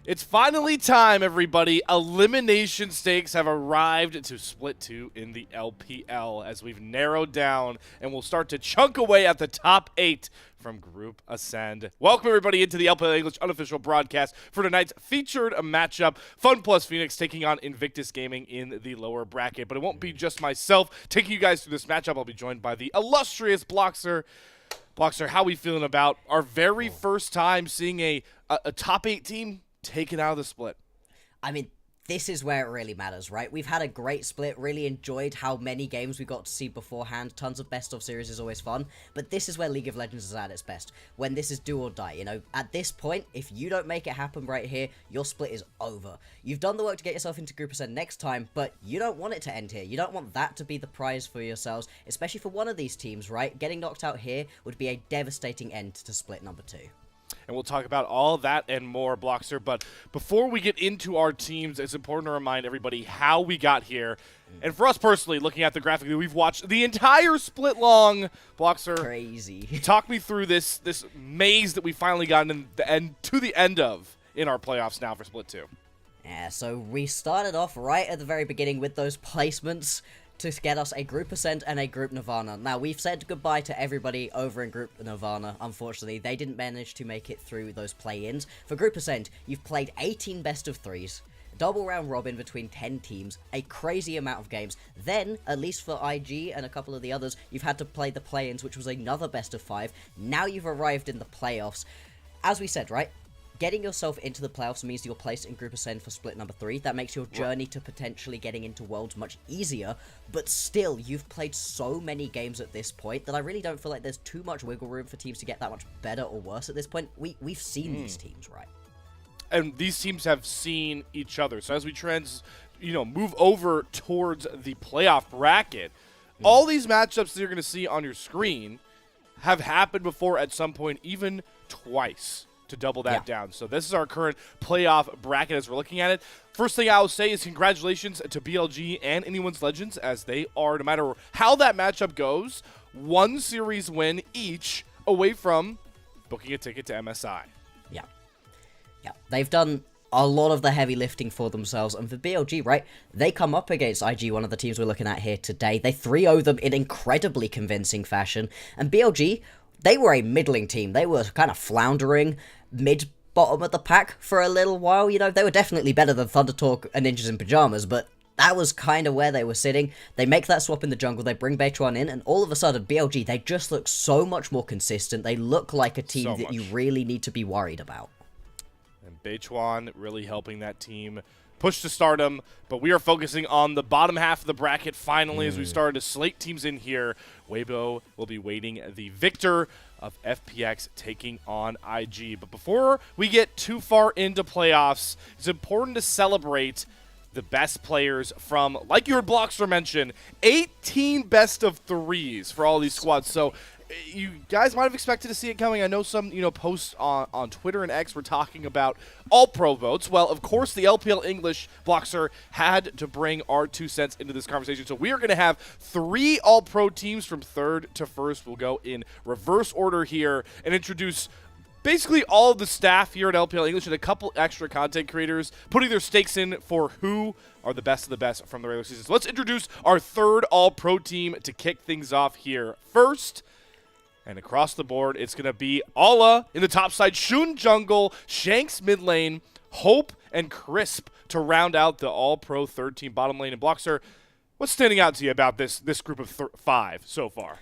It's finally time, everybody. Elimination stakes have arrived to Split 2 in the LPL as we've narrowed down and we'll start to chunk away at the top 8 from Group Ascend. Welcome, everybody, into the LPL English unofficial broadcast for tonight's featured matchup. FunPlus Phoenix taking on Invictus Gaming in the lower bracket. But it won't be just myself taking you guys through this matchup. I'll be joined by the illustrious Bloxer. Bloxer, how are we feeling about our very first time seeing a top 8 team taken out of the split? I mean, this is where it really matters, right? We've had a great split, really enjoyed how many games we got to see beforehand. Tons of best of series is always fun, but this is where League of Legends is at its best. When this is do or die, you know, at this point, if you don't make it happen right here, your split is over. You've done the work to get yourself into Group Ascend next time, but you don't want it to end here. You don't want that to be the prize for yourselves, especially for one of these teams, right? Getting knocked out here would be a devastating end to split number 2. And we'll talk about all that and more, Bloxer. But before we get into our teams, it's important to remind everybody how we got here. And for us personally, looking at the graphic that we've watched the entire split long, Bloxer. Crazy. Talk me through this maze that we finally got to the end of in our playoffs now for Split 2. Yeah, so we started off right at the very beginning with those placements to get us a Group Ascent and a Group Nirvana. Now, we've said goodbye to everybody over in Group Nirvana, unfortunately. They didn't manage to make it through those play-ins. For Group Ascent, you've played 18 best of 3s, double round robin between 10 teams, a crazy amount of games. Then, at least for IG and a couple of the others, you've had to play the play-ins, which was another best of 5. Now you've arrived in the playoffs. As we said, right? Getting yourself into the playoffs means you're placed in Group Ascend for split number 3. That makes your journey to potentially getting into Worlds much easier, but still, you've played so many games at this point that I really don't feel like there's too much wiggle room for teams to get that much better or worse at this point. We've seen these teams, right? And these teams have seen each other. So as we move over towards the playoff bracket, all these matchups that you're going to see on your screen have happened before at some point, even twice, to double that down. So this is our current playoff bracket as we're looking at it. First thing I will say is congratulations to BLG and Anyone's Legends, as they are, no matter how that matchup goes, one series win each away from booking a ticket to MSI. Yeah, they've done a lot of the heavy lifting for themselves, and for BLG, right, they come up against IG, one of the teams we're looking at here today. They 3-0 them in incredibly convincing fashion, and BLG, they were a middling team. They were kind of floundering mid-bottom of the pack for a little while. You know, they were definitely better than Thunder Talk and Ninjas in Pajamas, but that was kind of where they were sitting. They make that swap in the jungle, they bring Bechuan in, and all of a sudden, BLG, they just look so much more consistent. They look like a team that you really need to be worried about. And Bechuan really helping that team push to stardom, but we are focusing on the bottom half of the bracket finally as we started to slate teams in here. Weibo will be waiting the victor of FPX taking on IG. But before we get too far into playoffs, it's important to celebrate the best players from, like you heard Bloxer mention, 18 best of 3s for all these squads. So you guys might have expected to see it coming. I know some, posts on Twitter and X were talking about all-pro votes. Well, of course, the LPL English Bloxer had to bring our 2 cents into this conversation. So we are going to have 3 all-pro teams from 3rd to 1st. We'll go in reverse order here and introduce basically all of the staff here at LPL English and a couple extra content creators putting their stakes in for who are the best of the best from the regular season. So let's introduce our 3rd all-pro team to kick things off here first. And across the board, it's going to be Ala in the top side, Shun jungle, Shanks mid lane, Hope and Crisp to round out the all-pro 3rd team bottom lane. And Bloxer, what's standing out to you about this group of 5 so far?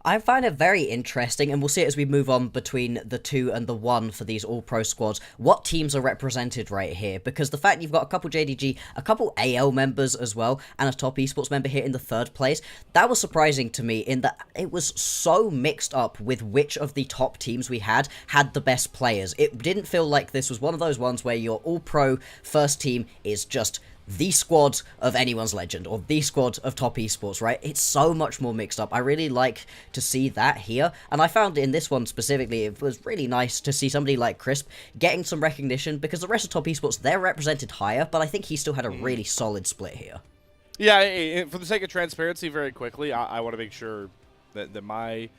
I find it very interesting, and we'll see it as we move on between the 2 and the 1 for these all-pro squads, what teams are represented right here, because the fact you've got a couple JDG, a couple AL members as well, and a top esports member here in the 3rd place, that was surprising to me in that it was so mixed up with which of the top teams we had the best players. It didn't feel like this was one of those ones where your all-pro first team is just the squad of Anyone's Legend or the squad of top esports, right? It's so much more mixed up. I really like to see that here, and I found in this one specifically, it was really nice to see somebody like Crisp getting some recognition, because the rest of top esports, they're represented higher, but I think he still had a really solid split here. Yeah, for the sake of transparency, very quickly, I want to make sure that my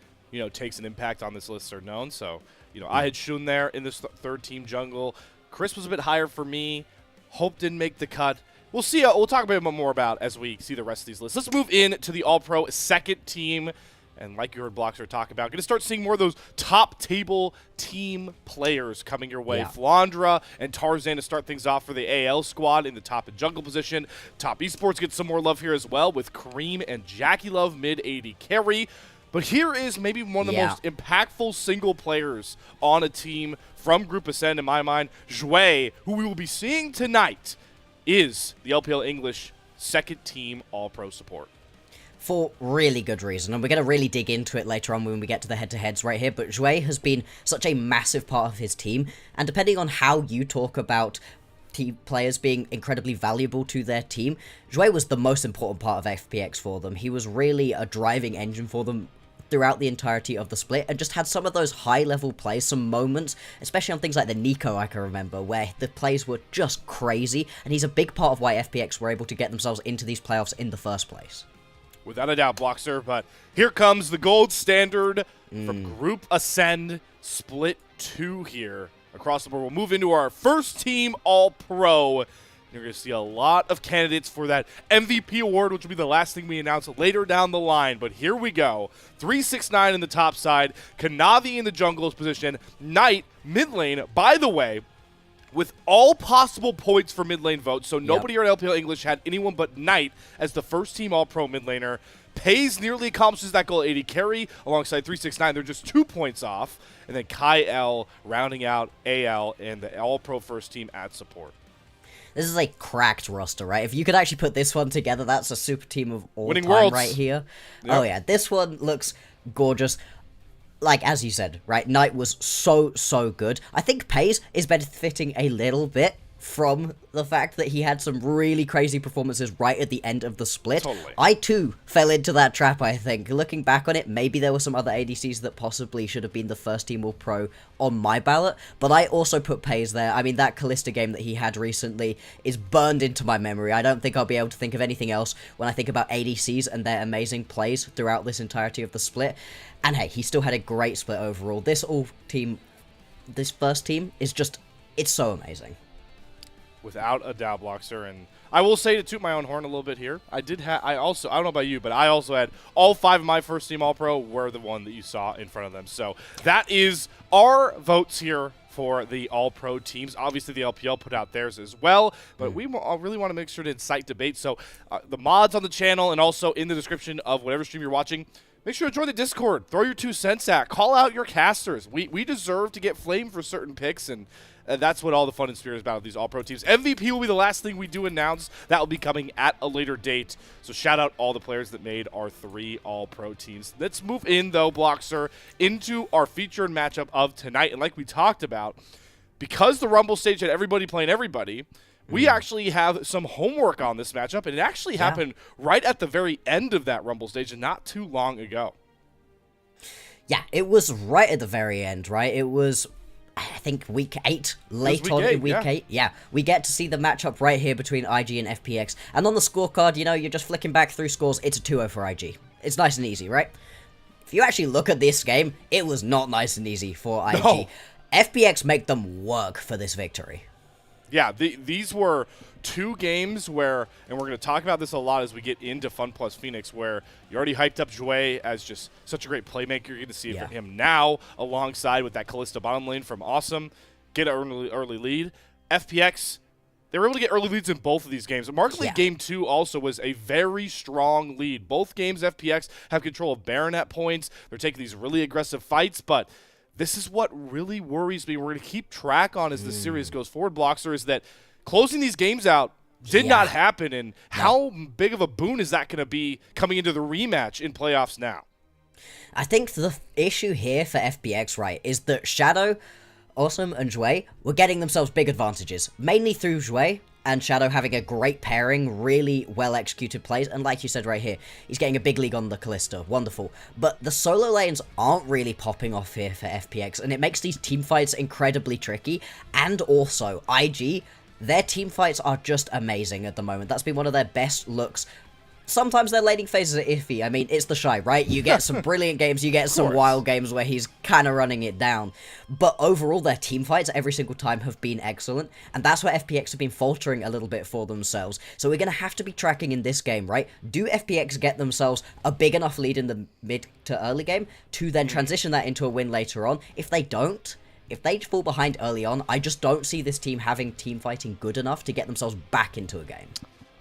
takes an impact on this list are known. So, I had Shun there in this 3rd team jungle. Chris was a bit higher for me. Hope didn't make the cut. We'll see. We'll talk a bit more about as we see the rest of these lists. Let's move in to the All-Pro second team. And like you heard Bloxer talk about, going to start seeing more of those top table team players coming your way. Yeah. Flandra and Tarzan to start things off for the AL squad in the top and jungle position. Top esports gets some more love here as well with Kareem and Jackie Love mid AD carry. But here is maybe one of the most impactful single players on a team from Group Ascend in my mind. Jouet, who we will be seeing tonight, is the LPL English second team All-Pro support. For really good reason, and we're going to really dig into it later on when we get to the head-to-heads right here, but Jouet has been such a massive part of his team, and depending on how you talk about team players being incredibly valuable to their team, Jouet was the most important part of FPX for them. He was really a driving engine for them throughout the entirety of the split, and just had some of those high-level plays, some moments, especially on things like the Nico I can remember, where the plays were just crazy, and he's a big part of why FPX were able to get themselves into these playoffs in the first place. Without a doubt, Bloxer, but here comes the gold standard from Group Ascend Split 2 here across the board. We'll move into our first team All-Pro. You're going to see a lot of candidates for that MVP award, which will be the last thing we announce later down the line. But here we go. 369 in the top side, Kanavi in the jungle's position, Knight mid lane. By the way, with all possible points for mid lane votes, so nobody here at LPL English had anyone but Knight as the first team All-Pro mid laner. Pays nearly accomplishes that goal 80 carry alongside 369. They're just 2 points off. And then Kai L rounding out AL and the All-Pro first team at support. This is a cracked roster, right? If you could actually put this one together, that's a super team of all Winning time worlds right here. Yep. Oh yeah, this one looks gorgeous. Like, as you said, right, Knight was so good. I think Pays is benefiting a little bit from the fact that he had some really crazy performances right at the end of the split. Totally. I, too, fell into that trap, I think. Looking back on it, maybe there were some other ADCs that possibly should have been the first team All-Pro on my ballot, but I also put Pays there. I mean, that Kalista game that he had recently is burned into my memory. I don't think I'll be able to think of anything else when I think about ADCs and their amazing plays throughout this entirety of the split. And hey, he still had a great split overall. This first team is just, it's so amazing. Without a doubt, Bloxer. And I will say, to toot my own horn a little bit here, I don't know about you, but I also had all 5 of my first team All-Pro were the one that you saw in front of them. So that is our votes here for the All-Pro teams. Obviously, the LPL put out theirs as well, but we really want to make sure to incite debate. So the mods on the channel and also in the description of whatever stream you're watching, make sure to join the Discord. Throw your 2 cents at. Call out your casters. We deserve to get flamed for certain picks, and that's what all the fun and spirit is about with these All-Pro teams. MVP will be the last thing we do announce. That will be coming at a later date. So shout out all the players that made our 3 All-Pro teams. Let's move in, though, Bloxer, into our featured matchup of tonight. And like we talked about, because the Rumble stage had everybody playing everybody, we actually have some homework on this matchup. And it actually happened right at the very end of that Rumble stage and not too long ago. Yeah, it was right at the very end, right? It was, I think, week 8, late on in week 8. Yeah, we get to see the matchup right here between IG and FPX. And on the scorecard, you know, you're just flicking back through scores. It's a 2-0 for IG. It's nice and easy, right? If you actually look at this game, it was not nice and easy for IG. No. FPX make them work for this victory. Yeah, these were 2 games where, and we're going to talk about this a lot as we get into FunPlus Phoenix, where you already hyped up Jouet as just such a great playmaker. You're going to see it from him now, alongside with that Kalista bottom lane from Awesome. Get an early lead. FPX, they were able to get early leads in both of these games. Markedly, Game 2 also was a very strong lead. Both games, FPX have control of Baron at points. They're taking these really aggressive fights, but this is what really worries me. We're going to keep track on as the series goes forward, Bloxer, is that closing these games out did not happen, and how big of a boon is that going to be coming into the rematch in playoffs now? I think the issue here for FPX, right, is that Shadow, Awesome, and Jouet were getting themselves big advantages, mainly through Jouet and Shadow having a great pairing, really well-executed plays, and like you said right here, he's getting a big league on the Kalista, wonderful. But the solo lanes aren't really popping off here for FPX, and it makes these team fights incredibly tricky, and also, IG, their team fights are just amazing at the moment. That's been one of their best looks sometimes their laning phases are iffy. I mean, it's the Shy, right? You get some brilliant games, you get some wild games where he's kind of running it down. But overall, their team fights every single time have been excellent, and that's where FPX have been faltering a little bit for themselves. So we're going to have to be tracking in this game, right? Do FPX get themselves a big enough lead in the mid to early game to then transition that into a win later on? If they don't, if they fall behind early on, I just don't see this team having team fighting good enough to get themselves back into a game.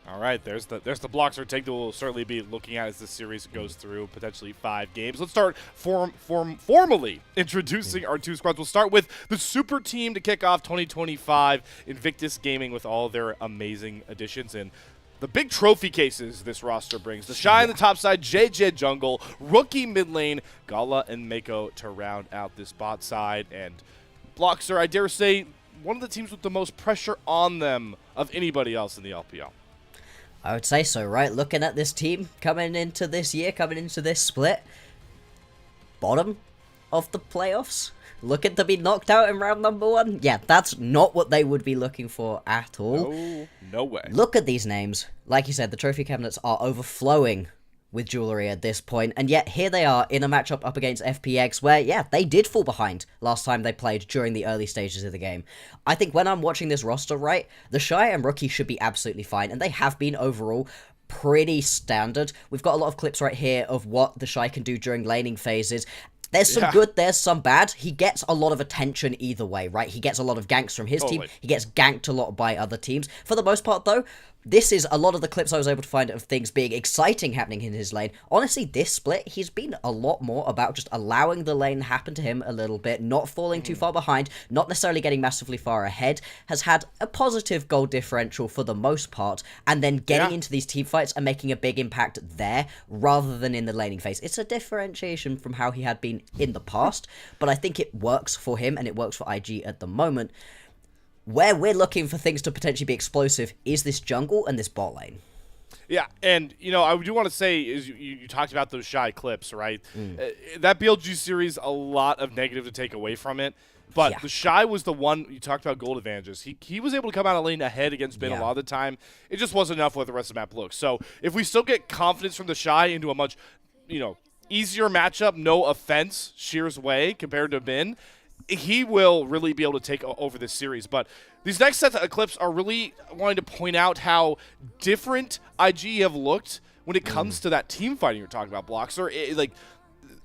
All right, there's the blocks or take that we'll certainly be looking at as this series goes through, potentially 5 games. Let's start formally introducing our 2 squads. We'll start with the super team to kick off 2025, Invictus Gaming, with all their amazing additions and the big trophy cases this roster brings. The Shy on the top side, JJ Jungle, rookie mid lane, Gala and Mako to round out this bot side, and Bloxer, I dare say, one of the teams with the most pressure on them of anybody else in the LPL. I would say so, right? Looking at this team coming into this year, coming into this split, bottom of the playoffs, looking to be knocked out in round number 1. Yeah, that's not what they would be looking for at all. No way. Look at these names. Like you said, the trophy cabinets are overflowing with jewelry at this point, and yet here they are in a matchup up against FPX where, yeah, they did fall behind last time they played during the early stages of the game. I think when I'm watching this roster, right, the Shy and Rookie should be absolutely fine, and they have been overall pretty standard. We've got a lot of clips right here of what the Shy can do during laning phases. There's some good, there's some bad. He gets a lot of attention either way, right? He gets a lot of ganks from his team. He gets ganked a lot by other teams. For the most part, though, this is a lot of the clips I was able to find of things being exciting happening in his lane. Honestly, this split, he's been a lot more about just allowing the lane happen to him a little bit, not falling too far behind, not necessarily getting massively far ahead, has had a positive goal differential for the most part, and then getting into these team fights and making a big impact there, rather than in the laning phase. It's a differentiation from how he had been in the past, but I think it works for him, and it works for IG at the moment. Where we're looking for things to potentially be explosive is this jungle and this bot lane. Yeah, and, you know, I do want to say, is you talked about those Shy clips, right? That BLG series, a lot of negative to take away from it, but the Shy was the one, you talked about gold advantages. He was able to come out of lane ahead against Bin a lot of the time. It just wasn't enough what the rest of the map looks. So if we still get confidence from the Shy into a much, you know, easier matchup, no offense, Sheer's way, compared to Bin, he will really be able to take over this series. But these next sets of clips are really wanting to point out how different IG have looked when it comes to that team fighting you're talking about, Bloxer. Like,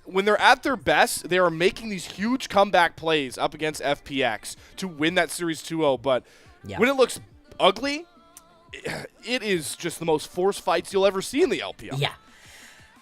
when they're at their best, they are making these huge comeback plays up against FPX to win that series 2-0. But when it looks ugly, it is just the most forced fights you'll ever see in the LPL. Yeah.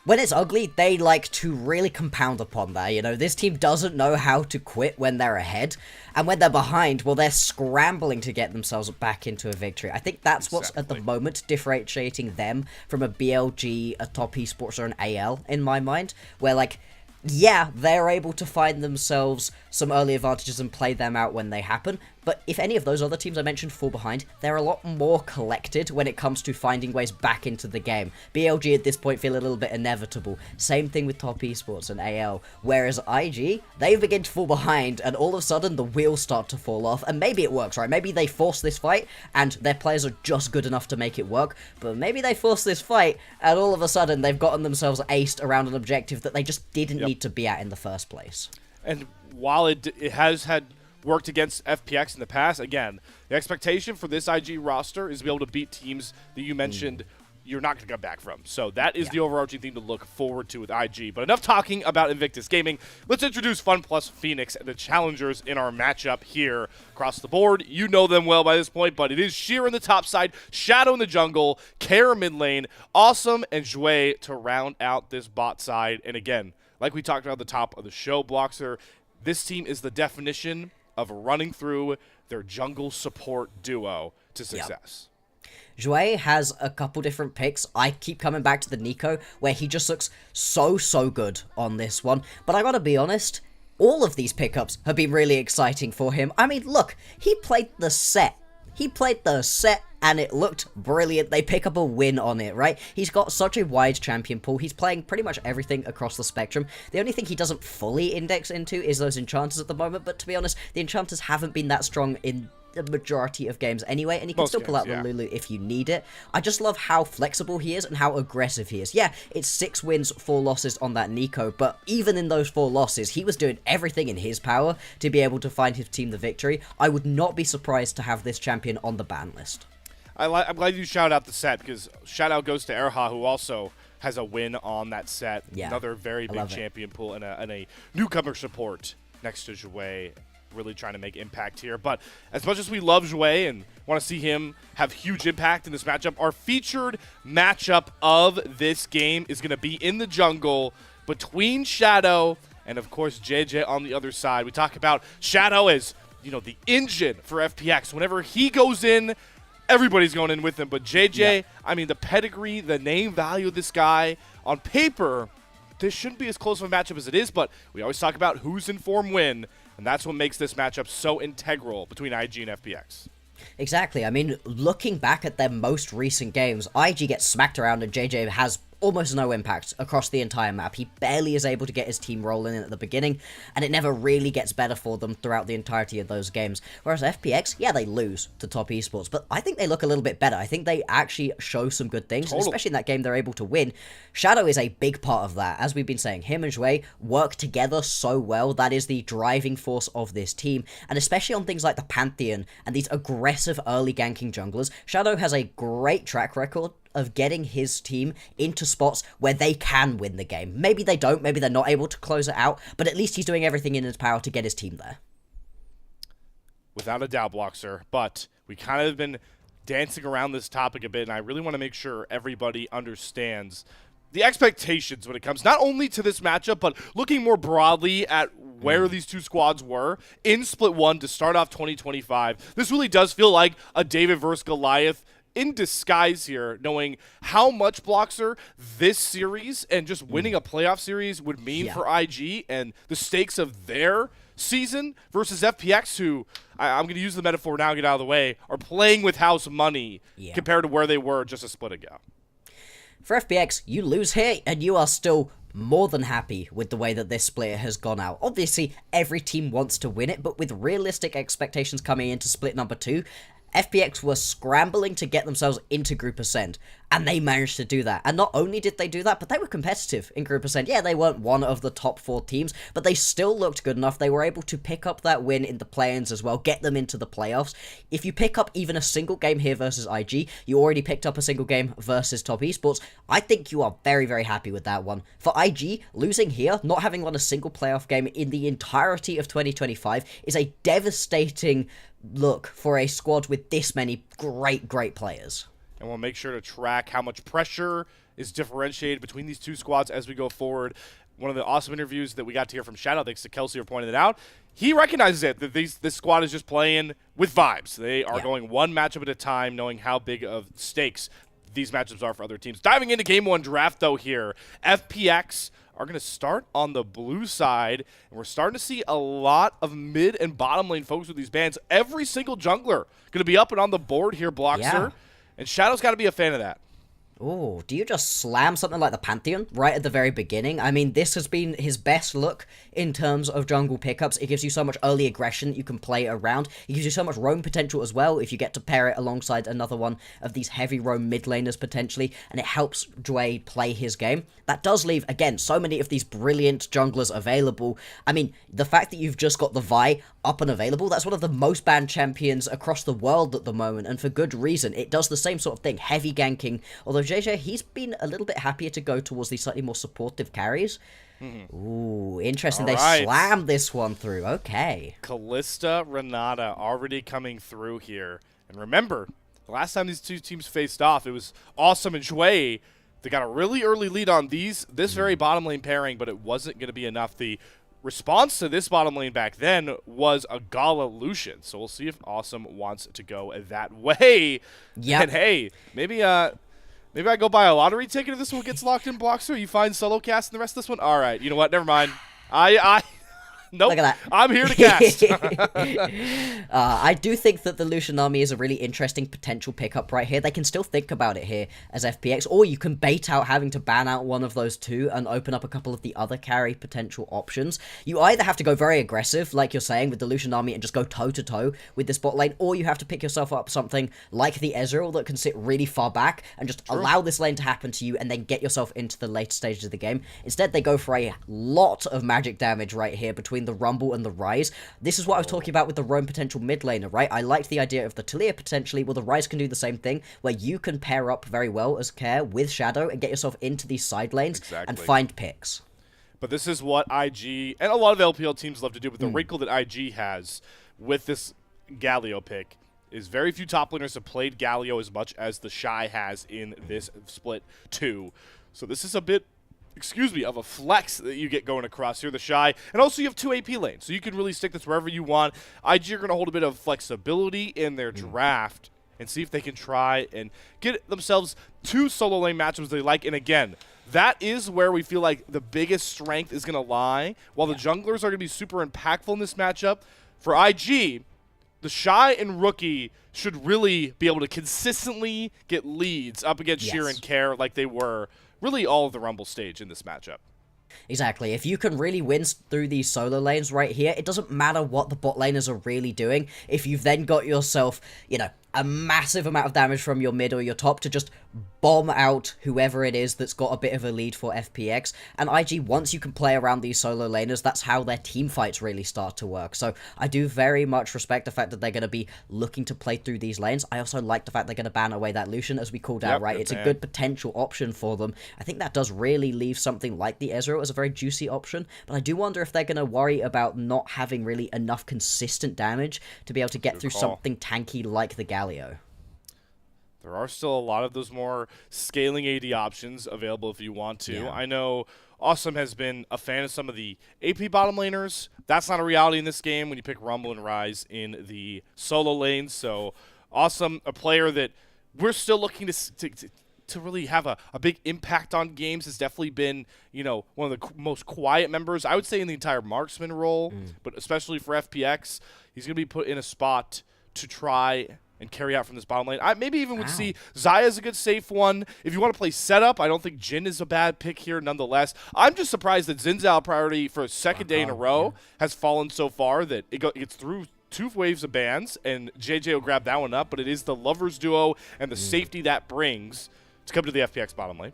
When it's ugly, they like to really compound upon that, you know. This team doesn't know how to quit when they're ahead, and when they're behind, well, they're scrambling to get themselves back into a victory. I think that's what's at the moment differentiating them from a BLG, a top esports, or an AL, in my mind, where, like, yeah, they're able to find themselves some early advantages and play them out when they happen, but if any of those other teams I mentioned fall behind, they're a lot more collected when it comes to finding ways back into the game. BLG at this point feel a little bit inevitable. Same thing with top esports and AL, whereas IG, they begin to fall behind, and all of a sudden the wheels start to fall off, and maybe it works, right? Maybe they force this fight, and their players are just good enough to make it work, but maybe they force this fight, and all of a sudden they've gotten themselves aced around an objective that they just didn't need to be at in the first place. And while it has had worked against FPX in the past, again, the expectation for this IG roster is to be able to beat teams that you mentioned you're not going to come back from. So that is the overarching thing to look forward to with IG. But enough talking about Invictus Gaming. Let's introduce FunPlus Phoenix and the challengers in our matchup here across the board. You know them well by this point, but it is Sheer in the top side, Shadow in the jungle, Kara mid lane, Awesome, and Jue to round out this bot side. And again, like we talked about at the top of the show, Bloxer, this team is the definition of running through their jungle support duo to success. Jue has a couple different picks. I keep coming back to the Nico, where he just looks so good on this one. But I gotta be honest, all of these pickups have been really exciting for him. I mean, look, he played the set. And it looked brilliant. They pick up a win on it, right? He's got such a wide champion pool. He's playing pretty much everything across the spectrum. The only thing he doesn't fully index into is those enchanters at the moment, but to be honest, the enchanters haven't been that strong in the majority of games anyway, and he can still pull out the Lulu if you need it. I just love how flexible he is and how aggressive he is. Yeah, it's 6 wins, 4 losses on that Nico, but even in those 4 losses, he was doing everything in his power to be able to find his team the victory. I would not be surprised to have this champion on the ban list. I'm glad you shout out the set, because shout out goes to Erha, who also has a win on that set. Yeah, another very big champion pool and a newcomer support next to Jouet, really trying to make impact here. But as much as we love Jouet and want to see him have huge impact in this matchup, our featured matchup of this game is going to be in the jungle between Shadow and, of course, JJ on the other side. We talk about Shadow as, you know, the engine for FPX. Whenever he goes in, everybody's going in with him. But JJ, I mean, the pedigree, the name value of this guy, on paper, this shouldn't be as close of a matchup as it is, but we always talk about who's in form win, and that's what makes this matchup so integral between IG and FPX. Exactly. I mean, looking back at their most recent games, IG gets smacked around and JJ has almost no impact across the entire map. He barely is able to get his team rolling at the beginning, and it never really gets better for them throughout the entirety of those games. Whereas FPX, yeah, they lose to top esports, but I think they look a little bit better. I think they actually show some good things, especially in that game they're able to win. Shadow is a big part of that. As we've been saying, him and Jouet work together so well. That is the driving force of this team, and especially on things like the Pantheon and these aggressive early ganking junglers, Shadow has a great track record of getting his team into spots where they can win the game. Maybe they don't, maybe they're not able to close it out, but at least he's doing everything in his power to get his team there. Without a doubt, Bloxer, but we kind of have been dancing around this topic a bit, and I really want to make sure everybody understands the expectations when it comes not only to this matchup, but looking more broadly at where these two squads were in Split 1 to start off 2025. This really does feel like a David versus Goliath in disguise here, knowing how much, Bloxer, this series and just winning a playoff series would mean for IG and the stakes of their season versus FPX, who, I'm going to use the metaphor now, get out of the way, are playing with house money compared to where they were just a split ago. For FPX, you lose here and you are still more than happy with the way that this split has gone out. Obviously, every team wants to win it, but with realistic expectations coming into split number 2, FPX were scrambling to get themselves into Group Ascent, and they managed to do that. And not only did they do that, but they were competitive in Group Ascent. Yeah, they weren't one of the top 4 teams, but they still looked good enough. They were able to pick up that win in the play-ins as well, get them into the playoffs. If you pick up even a single game here versus IG, you already picked up a single game versus Top Esports. I think you are very, very happy with that one. For IG, losing here, not having won a single playoff game in the entirety of 2025 is a devastating look for a squad with this many great players. And we'll make sure to track how much pressure is differentiated between these two squads as we go forward. One of the awesome interviews that we got to hear from Shadow, thanks to Kelsey for pointing it out, he recognizes it, that this squad is just playing with vibes. They are going one matchup at a time, knowing how big of stakes these matchups are for other teams. Diving into Game 1 draft, though, here, FPX are going to start on the blue side, and we're starting to see a lot of mid and bottom lane folks with these bans. Every single jungler going to be up and on the board here, Bloxer, and Shadow's got to be a fan of that. Oh, do you just slam something like the Pantheon right at the very beginning? I mean, this has been his best look in terms of jungle pickups. It gives you so much early aggression that you can play around. It gives you so much roam potential as well if you get to pair it alongside another one of these heavy roam mid laners potentially, and it helps Jouet play his game. That does leave, again, so many of these brilliant junglers available. I mean, the fact that you've just got the Vi up and available, that's one of the most banned champions across the world at the moment, and for good reason. It does the same sort of thing, heavy ganking, although JJ, he's been a little bit happier to go towards these slightly more supportive carries. Ooh, interesting. They slammed this one through. Okay. Kalista, Renata already coming through here. And remember, the last time these two teams faced off, it was Awesome and Jouet. They got a really early lead on this very bottom lane pairing, but it wasn't going to be enough. The response to this bottom lane back then was a Gala Lucian. So we'll see if Awesome wants to go that way. Yeah. And hey, maybe I go buy a lottery ticket if this one gets locked in, Bloxer. You find solo cast in the rest of this one? All right. You know what? Never mind. Nope. Look at that. I'm here to cast. I do think that the Lucian army is a really interesting potential pickup right here. They can still think about it here as FPX, or you can bait out having to ban out one of those two and open up a couple of the other carry potential options. You either have to go very aggressive, like you're saying, with the Lucian army and just go toe-to-toe with this bot lane, or you have to pick yourself up something like the Ezreal that can sit really far back and just allow this lane to happen to you and then get yourself into the later stages of the game. Instead, they go for a lot of magic damage right here between the Rumble and the Rise. This is what I was talking about with the Roam potential mid laner, right? I liked the idea of the Talia potentially. Well, the Rise can do the same thing, where you can pair up very well as Care with Shadow and get yourself into these side lanes and find picks. But this is what IG and a lot of LPL teams love to do. But the wrinkle that IG has with this Galio pick is very few top laners have played Galio as much as the Shy has in this split 2. So this is a bit, excuse me, of a flex that you get going across here, the Shy. And also you have 2 AP lanes, so you can really stick this wherever you want. IG are going to hold a bit of flexibility in their draft and see if they can try and get themselves 2 solo lane matchups they like. And again, that is where we feel like the biggest strength is going to lie. While the junglers are going to be super impactful in this matchup, for IG, the Shy and Rookie should really be able to consistently get leads up against Sheer and Care like they were really all of the Rumble stage in this matchup. Exactly. If you can really win through these solo lanes right here, it doesn't matter what the bot laners are really doing. If you've then got yourself, you know, a massive amount of damage from your mid or your top to just bomb out whoever it is that's got a bit of a lead for FPX. And IG, once you can play around these solo laners, that's how their team fights really start to work. So I do very much respect the fact that they're going to be looking to play through these lanes. I also like the fact they're going to ban away that Lucian, as we called out, right? It's a good potential option for them. I think that does really leave something like the Ezreal as a very juicy option, but I do wonder if they're going to worry about not having really enough consistent damage to be able to get through something tanky like the Galio. There are still a lot of those more scaling AD options available if you want to. Yeah. I know Awesome has been a fan of some of the AP bottom laners. That's not a reality in this game when you pick Rumble and Rise in the solo lanes. So Awesome, a player that we're still looking to really have a big impact on games, has definitely been, you know, one of the most quiet members, I would say, in the entire marksman role, but especially for FPX. He's going to be put in a spot to try and carry out from this bottom lane. I maybe even would see Xayah as a good safe one. If you want to play setup, I don't think Jhin is a bad pick here nonetheless. I'm just surprised that Xin priority for a second day in a row has fallen so far that it's through 2 waves of bans, and JJ will grab that one up, but it is the Lovers duo and the safety that brings to come to the FPX bottom lane.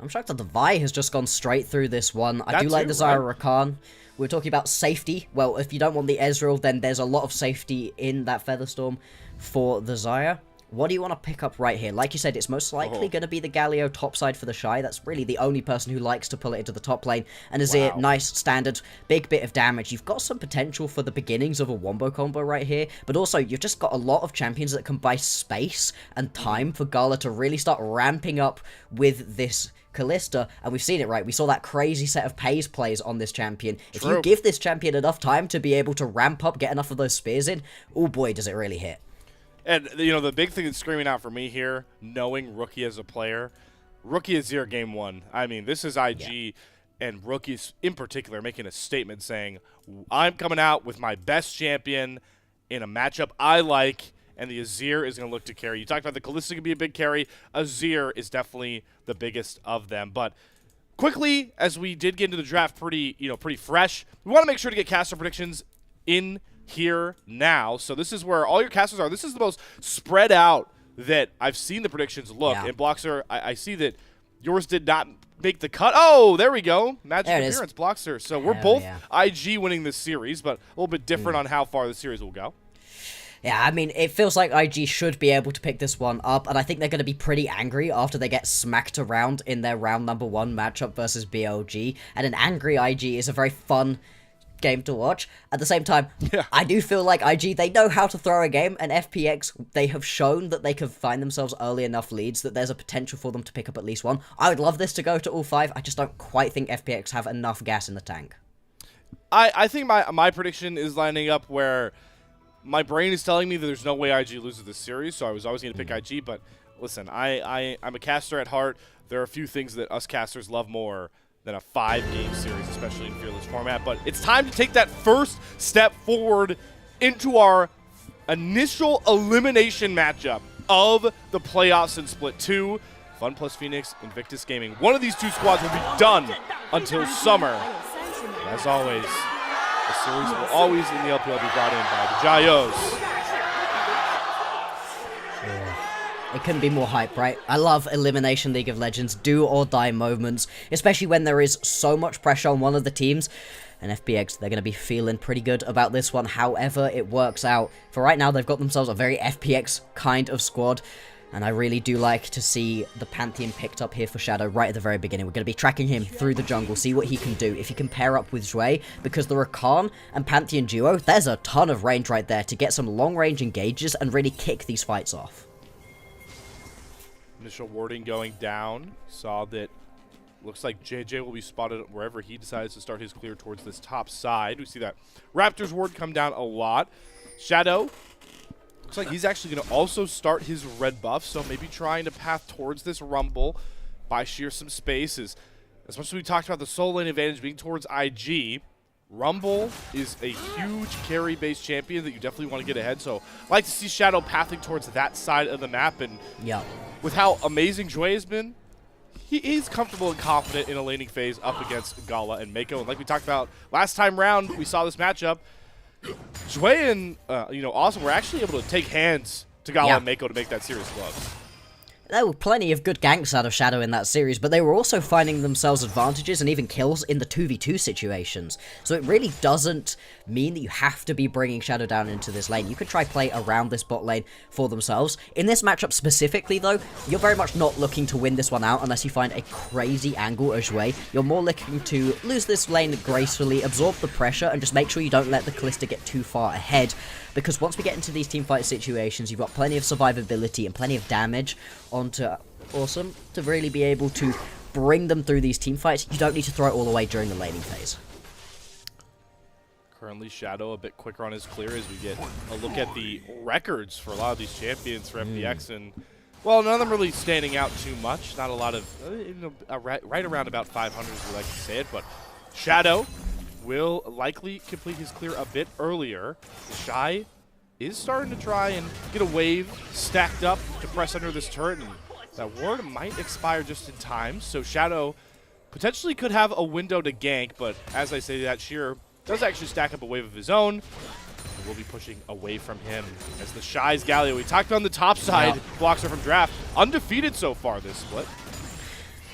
I'm shocked that the Vi has just gone straight through this one. I do like the Xayah Rakan. We're talking about safety. Well, if you don't want the Ezreal, then there's a lot of safety in that Featherstorm for the Xayah. What do you want to pick up right here? Like you said, it's most likely going to be the Galio topside for the Shy. That's really the only person who likes to pull it into the top lane. And Azir, nice, standard, big bit of damage. You've got some potential for the beginnings of a wombo combo right here, but also you've just got a lot of champions that can buy space and time for Gala to really start ramping up with this Kalista, and we've seen it, right? We saw that crazy set of Pays plays on this champion. If you give this champion enough time to be able to ramp up, get enough of those spears in, oh boy, does it really hit. And, you know, the big thing that's screaming out for me here, knowing Rookie as a player, Rookie is 0 game 1. I mean, this is IG and Rookies in particular making a statement saying, I'm coming out with my best champion in a matchup I like, and the Azir is going to look to carry. You talked about the Kalista could be a big carry. Azir is definitely the biggest of them. But quickly, as we did get into the draft pretty fresh, we want to make sure to get caster predictions in here now. So this is where all your casters are. This is the most spread out that I've seen the predictions look. And Bloxer, I see that yours did not make the cut. Oh, there we go. Magic appearance, Bloxer. So we're both IG winning this series, but a little bit different on how far the series will go. Yeah, I mean, it feels like IG should be able to pick this one up, and I think they're going to be pretty angry after they get smacked around in their round number 1 matchup versus BLG, and an angry IG is a very fun game to watch. At the same time, I do feel like IG, they know how to throw a game, and FPX, they have shown that they can find themselves early enough leads that there's a potential for them to pick up at least one. I would love this to go to all 5. I just don't quite think FPX have enough gas in the tank. I think my prediction is lining up where my brain is telling me that there's no way IG loses this series, so I was always going to pick IG, but listen, I'm a caster at heart. There are a few things that us casters love more than a 5-game series, especially in Fearless format. But it's time to take that first step forward into our initial elimination matchup of the playoffs in Split 2. FunPlus Phoenix, Invictus Gaming. One of these two squads will be done until summer. And as always, the series will always in the LPL be brought in by the Jayos. It couldn't be more hype, right? I love Elimination League of Legends, do or die moments, especially when there is so much pressure on one of the teams. And FPX, they're going to be feeling pretty good about this one, however it works out. For right now, they've got themselves a very FPX kind of squad. And I really do like to see the Pantheon picked up here for Shadow right at the very beginning. We're going to be tracking him through the jungle, see what he can do. If he can pair up with Zhui, because the Rakan and Pantheon duo, there's a ton of range right there to get some long-range engages and really kick these fights off. Initial warding going down. Saw that looks like JJ will be spotted wherever he decides to start his clear towards this top side. We see that Raptors ward come down a lot. Shadow looks like he's actually going to also start his red buff, so maybe trying to path towards this Rumble, buy Sheer some space. As much as we talked about the solo lane advantage being towards IG, Rumble is a huge carry-based champion that you definitely want to get ahead. So I like to see Shadow pathing towards that side of the map. And with how amazing Zhui has been, he's comfortable and confident in a laning phase up against Gala and Mako. And like we talked about last time round, we saw this matchup. Zhui and Awesome were actually able to take hands to Gala and Mako to make that series close. There were plenty of good ganks out of Shadow in that series, but they were also finding themselves advantages and even kills in the 2v2 situations. So it really doesn't mean that you have to be bringing Shadow down into this lane. You could try play around this bot lane for themselves. In this matchup specifically, though, you're very much not looking to win this one out unless you find a crazy angle as Zhui. You're more looking to lose this lane gracefully, absorb the pressure, and just make sure you don't let the Kalista get too far ahead. Because once we get into these teamfight situations, you've got plenty of survivability and plenty of damage onto Awesome to really be able to bring them through these teamfights. You don't need to throw it all away during the laning phase. Currently, Shadow a bit quicker on his clear as we get a look at the records for a lot of these champions for FPX. And, well, none of them really standing out too much. Not a lot of, right around about 500 as we like to say it. But Shadow will likely complete his clear a bit earlier. The Shy is starting to try and get a wave stacked up to press under this turret, and that ward might expire just in time. So Shadow potentially could have a window to gank, but as I say that, Sheer does actually stack up a wave of his own. And we'll be pushing away from him as the Shy's Galio, we talked on the top side, blocks her from draft. Undefeated so far this split.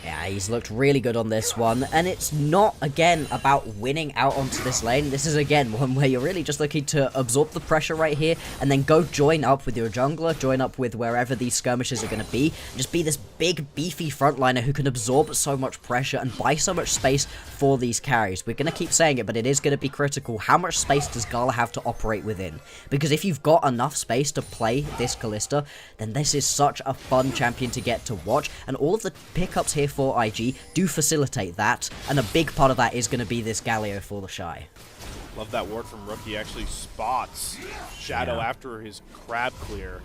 Yeah, he's looked really good on this one, and it's not, again, about winning out onto this lane. This is, again, one where you're really just looking to absorb the pressure right here, and then go join up with your jungler, join up with wherever these skirmishes are going to be, just be this big, beefy frontliner who can absorb so much pressure and buy so much space for these carries. We're going to keep saying it, but it is going to be critical. How much space does Gala have to operate within? Because if you've got enough space to play this Kalista, then this is such a fun champion to get to watch, and all of the pickups here for IG do facilitate that, and a big part of that is going to be this Galio for the Shy. Love that ward from Rookie. Actually spots Shadow after his crab clear,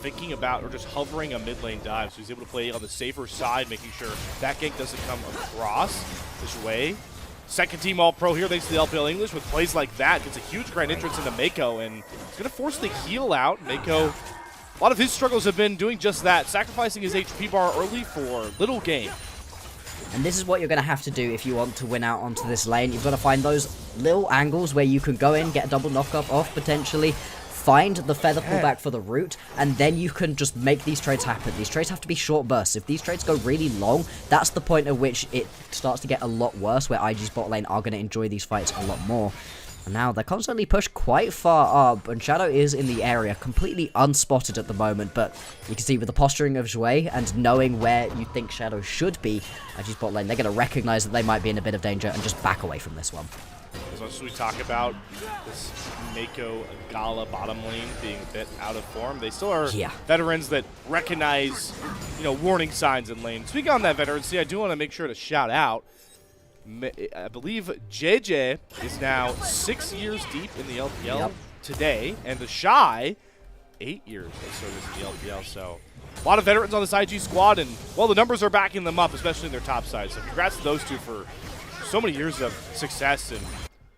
thinking about or just hovering a mid lane dive, so he's able to play on the safer side, making sure that gank doesn't come across this way. Second team All-Pro here thanks to the LPL English with plays like that. Gets a huge grand entrance into Mako, and it's going to force the heal out. Mako, a lot of his struggles have been doing just that, sacrificing his HP bar early for little gain. And this is what you're going to have to do if you want to win out onto this lane. You've got to find those little angles where you can go in, get a double knock-up off potentially, find the feather pullback for the root, and then you can just make these trades happen. These trades have to be short bursts. If these trades go really long, that's the point at which it starts to get a lot worse, where IG's bot lane are going to enjoy these fights a lot more. And now they're constantly pushed quite far up, and Shadow is in the area, completely unspotted at the moment, but you can see with the posturing of Zhui and knowing where you think Shadow should be, IG's bot lane, they're going to recognize that they might be in a bit of danger and just back away from this one. As much as we talk about this Mako Gala bottom lane being a bit out of form, they still are veterans that recognize, warning signs in lane. Speaking on that veterancy, I do want to make sure to shout out, I believe JJ is now 6 years deep in the LPL today, and the Shy, 8 years of service in the LPL. So A lot of veterans on this IG squad, and, well, the numbers are backing them up, especially in their top side. So congrats to those two for so many years of success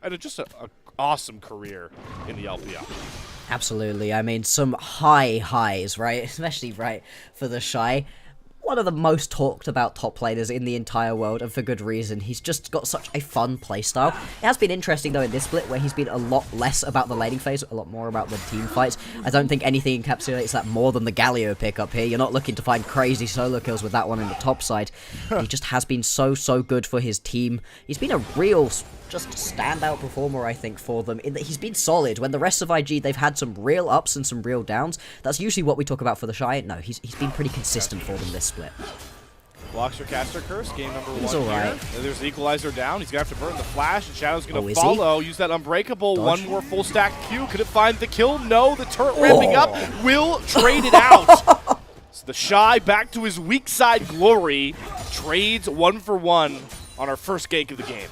and just an awesome career in the LPL. Absolutely. I mean, some high highs, right? Especially, right, for the Shy. One of the most talked about top laners in the entire world, and for good reason. He's just got such a fun playstyle. It has been interesting, though, in this split, where he's been a lot less about the laning phase, a lot more about the team fights. I don't think anything encapsulates that more than the Galio pickup here. You're not looking to find crazy solo kills with that one in the top side. He just has been so good for his team. He's been a real just standout performer, I think, for them, in that he's been solid. When the rest of IG, they've had some real ups and some real downs. That's usually what we talk about for the Shy. No, he's been pretty consistent for them this split. Blocks your caster curse, game number He's 1 alright. here. There's the equalizer down. He's going to have to burn the flash, and Shadow's going to is he? follow. Use that unbreakable. Dodge. One more full stack Q. Could it find the kill? No, the turret ramping up. Will trade it out. So the Shy back to his weak side glory. Trades 1-for-1 on our first gank of the game.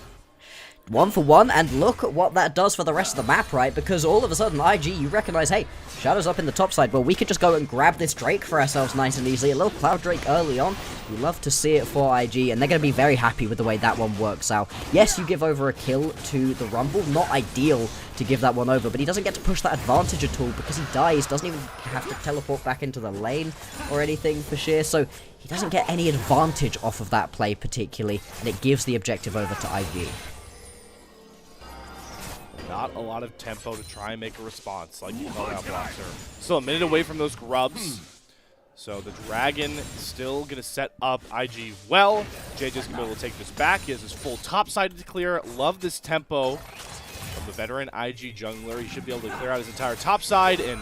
1-for-1, and look at what that does for the rest of the map, right? Because all of a sudden, IG, you recognize, hey, Shadow's up in the top side, well, we could just go and grab this Drake for ourselves nice and easily. A little Cloud Drake early on. We love to see it for IG, and they're going to be very happy with the way that one works out. Yes, you give over a kill to the Rumble. Not ideal to give that one over, but he doesn't get to push that advantage at all because he dies. Doesn't even have to teleport back into the lane or anything for Sheer, so he doesn't get any advantage off of that play particularly, and it gives the objective over to IG. Not a lot of tempo to try and make a response, like you called out, Boxer. Still a minute away from those grubs. So the Dragon still going to set up IG well. JJ's going to be able to take this back. He has his full top side to clear. Love this tempo from the veteran IG jungler. He should be able to clear out his entire top side and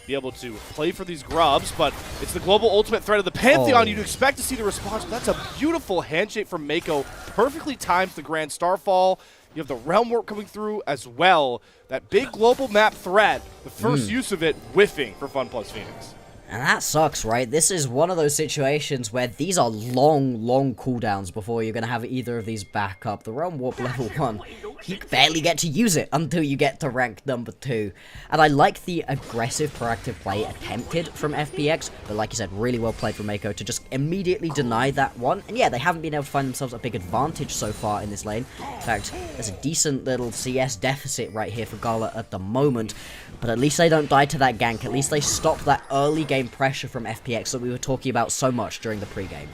be able to play for these grubs, but it's the global ultimate threat of the Pantheon. You'd expect to see the response, but that's a beautiful handshake from Mako. Perfectly timed the Grand Starfall. You have the Realm Warp coming through as well. That big global map threat, the first use of it, whiffing for FunPlus Phoenix. And that sucks, right? This is one of those situations where these are long cooldowns before you're going to have either of these back up. The Realm Warp level 1, you barely get to use it until you get to rank number 2. And I like the aggressive, proactive play attempted from FPX, but like you said, really well played from Mako to just immediately deny that one. And yeah, they haven't been able to find themselves a big advantage so far in this lane. In fact, there's a decent little CS deficit right here for Gala at the moment, but at least they don't die to that gank. At least they stop that early game pressure from FPX that we were talking about so much during the pregame.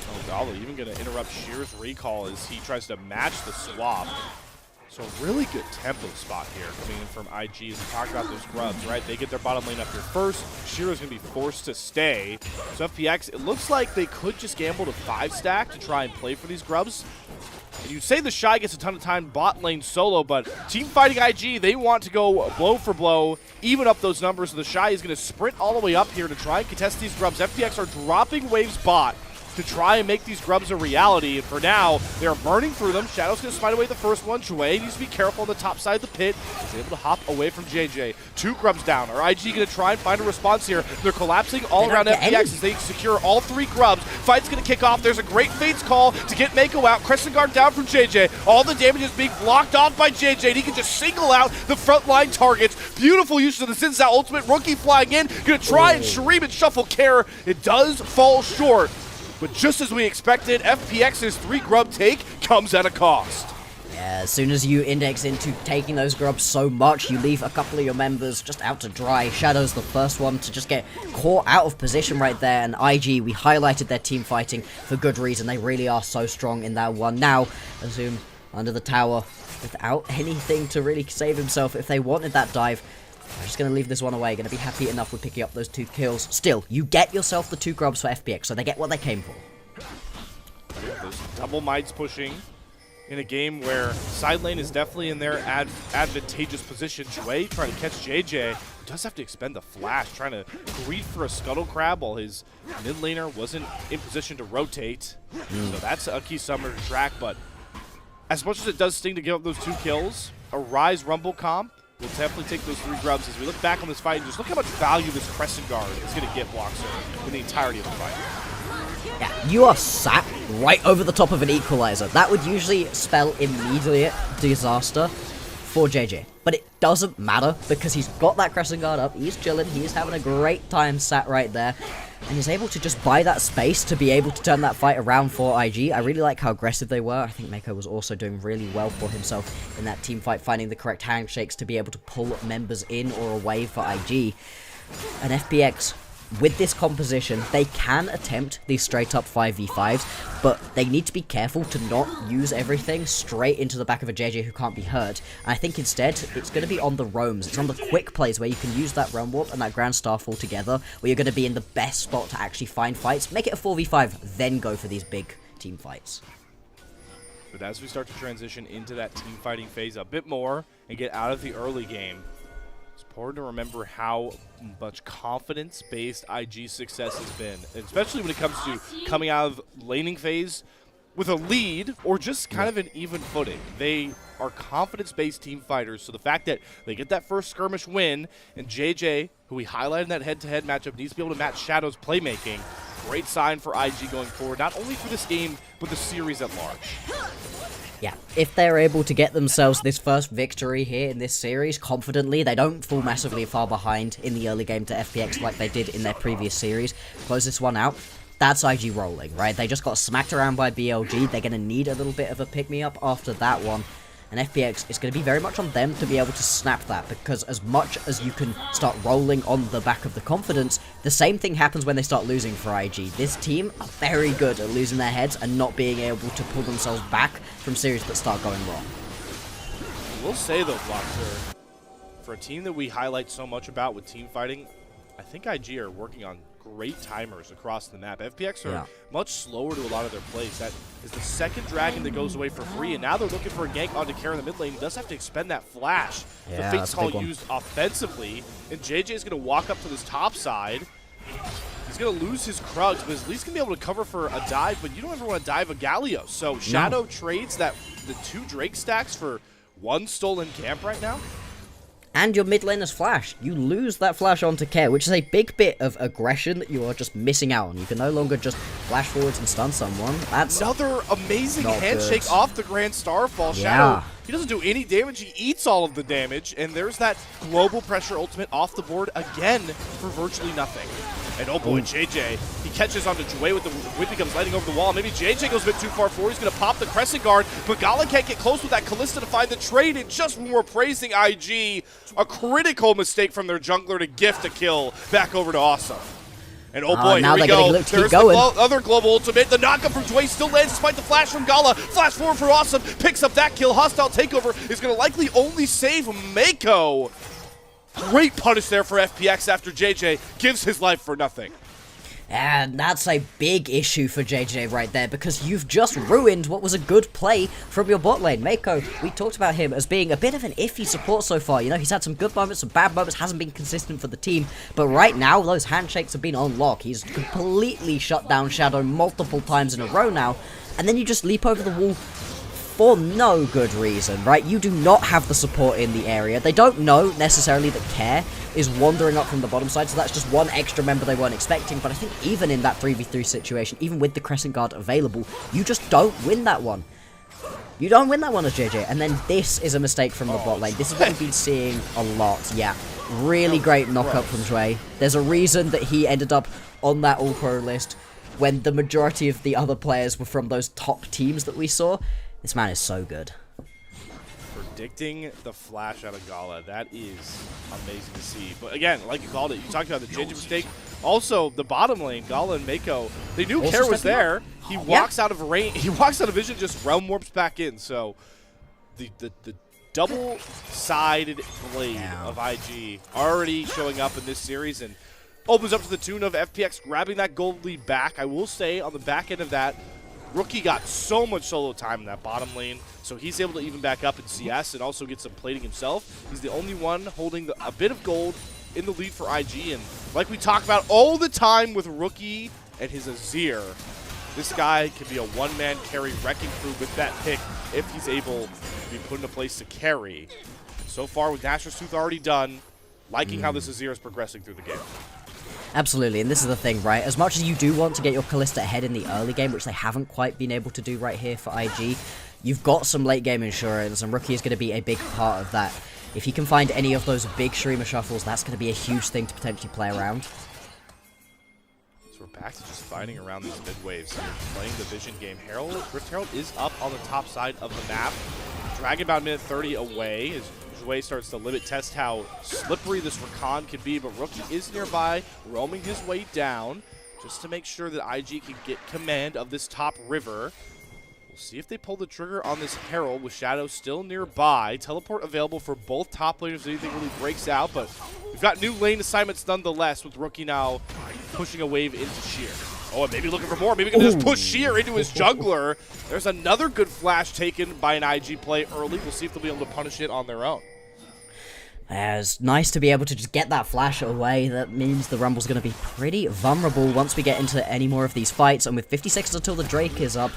Oh, Gala even going to interrupt Sheer's recall as he tries to match the swap. So really good tempo spot here coming in from IG as we talked about those grubs, right? They get their bottom lane up here first. Sheer's going to be forced to stay. So FPX, it looks like they could just gamble to 5-stack to try and play for these grubs. And you'd say the Shy gets a ton of time bot lane solo, but team fighting IG, they want to go blow for blow, even up those numbers. So the Shy is going to sprint all the way up here to try and contest these grubs. FPX are dropping waves bot to try and make these grubs a reality. And for now, they're burning through them. Shadow's going to smite away the first one. Shui needs to be careful on the top side of the pit. He's able to hop away from JJ. 2 grubs down. Are IG going to try and find a response here? They're collapsing all around FPX as they secure all 3 grubs. Fight's going to kick off. There's a great Fates call to get Mako out. Crescent Guard down from JJ. All the damage is being blocked off by JJ. And he can just single out the frontline targets. Beautiful use of the Sin Sao ultimate. Rookie flying in. Going to try and Shreem and shuffle care. It does fall short. But just as we expected, FPX's 3 grub take comes at a cost. Yeah, as soon as you index into taking those grubs so much, you leave a couple of your members just out to dry. Shadow's the first one to just get caught out of position right there, and IG, we highlighted their team fighting for good reason. They really are so strong in that one. Now, Azum under the tower without anything to really save himself. If they wanted that dive, I'm just going to leave this one away. Going to be happy enough with picking up those 2 kills. Still, you get yourself the 2 grubs for FPX, so they get what they came for. Those double mites pushing in a game where side lane is definitely in their advantageous position. Shui trying to catch JJ. He does have to expend the flash, trying to greed for a scuttle crab while his mid laner wasn't in position to rotate. So that's a key summoner to track, but as much as it does sting to give up those 2 kills, a Rise Rumble comp will definitely take those 3 grubs. As we look back on this fight, and just look how much value this Crescent Guard is going to get Bloxer in the entirety of the fight. Yeah, you are sat right over the top of an equalizer. That would usually spell immediate disaster for JJ. But it doesn't matter because he's got that Crescent Guard up, he's chilling, he's having a great time sat right there. and is able to just buy that space to be able to turn that fight around for IG. I really like how aggressive they were. I think Mako was also doing really well for himself in that team fight, finding the correct handshakes to be able to pull members in or away for IG. And FPX, with this composition, they can attempt these straight up 5v5s, but they need to be careful to not use everything straight into the back of a JJ who can't be hurt. And I think instead, it's going to be on the roams. It's on the quick plays where you can use that realm warp and that Grand Starfall together, where you're going to be in the best spot to actually find fights. Make it a 4v5, then go for these big team fights. But as we start to transition into that team fighting phase a bit more and get out of the early game, it's important to remember how much confidence-based IG success has been, and especially when it comes to coming out of laning phase with a lead or just kind of an even footing. They are confidence-based team fighters, so the fact that they get that first skirmish win, and JJ, who we highlighted in that head-to-head matchup, needs to be able to match Shadow's playmaking, great sign for IG going forward, not only for this game, but the series at large. Yeah, if they're able to get themselves this first victory here in this series confidently, they don't fall massively far behind in the early game to FPX like they did in their previous series, close this one out, that's IG rolling, right? They just got smacked around by BLG, they're going to need a little bit of a pick-me-up after that one. And FPX is going to be very much on them to be able to snap that, because as much as you can start rolling on the back of the confidence, the same thing happens when they start losing for IG. This team are very good at losing their heads and not being able to pull themselves back from series that start going wrong. We'll say though, Bloxer, for a team that we highlight so much about with team fighting, I think IG are working on great timers across the map. FPX are much slower to a lot of their plays. That is the second dragon that goes away for free, and now they're looking for a gank onto Kara in the mid lane. He does have to expend that flash. The Fate's Call used offensively, and JJ is going to walk up to this top side. He's going to lose his Krugs, but at least going to be able to cover for a dive, but you don't ever want to dive a Galio. So Shadow trades the 2 Drake stacks for 1 stolen camp right now. And your mid laner's flash. You lose that flash onto Care, which is a big bit of aggression that you are just missing out on. You can no longer just flash forwards and stun someone. That's another amazing handshake good. off the Grand Starfall. Shadow, he doesn't do any damage. He eats all of the damage, and there's that global pressure ultimate off the board again for virtually nothing. And oh boy, JJ, he catches onto Jue with the wind becomes lighting over the wall. Maybe JJ goes a bit too far forward. He's going to pop the Crescent Guard, but Gala can't get close with that Kalista to find the trade. And just when we're praising IG, a critical mistake from their jungler to gift a kill back over to Awesome. And oh boy, now here we go. There's the other global ultimate. The knockup from Jue still lands despite the flash from Gala. Flash forward for Awesome, picks up that kill. Hostile takeover is going to likely only save Mako. Great punish there for FPX after JJ gives his life for nothing. And that's a big issue for JJ right there, because you've just ruined what was a good play from your bot lane. Mako, we talked about him as being a bit of an iffy support so far. You know, he's had some good moments, some bad moments, hasn't been consistent for the team. But right now, those handshakes have been on lock. He's completely shut down Shadow multiple times in a row now. And then you just leap over the wall for no good reason, right? You do not have the support in the area. They don't know necessarily that Care is wandering up from the bottom side, so that's just one extra member they weren't expecting. But I think even in that 3v3 situation, even with the Crescent Guard available, you just don't win that one. You don't win that one as JJ. And then this is a mistake from the bot lane. This is what we've been seeing a lot. Yeah, really great knockup from Jue. There's a reason that he ended up on that all-pro list when the majority of the other players were from those top teams that we saw. This man is so good. Predicting the flash out of Gala, that is amazing to see. But again, like you called it, you talked about the JJ mistake. Also, the bottom lane, Gala and Mako, they knew Care was there. He walks out of range, he walks out of vision, just realm warps back in. So the double-sided blade of IG already showing up in this series and opens up to the tune of FPX grabbing that gold lead back. I will say on the back end of that, Rookie got so much solo time in that bottom lane, so he's able to even back up in CS and also get some plating himself. He's the only one holding a bit of gold in the lead for IG, and like we talk about all the time with Rookie and his Azir, this guy can be a one-man carry wrecking crew with that pick if he's able to be put in a place to carry. So far with Nashor's Tooth already done, liking how this Azir is progressing through the game. Absolutely, and this is the thing, right? As much as you do want to get your Kalista ahead in the early game, which they haven't quite been able to do right here for IG, you've got some late game insurance, and Rookie is going to be a big part of that. If he can find any of those big streamer shuffles, that's going to be a huge thing to potentially play around. So back to just fighting around these mid waves. Playing the vision game. Rift Herald is up on the top side of the map. Dragging about a minute 30 away as Jouet starts to limit test how slippery this Rakan can be, but Rookie is nearby, roaming his way down just to make sure that IG can get command of this top river. We'll see if they pull the trigger on this Herald with Shadow still nearby. Teleport available for both top laners if anything really breaks out, but we've got new lane assignments nonetheless with Rookie now pushing a wave into Sheer. Oh, and maybe looking for more. Maybe he can just push Sheer into his jungler. There's another good flash taken by an IG play early. We'll see if they'll be able to punish it on their own. It's nice to be able to just get that flash away. That means the Rumble's going to be pretty vulnerable once we get into any more of these fights. And with 50 seconds until the Drake is up,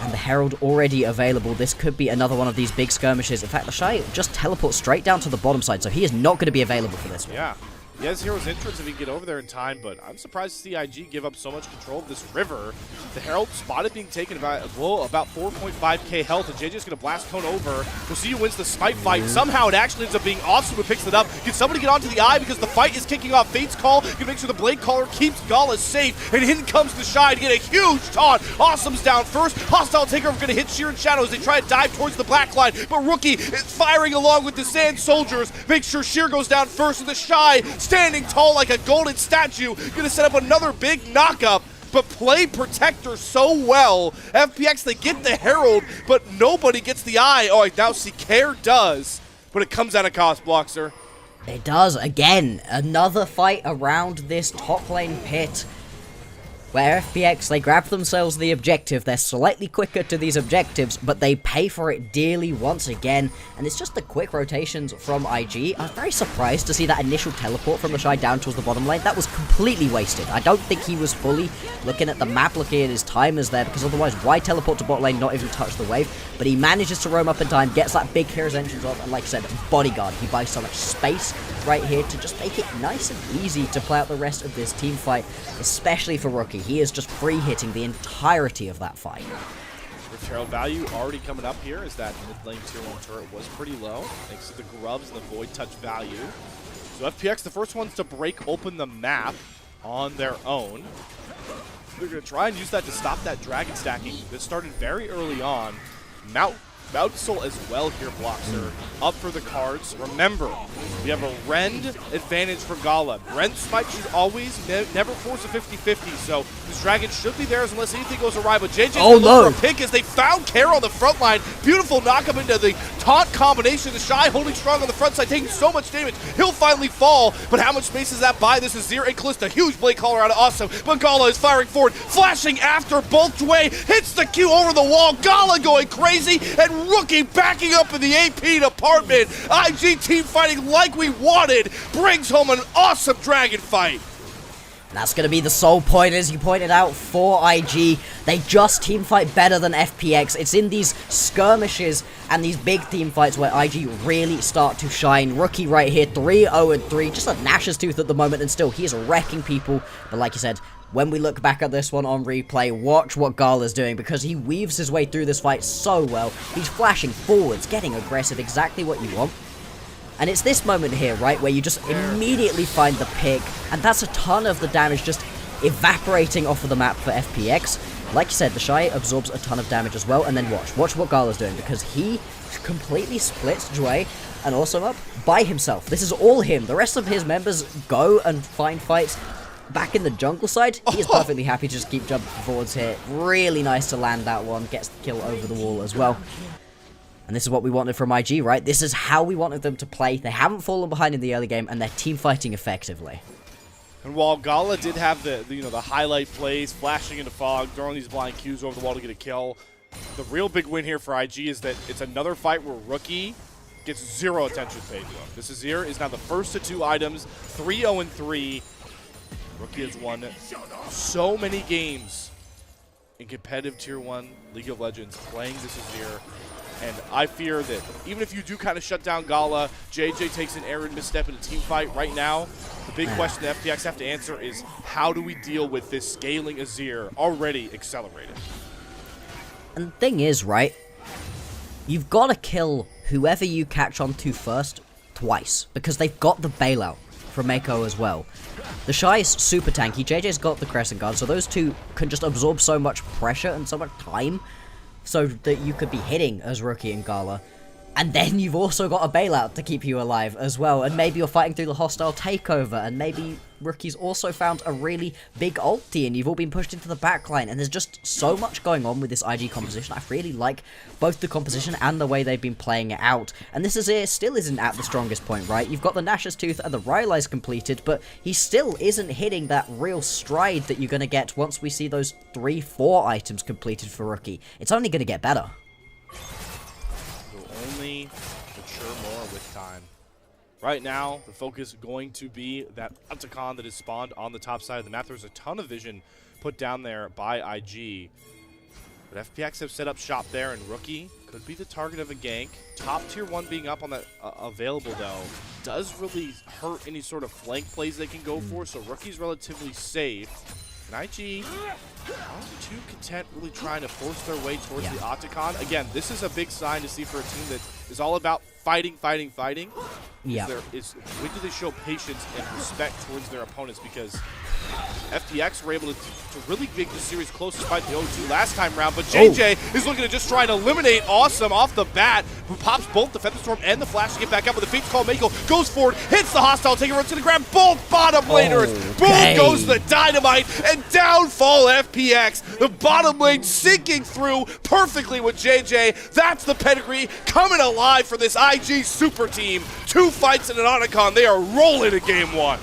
and the Herald already available, this could be another one of these big skirmishes. In fact, the Shy just teleports straight down to the bottom side, so he is not going to be available for this one. Yeah. He has Hero's Entrance if he can get over there in time, but I'm surprised to see IG give up so much control of this river. The Herald spotted being taken about 4.5k health, and JJ's going to blast Cone over. We'll see who wins the smite fight. Somehow it actually ends up being Awesome who picks it up. Can somebody get onto the eye because the fight is kicking off? Fate's Call can make sure the Blade Caller keeps Gala safe, and in comes the Shy to get a huge taunt. Awesome's down first. Hostile Takeover going to hit Sheer and Shadow as they try to dive towards the black line, but Rookie is firing along with the Sand Soldiers. Make sure Sheer goes down first, and the Shy standing tall like a golden statue, gonna set up another big knockup, but play Protector so well. FPX, they get the Herald, but nobody gets the eye. Oh, I now see Care does, but it comes at a cost, Bloxer. It does. Again, another fight around this top lane pit, where FPX, they grab themselves the objective. They're slightly quicker to these objectives, but they pay for it dearly once again. And it's just the quick rotations from IG. I was very surprised to see that initial teleport from the Shy down towards the bottom lane. That was completely wasted. I don't think he was fully looking at the map, looking at his timers there, because otherwise, why teleport to bot lane, not even touch the wave? But he manages to roam up in time, gets that big Hero's Entrance off, and like I said, Bodyguard. He buys so much space right here to just make it nice and easy to play out the rest of this team fight, especially for Rookie. He is just free hitting the entirety of that fight. Rift Herald value already coming up here as that mid lane tier 1 turret was pretty low, thanks to the grubs and the void touch value. So FPX, the first ones to break open the map on their own. They're going to try and use that to stop that dragon stacking that started very early on. Mount Soul as well here, Bloxer, up for the cards. Remember, we have a rend advantage for Gala. Rend smite should always never force a 50-50, so this dragon should be theirs unless anything goes awry. But JJ's looking for a pick as they found Care on the front line. Beautiful knock-up into the taunt combination. The Shy holding strong on the front side, taking so much damage. He'll finally fall, but how much space does that buy? This is Zir and Callista. Huge Blade Caller out of Awesome, but Gala is firing forward, flashing after both Jouet, hits the Q over the wall. Gala going crazy, and Rookie backing up in the AP department. IG team fighting like we wanted brings home an awesome dragon fight. That's going to be the sole point, as you pointed out, for IG. They just team fight better than FPX. It's in these skirmishes and these big team fights where IG really start to shine. Rookie right here, 3-0-3, just a Nash's tooth at the moment, and still, he is wrecking people. But like you said, when we look back at this one on replay, watch what Gala's doing, because he weaves his way through this fight so well. He's flashing forwards, getting aggressive, exactly what you want. And it's this moment here, right, where you just immediately find the pick, and that's a ton of the damage just evaporating off of the map for FPX. Like you said, the Shy absorbs a ton of damage as well, and then watch what Gala's doing, because he completely splits Jouet and Awesome up by himself. This is all him. The rest of his members go and find fights back in the jungle side. He is perfectly happy to just keep jumping forwards here. Really nice to land that one. Gets the kill over the wall as well. And this is what we wanted from IG, right? This is how we wanted them to play. They haven't fallen behind in the early game, and they're team fighting effectively. And while Gala did have the highlight plays, flashing into fog, throwing these blind Qs over the wall to get a kill, the real big win here for IG is that it's another fight where Rookie gets zero attention paid to him. This Azir is now the first of 2 items, 3-0-3. Rookie has won so many games in competitive Tier 1 League of Legends playing this Azir. And I fear that even if you do kind of shut down Gala, JJ takes an errant misstep in a team fight right now. The big question that FPX have to answer is, how do we deal with this scaling Azir already accelerated? And the thing is, right, you've got to kill whoever you catch on to first twice, because they've got the bailout. from Mako as well. The Shy is super tanky, JJ's got the Crescent Guard, so those two can just absorb so much pressure and so much time so that you could be hitting as Rookie and Gala. And then you've also got a bailout to keep you alive as well, and maybe you're fighting through the hostile takeover, and maybe Rookie's also found a really big ulti, and you've all been pushed into the backline, and there's just so much going on with this IG composition. I really like both the composition and the way they've been playing it out, and this is still isn't at the strongest point, right? You've got the Nash's Tooth and the Rylai's completed, but he still isn't hitting that real stride that you're going to get once we see those 3-4 items completed for Rookie. It's only going to get better. Only mature more with time. Right now, the focus is going to be that Octagon that is spawned on the top side of the map. There's a ton of vision put down there by IG. But FPX have set up shop there, and Rookie could be the target of a gank. Top tier 1 being up on that available, though, does really hurt any sort of flank plays they can go for, so Rookie's relatively safe. And IG aren't too content really trying to force their way towards the Octagon. Again, this is a big sign to see for a team that is all about fighting. Yeah. When do they show patience and respect towards their opponents? Because FPX were able to really make this series close despite the 0-2 last time round, but JJ is looking to just try and eliminate Awesome off the bat, who pops both the Feather Storm and the Flash to get back up, but the Fate's Call Mako goes forward, hits the hostile taker, runs to the ground, both bottom laners, boom goes the Dynamite, and downfall FPX, the bottom lane sinking through perfectly with JJ. That's the pedigree coming alive for this IG super team. 2 fights in an Octagon, they are rolling in game 1.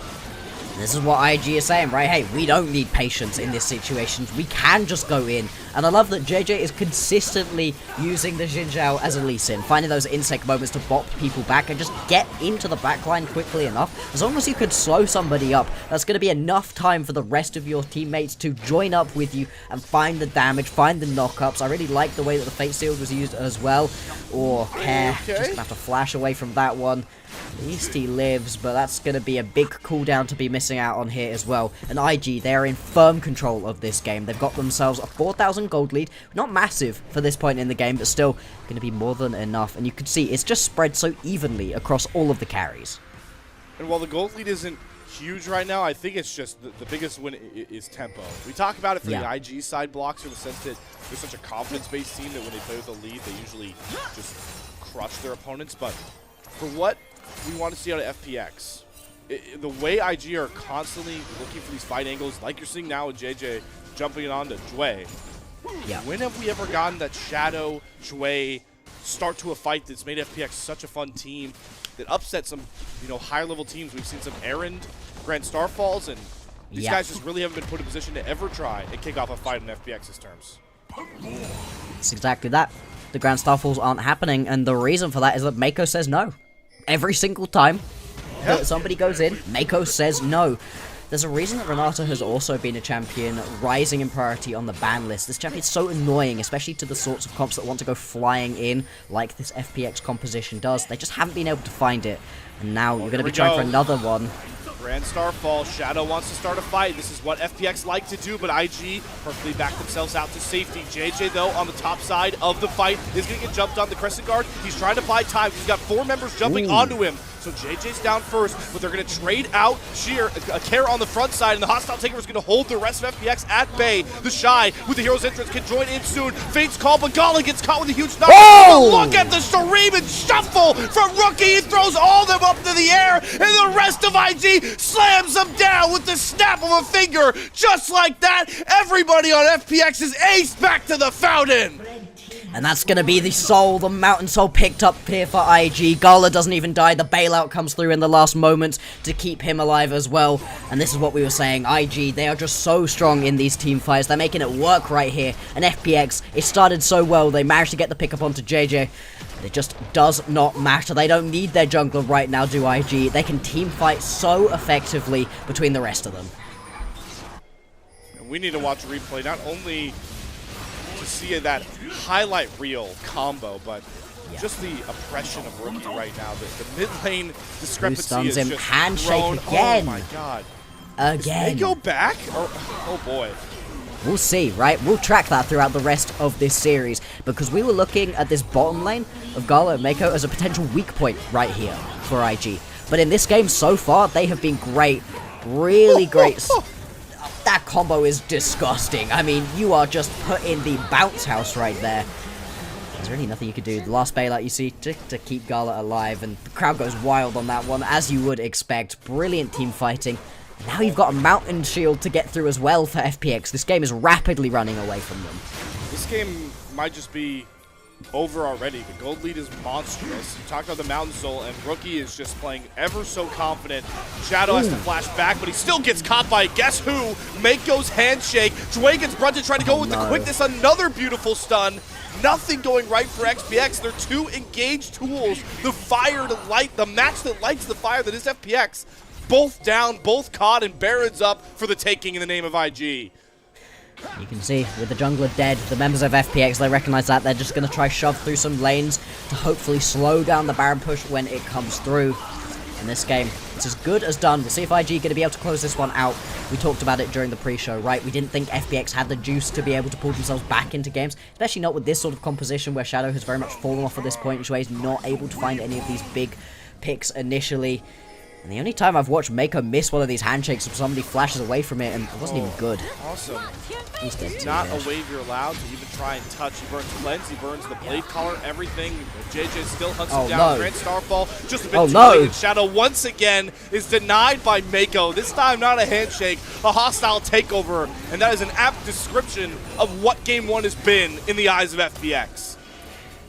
This is what IG is saying, right? Hey, we don't need patience in this situation. We can just go in. And I love that JJ is consistently using the Xin Zhao as a Lee Sin, finding those insect moments to bop people back and just get into the backline quickly enough. As long as you can slow somebody up, that's going to be enough time for the rest of your teammates to join up with you and find the damage, find the knockups. I really like the way that the Fate Shield was used as well. Or Hair, just gonna have to flash away from that one. At least he lives, but that's going to be a big cooldown to be missing out on here as well. And IG, they're in firm control of this game. They've got themselves a 4,000 gold lead. Not massive for this point in the game, but still going to be more than enough. And you can see it's just spread so evenly across all of the carries. And while the gold lead isn't huge right now, I think it's just the biggest win is tempo. We talk about it for the IG side blocks in the sense that they're such a confidence-based team that when they play with a lead, they usually just crush their opponents. But for what we want to see out of FPX, the way IG are constantly looking for these fight angles, like you're seeing now with JJ jumping it onto Jue. When have we ever gotten that Shadow, Jue start to a fight that's made FPX such a fun team that upset some, higher level teams? We've seen some Errand, Grand Starfalls, and these guys just really haven't been put in position to ever try and kick off a fight in FPX's terms. It's exactly that. The Grand Starfalls aren't happening, and the reason for that is that Mako says no. Every single time that somebody goes in, Mako says no. There's a reason that Renata has also been a champion rising in priority on the ban list. This champion's so annoying, especially to the sorts of comps that want to go flying in like this FPX composition does. They just haven't been able to find it. And now you're going to be trying for another one. Grand Starfall, Shadow wants to start a fight. This is what FPX like to do, but IG perfectly back themselves out to safety. JJ, though, on the top side of the fight, is going to get jumped on the Crescent Guard. He's trying to buy time. He's got 4 members jumping onto him. So JJ's down first, but they're going to trade out Sheer, a Care on the front side, and the hostile taker is going to hold the rest of FPX at bay. The Shy, with the hero's entrance, can join in soon. Fate's Call, but Gala gets caught with a huge knock. Oh! Look at the Sareem and shuffle from Rookie. He throws all of them up to the air, and the rest of IG slams them down with the snap of a finger. Just like that, everybody on FPX is aced back to the fountain. And that's going to be the soul, the Mountain Soul picked up here for IG. Gala doesn't even die. The bailout comes through in the last moment to keep him alive as well. And this is what we were saying. IG, they are just so strong in these team fights. They're making it work right here. And FPX, it started so well. They managed to get the pickup onto JJ. But it just does not matter. They don't need their jungler right now, do IG. They can team fight so effectively between the rest of them. And we need to watch a replay, not only to see that highlight reel combo, but just the oppression of Rookie right now. The mid lane discrepancy is just handshake grown. again. Oh my god. Again. Did they go back? Oh boy. We'll see, right? We'll track that throughout the rest of this series, because we were looking at this bottom lane of Gala and Mako as a potential weak point right here for IG. But in this game so far, they have been great. Really great. That combo is disgusting. I mean, you are just put in the bounce house right there. There's really nothing you could do. The last bailout you see to keep Gala alive, and the crowd goes wild on that one, as you would expect. Brilliant team fighting. And now you've got a mountain shield to get through as well for FPX. This game is rapidly running away from them. This game might just be over already. The gold lead is monstrous. You talked about the Mountain Soul, and Rookie is just playing ever so confident. Shadow has to flash back, but he still gets caught by, guess who? Mako's handshake. Dwayne gets Brunton trying to go with the quickness. Another beautiful stun. Nothing going right for XPX. They're two engaged tools. The fire to light, the match that lights the fire that is FPX. Both down, both caught, and Baron's up for the taking in the name of IG. You can see, with the jungler dead, the members of FPX, they recognize that. They're just going to try shove through some lanes to hopefully slow down the Baron push when it comes through. In this game, it's as good as done. We'll see if IG going to be able to close this one out. We talked about it during the pre-show, right? We didn't think FPX had the juice to be able to pull themselves back into games, especially not with this sort of composition where Shadow has very much fallen off at this point. Shuei's not able to find any of these big picks initially. And the only time I've watched Mako miss one of these handshakes if somebody flashes away from it, and it wasn't even good. Awesome. He's dead too, Not yeah. a wave you're allowed to even try and touch. He burns Cleanse, he burns the Blade Collar, everything. JJ still hunts him down. Grand Starfall, just a bit too late. And Shadow once again is denied by Mako. This time not a handshake, a hostile takeover. And that is an apt description of what Game 1 has been in the eyes of FPX.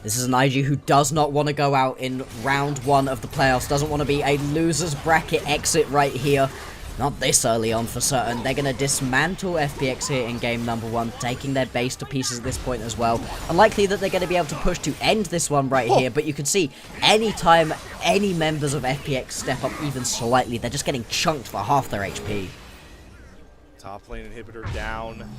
This is an IG who does not want to go out in round 1 of the playoffs, doesn't want to be a loser's bracket exit right here. Not this early on for certain. They're going to dismantle FPX here in game number 1, taking their base to pieces at this point as well. Unlikely that they're going to be able to push to end this one right here, but you can see anytime any members of FPX step up even slightly, they're just getting chunked for half their HP. Top lane inhibitor down.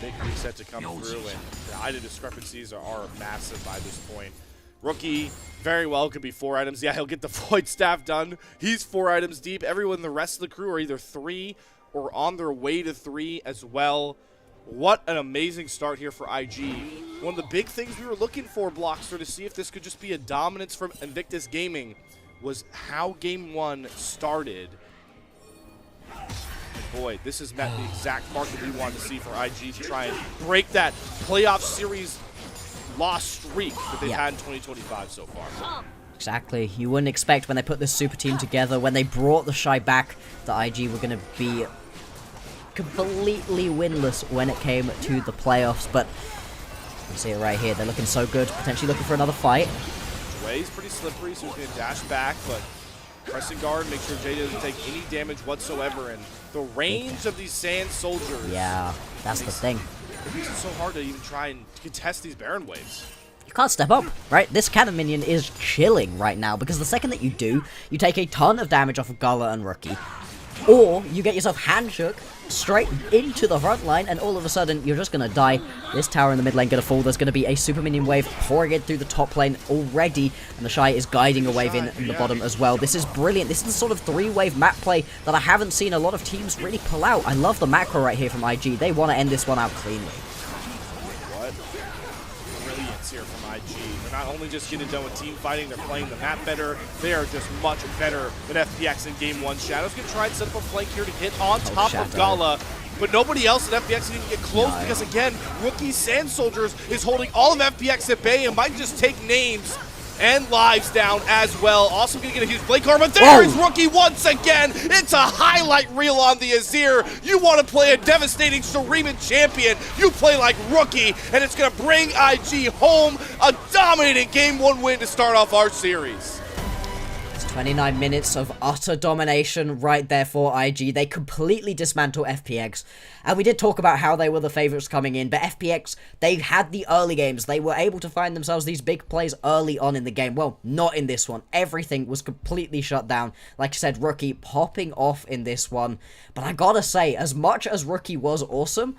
Big reset to come through, and the item discrepancies are massive by this point. Rookie, very well, could be 4 items. Yeah, he'll get the Void Staff done. He's 4 items deep. Everyone, the rest of the crew are either 3 or on their way to 3 as well. What an amazing start here for IG. One of the big things we were looking for, Blockster, to see if this could just be a dominance from Invictus Gaming, was how Game 1 started. Boy, this has met the exact mark that we wanted to see for IG to try and break that playoff series loss streak that they've had in 2025 so far. Exactly. You wouldn't expect when they put this super team together, when they brought the Shy back, that IG were going to be completely winless when it came to the playoffs. But you see it right here. They're looking so good, potentially looking for another fight. Way's pretty slippery, so he's going to dash back, but pressing guard, make sure Jay doesn't take any damage whatsoever. And the range of these Sand Soldiers. Yeah, that's the thing. It makes it so hard to even try and contest these Baron waves. You can't step up, right? This cannon minion is chilling right now, because the second that you do, you take a ton of damage off of Gala and Rookie. Or you get yourself handshook straight into the front line, and all of a sudden you're just gonna die. This tower in the mid lane gonna fall. There's gonna be a super minion wave pouring it through the top lane already, and the Shy is guiding a wave in the bottom as well. This is brilliant. This is the sort of 3-wave map play that I haven't seen a lot of teams really pull out. I love the macro right here from IG. They want to end this one out cleanly. What brilliance here from IG. They're not only just getting done with team fighting, they're playing the map better. They are just much better than FPX in game 1. Shadow's going to try and set up a flank here to get on top of Gala. But nobody else at FPX can even get close because, again, Rookie Sand Soldiers is holding all of FPX at bay and might just take names and lives down as well. Also going to get a huge Blade Karma. There is Rookie once again. It's a highlight reel on the Azir. You want to play a devastating Shuriman champion, you play like Rookie, and it's going to bring IG home. A dominating Game 1 win to start off our series. 29 minutes of utter domination right there for IG. They completely dismantle FPX. And we did talk about how they were the favorites coming in, but FPX, they had the early games. They were able to find themselves these big plays early on in the game. Well, not in this one. Everything was completely shut down. Like I said, Rookie popping off in this one. But I gotta say, as much as Rookie was awesome,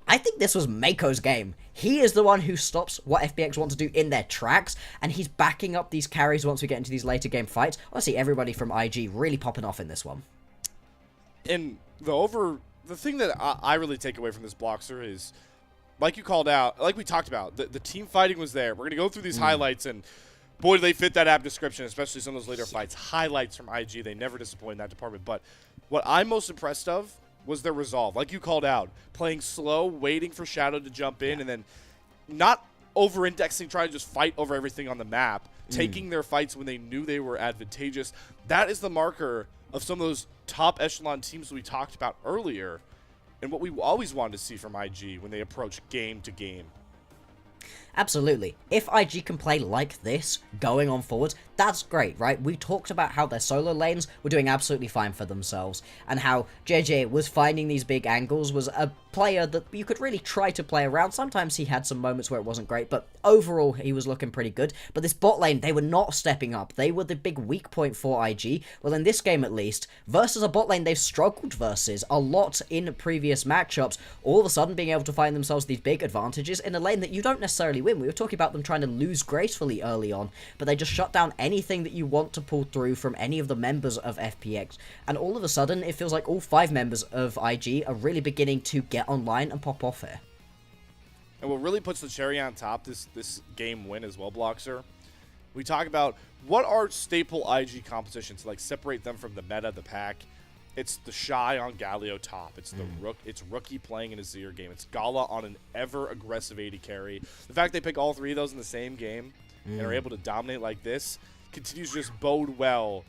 I think this was Mako's game. He is the one who stops what FPX want to do in their tracks, and he's backing up these carries once we get into these later game fights. Honestly, everybody from IG really popping off in this one. And the thing that I really take away from this Blockster is, like you called out, like we talked about, the team fighting was there. We're going to go through these highlights, and boy, do they fit that app description, especially some of those later fights. Highlights from IG. They never disappoint in that department. But what I'm most impressed of was their resolve. Like you called out, playing slow, waiting for Shadow to jump in, and then not over-indexing, trying to just fight over everything on the map, taking their fights when they knew they were advantageous. That is the marker of some of those top echelon teams we talked about earlier, and what we always wanted to see from IG when they approach game to game. Absolutely. If IG can play like this, going on forwards, that's great, right? We talked about how their solo lanes were doing absolutely fine for themselves, and how JJ was finding these big angles, was a player that you could really try to play around. Sometimes he had some moments where it wasn't great, but overall he was looking pretty good. But this bot lane, they were not stepping up. They were the big weak point for IG. Well, in this game at least, versus a bot lane they've struggled versus a lot in previous matchups, all of a sudden being able to find themselves these big advantages in a lane that you don't necessarily win. We were talking about them trying to lose gracefully early on, but they just shut down anything that you want to pull through from any of the members of FPX. And all of a sudden, it feels like all 5 members of IG are really beginning to get online and pop off here. And what really puts the cherry on top this game win as well, Bloxer, we talk about what are staple IG compositions, like separate them from the meta, the pack. It's the Shy on Galio top. It's it's Rookie playing in a Azir game. It's Gala on an ever aggressive AD carry. The fact they pick all 3 of those in the same game and are able to dominate like this continues to just bode well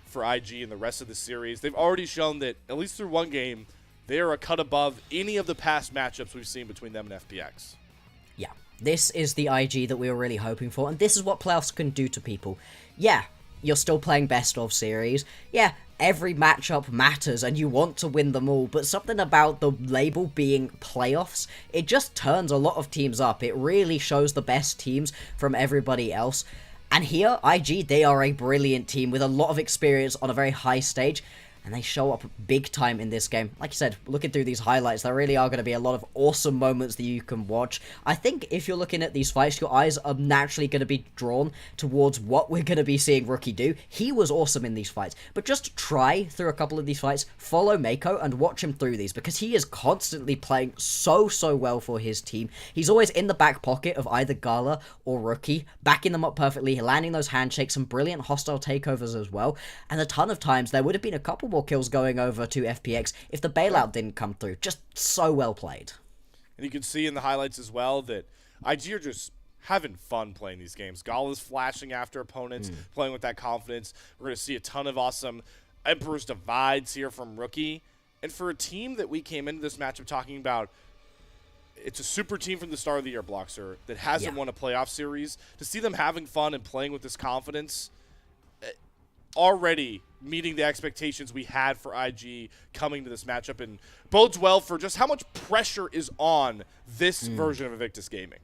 for IG in the rest of the series. They've already shown that, at least through one game, they are a cut above any of the past matchups we've seen between them and FPX. Yeah, this is the IG that we were really hoping for, and this is what playoffs can do to people. Yeah, you're still playing best of series. Yeah, every matchup matters and you want to win them all, but something about the label being playoffs, it just turns a lot of teams up. It really shows the best teams from everybody else. And here, IG, they are a brilliant team with a lot of experience on a very high stage, and they show up big time in this game. Like you said, looking through these highlights, there really are going to be a lot of awesome moments that you can watch. I think if you're looking at these fights, your eyes are naturally going to be drawn towards what we're going to be seeing Rookie do. He was awesome in these fights, but just try through a couple of these fights, follow Mako and watch him through these, because he is constantly playing so well for his team. He's always in the back pocket of either Gala or Rookie, backing them up perfectly, landing those handshakes, some brilliant hostile takeovers as well, and a ton of times there would have been a couple more kills going over to FPX if the bailout didn't come through. Just so well played. And you can see in the highlights as well that IG are just having fun playing these games. Gala's flashing after opponents, playing with that confidence. We're going to see a ton of awesome Emperor's Divides here from Rookie. And for a team that we came into this matchup talking about, it's a super team from the start of the year, Bloxer, that hasn't won a playoff series. To see them having fun and playing with this confidence, already meeting the expectations we had for IG coming to this matchup, and bodes well for just how much pressure is on this version of Invictus Gaming.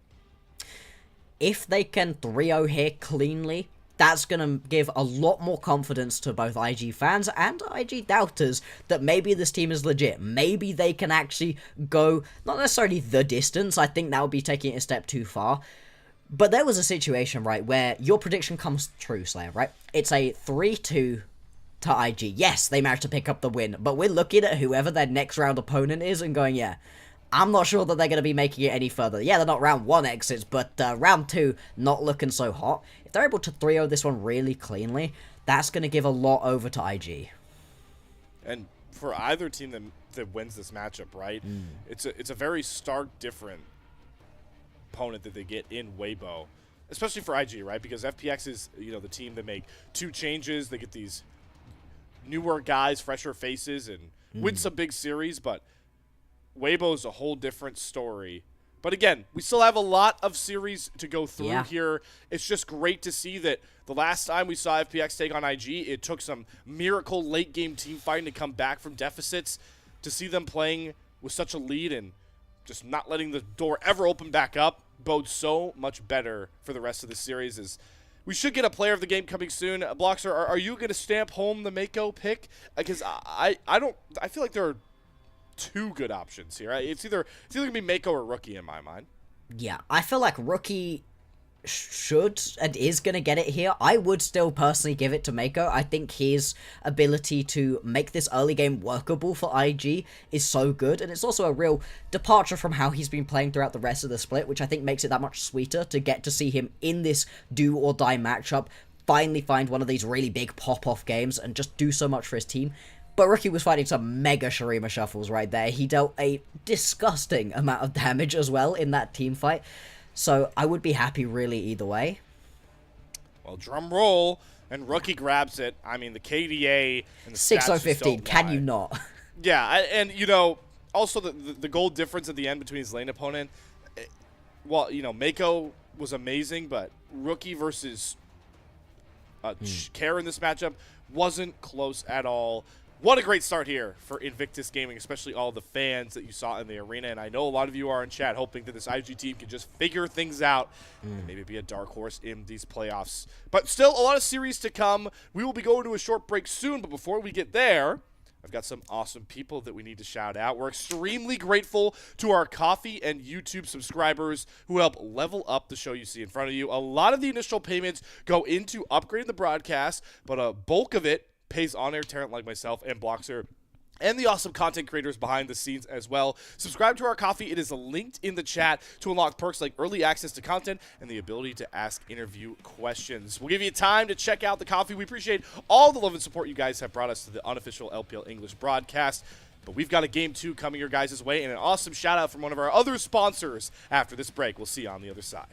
If they can 3-0 here cleanly, that's going to give a lot more confidence to both IG fans and IG doubters that maybe this team is legit. Maybe they can actually go, not necessarily the distance, I think that would be taking it a step too far, but there was a situation, right, where your prediction comes true, Slayer, right? It's a 3-2 to IG. Yes, they managed to pick up the win, but we're looking at whoever their next round opponent is and going, yeah, I'm not sure that they're going to be making it any further. Yeah, they're not round 1 exits, but round 2, not looking so hot. If they're able to 3-0 this one really cleanly, that's going to give a lot over to IG. And for either team that wins this matchup, right, it's a very stark different opponent that they get in Weibo, especially for IG, right? Because FPX is, the team that make 2 changes. They get these newer guys, fresher faces, and win some big series, but Weibo is a whole different story. But again, we still have a lot of series to go through here. It's just great to see that the last time we saw FPX take on IG, it took some miracle late-game team fighting to come back from deficits. To see them playing with such a lead and just not letting the door ever open back up bodes so much better for the rest of the series. As we should get a player of the game coming soon. Bloxer, are you going to stamp home the Mako pick? Because I feel like there are 2 good options here. It's either going to be Mako or Rookie in my mind. Yeah, I feel like Rookie should and is going to get it here. I would still personally give it to Mako. I think his ability to make this early game workable for IG is so good, and it's also a real departure from how he's been playing throughout the rest of the split, which I think makes it that much sweeter to get to see him in this do or die matchup, finally find one of these really big pop-off games and just do so much for his team. But Rookie was fighting some mega Shurima shuffles right there. He dealt a disgusting amount of damage as well in that team fight. So I would be happy really either way. Well, drum roll, and Rookie grabs it. I mean, the KDA and the 6-0-15, can you not? Yeah, and also the goal difference at the end between his lane opponent, well, Mako was amazing, but Rookie versus Care in this matchup wasn't close at all. What a great start here for Invictus Gaming, especially all the fans that you saw in the arena. And I know a lot of you are in chat hoping that this IG team can just figure things out and maybe be a dark horse in these playoffs. But still, a lot of series to come. We will be going to a short break soon, but before we get there, I've got some awesome people that we need to shout out. We're extremely grateful to our Coffee and YouTube subscribers who help level up the show you see in front of you. A lot of the initial payments go into upgrading the broadcast, but a bulk of it pays on-air talent like myself and Bloxer and the awesome content creators behind the scenes as well. Subscribe to our Coffee. It is linked in the chat to unlock perks like early access to content and the ability to ask interview questions. We'll give you time to check out the Coffee. We appreciate all the love and support you guys have brought us to the unofficial LPL English broadcast. But we've got a Game 2 coming your guys' way and an awesome shout-out from one of our other sponsors after this break. We'll see you on the other side.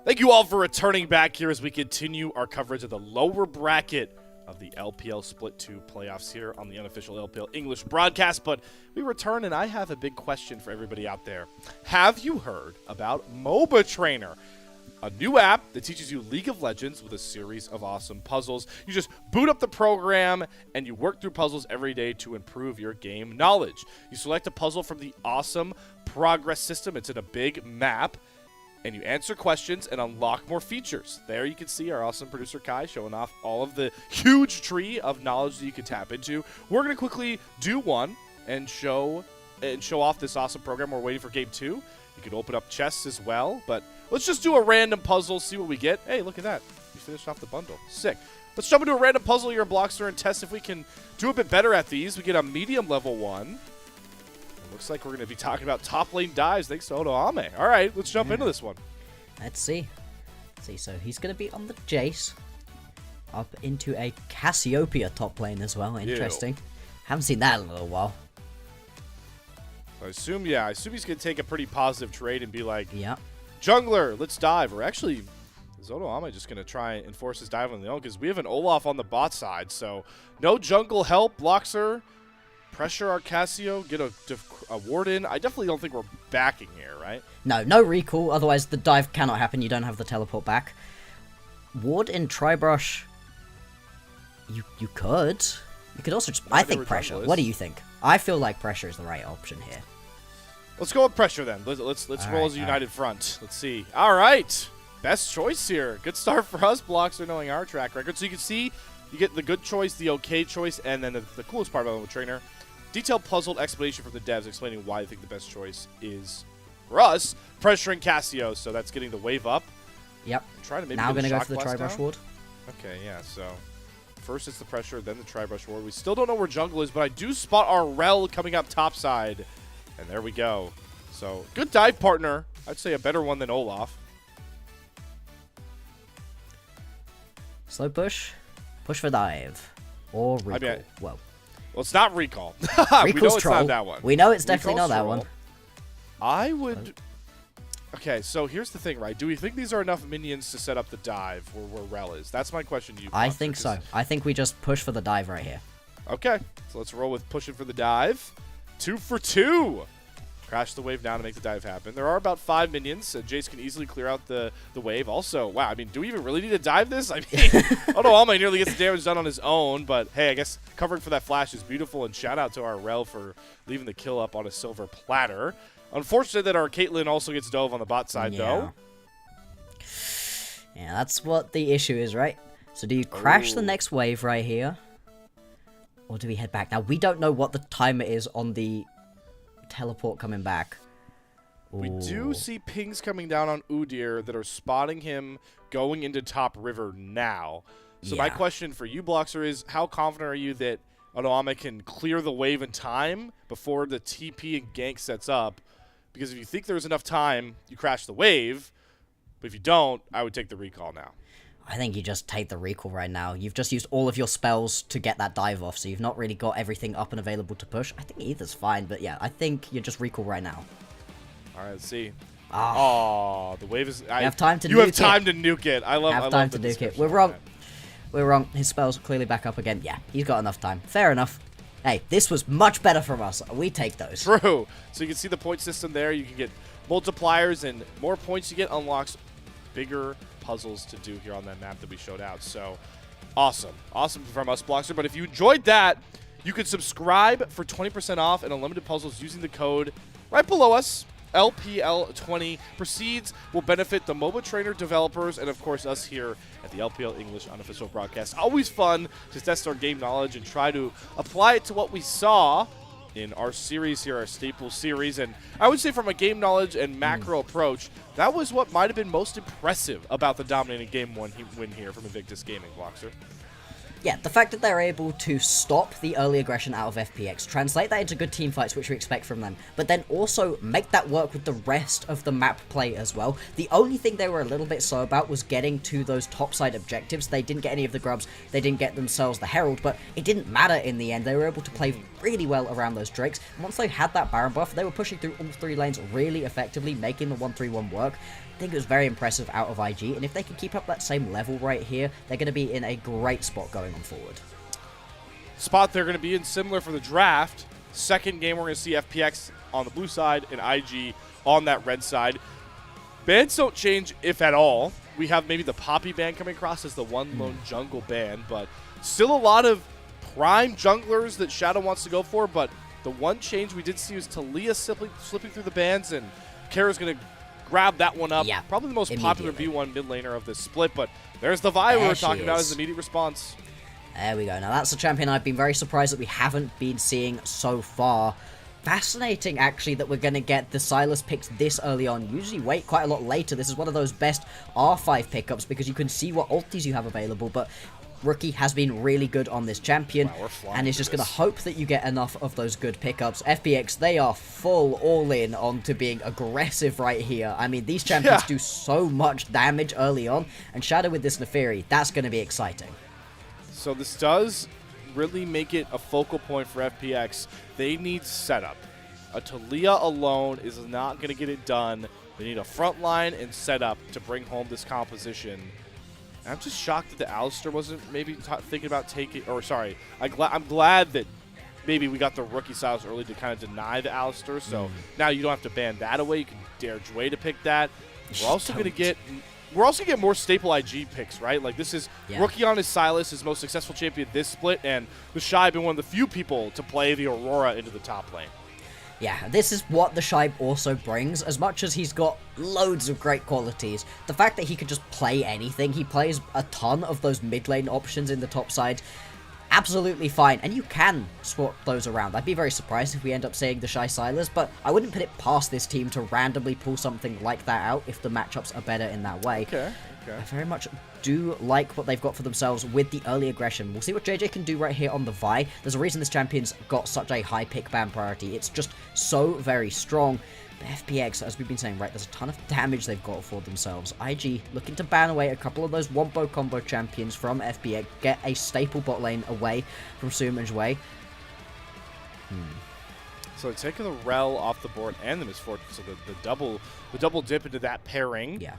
Thank you all for returning back here as we continue our coverage of the lower bracket of the LPL Split 2 playoffs here on the unofficial LPL English broadcast. But we return, and I have a big question for everybody out there. Have you heard about MOBA Trainer? A new app that teaches you League of Legends with a series of awesome puzzles. You just boot up the program and you work through puzzles every day to improve your game knowledge. You select a puzzle from the awesome progress system. It's in a big map. And you answer questions and unlock more features. There you can see our awesome producer Kai showing off all of the huge tree of knowledge that you can tap into. We're going to quickly do one and show off this awesome program. We're waiting for game 2. You can open up chests as well, but let's just do a random puzzle, see what we get. Hey, look at that. We finished off the bundle. Sick. Let's jump into a random puzzle here in Blockster and test if we can do a bit better at these. We get a medium level one. Looks like we're going to be talking about top lane dives thanks to Odoame. All right, let's jump into this one. Let's see. So he's going to be on the Jace. Up into a Cassiopeia top lane as well. Interesting. Haven't seen that in a little while. I assume he's going to take a pretty positive trade and be like, yeah, jungler, let's dive. Or actually, is Odoame just going to try and enforce his dive on the own? Because we have an Olaf on the bot side, so no jungle help. Bloxer. Pressure our Cassio, get a ward in. I definitely don't think we're backing here, right? No recall, otherwise the dive cannot happen. You don't have the teleport back. Ward in Tribrush, you could. You could also just, I think pressure. What do you think? I feel like pressure is the right option here. Let's go with pressure then. Let's roll as a united front. Let's see. All right. Best choice here. Good start for us, Bloxer, knowing our track record. So you can see you get the good choice, the okay choice, and then the coolest part about the trainer. Detailed puzzled explanation from the devs explaining why they think the best choice is, for us, pressuring Cassio. So that's getting the wave up. Yep. Trying to maybe now going to go for the Tribrush ward. Okay, yeah, so first it's the pressure, then the Tribrush ward. We still don't know where jungle is, but I do spot our Rel coming up topside. And there we go. So, good dive partner. I'd say a better one than Olaf. Slow push. Push for dive. Or recall. Well, it's not recall. Recall's we know it's troll. not that one. We know it's definitely Recall's not that troll. one. I would... Okay, so here's the thing, right? Do we think these are enough minions to set up the dive where Rel is? That's my question to you. I think so. I think we just push for the dive right here. Okay, so let's roll with pushing for the dive. 2 for 2. Crash the wave down to make the dive happen. There are about 5 minions. Jace can easily clear out the wave. Also, wow, I mean, do we even really need to dive this? I mean, Odoame nearly gets the damage done on his own, but hey, I guess covering for that flash is beautiful, and shout out to our Rel for leaving the kill up on a silver platter. Unfortunate that our Caitlyn also gets dove on the bot side, though. Yeah, that's what the issue is, right? So do you crash the next wave right here? Or do we head back? Now, we don't know what the timer is on the teleport coming back. We do see pings coming down on Udyr that are spotting him going into top river now. So my question for you, Bloxer, is how confident are you that Odoame can clear the wave in time before the TP and gank sets up? Because if you think there's enough time, you crash the wave. But if you don't, I would take the recall now. I think you just take the recall right now. You've just used all of your spells to get that dive off, so you've not really got everything up and available to push. I think either's fine, but yeah, I think you just recall right now. All right, let's see. Oh, the wave is... You have time to nuke it. You have time to nuke it. I love have time to nuke it. We're wrong. We're wrong. His spells are clearly back up again. Yeah, he's got enough time. Fair enough. Hey, this was much better from us. We take those. True. So you can see the point system there. You can get multipliers, and more points you get unlocks bigger puzzles to do here on that map that we showed out. So awesome. Awesome from us, Bloxer. But if you enjoyed that, you can subscribe for 20% off and unlimited puzzles using the code right below us. LPL20 proceeds will benefit the MOBA Trainer developers and, of course, us here at the LPL English unofficial broadcast. Always fun to test our game knowledge and try to apply it to what we saw in our series here, our staple series. And I would say from a game knowledge and macro approach, that was what might have been most impressive about the dominating game win here from Invictus Gaming, Bloxer. Yeah, the fact that they're able to stop the early aggression out of FPX, translate that into good team fights, which we expect from them, but then also make that work with the rest of the map play as well. The only thing they were a little bit slow about was getting to those topside objectives. They didn't get any of the grubs, they didn't get themselves the Herald, but it didn't matter in the end. They were able to play really well around those Drakes. And once they had that Baron buff, they were pushing through all 3 lanes really effectively, making the 1-3-1 work. I think it was very impressive out of IG, and if they can keep up that same level right here, they're going to be in a great spot going on forward. Spot they're going to be in similar for the draft. Second game, we're going to see FPX on the blue side and IG on that red side. Bans don't change, if at all. We have maybe the Poppy ban coming across as the one lone jungle ban, but still a lot of prime junglers that Shadow wants to go for, but the one change we did see was Talia slipping through the bans, and Kara's going to grab that one up. Yeah, probably the most popular B1 mid laner of this split, but there's the Vi we were talking about as immediate response. There we go. Now that's a champion I've been very surprised that we haven't been seeing so far. Fascinating, actually, that we're going to get the Sylas picks this early on. Usually wait quite a lot later. This is one of those best R5 pickups because you can see what ultis you have available, but Rookie has been really good on this champion, and is just going to hope that you get enough of those good pickups. FPX, they are full all in on to being aggressive right here. I mean, these champions do so much damage early on, and Shadow with this Neferi, that's going to be exciting. So this does really make it a focal point for FPX. They need setup. A Talia alone is not going to get it done. They need a front line and setup to bring home this composition. I'm just shocked that the Alistar wasn't maybe thinking about taking, or sorry, I'm glad that maybe we got the rookie styles early to kind of deny the Alistar, so now you don't have to ban that away. You can dare Jway to pick that. We're also going to get more staple IG picks, right? Like this is Rookie on his Sylas, his most successful champion this split, and the Shy been one of the few people to play the Aurora into the top lane. Yeah, this is what the Shibe also brings. As much as he's got loads of great qualities, the fact that he could just play anything, he plays a ton of those mid lane options in the top side, absolutely fine, and you can swap those around. I'd be very surprised if we end up seeing the Shy Sylas, but I wouldn't put it past this team to randomly pull something like that out if the matchups are better in that way. Okay. I very much do like what they've got for themselves with the early aggression. We'll see what JJ can do right here on the Vi. There's a reason this champion's got such a high pick ban priority. It's just so very strong. But FPX, as we've been saying, right, there's a ton of damage they've got for themselves. IG looking to ban away a couple of those wombo combo champions from FPX, get a staple bot lane away from Zoom and Jway. So taking the Rel off the board and the Misfortune, so the double dip into that pairing. Yeah.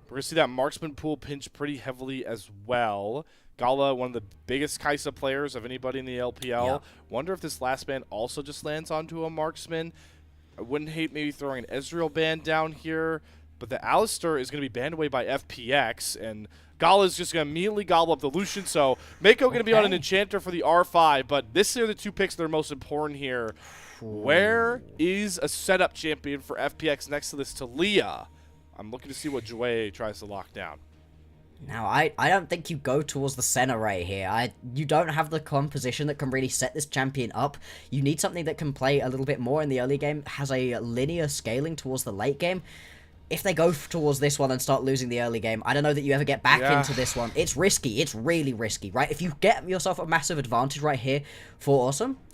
We're going to see that marksman pool pinch pretty heavily as well. Gala, one of the biggest Kai'Sa players of anybody in the LPL. Yeah. Wonder if this last ban also just lands onto a marksman. I wouldn't hate maybe throwing an Ezreal ban down here, but the Alistar is going to be banned away by FPX, and Gala is just going to immediately gobble up the Lucian, so Mako going to be on an Enchanter for the R5, but this are the two picks that are most important here. Where is a setup champion for FPX next to this Talia? I'm looking to see what Jway tries to lock down. Now, I don't think you go towards the center right here. You don't have the composition that can really set this champion up. You need something that can play a little bit more in the early game, has a linear scaling towards the late game. If they go towards this one and start losing the early game, I don't know that you ever get back into this one. It's risky. It's really risky, right? If you get yourself a massive advantage right here for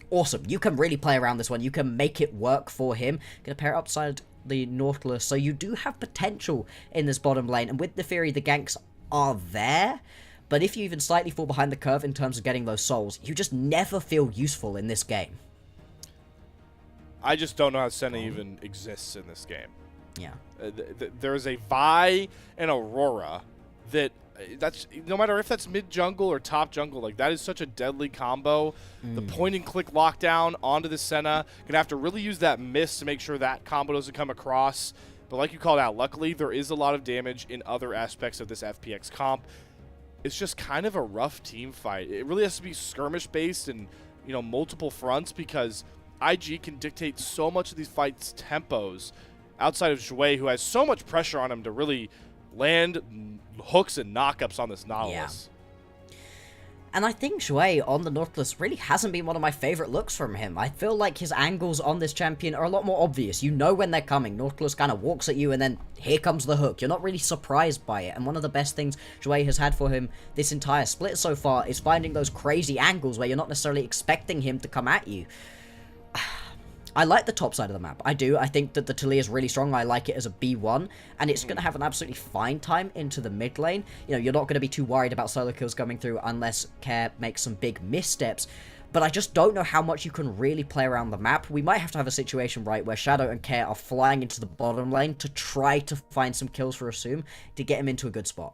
Awesome, you can really play around this one. You can make it work for him. Gonna pair it upside the Nautilus, so you do have potential in this bottom lane, and with the Fury, the ganks are there, but if you even slightly fall behind the curve in terms of getting those souls, you just never feel useful in this game. I just don't know how Senna even exists in this game. Yeah. There's a Vi and Aurora that's no matter if that's mid jungle or top jungle, like that is such a deadly combo. The point and click lockdown onto the Senna, gonna have to really use that miss to make sure that combo doesn't come across. But like you called out, luckily there is a lot of damage in other aspects of this FPX comp. It's just kind of a rough team fight. It really has to be skirmish based and multiple fronts, because IG can dictate so much of these fights' tempos outside of Jway, who has so much pressure on him to really land hooks and knockups on this Nautilus. And I think Shui on the Nautilus really hasn't been one of my favorite looks from him. I feel like his angles on this champion are a lot more obvious. You know when they're coming. Nautilus kind of walks at you and then here comes the hook. You're not really surprised by it. And one of the best things Shui has had for him this entire split so far is finding those crazy angles where you're not necessarily expecting him to come at you. I like the top side of the map. I do. I think that the Talia is really strong. I like it as a B1, and it's going to have an absolutely fine time into the mid lane. You know, you're not going to be too worried about solo kills coming through unless Care makes some big missteps. But I just don't know how much you can really play around the map. We might have to have a situation, right, where Shadow and Care are flying into the bottom lane to try to find some kills for Assume to get him into a good spot.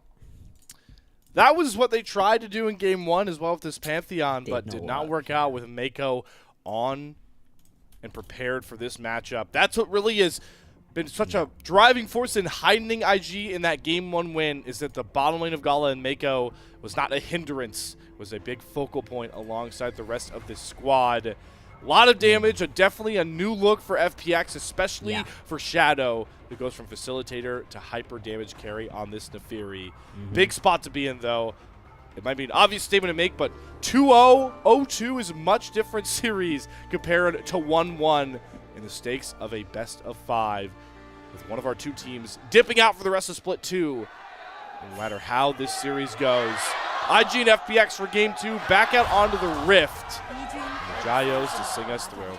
That was what they tried to do in Game 1 as well with this Pantheon, but did not work. work out with Mako on and prepared for this matchup. That's what really has been such a driving force in heightening IG in that Game 1 win, is that the bottom lane of Gala and Mako was not a hindrance, was a big focal point alongside the rest of this squad. A lot of damage, definitely a new look for FPX, especially for Shadow, who goes from facilitator to hyper damage carry on this Neferi. Big spot to be in, though. It might be an obvious statement to make, but 2-0, 0-2 is a much different series compared to 1-1 in the stakes of a best-of-5, with one of our two teams dipping out for the rest of Split 2. No matter how this series goes, IG and FPX for Game 2 back out onto the Rift. And the Jayos to sing us through.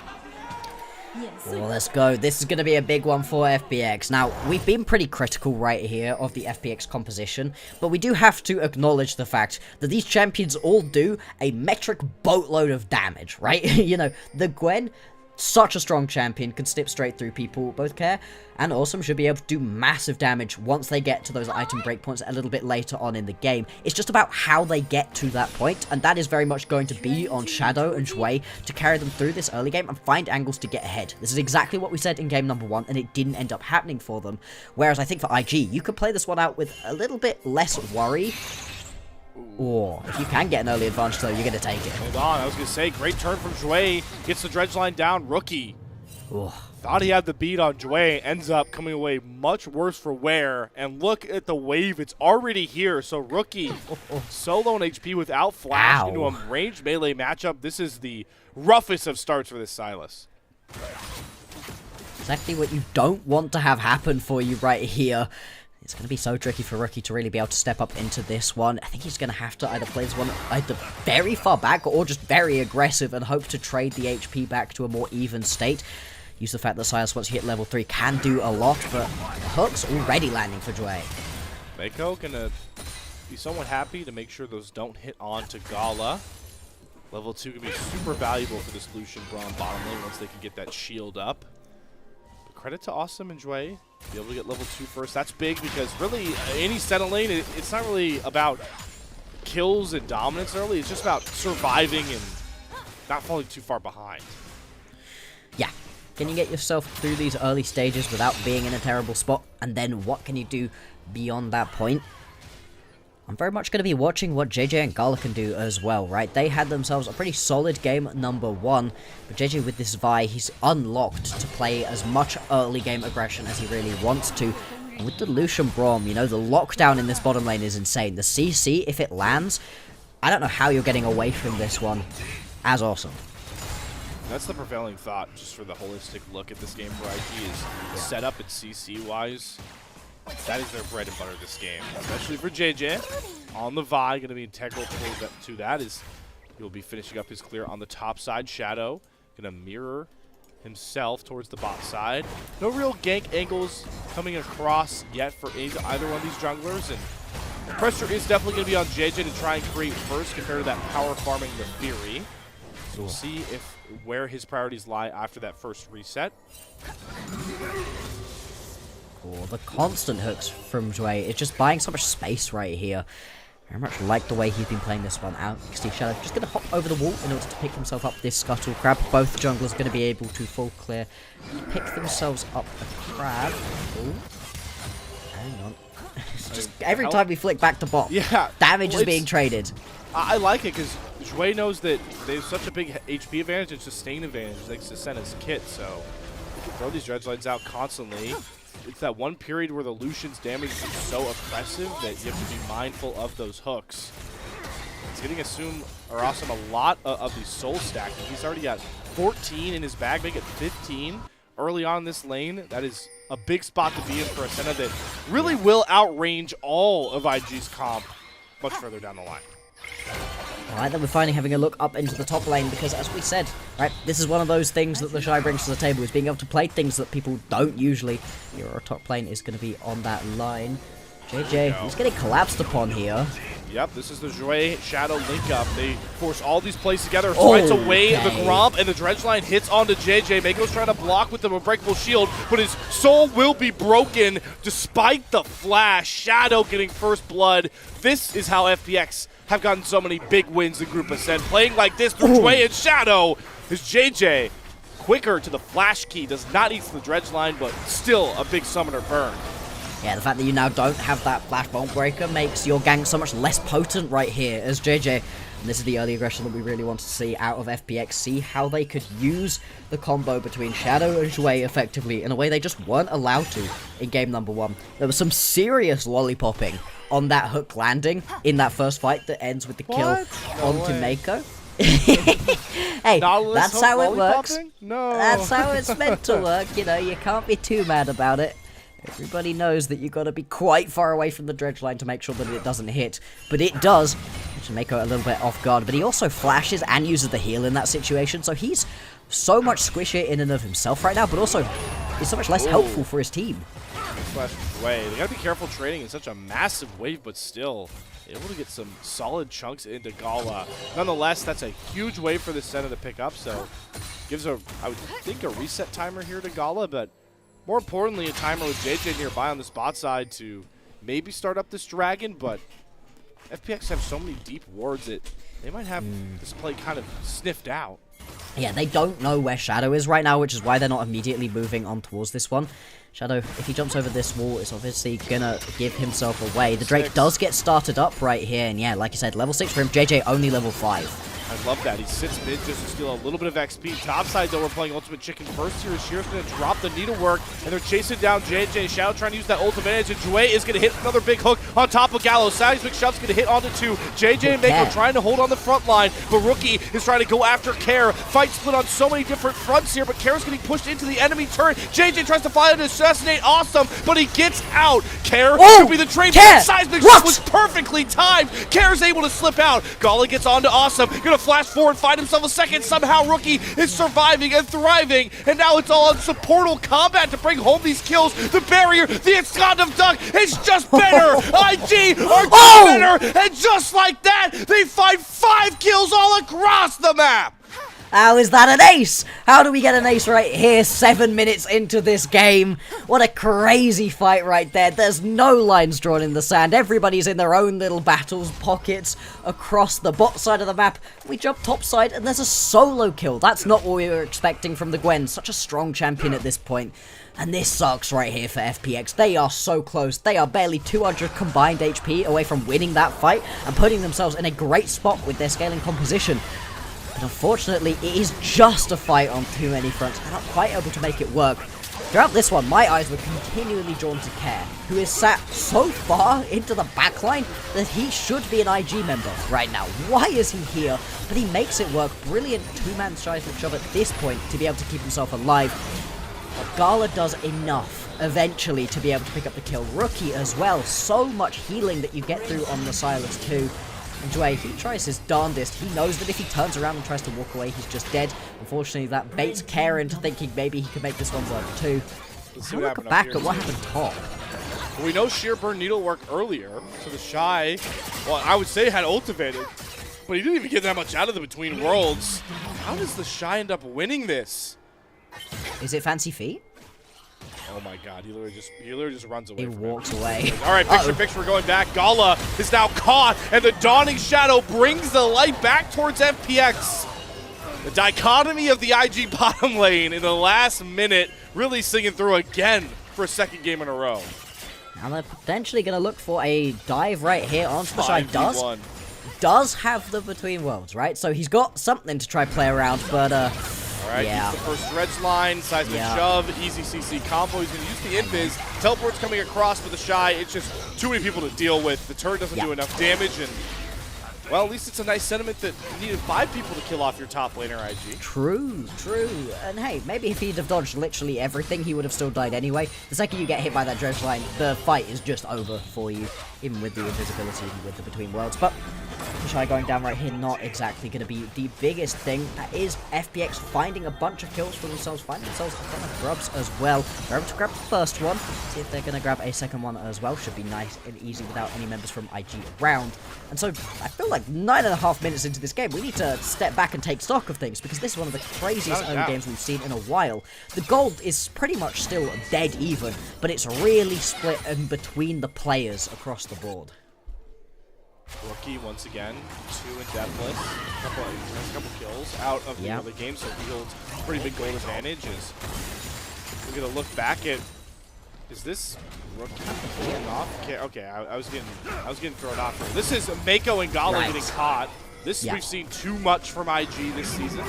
Well, let's go. This is going to be a big one for FPX. Now, we've been pretty critical right here of the FPX composition, but we do have to acknowledge the fact that these champions all do a metric boatload of damage, right? You know, the Gwen, such a strong champion, can snip straight through people. Both Care and Awesome should be able to do massive damage once they get to those item breakpoints a little bit later on in the game. It's just about how they get to that point, and that is very much going to be on Shadow and Shui to carry them through this early game and find angles to get ahead. This is exactly what we said in game number 1, and it didn't end up happening for them. Whereas I think for IG, you could play this one out with a little bit less worry. Or if you can get an early advantage, though, you're going to take it. Hold on, I was going to say, great turn from Jue. Gets the dredge line down. Rookie. Ooh. Thought he had the beat on Jue. Ends up coming away much worse for wear. And look at the wave. It's already here. So Rookie solo on HP without flash into a ranged melee matchup. This is the roughest of starts for this Sylas. Exactly what you don't want to have happen for you right here. It's going to be so tricky for Rookie to really be able to step up into this one. I think he's going to have to either play this one either very far back or just very aggressive and hope to trade the HP back to a more even state. Use the fact that Sylas, once you hit level 3, can do a lot, but the hook's already landing for Jue. Mako going to be somewhat happy to make sure those don't hit on to Gala. Level 2 can be super valuable for this Lucian Braum bottom lane once they can get that shield up. But credit to Awesome and Jue. Be able to get level 2 first. That's big because really any center lane, it's not really about kills and dominance early. It's just about surviving and not falling too far behind. Yeah. Can you get yourself through these early stages without being in a terrible spot? And then what can you do beyond that point? I'm very much going to be watching what JJ and Gala can do as well, right? They had themselves a pretty solid game number 1, but JJ with this Vi, he's unlocked to play as much early game aggression as he really wants to. And with the Lucian Braum, you know, the lockdown in this bottom lane is insane. The CC, if it lands, I don't know how you're getting away from this one as Awesome. That's the prevailing thought, just for the holistic look at this game for IG, is set up and CC-wise. That is their bread and butter this game, especially for JJ. On the Vi, going to be integral to that is he'll be finishing up his clear on the top side. Shadow going to mirror himself towards the bot side. No real gank angles coming across yet for either one of these junglers, and the pressure is definitely going to be on JJ to try and create first compared to that power farming the Fury. So we'll see where his priorities lie after that first reset. Cool. The constant hooks from Jue, it's just buying so much space right here. Very much like the way he's been playing this one out. Steve Shadow just going to hop over the wall in order to pick himself up this Scuttle Crab. Both junglers going to be able to full clear, pick themselves up a crab. Ooh. Hang on. It's just every time we flick back to bot, damage is being traded. I like it because Jue knows that there's such a big HP advantage and sustain advantage thanks to Senna's kit, so you can throw these dredge lines out constantly. It's that one period where the Lucian's damage is so oppressive that you have to be mindful of those hooks. He's getting Awesome a lot of the soul stacking. He's already got 14 in his bag, make it 15 early on in this lane. That is a big spot to be in for a Senna that really will outrange all of IG's comp much further down the line. Alright, then we're finally having a look up into the top lane because, as we said, right, this is one of those things that the Shy brings to the table, is being able to play things that people don't usually. Your top lane is going to be on that line. JJ, he's getting collapsed upon here. Yep, this is the Joy Shadow link up. They force all these plays together, fights away the Gromp, and the Dredge line hits onto JJ. Mako's trying to block with the Unbreakable Shield, but his soul will be broken despite the flash. Shadow getting first blood. This is how FPX have gotten so many big wins in Group Ascent. Playing like this through Joy and Shadow is JJ. Quicker to the flash key, does not eat the Dredge line, but still a big summoner burn. Yeah, the fact that you now don't have that Flash Bomb Breaker makes your gank so much less potent right here as JJ. And this is the early aggression that we really want to see out of FPX. See how they could use the combo between Shadow and Joy effectively in a way they just weren't allowed to in game number 1. There was some serious lollipopping on that hook landing in that first fight that ends with the kill onto Mako. Hey, that's how it works. No. That's how it's meant to work. You know, you can't be too mad about it. Everybody knows that you got to be quite far away from the dredge line to make sure that it doesn't hit, but it does, which make Mako a little bit off guard. But he also flashes and uses the heal in that situation, so he's so much squishier in and of himself right now, but also he's so much less helpful for his team. Flash away. They gotta be careful trading in such a massive wave, but still able to get some solid chunks into Gala. Nonetheless, that's a huge wave for the Senna to pick up, so gives I would think, a reset timer here to Gala, but more importantly, a timer with JJ nearby on the spot side to maybe start up this dragon, but FPX have so many deep wards that they might have this play kind of sniffed out. Yeah, they don't know where Shadow is right now, which is why they're not immediately moving on towards this one. Shadow, if he jumps over this wall, is obviously gonna give himself away. The Drake does get started up right here, and yeah, like I said, level 6 for him, JJ only level 5. I love that. He sits mid just to steal a little bit of XP. Topside, though, we're playing Ultimate Chicken first here. Sheer's going to drop the needlework, and they're chasing down JJ. Shadow trying to use that ult advantage, and Jue is going to hit another big hook on top of Gallo. Seismic Shove's going to hit onto 2. JJ and Mako trying to hold on the front line, but Rookie is trying to go after Care. Fight split on so many different fronts here, but Care's getting pushed into the enemy turret. JJ tries to fly out to assassinate Awesome, but he gets out. Care could be the trade. Seismic Shove was perfectly timed. Care's able to slip out. Gala gets onto Awesome, going to flash forward, find himself a second. Somehow Rookie is surviving and thriving, and now it's all on supportal combat to bring home these kills. The barrier, the Enscond of Duck, it's just better. IG are just better, and just like that, they find 5 kills all across the map. How is that an ace? How do we get an ace right here 7 minutes into this game? What a crazy fight right there. There's no lines drawn in the sand. Everybody's in their own little battles pockets across the bot side of the map. We jump top side and there's a solo kill. That's not what we were expecting from the Gwen. Such a strong champion at this point. And this sucks right here for FPX. They are so close. They are barely 200 combined HP away from winning that fight and putting themselves in a great spot with their scaling composition. But unfortunately, it is just a fight on too many fronts. They're not quite able to make it work. Throughout this one, my eyes were continually drawn to Care, who is sat so far into the backline that he should be an IG member right now. Why is he here? But he makes it work. Brilliant two-man Seismic Shove at this point to be able to keep himself alive. But Gala does enough eventually to be able to pick up the kill. Rookie as well. So much healing that you get through on the Silas too. And Jue, he tries his darndest. He knows that if he turns around and tries to walk away, he's just dead. Unfortunately, that baits Care into thinking maybe he could make this one work too. Have a look back at what happened top. Well, we know Sheer burned Needlework earlier, so the Shy, well, I would say had ultimated, but he didn't even get that much out of the Between Worlds. How does the Shy end up winning this? Is it Fancy Feet? Oh my god, he literally just runs away. He walks away. Alright, picture, we're going back. Gala is now caught, and the Dawning Shadow brings the light back towards FPX. The dichotomy of the IG bottom lane in the last minute really singing through again for a second game in a row. Now they're potentially going to look for a dive right here onto the Shy. Does have the Between Worlds, right? So he's got something to try play around, but Alright, yeah. Use the first Dredge line, Seismic Shove, easy CC combo. He's going to use the Invis. Teleport's coming across for the Shy. It's just too many people to deal with. The turret doesn't do enough damage, and Well, at least it's a nice sentiment that you needed 5 people to kill off your top laner, IG. True. And hey, maybe if he'd have dodged literally everything, he would have still died anyway. The second you get hit by that dredge line, the fight is just over for you, even with the invisibility and with the Between Worlds. But Shy going down right here, not exactly going to be the biggest thing. That is FPX finding a bunch of kills for themselves, finding themselves a ton of grubs as well. They're able to grab the first one. See if they're going to grab a second one as well. Should be nice and easy without any members from IG around. And so I feel like 9.5 minutes into this game, we need to step back and take stock of things, because this is one of the craziest early games we've seen in a while. The gold is pretty much still dead even, but it's really split in between the players across the board. Rookie once again, 2 in deathless, a couple kills out of the other game, so Wheel's pretty big gold advantage. Is we're gonna look back at, is this Rookie pulling off? Okay, I was getting thrown off here. This is Mako and Gala getting caught. This we've seen too much from IG this season.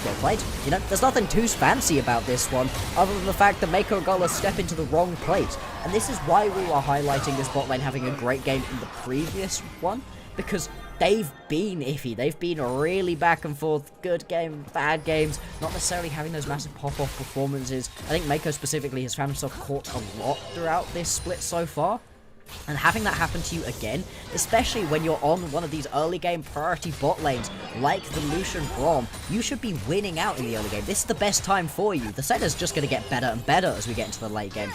Well played. You know, there's nothing too fancy about this one, other than the fact that Mako and Gala step into the wrong place. And this is why we were highlighting this bot lane having a great game in the previous one, because they've been iffy. They've been really back and forth, good game, bad games, not necessarily having those massive pop-off performances. I think Mako specifically has found himself caught a lot throughout this split so far. And having that happen to you again, especially when you're on one of these early game priority bot lanes, like the Lucian Braum, you should be winning out in the early game. This is the best time for you. The setter's just going to get better and better as we get into the late game.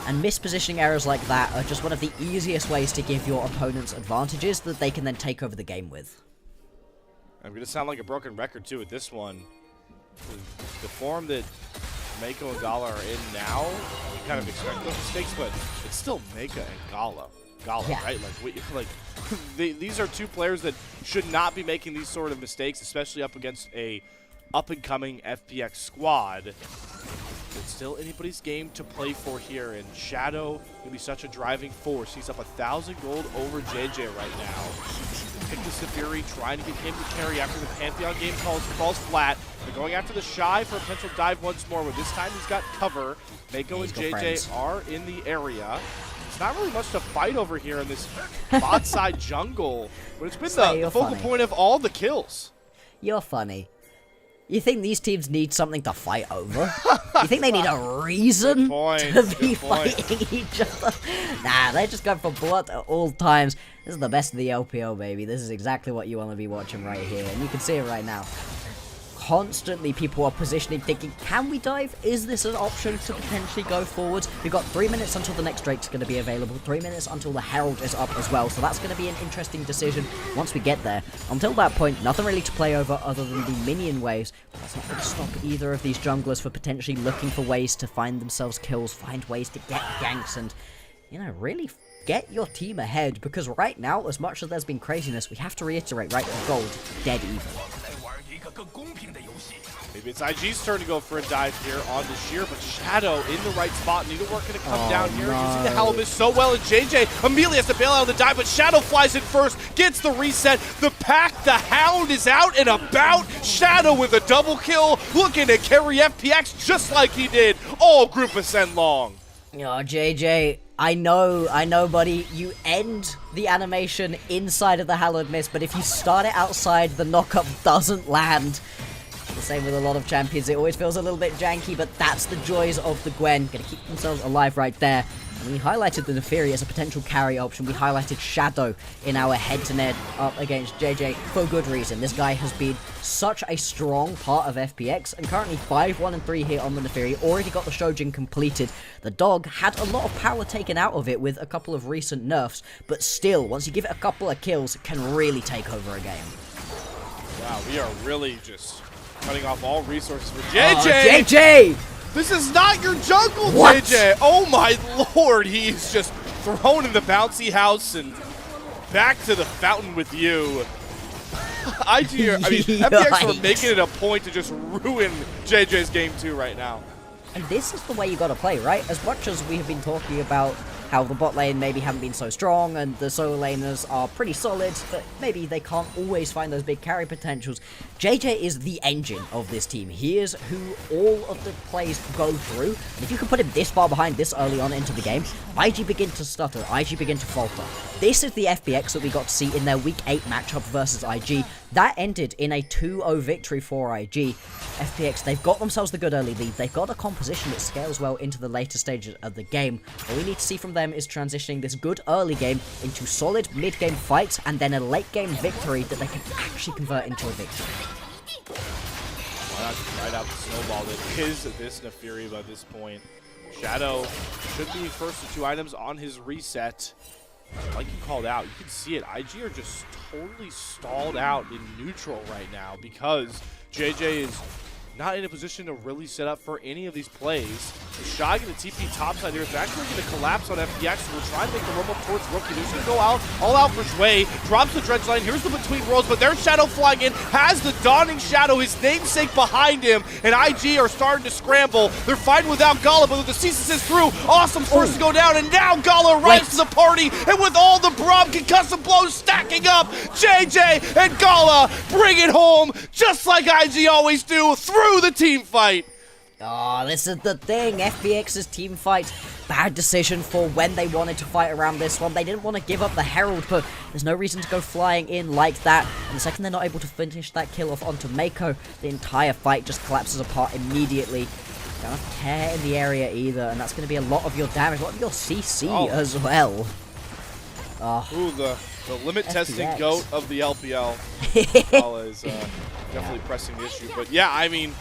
And mispositioning errors like that are just one of the easiest ways to give your opponents advantages that they can then take over the game with. I'm going to sound like a broken record too with this one. The form that Mako and Gala are in now, you kind of expect those mistakes, but it's still Mako and Gala, right? These are 2 players that should not be making these sort of mistakes, especially up against a up-and-coming FPX squad. It's still anybody's game to play for here, and Shadow will be such a driving force. He's up 1,000 gold over JJ right now. Pick the Fury, trying to get him to carry after the Pantheon game falls flat. They're going after the Shy for a potential dive once more, but this time he's got cover. Mako and JJ are in the area. It's not really much to fight over here in this bot side jungle, but it's been the focal point of all the kills. You're funny. You think these teams need something to fight over? You think they need a reason to be fighting each other? Nah, they just go for blood at all times. This is the best of the LPL, baby. This is exactly what you want to be watching right here, and you can see it right now. Constantly people are positioning, thinking, can we dive? Is this an option to potentially go forward? We've got 3 minutes until the next Drake's going to be available, 3 minutes until the Herald is up as well, so that's going to be an interesting decision once we get there. Until that point, nothing really to play over other than the minion waves, but that's not going to stop either of these junglers for potentially looking for ways to find themselves kills, find ways to get ganks, and, you know, really get your team ahead, because right now, as much as there's been craziness, we have to reiterate, right, gold, dead even. Maybe it's IG's turn to go for a dive here on the Sheer, but Shadow in the right spot. Needlework going to come down here, using the Halibut so well, and JJ immediately has to bail out of the dive, but Shadow flies in first, gets the reset. The pack, the Hound is out and about. Shadow with a double kill, looking to carry FPX just like he did all Group Ascent long. Oh, JJ, I know, buddy. You end the animation inside of the Hallowed Mist, but if you start it outside, the knockup doesn't land. The same with a lot of champions. It always feels a little bit janky, but that's the joys of the Gwen. Gonna keep themselves alive right there. And we highlighted the Neferi as a potential carry option. We highlighted Shadow in our head-to-head up against JJ for good reason. This guy has been such a strong part of FPX, and currently 5-1-3 here on the Neferi. Already got the Shojin completed. The dog had a lot of power taken out of it with a couple of recent nerfs, but still, once you give it a couple of kills, it can really take over a game. Wow, we are really just cutting off all resources for JJ! Oh, JJ! This is not your jungle, what? JJ! Oh my lord, he's just thrown in the bouncy house and back to the fountain with you. FPX are making it a point to just ruin JJ's game 2 right now. And this is the way you gotta play, right? As much as we have been talking about how the bot lane maybe haven't been so strong and the solo laners are pretty solid, but maybe they can't always find those big carry potentials. JJ is the engine of this team. He is who all of the plays go through. And if you can put him this far behind this early on into the game, IG begin to stutter, IG begin to falter. This is the FPX that we got to see in their Week 8 matchup versus IG. That ended in a 2-0 victory for IG. FPX, they've got themselves the good early lead. They've got a composition that scales well into the later stages of the game. All we need to see from them is transitioning this good early game into solid mid-game fights and then a late-game victory that they can actually convert into a victory. Why not just ride out the snowball that is this Nefiri by this point? Shadow should be first to 2 items on his reset. Like you called out, you can see it. IG are just totally stalled out in neutral right now because JJ is not in a position to really set up for any of these plays. The Shy going to TP topside here. It's actually going to collapse on FPX. So we'll try and make the roam up towards Rookie. They're just going to go out, all out for Shui. Drops the dredge line. Here's the between worlds, but there's Shadow flying in. Has the Dawning Shadow, his namesake, behind him. And IG are starting to scramble. They're fighting without Gala, but with the ceases is through. Awesome's first to go down, and now Gala arrives to the party. And with all the Braum concussive blows stacking up, JJ and Gala bring it home, just like IG always do, through the team fight. Oh, this is the thing. FPX's team fight. Bad decision for when they wanted to fight around this one. They didn't want to give up the Herald, but there's no reason to go flying in like that. And the second they're not able to finish that kill off onto Mako, the entire fight just collapses apart immediately. Don't have care in the area either, and that's going to be a lot of your damage, a lot of your CC as well. Ooh, the limit FPX. testing GOAT of the LPL. Gala is definitely pressing the issue. But yeah, I mean,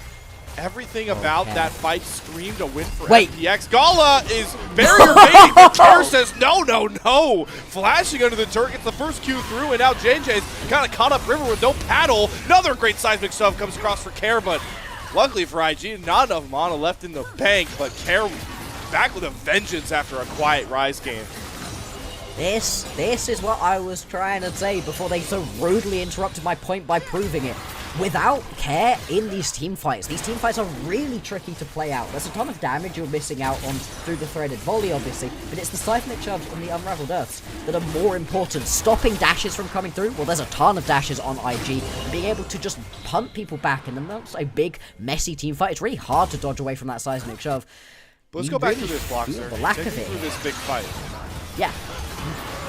everything about that fight screamed a win for FPX. Gala is barrier baiting, but Kerr says no, no, no. Flashing under the turret, gets the first Q through, and now JJ's kind of caught up river with no paddle. Another great seismic shove comes across for Kerr, but luckily for IG, not enough mana left in the bank, but Kerr back with a vengeance after a quiet Rise game. This is what I was trying to say before they so rudely interrupted my point by proving it. Without care in these team fights are really tricky to play out. There's a ton of damage you're missing out on through the threaded volley, obviously, but it's the seismic shoves and the unraveled earths that are more important. Stopping dashes from coming through, well, there's a ton of dashes on IG, and being able to just punt people back, and then that's a big, messy team fight. It's really hard to dodge away from that seismic shove. But let's go back to this block, sir. The lack of it. Through this big fight. Yeah.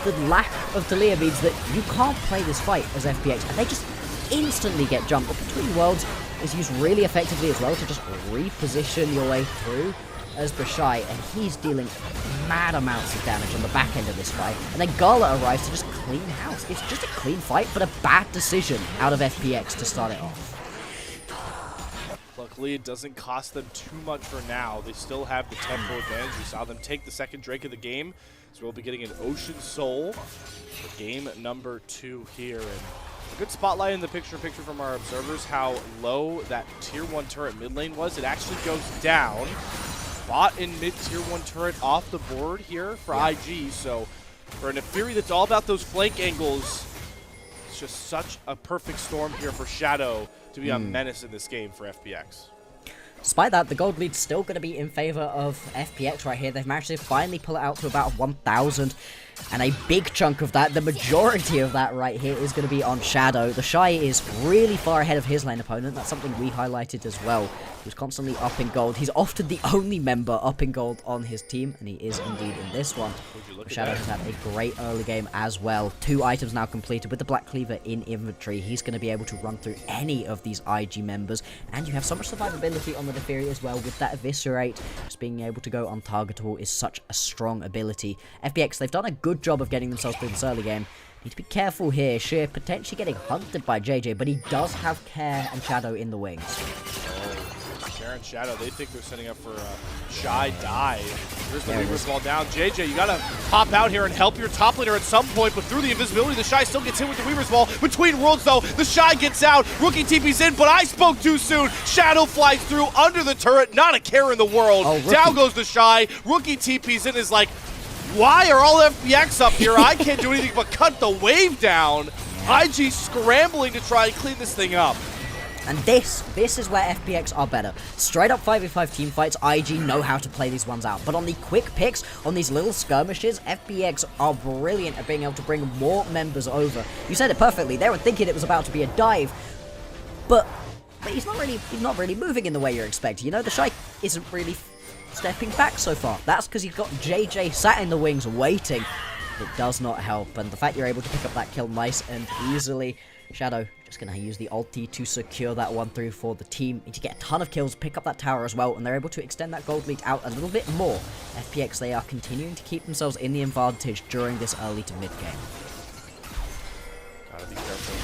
The lack of Talia means that you can't play this fight as FPX, and they just instantly get jumped. But Between Worlds is used really effectively as well to just reposition your way through as Bashai, and he's dealing mad amounts of damage on the back end of this fight. And then Gala arrives to just clean house. It's just a clean fight, but a bad decision out of FPX to start it off. Luckily, it doesn't cost them too much for now. They still have the tempo advantage. We saw them take the second Drake of the game, so we'll be getting an Ocean Soul for game number 2 here. And a good spotlight in the picture-in-picture from our observers, how low that tier 1 turret mid lane was. It actually goes down. Bot in mid tier 1 turret off the board here for IG. So for a Nefiri that's all about those flank angles, it's just such a perfect storm here for Shadow to be a menace in this game for FPX. Despite that, the gold lead's still going to be in favor of FPX right here. They've managed to finally pull it out to about 1,000. And a big chunk of that, the majority of that right here, is going to be on Shadow. The Shy is really far ahead of his lane opponent. That's something we highlighted as well. He was constantly up in gold. He's often the only member up in gold on his team, and he is indeed in this one. Shadow has had a great early game as well. 2 items now completed with the Black Cleaver in inventory. He's going to be able to run through any of these IG members, and you have so much survivability on the Nefiri as well with that Eviscerate. Just being able to go untargetable is such a strong ability. FPX, they've done a good job of getting themselves through this early game. Need to be careful here. Sheer potentially getting hunted by JJ, but he does have Care and Shadow in the wings. Care and Shadow, they think they're setting up for a Shy dive. Here's the Weaver's Wall down. JJ, you gotta pop out here and help your top laner at some point, but through the invisibility, the Shy still gets hit with the Weaver's Wall. Between Worlds, though, the Shy gets out. Rookie TP's in, but I spoke too soon. Shadow flies through under the turret. Not a care in the world. Down goes the Shy. Rookie TP's in, is like, why are all FPX up here? I can't do anything but cut the wave down. IG scrambling to try and clean this thing up. And this is where FPX are better. Straight up 5v5 team fights, IG know how to play these ones out. But on the quick picks, on these little skirmishes, FPX are brilliant at being able to bring more members over. You said it perfectly. They were thinking it was about to be a dive, but he's not really moving in the way you're expecting. You know, the Shy isn't really stepping back so far. That's because you've got JJ sat in the wings waiting. It does not help, and the fact you're able to pick up that kill nice and easily. Shadow just gonna use the ulti to secure that 1-3 for the team. Need to get a ton of kills, pick up that tower as well, and they're able to extend that gold lead out a little bit more. FPX, they are continuing to keep themselves in the advantage during this early to mid game. Gotta be careful.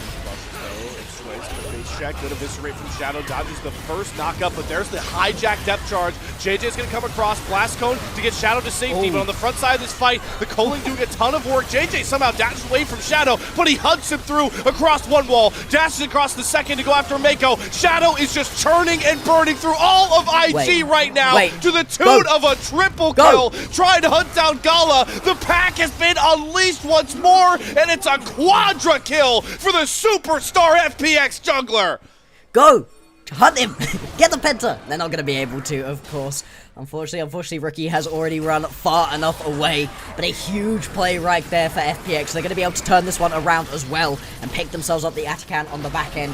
Face check, good eviscerate from Shadow, dodges the first knockup, but there's the hijack depth charge. JJ's gonna come across, blast cone to get Shadow to safety, but on the front side of this fight, the Coling doing a ton of work. JJ somehow dashes away from Shadow, but he hunts him through across one wall, dashes across the second to go after Mako. Shadow is just churning and burning through all of IG right now to the tune of a triple kill, trying to hunt down Gala. The pack has been unleashed once more, and it's a quadra kill for the superstar FPX jungler. Go! Hunt him! Get the penta! They're not going to be able to, of course. Unfortunately, Rookie has already run far enough away. But a huge play right there for FPX. They're going to be able to turn this one around as well and pick themselves up the Atakan on the back end.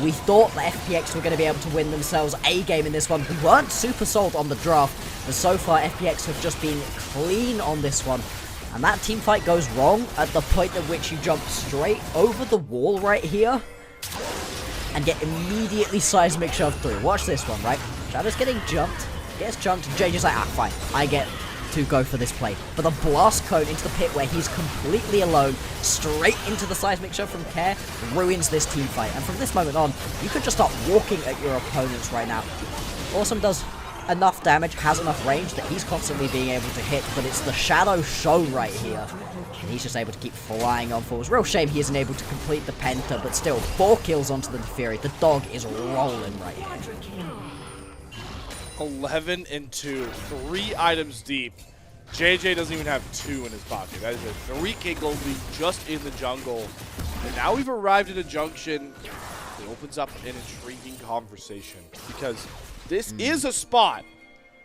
We thought that FPX were going to be able to win themselves a game in this one. We weren't super sold on the draft, but so far FPX have just been clean on this one. And that team fight goes wrong at the point at which you jump straight over the wall right here and get immediately seismic shoved through. Watch this one, right? Shadow's getting jumped, gets jumped, JJ's like, fine, I get to go for this play. But the blast cone into the pit where he's completely alone, straight into the seismic shove from Care, ruins this team fight. And from this moment on, you could just start walking at your opponents right now. Awesome does enough damage, has enough range that he's constantly being able to hit, but it's the Shadow show right here. And he's just able to keep flying on forwards. Real shame he isn't able to complete the penta, but still, 4 kills onto the Fury. The dog is rolling right here. 11 and 2, 3 items deep. JJ doesn't even have 2 in his pocket. That is a 3K gold lead just in the jungle. And now we've arrived at a junction that opens up an intriguing conversation, because this is a spot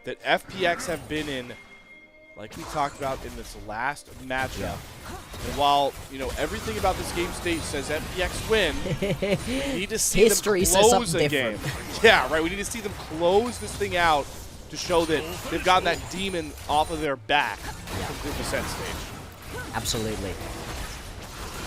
that FPX have been in, like we talked about in this last matchup. And while, you know, everything about this game state says FPX win, we need to see them close the game. Yeah, right. We need to see them close this thing out to show that they've gotten that demon off of their back from group ascent stage. Absolutely.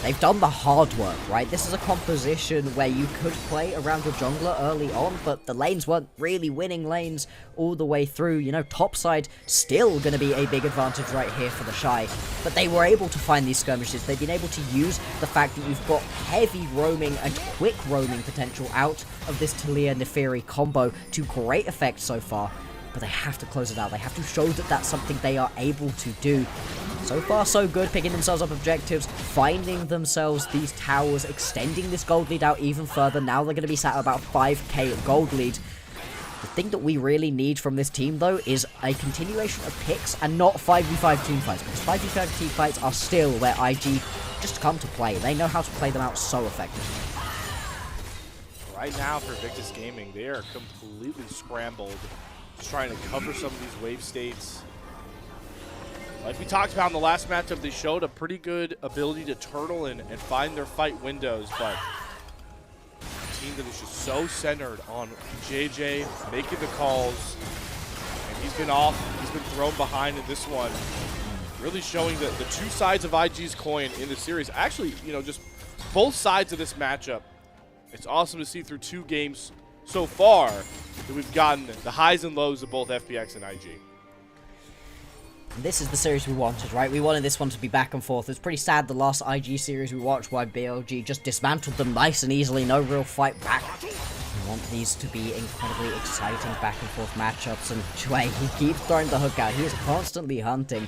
They've done the hard work, right? This is a composition where you could play around your jungler early on, but the lanes weren't really winning lanes all the way through. You know, topside still going to be a big advantage right here for the Shy. But they were able to find these skirmishes. They've been able to use the fact that you've got heavy roaming and quick roaming potential out of this Talia-Neferi combo to great effect so far. But they have to close it out. They have to show that that's something they are able to do. So far, so good, picking themselves up objectives, finding themselves these towers, extending this gold lead out even further. Now they're going to be sat at about 5k gold lead. The thing that we really need from this team, though, is a continuation of picks and not 5v5 team fights. Because 5v5 team fights are still where IG just come to play. They know how to play them out so effectively. Right now, for Invictus Gaming, they are completely scrambled, just trying to cover some of these wave states. Like we talked about in the last matchup, they showed a pretty good ability to turtle and find their fight windows, but a team that is just so centered on JJ making the calls, and he's been off, he's been thrown behind in this one, really showing the two sides of IG's coin in the series. Actually, you know, just both sides of this matchup. It's awesome to see through 2 games so far that we've gotten the highs and lows of both FPX and IG. This is the series we wanted, right? We wanted this one to be back and forth. It's pretty sad the last IG series we watched why BLG just dismantled them nice and easily, no real fight back. We want these to be incredibly exciting back and forth matchups, and Shui, he keeps throwing the hook out. He is constantly hunting.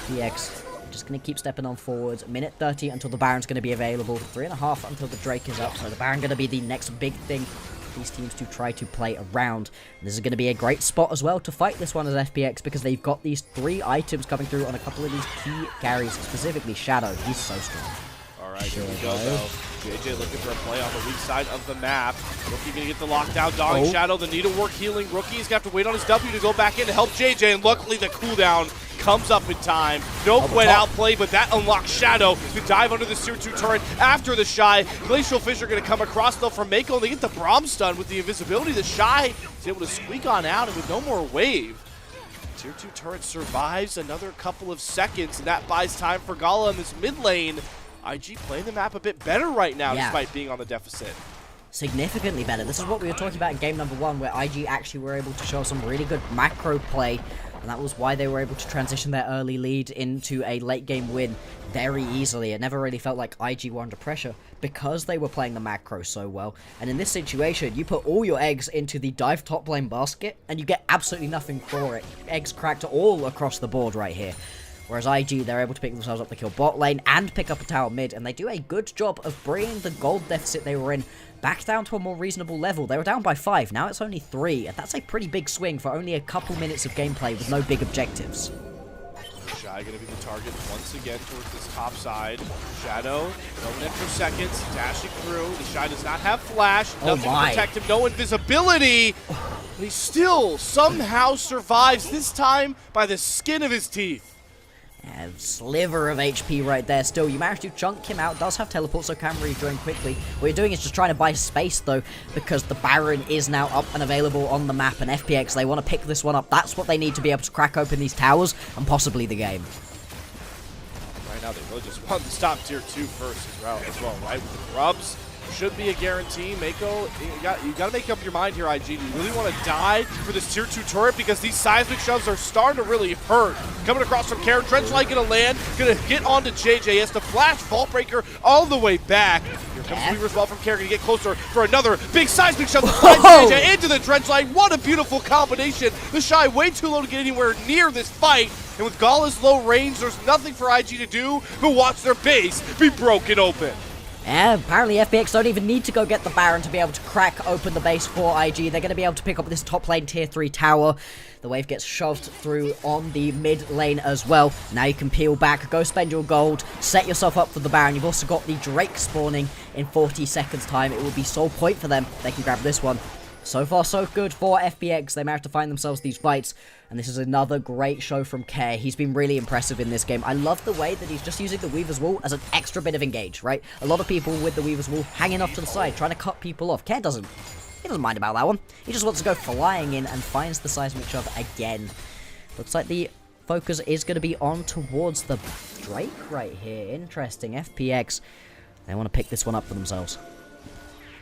FPX just going to keep stepping on forwards. Minute 30 until the Baron's going to be available. 3.5 until the Drake is up, so the Baron going to be the next big thing these teams to try to play around. And this is going to be a great spot as well to fight this one as FPX, because they've got these 3 items coming through on a couple of these key carries, specifically Shadow. He's so strong. All right, here we go, though. JJ looking for a play on the weak side of the map. Rookie gonna get the lockdown, dawning Shadow, the needlework healing. Rookie's gonna have to wait on his W to go back in to help JJ, and luckily the cooldown comes up in time. No Quinn outplay, but that unlocks Shadow to dive under the Tier 2 turret after the Shy. Glacial Fissure gonna come across though from Mako, and they get the Braum stun with the invisibility. The Shy is able to squeak on out, and with no more wave, Tier 2 turret survives another couple of seconds, and that buys time for Gala in this mid lane. IG playing the map a bit better right now, despite being on the deficit. Significantly better. This is what we were talking about in game number 1, where IG actually were able to show some really good macro play, and that was why they were able to transition their early lead into a late game win very easily. It never really felt like IG were under pressure because they were playing the macro so well. And in this situation, you put all your eggs into the dive top lane basket, and you get absolutely nothing for it. Eggs cracked all across the board right here. Whereas IG, they're able to pick themselves up the kill bot lane and pick up a tower mid, and they do a good job of bringing the gold deficit they were in back down to a more reasonable level. They were down by 5, now it's only 3, and that's a pretty big swing for only a couple minutes of gameplay with no big objectives. Shy gonna be the target once again towards this top side. Shadow going in for seconds, dashing through. The Shy does not have flash, nothing to protect him, no invisibility. But he still somehow survives, this time by the skin of his teeth. A sliver of HP right there still. You managed to chunk him out. Does have teleport, so can rejoin quickly. What you're doing is just trying to buy space, though, because the Baron is now up and available on the map. And FPX, they want to pick this one up. That's what they need to be able to crack open these towers and possibly the game. Right now, they really just want to stop Tier 2 first as well, right? With the grubs. Should be a guarantee. Mako, you got to make up your mind here, IG. Do you really want to die for this Tier 2 turret? Because these seismic shoves are starting to really hurt. Coming across from Karen. Trenchlight going to land. Going to get onto JJ. He has to flash Vault Breaker all the way back. Here comes Weaver's Ball from Karen. Going to get closer for another big seismic shove. JJ into the Trenchlight. What a beautiful combination. The Shy way too low to get anywhere near this fight. And with Gala's low range, there's nothing for IG to do but watch their base be broken open. Yeah, apparently FPX don't even need to go get the Baron to be able to crack open the base for IG. They're going to be able to pick up this top lane tier 3 tower. The wave gets shoved through on the mid lane as well. Now you can peel back, go spend your gold, set yourself up for the Baron. You've also got the Drake spawning in 40 seconds time. It will be sole point for them. They can grab this one. So far, so good for FPX. They managed to find themselves these fights, and this is another great show from Care. He's been really impressive in this game. I love the way that he's just using the Weaver's Wall as an extra bit of engage, right? A lot of people with the Weaver's Wall hanging off to the side, trying to cut people off. Care doesn't. He doesn't mind about that one. He just wants to go flying in and finds the seismic shove again. Looks like the focus is going to be on towards the Drake right here. Interesting. FPX, they want to pick this one up for themselves.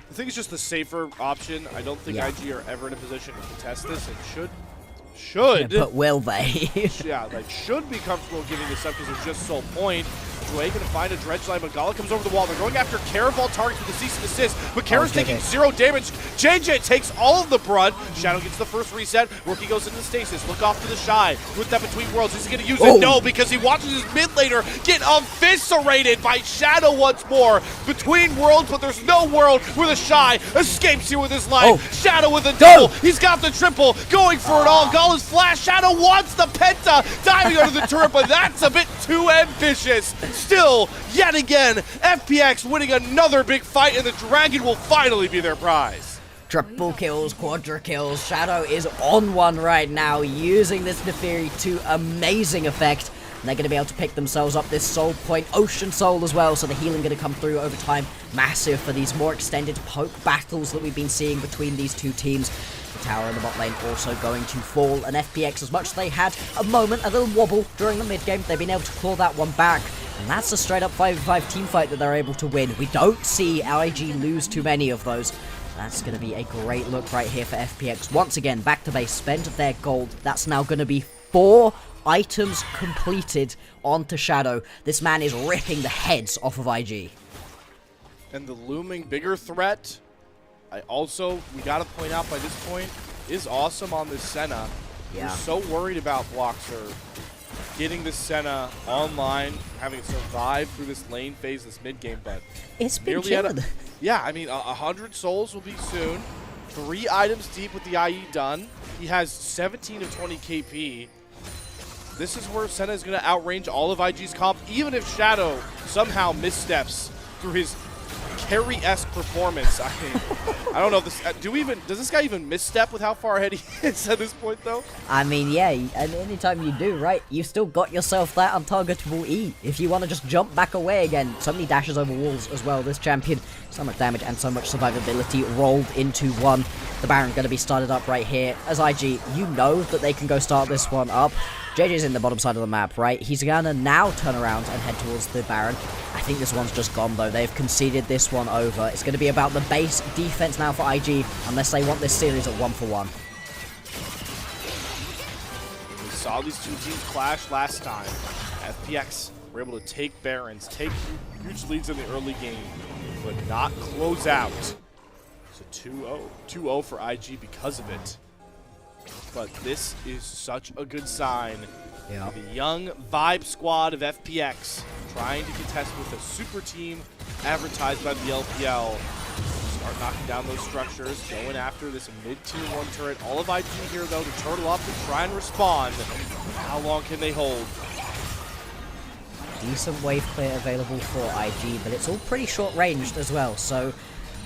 I think it's just the safer option. I don't think IG are ever in a position to contest this, and should. But will they? Should be comfortable giving this up because it's just sole point. Dwayne gonna find a Dredgeline. Magala comes over the wall. They're going after Caraval targets with the cease and desist, but Kara's taking 0 damage. JJ takes all of the brunt. Shadow gets the first reset. Rookie goes into stasis. Look off to the Shy. With that between worlds. Is he gonna use it? No, because he watches his mid laner get eviscerated by Shadow once more. Between worlds, but there's no world where the Shy escapes here with his life. Shadow with a double. He's got the triple. Going for it all. Gala's flash. Shadow wants the penta. Diving under the turret, but that's a bit too ambitious. Still, yet again, FPX winning another big fight, and the Dragon will finally be their prize. Triple kills, quadra kills. Shadow is on one right now, using this Neferi to amazing effect. And they're going to be able to pick themselves up this soul point, Ocean Soul as well, so the healing going to come through over time. Massive for these more extended poke battles that we've been seeing between these two teams. The tower in the bot lane also going to fall, and FPX, as much as they had a moment, a little wobble during the mid game, they've been able to claw that one back. And that's a straight up 5v5 team fight that they're able to win. We don't see IG lose too many of those. That's going to be a great look right here for FPX. Once again, back to base, spend their gold. That's now going to be 4 items completed onto Shadow. This man is ripping the heads off of IG. And the looming bigger threat, we got to point out by this point, is awesome on this Senna. We're so worried about Bloxer getting this Senna online, having it survive through this lane phase, this mid game, but it's been chilling. Yeah, I mean, 100 souls will be soon. 3 items deep with the IE done. He has 17 of 20 KP. This is where Senna is going to outrange all of IG's comp, even if Shadow somehow missteps through his Terry-esque performance. I mean, I don't know if this. Does this guy even misstep with how far ahead he is at this point, though? I mean, yeah, and anytime you do, right, you've still got yourself that untargetable E. If you want to just jump back away again, so many dashes over walls as well. This champion, so much damage and so much survivability rolled into one. The Baron going to be started up right here. As IG, you know that they can go start this one up. JJ's in the bottom side of the map, right? He's gonna now turn around and head towards the Baron. I think this one's just gone, though. They've conceded this one over. It's going to be about the base defense now for IG, unless they want this series at 1-for-1. We saw these two teams clash last time. FPX were able to take Barons, take huge leads in the early game, but not close out. So 2-0. 2-0 for IG because of it. But this is such a good sign. Yeah. The young vibe squad of FPX trying to contest with a super team advertised by the LPL. Start knocking down those structures, going after this mid-tier 1 turret. All of IG here, though, to turtle up and try and respond. How long can they hold? Decent wave clear available for IG, but it's all pretty short-ranged as well, so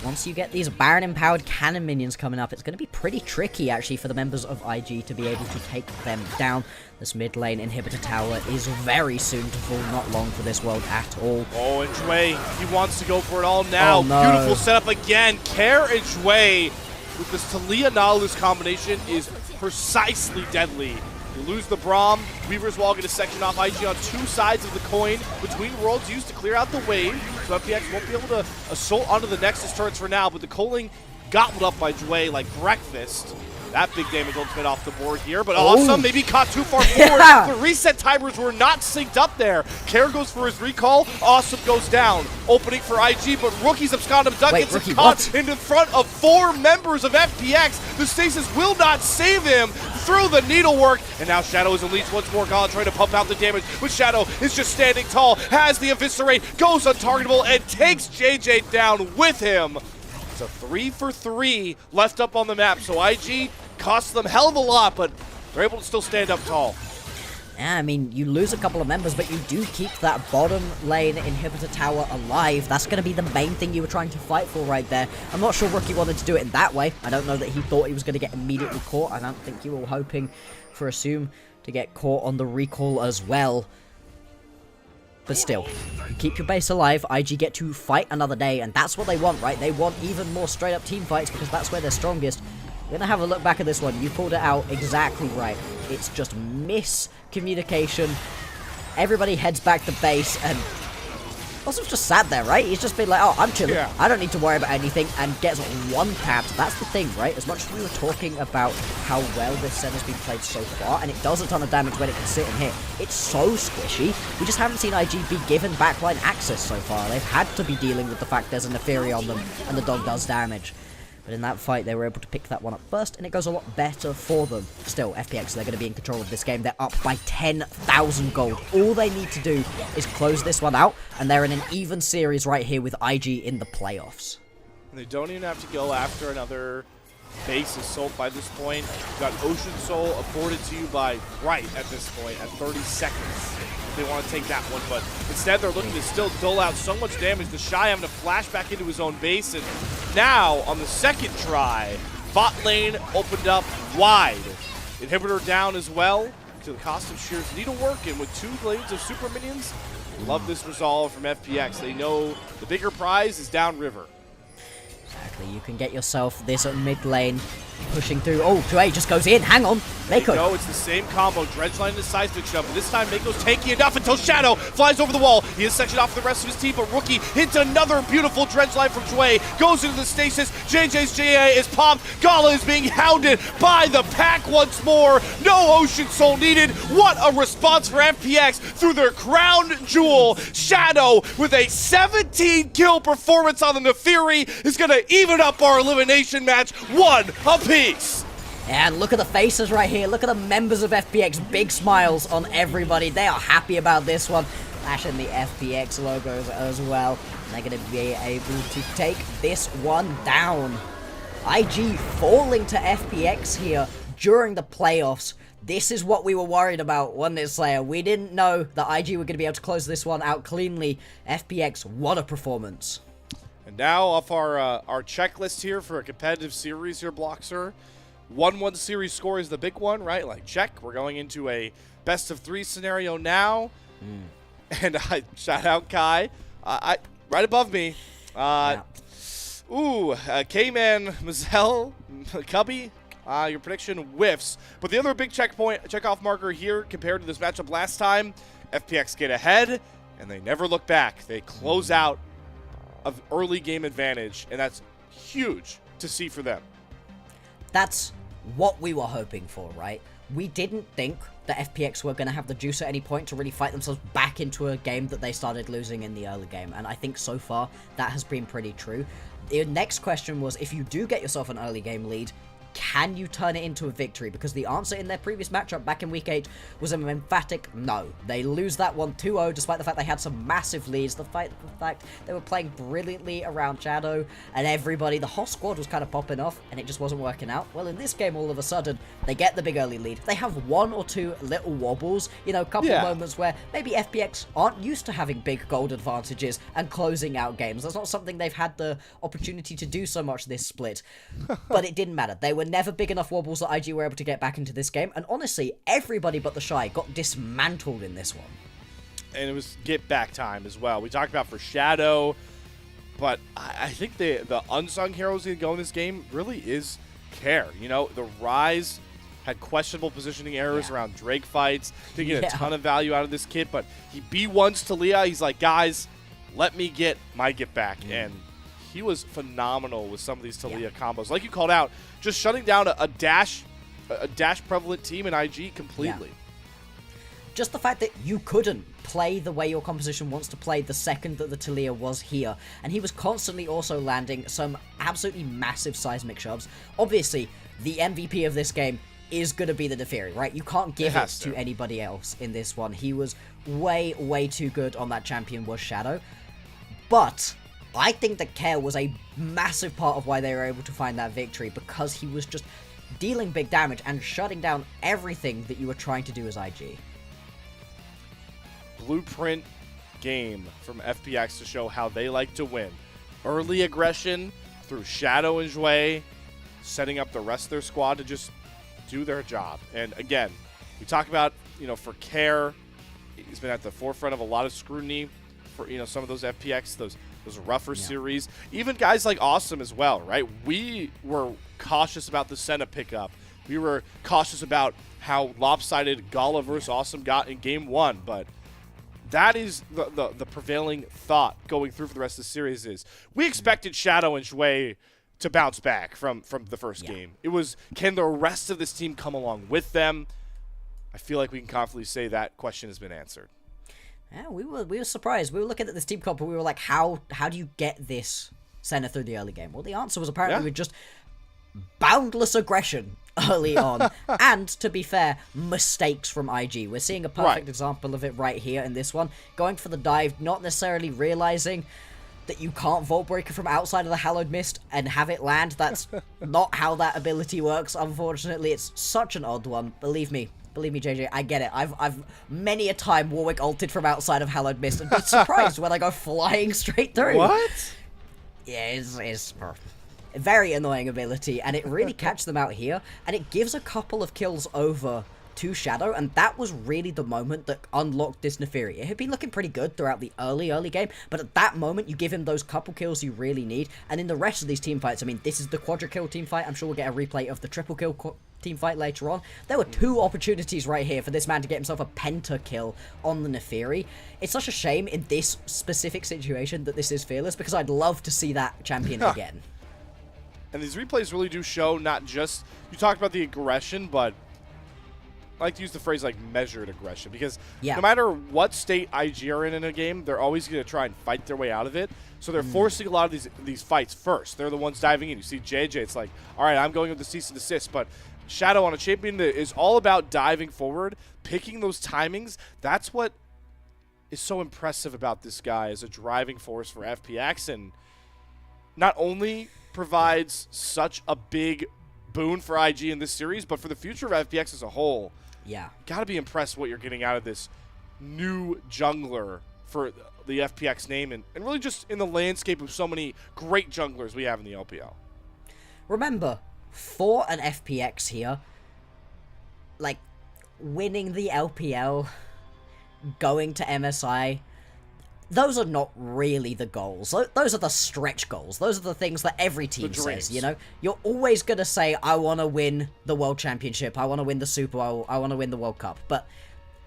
once you get these Baron-empowered cannon minions coming up, it's going to be pretty tricky, actually, for the members of IG to be able to take them down. This mid-lane inhibitor tower is very soon to fall, not long for this world at all. Oh, and Jue, he wants to go for it all now. Oh, no. Beautiful setup again. Care and Jue with this Talia Nalus combination is precisely deadly. You lose the Braum. Weaver's Wall get a section off IG on two sides of the coin between worlds used to clear out the wave. So FPX won't be able to assault onto the Nexus turrets for now, but the Coling gobbled up by Jue like breakfast. That big damage ultimate off the board here, but awesome. Maybe caught too far forward. Yeah. The reset timers were not synced up there. Care goes for his recall. Awesome goes down. Opening for IG, but Rookie's abscond abduct gets him caught in the front of 4 members of FPX. The stasis will not save him through the needlework. And now Shadow is unleashed once more. Gala trying to pump out the damage, but Shadow is just standing tall, has the eviscerate, goes untargetable, and takes JJ down with him. It's a 3-for-3 left up on the map, so IG costs them hell of a lot, but they're able to still stand up tall. Yeah, I mean, you lose a couple of members, but you do keep that bottom lane inhibitor tower alive. That's going to be the main thing you were trying to fight for right there. I'm not sure Rookie wanted to do it in that way. I don't know that he thought he was going to get immediately caught. I don't think you were hoping for Assume to get caught on the recall as well. But still, you keep your base alive, IG get to fight another day, and that's what they want, right? They want even more straight-up team fights because that's where they're strongest. We're going to have a look back at this one. You called it out exactly right. It's just miscommunication. Everybody heads back to base, and also just sat there, right? He's just been like, oh, I'm chilling. Yeah. I don't need to worry about anything, and gets one tapped. That's the thing, right? As much as we were talking about how well this set has been played so far, and it does a ton of damage when it can sit and hit, it's so squishy. We just haven't seen IG be given backline access so far. They've had to be dealing with the fact there's an Neferi on them, and the dog does damage. But in that fight, they were able to pick that one up first, and it goes a lot better for them. Still, FPX, they're going to be in control of this game. They're up by 10,000 gold. All they need to do is close this one out, and they're in an even series right here with IG in the playoffs. And they don't even have to go after another base assault by this point. You've got Ocean Soul afforded to you by right at this point at 30 seconds. They want to take that one, but instead they're looking to still dole out so much damage. The Shy having to flash back into his own base, and now on the second try, bot lane opened up wide. Inhibitor down as well. To the cost of Shear's needlework, and with 2 blades of super minions, love this resolve from FPX. They know the bigger prize is downriver. Exactly, you can get yourself this mid lane pushing through. Oh, Dre just goes in. Hang on. Mako. No, it's the same combo. Dredgeline and the seismic shove. But this time, Mako's tanky enough until Shadow flies over the wall. He is sectioned off the rest of his team, but Rookie hits another beautiful Dredgeline from Jue. Goes into the stasis. JJ's JA is popped. Gala is being hounded by the pack once more. No Ocean Soul needed. What a response for FPX through their crown jewel. Shadow with a 17-kill performance on the Neferi is going to even up our elimination match 1 apiece. And look at the faces right here. Look at the members of FPX. Big smiles on everybody. They are happy about this one. Flashing the FPX logos as well. And they're going to be able to take this one down. IG falling to FPX here during the playoffs. This is what we were worried about, wasn't it, Slayer? We didn't know that IG were going to be able to close this one out cleanly. FPX, what a performance. And now off our checklist here for a competitive series here, Bloxer. 1-1 series score is the big one, right? Like, check. We're going into a best-of-3 scenario now. And shout out Kai. Right above me. K-Man, Mazel, Cubby. Your prediction whiffs. But the other big checkoff marker here compared to this matchup last time, FPX get ahead, and they never look back. They close out of early game advantage, and that's huge to see for them. That's what we were hoping for, right? We didn't think that FPX were going to have the juice at any point to really fight themselves back into a game that they started losing in the early game, and I think so far that has been pretty true. The next question was, if you do get yourself an early game lead, can you turn it into a victory? Because the answer in their previous matchup back in Week 8 was an emphatic no. They lose that one 2-0 despite the fact they had some massive leads. The fact they were playing brilliantly around Shadow and everybody, the whole squad was kind of popping off and it just wasn't working out. Well, in this game, all of a sudden, they get the big early lead. They have one or two little wobbles, you know, a couple of moments where maybe FPX aren't used to having big gold advantages and closing out games. That's not something they've had the opportunity to do so much this split. But it didn't matter. They were never big enough wobbles that IG were able to get back into this game, and honestly, everybody but the Shy got dismantled in this one. And it was get back time as well. We talked about for Shadow, but I think the unsung heroes that go in this game really is Care. You know, the Rise had questionable positioning errors around Drake fights. Didn't get a ton of value out of this kit, but he B1s to Leah. He's like, guys, let me get my get back. And he was phenomenal with some of these Talia combos. Like you called out, just shutting down a dash prevalent team in IG completely. Just the fact that you couldn't play the way your composition wants to play the second that the Talia was here. And he was constantly also landing some absolutely massive seismic shoves. Obviously, the MVP of this game is going to be the Deferi, right? You can't give it to anybody else in this one. He was way, way too good on that champion was Shadow. But I think that Care was a massive part of why they were able to find that victory, because he was just dealing big damage and shutting down everything that you were trying to do as IG. Blueprint game from FPX to show how they like to win. Early aggression through Shadow and Jue, setting up the rest of their squad to just do their job. And again, we talk about, you know, for Care, he's been at the forefront of a lot of scrutiny for, you know, some of those FPX, those rougher series. Even guys like Awesome as well, right? We were cautious about the Senna pickup. We were cautious about how lopsided Gala versus Awesome got in game 1, but that is the prevailing thought going through for the rest of the series is we expected Shadow and Jue to bounce back from the first game. It was, can the rest of this team come along with them? I feel like we can confidently say that question has been answered. Yeah, we were surprised. We were looking at this team comp and we were like, how do you get this Senna through the early game? Well, the answer was apparently with just boundless aggression early on. And, to be fair, mistakes from IG. We're seeing a perfect example of it right here in this one. Going for the dive, not necessarily realizing that you can't Vault Breaker from outside of the Hallowed Mist and have it land. That's not how that ability works, unfortunately. It's such an odd one. Believe me, JJ, I get it. I've many a time Warwick ulted from outside of Hallowed Mist and been surprised when I go flying straight through. What? Yeah, it's a very annoying ability, and it really catches them out here, and it gives a couple of kills over to Shadow, and that was really the moment that unlocked this Neferi. It had been looking pretty good throughout the early game, but at that moment, you give him those couple kills you really need, and in the rest of these team fights, I mean, this is the quadra kill team fight. I'm sure we'll get a replay of the triple kill team fight later on. There were 2 opportunities right here for this man to get himself a penta kill on the Neferi. It's such a shame in this specific situation that this is Fearless, because I'd love to see that champion again. And these replays really do show not just, you talked about the aggression, but I like to use the phrase like measured aggression, because no matter what state IG are in a game, they're always going to try and fight their way out of it. So they're forcing a lot of these fights first. They're the ones diving in. You see JJ, it's like, all right, I'm going with the cease and desist, but Shadow on a champion that is all about diving forward, picking those timings. That's what is so impressive about this guy as a driving force for FPX, and not only provides such a big boon for IG in this series, but for the future of FPX as a whole. Yeah. Got to be impressed what you're getting out of this new jungler for the FPX name and really just in the landscape of so many great junglers we have in the LPL. Remember, for an FPX here, like, winning the LPL, going to MSI, those are not really the goals. Those are the stretch goals. Those are the things that every team says, you know? You're always going to say, I want to win the World Championship, I want to win the Super Bowl, I want to win the World Cup. But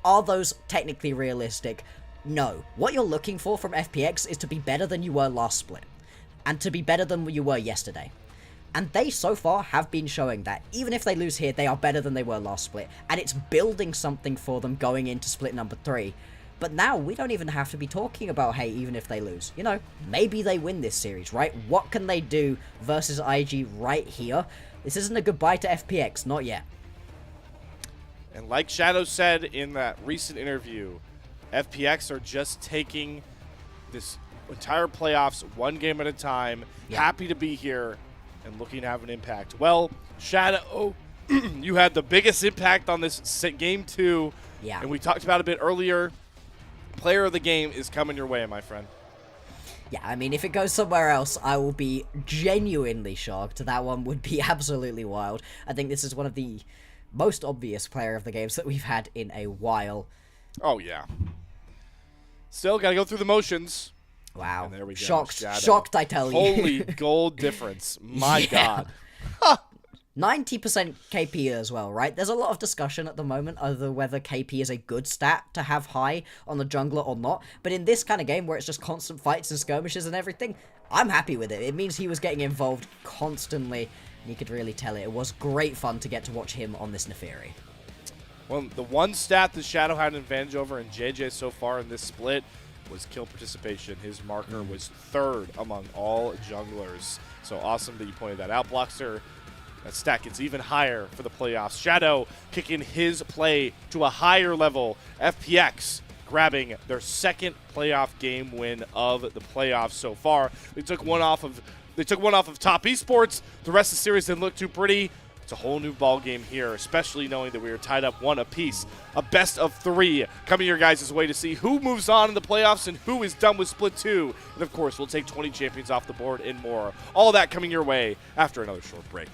are those technically realistic? No. What you're looking for from FPX is to be better than you were last split, and to be better than you were yesterday. And they, so far, have been showing that. Even if they lose here, they are better than they were last split. And it's building something for them going into split number 3. But now, we don't even have to be talking about, hey, even if they lose. You know, maybe they win this series, right? What can they do versus IG right here? This isn't a goodbye to FPX, not yet. And like Shadow said in that recent interview, FPX are just taking this entire playoffs one game at a time, happy to be here, and looking to have an impact. Well, Shadow, you had the biggest impact on this game 2, and we talked about it a bit earlier. Player of the game is coming your way, my friend. Yeah, I mean, if it goes somewhere else, I will be genuinely shocked. That one would be absolutely wild. I think this is one of the most obvious player of the games that we've had in a while. Oh, yeah. Still, got to go through the motions. Wow. And there we go. Shocked. Shadow. Shocked, I tell you. Holy gold difference. My God. 90% KP as well, right? There's a lot of discussion at the moment over whether KP is a good stat to have high on the jungler or not. But in this kind of game where it's just constant fights and skirmishes and everything, I'm happy with it. It means he was getting involved constantly. And you could really tell it. It was great fun to get to watch him on this Neferi. Well, the one stat that Shadow had an advantage over in JJ so far in this split was kill participation. His marker was 3rd among all junglers. So awesome that you pointed that out, Blockster. That stat gets even higher for the playoffs. Shadow kicking his play to a higher level. FPX grabbing their 2nd playoff game win of the playoffs so far. They took one off of Top Esports. The rest of the series didn't look too pretty. It's a whole new ball game here, especially knowing that we are tied up 1 apiece. A best of 3 coming your guys' way to see who moves on in the playoffs and who is done with Split 2. And of course, we'll take 20 champions off the board and more. All that coming your way after another short break.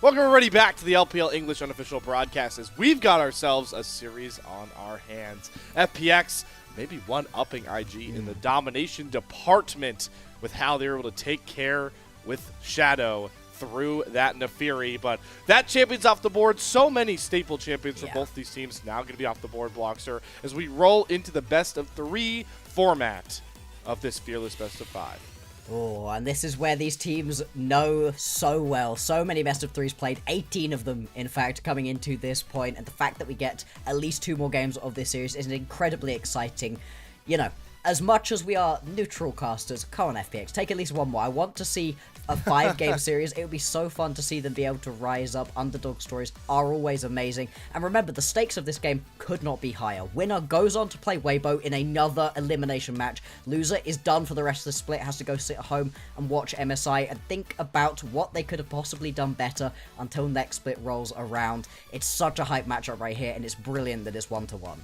Welcome everybody back to the LPL English unofficial broadcast as we've got ourselves a series on our hands. FPX maybe one-upping IG in the domination department with how they were able to take care with Shadow through that Nefiri. But that champion's off the board. So many staple champions for both these teams now going to be off the board, Blockster, as we roll into the best of 3 format of this Fearless Best of 5. Oh, and this is where these teams know so well. So many best of threes played, 18 of them, in fact, coming into this point. And the fact that we get at least 2 more games of this series is incredibly exciting. You know, as much as we are neutral casters, come on FPX, take at least one more. I want to see a 5-game series. It would be so fun to see them be able to rise up. Underdog stories are always amazing. And remember, the stakes of this game could not be higher. Winner goes on to play Weibo in another elimination match. Loser is done for the rest of the split, has to go sit at home and watch MSI and think about what they could have possibly done better until next split rolls around. It's such a hype matchup right here, and it's brilliant that it's 1-1.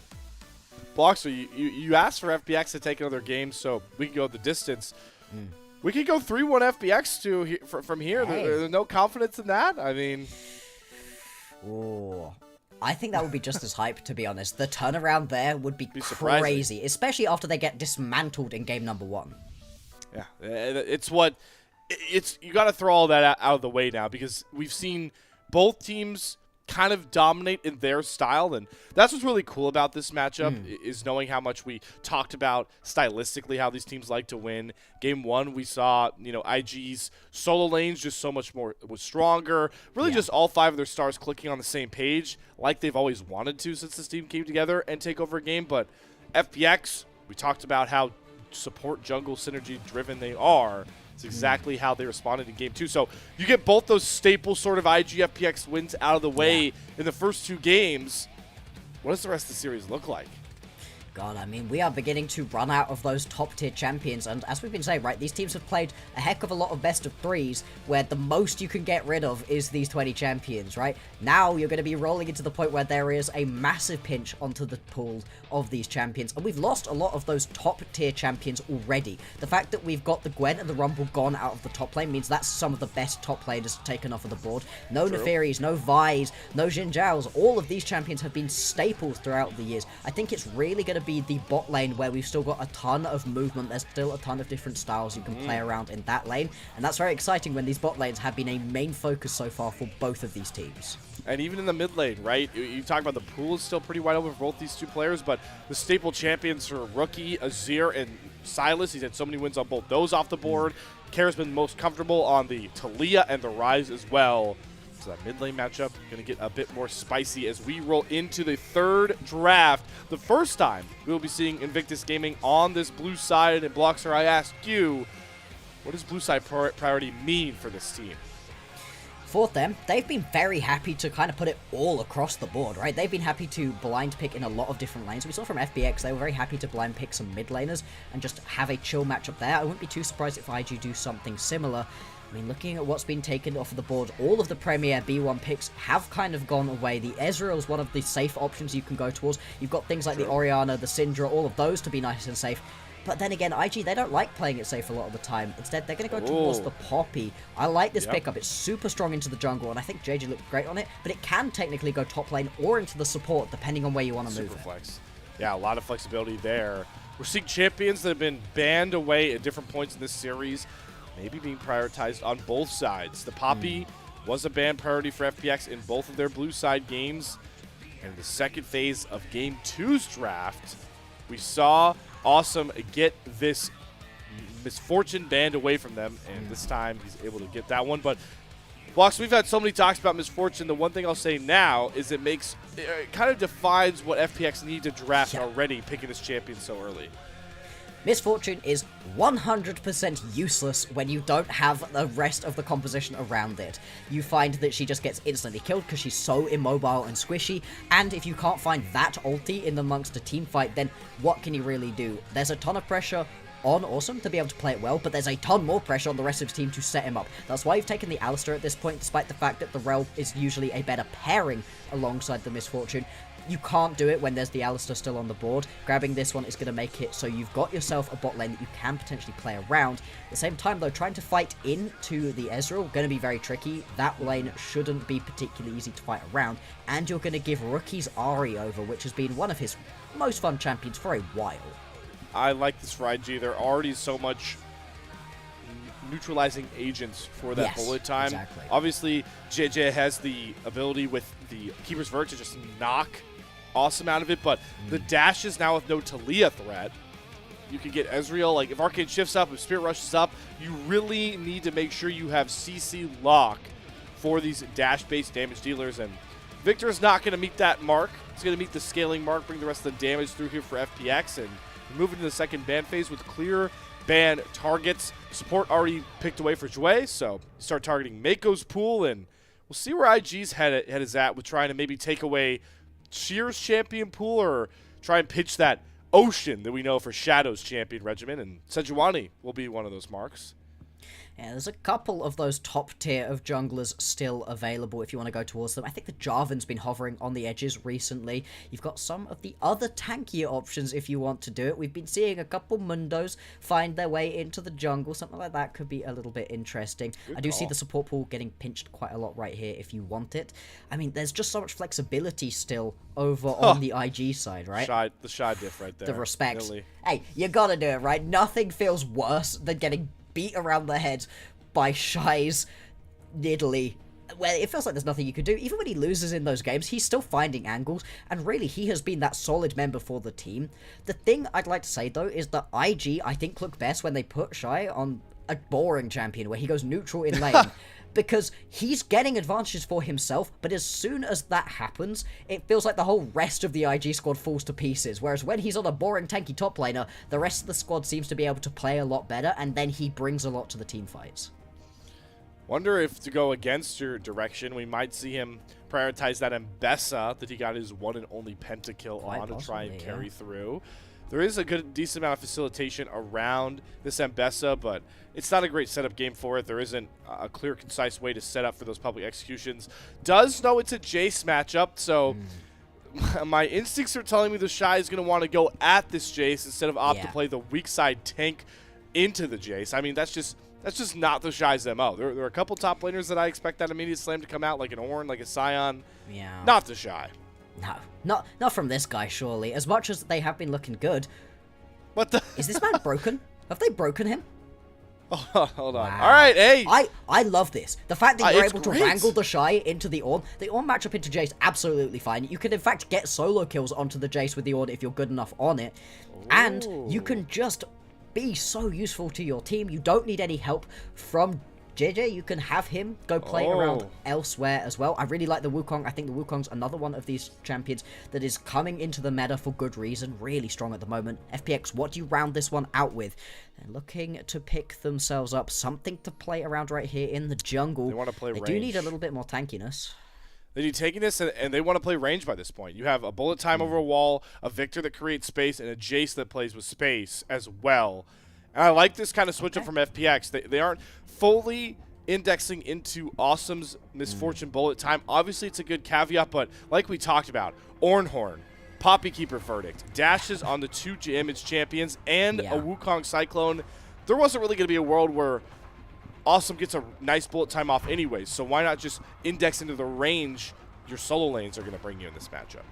Bloxer, you asked for FPX to take another game so we can go the distance. We could go 3-1 FPX from here. Hey. There's no confidence in that? I mean... Ooh. I think that would be just as hype, to be honest. The turnaround there would be surprising. crazy, especially after they get dismantled in game number 1. Yeah, you got to throw all that out of the way now because we've seen both teams kind of dominate in their style, and that's what's really cool about this matchup is knowing how much we talked about stylistically how these teams like to win. Game 1 we saw, IG's solo lanes just so much more was stronger, really just all 5 of their stars clicking on the same page like they've always wanted to since this team came together and take over a game. But FPX, we talked about how support jungle synergy driven they are. It's exactly how they responded in Game 2. So you get both those staple sort of IG FPX wins out of the way in the first 2 games. What does the rest of the series look like? God, I mean, we are beginning to run out of those top-tier champions, and as we've been saying, right, these teams have played a heck of a lot of best of 3s, where the most you can get rid of is these 20 champions, right? Now you're going to be rolling into the point where there is a massive pinch onto the pool of these champions, and we've lost a lot of those top-tier champions already. The fact that we've got the Gwen and the Rumble gone out of the top lane means that's some of the best top laners taken off of the board. No Nefiris, no Vi's, no Xin Zhao's. All of these champions have been staples throughout the years. I think it's really going to be the bot lane where we've still got a ton of movement. There's still a ton of different styles you can play around in that lane, and that's very exciting when these bot lanes have been a main focus so far for both of these teams. And even in the mid lane, right? You talk about the pool is still pretty wide open for both these 2 players, but the staple champions for Rookie, Azir, and Silas, he's had so many wins on both those off the board. Kara's been most comfortable on the Talia and the Ryze as well. So that mid lane matchup going to get a bit more spicy as we roll into the 3rd draft. The first time we will be seeing Invictus Gaming on this blue side. And Bloxer, I ask you, what does blue side priority mean for this team? For them, they've been very happy to kind of put it all across the board, right? They've been happy to blind pick in a lot of different lanes. We saw from FPX, they were very happy to blind pick some mid laners and just have a chill matchup there. I wouldn't be too surprised if IG do something similar. I mean, looking at what's been taken off of the board, all of the Premier B1 picks have kind of gone away. The Ezreal is one of the safe options you can go towards. You've got things like the Orianna, the Syndra, all of those to be nice and safe. But then again, IG, they don't like playing it safe a lot of the time. Instead, they're going to go towards the Poppy. I like this pickup. It's super strong into the jungle, and I think JJ looked great on it. But it can technically go top lane or into the support, depending on where you want to move it. Flex. Yeah, a lot of flexibility there. We're seeing champions that have been banned away at different points in this series, maybe being prioritized on both sides. The Poppy was a ban priority for FPX in both of their blue side games. And in the second phase of Game 2's draft, we saw Awesome get this Misfortune banned away from them, and this time he's able to get that one. But Blocks, we've had so many talks about Misfortune. The one thing I'll say now is it kind of defines what FPX need to draft already, picking this champion so early. Misfortune is 100% useless when you don't have the rest of the composition around it. You find that she just gets instantly killed because she's so immobile and squishy, and if you can't find that ulti in amongst a team fight, then what can you really do? There's a ton of pressure on Awesome to be able to play it well, but there's a ton more pressure on the rest of his team to set him up. That's why you've taken the Alistar at this point, despite the fact that the Rel is usually a better pairing alongside the Misfortune. you can't do it when there's the Alistar still on the board. Grabbing this one is going to make it so you've got yourself a bot lane that you can potentially play around. At the same time, though, trying to fight into the Ezreal, going to be very tricky. That lane shouldn't be particularly easy to fight around, and you're going to give Rookie's Ahri over, which has been one of his most fun champions for a while. I like this for IG. They're already so much neutralizing agents for that bullet time. Exactly. Obviously, JJ has the ability with the Keeper's Vert to just knock awesome out of it, but the dashes now with no Talia threat. You can get Ezreal, like if Arcane shifts up, if Spirit rushes up, you really need to make sure you have CC lock for these dash-based damage dealers, and Victor's not going to meet that mark. He's going to meet the scaling mark, bring the rest of the damage through here for FPX, and move into the second ban phase with clear ban targets. Support already picked away for Jue, so start targeting Mako's pool, and we'll see where IG's head is at with trying to maybe take away Shear's champion pool or try and pitch that Ocean that we know for Shadow's champion regimen, and Sejuani will be one of those marks. Yeah, there's a couple of those top tier of junglers still available if you want to go towards them. I think the Jarvan's been hovering on the edges recently. You've got some of the other tankier options if you want to do it. We've been seeing a couple Mundos find their way into the jungle. Something like that could be a little bit interesting. I do see the support pool getting pinched quite a lot right here if you want it. I mean, there's just so much flexibility still over on the IG side, right? The shy diff right there. The respect. Really. Hey, you gotta do it, right? Nothing feels worse than getting beat around the head by Shy's Nidalee, where it feels like there's nothing you can do. Even when he loses in those games, he's still finding angles, and really, he has been that solid member for the team. The thing I'd like to say, though, is that IG, I think, look best when they put Shy on a boring champion, where he goes neutral in lane, because he's getting advantages for himself, but as soon as that happens, it feels like the whole rest of the IG squad falls to pieces, whereas when he's on a boring tanky top laner, the rest of the squad seems to be able to play a lot better, and then he brings a lot to the team fights. Wonder if to go against your direction, we might see him prioritize that Mbessa that he got his one and only pentakill on to try and carry through. There is a decent amount of facilitation around this Mbessa, but it's not a great setup game for it. There isn't a clear, concise way to set up for those public executions. Does know it's a Jace matchup, so my instincts are telling me the Shy is going to want to go at this Jace instead of opt to play the weak side tank into the Jace. I mean, that's just not the Shy's MO. There are a couple top laners that I expect that immediate slam to come out, like an Ornn, like a Sion. Yeah. Not the Shy. No, not from this guy, surely. As much as they have been looking good. What the? Is this man broken? Have they broken him? Oh, hold on. Wow. All right, hey. I love this. The fact that you're able to wrangle the Shy into the Ornn matchup into Jace, absolutely fine. You can, in fact, get solo kills onto the Jace with the Ornn if you're good enough on it. Ooh. And you can just be so useful to your team. You don't need any help from JJ. You can have him go play around elsewhere as well. I really like the Wukong. I think the Wukong's another one of these champions that is coming into the meta for good reason. Really strong at the moment. FPX, what do you round this one out with? They're looking to pick themselves up something to play around right here in the jungle. They want to play range. They do need a little bit more tankiness. They need tankiness, and they want to play range by this point. You have a bullet time over a wall, a Victor that creates space, and a Jace that plays with space as well. And I like this kind of switch up from FPX. They aren't fully indexing into Awesome's Misfortune bullet time. Obviously, it's a good caveat, but like we talked about, Ornhorn, Poppy Keeper Verdict, dashes on the two damage champions, and a Wukong Cyclone. There wasn't really going to be a world where Awesome gets a nice bullet time off anyways, so why not just index into the range your solo lanes are going to bring you in this matchup?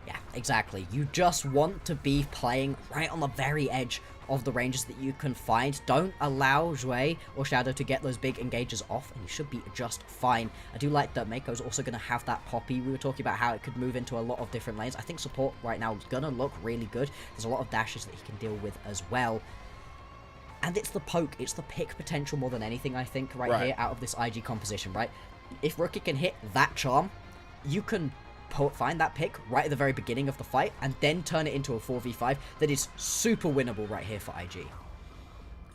Yeah, exactly. You just want to be playing right on the very edge of the ranges that you can find. Don't allow Jue or Shadow to get those big engages off, and you should be just fine. I do like that Mako's also going to have that Poppy. We were talking about how it could move into a lot of different lanes. I think support right now is going to look really good. There's a lot of dashes that he can deal with as well. And it's the poke, it's the pick potential more than anything, I think, right here out of this IG composition, right? If Rookie can hit that charm, you can find that pick right at the very beginning of the fight and then turn it into a 4v5 that is super winnable right here for IG.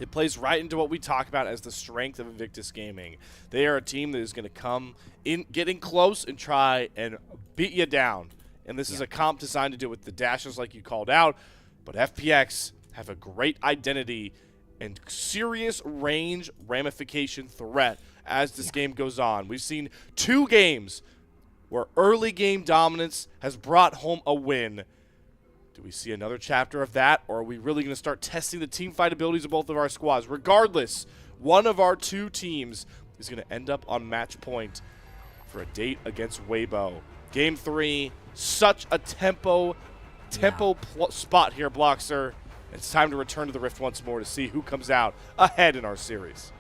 It plays right into what we talk about as the strength of Invictus Gaming. They are a team that is going to come in, get in close and try and beat you down. And this is a comp designed to do with the dashes like you called out, but FPX have a great identity and serious range ramification threat as this game goes on. We've seen 2 games where early game dominance has brought home a win. Do we see another chapter of that, or are we really going to start testing the team fight abilities of both of our squads? Regardless, one of our two teams is going to end up on match point for a date against Weibo. Game 3, such a tempo spot here, Bloxer. It's time to return to the Rift once more to see who comes out ahead in our series.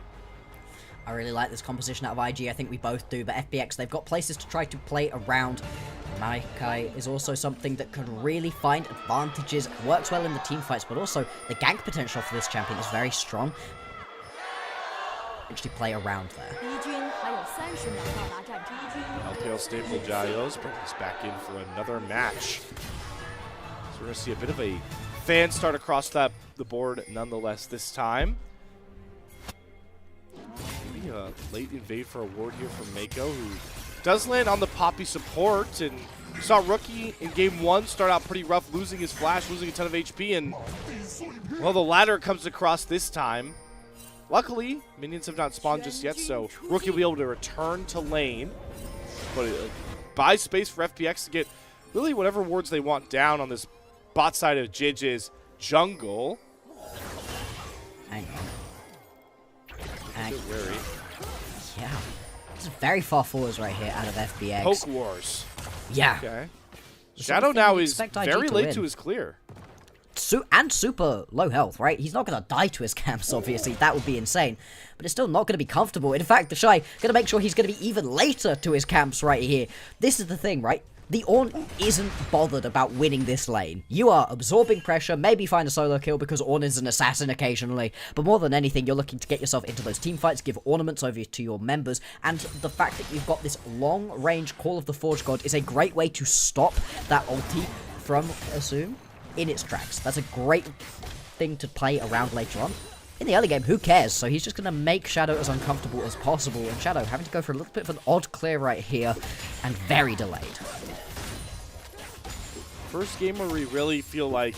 I really like this composition out of IG. I think we both do, but FPX, they've got places to try to play around. Maokai is also something that can really find advantages, works well in the team fights, but also the gank potential for this champion is very strong. Actually play around there. LPL staple Jaios brings us back in for another match. So we're going to see a bit of a fan start across the board nonetheless this time. Maybe a late invade for a ward here from Mako, who does land on the Poppy support, and we saw Rookie in game 1 start out pretty rough, losing his flash, losing a ton of HP, and well, the ladder comes across this time. Luckily, minions have not spawned just yet, so Rookie will be able to return to lane, but buy space for FPX to get really whatever wards they want down on this bot side of JJ's jungle. Hang on. Get wary. Yeah. It's very far forwards right here out of FPX. Poke wars. Yeah. Okay. Shadow now is very late to his clear. And super low health, right? He's not going to die to his camps, obviously. That would be insane. But it's still not going to be comfortable. In fact, the Shy going to make sure he's going to be even later to his camps right here. This is the thing, right? The Ornn isn't bothered about winning this lane. You are absorbing pressure, maybe find a solo kill because Ornn is an assassin occasionally, but more than anything, you're looking to get yourself into those team fights, give ornaments over to your members, and the fact that you've got this long-range Call of the Forge God is a great way to stop that ulti from Assume in its tracks. That's a great thing to play around later on. In the early game, who cares? So he's just going to make Shadow as uncomfortable as possible, and Shadow having to go for a little bit of an odd clear right here, and very delayed. First game where we really feel like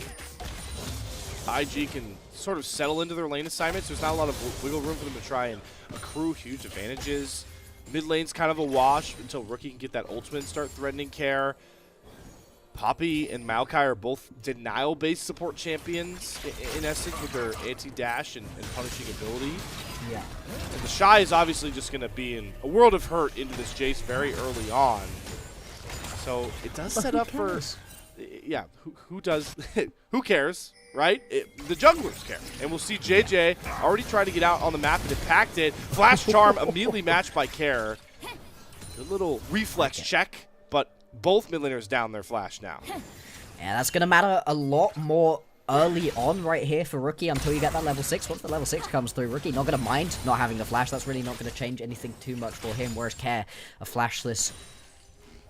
IG can sort of settle into their lane assignments. There's not a lot of wiggle room for them to try and accrue huge advantages. Mid lane's kind of a wash until Rookie can get that ultimate and start threatening care. Poppy and Maokai are both denial-based support champions, in essence, with their anti-dash and punishing ability. Yeah. And the Shy is obviously just going to be in a world of hurt into this Jace very early on. So it does set up for... Yeah, who does... who cares, right? The junglers care. And we'll see JJ already trying to get out on the map and impact it. Flash Charm immediately matched by Care. Good little reflex check, but both mid laners down their flash now. Yeah, that's going to matter a lot more early on right here for Rookie until you get that level 6. Once the level 6 comes through, Rookie not going to mind not having the flash. That's really not going to change anything too much for him, whereas Care, a flashless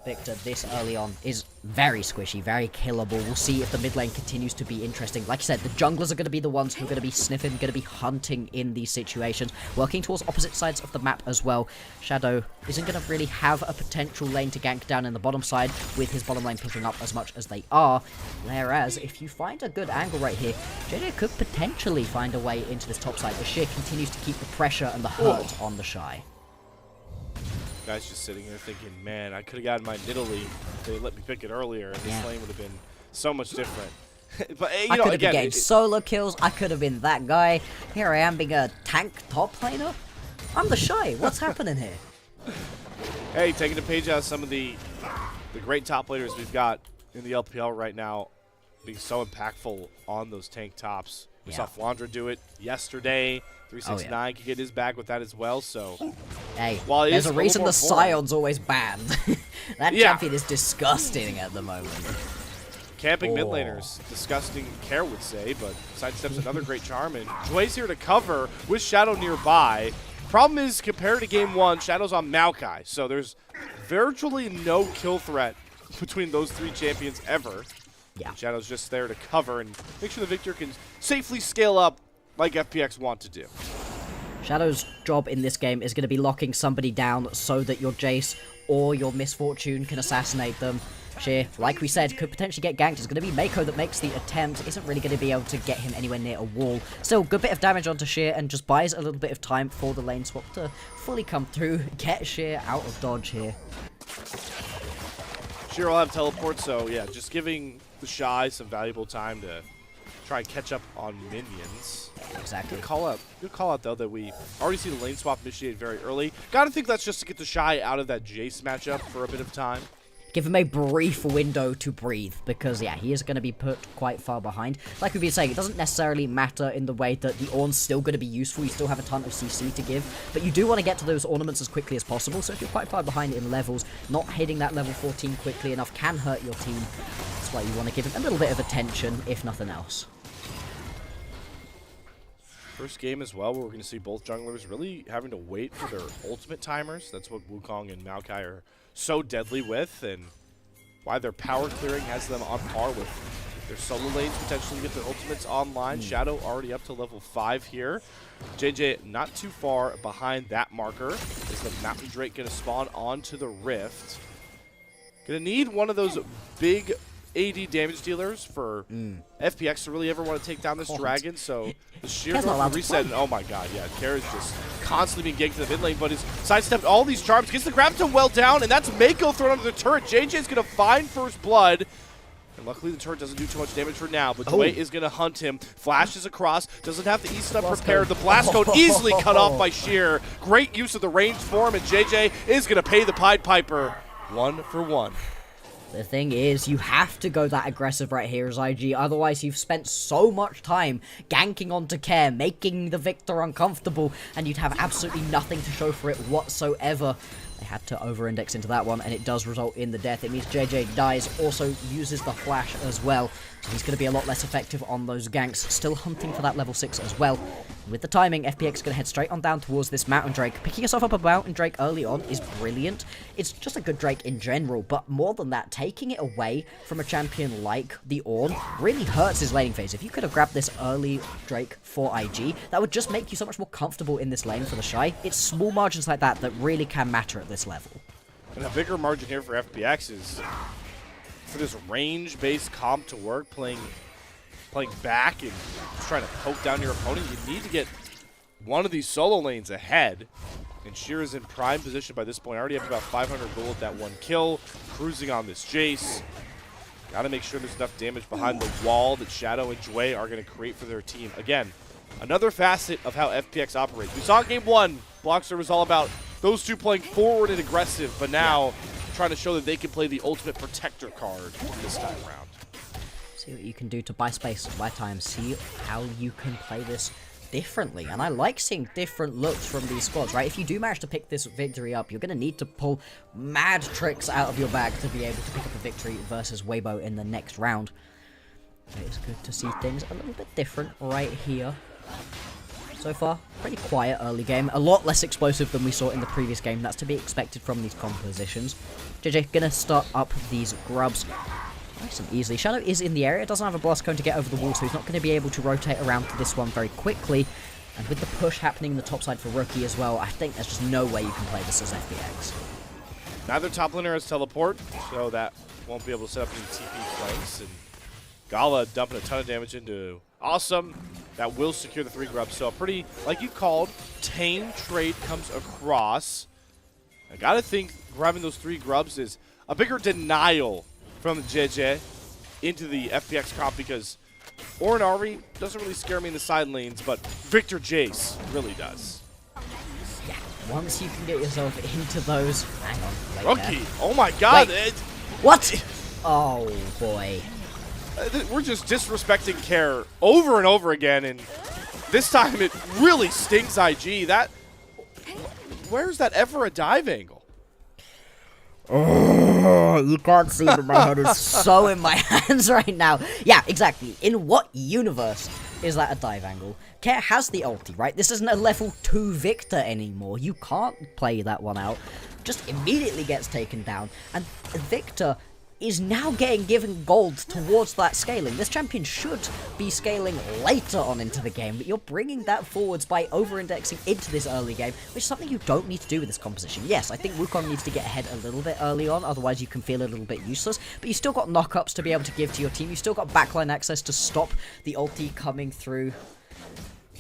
Victor this early on, is very squishy, very killable. We'll see if the mid lane continues to be interesting. Like I said, the junglers are going to be the ones who are going to be sniffing, going to be hunting in these situations, working towards opposite sides of the map as well. Shadow isn't going to really have a potential lane to gank down in the bottom side with his bottom lane pushing up as much as they are. Whereas, if you find a good angle right here, JJ could potentially find a way into this top side. The Sheer continues to keep the pressure and the hurt on the Shy. Guys just sitting here thinking, man, I could have gotten my Nidalee if they let me pick it earlier, and this lane would have been so much different. But you I know, could have again, been getting solo kills. I could have been that guy. Here I am being a tank top laner. I'm the Shy. What's happening here? Hey, taking a page out of some of the great top laners we've got in the LPL right now, being so impactful on those tank tops. We saw Flandra do it yesterday. 369 can get his bag with that as well. So, hey, while there's a reason the Scion's always banned. That champion is disgusting at the moment. Camping mid laners, disgusting, Care would say, but sidesteps another great charm, and Joy's here to cover with Shadow nearby. Problem is, compared to game 1, Shadow's on Maokai, so there's virtually no kill threat between those three champions ever. Yeah. And Shadow's just there to cover and make sure the Victor can safely scale up like FPX want to do. Shadow's job in this game is going to be locking somebody down so that your Jace or your Misfortune can assassinate them. Sheer, like we said, could potentially get ganked. It's going to be Mako that makes the attempt. Isn't really going to be able to get him anywhere near a wall. Still, good bit of damage onto Sheer and just buys a little bit of time for the lane swap to fully come through. Get Sheer out of dodge here. Shiro will have teleport, so yeah, just giving the Shy some valuable time to try and catch up on minions. Exactly. Good call out though that we already see the lane swap initiate very early. Gotta think that's just to get the Shy out of that Jace matchup for a bit of time. Give him a brief window to breathe, because, yeah, he is going to be put quite far behind. Like we've been saying, it doesn't necessarily matter in the way that the Ornn's still going to be useful. You still have a ton of CC to give, but you do want to get to those ornaments as quickly as possible, so if you're quite far behind in levels, not hitting that level 14 quickly enough can hurt your team. That's why you want to give him a little bit of attention, if nothing else. First game as well, where we're going to see both junglers really having to wait for their ultimate timers. That's what Wukong and Maokai are so deadly with, and why their power clearing has them on par with their solo lanes potentially get their ultimates online. Shadow already up to level 5 here. JJ not too far behind that marker. Is the Mountain Drake going to spawn onto the Rift? Going to need one of those big AD damage dealers for FPX to really ever want to take down this dragon. So the sheer reset, and oh my god, yeah, Kara's just constantly being ganked to the mid lane, but he's sidestepped all these charms, gets the Graviton well down, and that's Mako thrown under the turret. JJ's going to find first blood. And luckily the turret doesn't do too much damage for now, but Dway is going to hunt him. Flashes across, doesn't have the E-stun prepared. The blast code easily cut off by Sheer. Great use of the range form, and JJ is going to pay the Pied Piper 1 for 1. The thing is, you have to go that aggressive right here as IG, otherwise you've spent so much time ganking onto Care, making the Victor uncomfortable, and you'd have absolutely nothing to show for it whatsoever. They had to over-index into that one, and it does result in the death. It means JJ dies, also uses the flash as well, so he's going to be a lot less effective on those ganks. Still hunting for that level 6 as well. With the timing, FPX is going to head straight on down towards this Mountain Drake. Picking yourself up a Mountain Drake early on is brilliant. It's just a good Drake in general, but more than that, taking it away from a champion like the Ornn really hurts his laning phase. If you could have grabbed this early Drake for IG, that would just make you so much more comfortable in this lane for the Shy. It's small margins like that that really can matter at this level. And a bigger margin here for FPX is for this range-based comp to work, playing back and just trying to poke down your opponent. You need to get one of these solo lanes ahead. And Sheer is in prime position by this point. Already have about 500 gold with that one kill. Cruising on this Jace. Got to make sure there's enough damage behind the wall that Shadow and Dway are going to create for their team. Again, another facet of how FPX operates. We saw in game 1, Blockster was all about those two playing forward and aggressive, but now trying to show that they can play the ultimate protector card this time around. See what you can do to buy space, buy time, see how you can play this differently. And I like seeing different looks from these squads, right? If you do manage to pick this victory up, you're going to need to pull mad tricks out of your bag to be able to pick up a victory versus Weibo in the next round. But it's good to see things a little bit different right here. So far, pretty quiet early game. A lot less explosive than we saw in the previous game. That's to be expected from these compositions. JJ gonna start up these grubs nice and easily. Shadow is in the area, doesn't have a blast cone to get over the wall, so he's not going to be able to rotate around to this one very quickly. And with the push happening in the top side for Rookie as well, I think there's just no way you can play this as FPX. Neither top laner has teleport, so that won't be able to set up any TP flanks. And Gala dumping a ton of damage into Awesome. That will secure the 3 grubs. So a pretty, like you called, tame trade comes across. I gotta think grabbing those 3 grubs is a bigger denial from JJ into the FPX comp, because Ornn Ari doesn't really scare me in the side lanes, but Victor Jace really does. Yeah, once you can get yourself into those... Hang on, wait. Rookie! Oh my god! What? Oh boy. We're just disrespecting Care over and over again, and this time it really stings IG. Where's that ever a dive angle? Oh, you can't see, but my head is so in my hands right now. Yeah, exactly. In what universe is that a dive angle? Care has the ulti, right? This isn't a level 2 Victor anymore. You can't play that one out. Just immediately gets taken down. And Victor is now getting given gold towards that scaling. This champion should be scaling later on into the game, but you're bringing that forwards by over-indexing into this early game, which is something you don't need to do with this composition. Yes, I think Wukong needs to get ahead a little bit early on, otherwise you can feel a little bit useless, but you still got knockups to be able to give to your team. You still got backline access to stop the ulti coming through.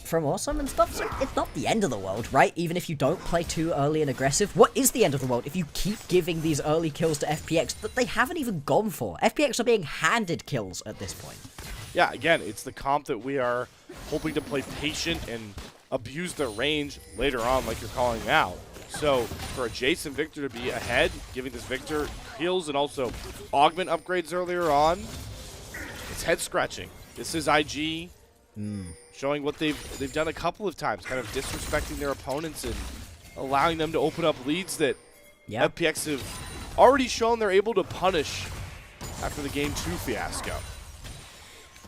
from Awesome and stuff, so it's not the end of the world, right? Even if you don't play too early and aggressive, what is the end of the world if you keep giving these early kills to FPX that they haven't even gone for? FPX are being handed kills at this point. Yeah, again, it's the comp that we are hoping to play patient and abuse their range later on, like you're calling out. So for a Jason Victor to be ahead, giving this Victor heals and also augment upgrades earlier on, it's head scratching. This is IG showing what they've done a couple of times, kind of disrespecting their opponents and allowing them to open up leads that FPX have already shown they're able to punish after the Game 2 fiasco.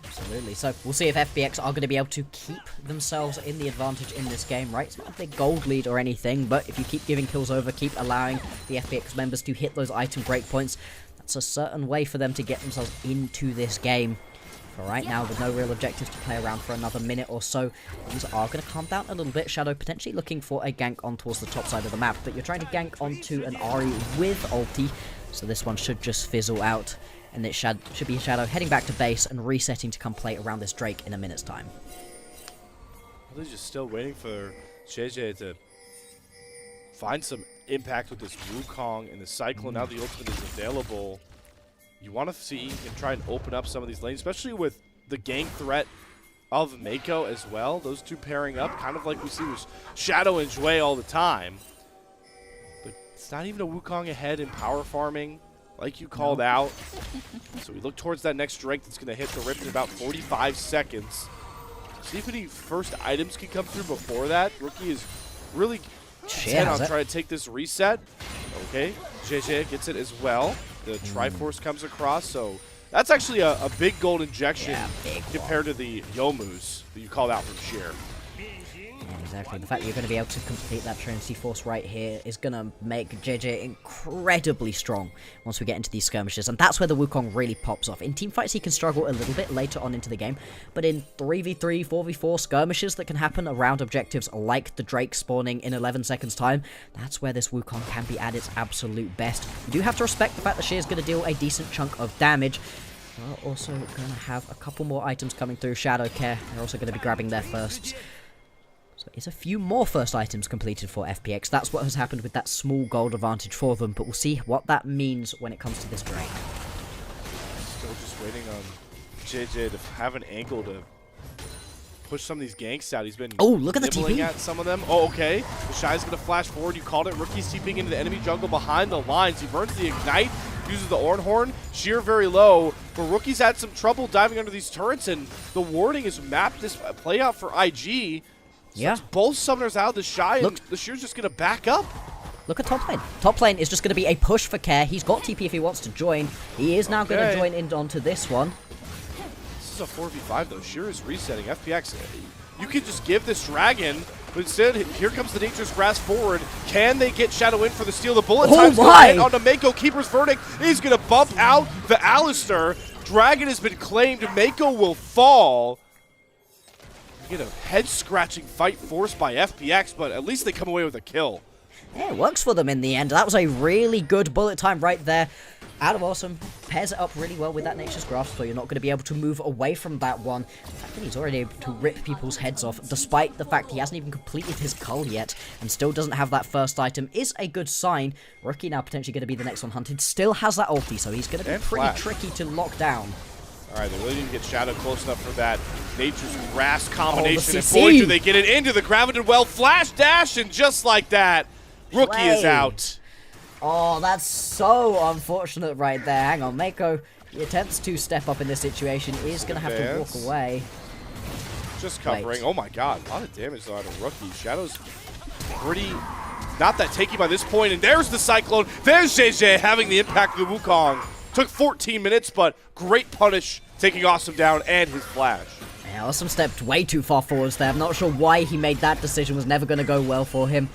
Absolutely. So we'll see if FPX are going to be able to keep themselves in the advantage in this game, right? It's not a big gold lead or anything, but if you keep giving kills over, keep allowing the FPX members to hit those item breakpoints, that's a certain way for them to get themselves into this game. For right now, with no real objectives to play around for another minute or so, things are going to calm down a little bit. Shadow potentially looking for a gank on towards the top side of the map, but you're trying to gank onto an Ahri with ulti, so this one should just fizzle out. And it should be Shadow heading back to base and resetting to come play around this Drake in a minute's time. They're just still waiting for JJ to find some impact with this Wukong and the Cyclone. Now the ultimate is available. You want to see him try and open up some of these lanes, especially with the gank threat of Mako as well. Those two pairing up, kind of like we see with Shadow and Jue all the time. But it's not even a Wukong ahead in power farming, like you called out. So we look towards that next Drake that's going to hit the rip in about 45 seconds. See if any first items can come through before that. Rookie is really intent on trying to take this reset. Okay, JJ gets it as well. The Triforce comes across, so that's actually a big gold injection compared to the Youmu's that you called out from Sheer. Yeah, exactly. The fact that you're going to be able to complete that Trinity Force right here is going to make JJ incredibly strong once we get into these skirmishes, and that's where the Wukong really pops off. In teamfights, he can struggle a little bit later on into the game, but in 3v3, 4v4 skirmishes that can happen around objectives like the Drake spawning in 11 seconds time, that's where this Wukong can be at its absolute best. You do have to respect the fact that Sheer's going to deal a decent chunk of damage. We're also going to have a couple more items coming through. Shadow Care, they're also going to be grabbing their firsts. So it's a few more first items completed for FPX. That's what has happened with that small gold advantage for them, but we'll see what that means when it comes to this Drake. Still just waiting on JJ to have an angle to push some of these ganks out. He's been look at the nibbling TP at some of them. Oh, okay. The Shy's going to flash forward. You called it. Rookie's TPing into the enemy jungle behind the lines. He burns the Ignite, uses the Ornhorn. Sheer very low, but Rookie's had some trouble diving under these turrets, and the warding has mapped this play out for IG. So both summoners out. The Shy and the Sheer's just going to back up. Look at top lane. Top lane is just going to be a push for Care. He's got TP if he wants to join. He is now going to join in onto this one. This is a 4v5 though. Sheer is resetting. FPX, you can just give this Dragon, but instead, here comes the Dangerous Grass forward. Can they get Shadow in for the steal? The bullet time's going to hit onto Mako. Keeper's Verdict. He's going to bump out the Alistair. Dragon has been claimed. Mako will fall. You get a head-scratching fight forced by FPX, but at least they come away with a kill. Yeah, it works for them in the end. That was a really good bullet time right there. Out of Awesome, pairs it up really well with that Nature's Grasp, so you're not going to be able to move away from that one. The fact that he's already able to rip people's heads off, despite the fact he hasn't even completed his cull yet, and still doesn't have that first item, is a good sign. Rookie now potentially going to be the next one hunted. Still has that ulti, so he's going to be pretty tricky to lock down. Alright, they really need to get Shadow close enough for that Nature's Grass combination. And boy, do they get it into the Graviton Well. Flash dash, and just like that, Rookie is out. Oh, that's so unfortunate right there. Hang on, Mako, he attempts to step up in this situation, is going to have to walk away. Just covering. Oh my god, a lot of damage though out of Rookie. Shadow's pretty not that tanky by this point, and there's the Cyclone. There's JJ having the impact of the Wukong. Took 14 minutes, but great punish, taking Awesome down and his flash. Yeah, Awesome stepped way too far forwards there. I'm not sure why he made that decision. Was never going to go well for him.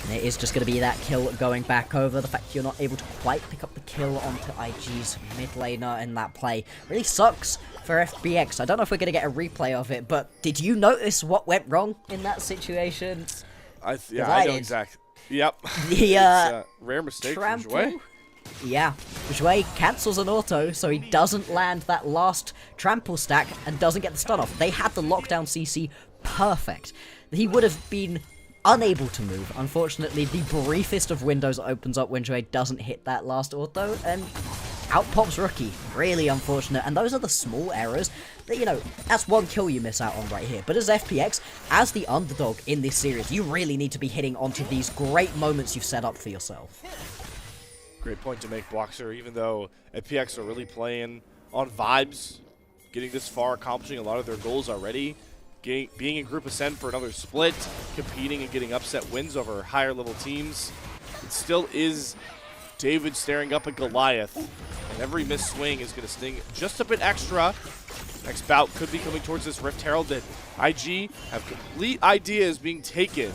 And it is just going to be that kill going back over. The fact you're not able to quite pick up the kill onto IG's mid laner in that play really sucks for FPX. I don't know if we're going to get a replay of it, but did you notice what went wrong in that situation? I know exactly. Yep. The rare mistake from trample. Jue. Yeah, Shui cancels an auto, so he doesn't land that last trample stack and doesn't get the stun off. They had the lockdown CC perfect. He would have been unable to move. Unfortunately, the briefest of windows opens up when Shui doesn't hit that last auto, and out pops Rookie. Really unfortunate, and those are the small errors that, you know, that's one kill you miss out on right here. But as FPX, as the underdog in this series, you really need to be hitting onto these great moments you've set up for yourself. Great point to make, Boxer. Even though FPX are really playing on vibes, getting this far, accomplishing a lot of their goals already, being in Group Ascent for another split, competing and getting upset wins over higher level teams, it still is David staring up at Goliath, and every missed swing is going to sting just a bit extra. Next bout could be coming towards this Rift Herald that IG have complete ideas being taken.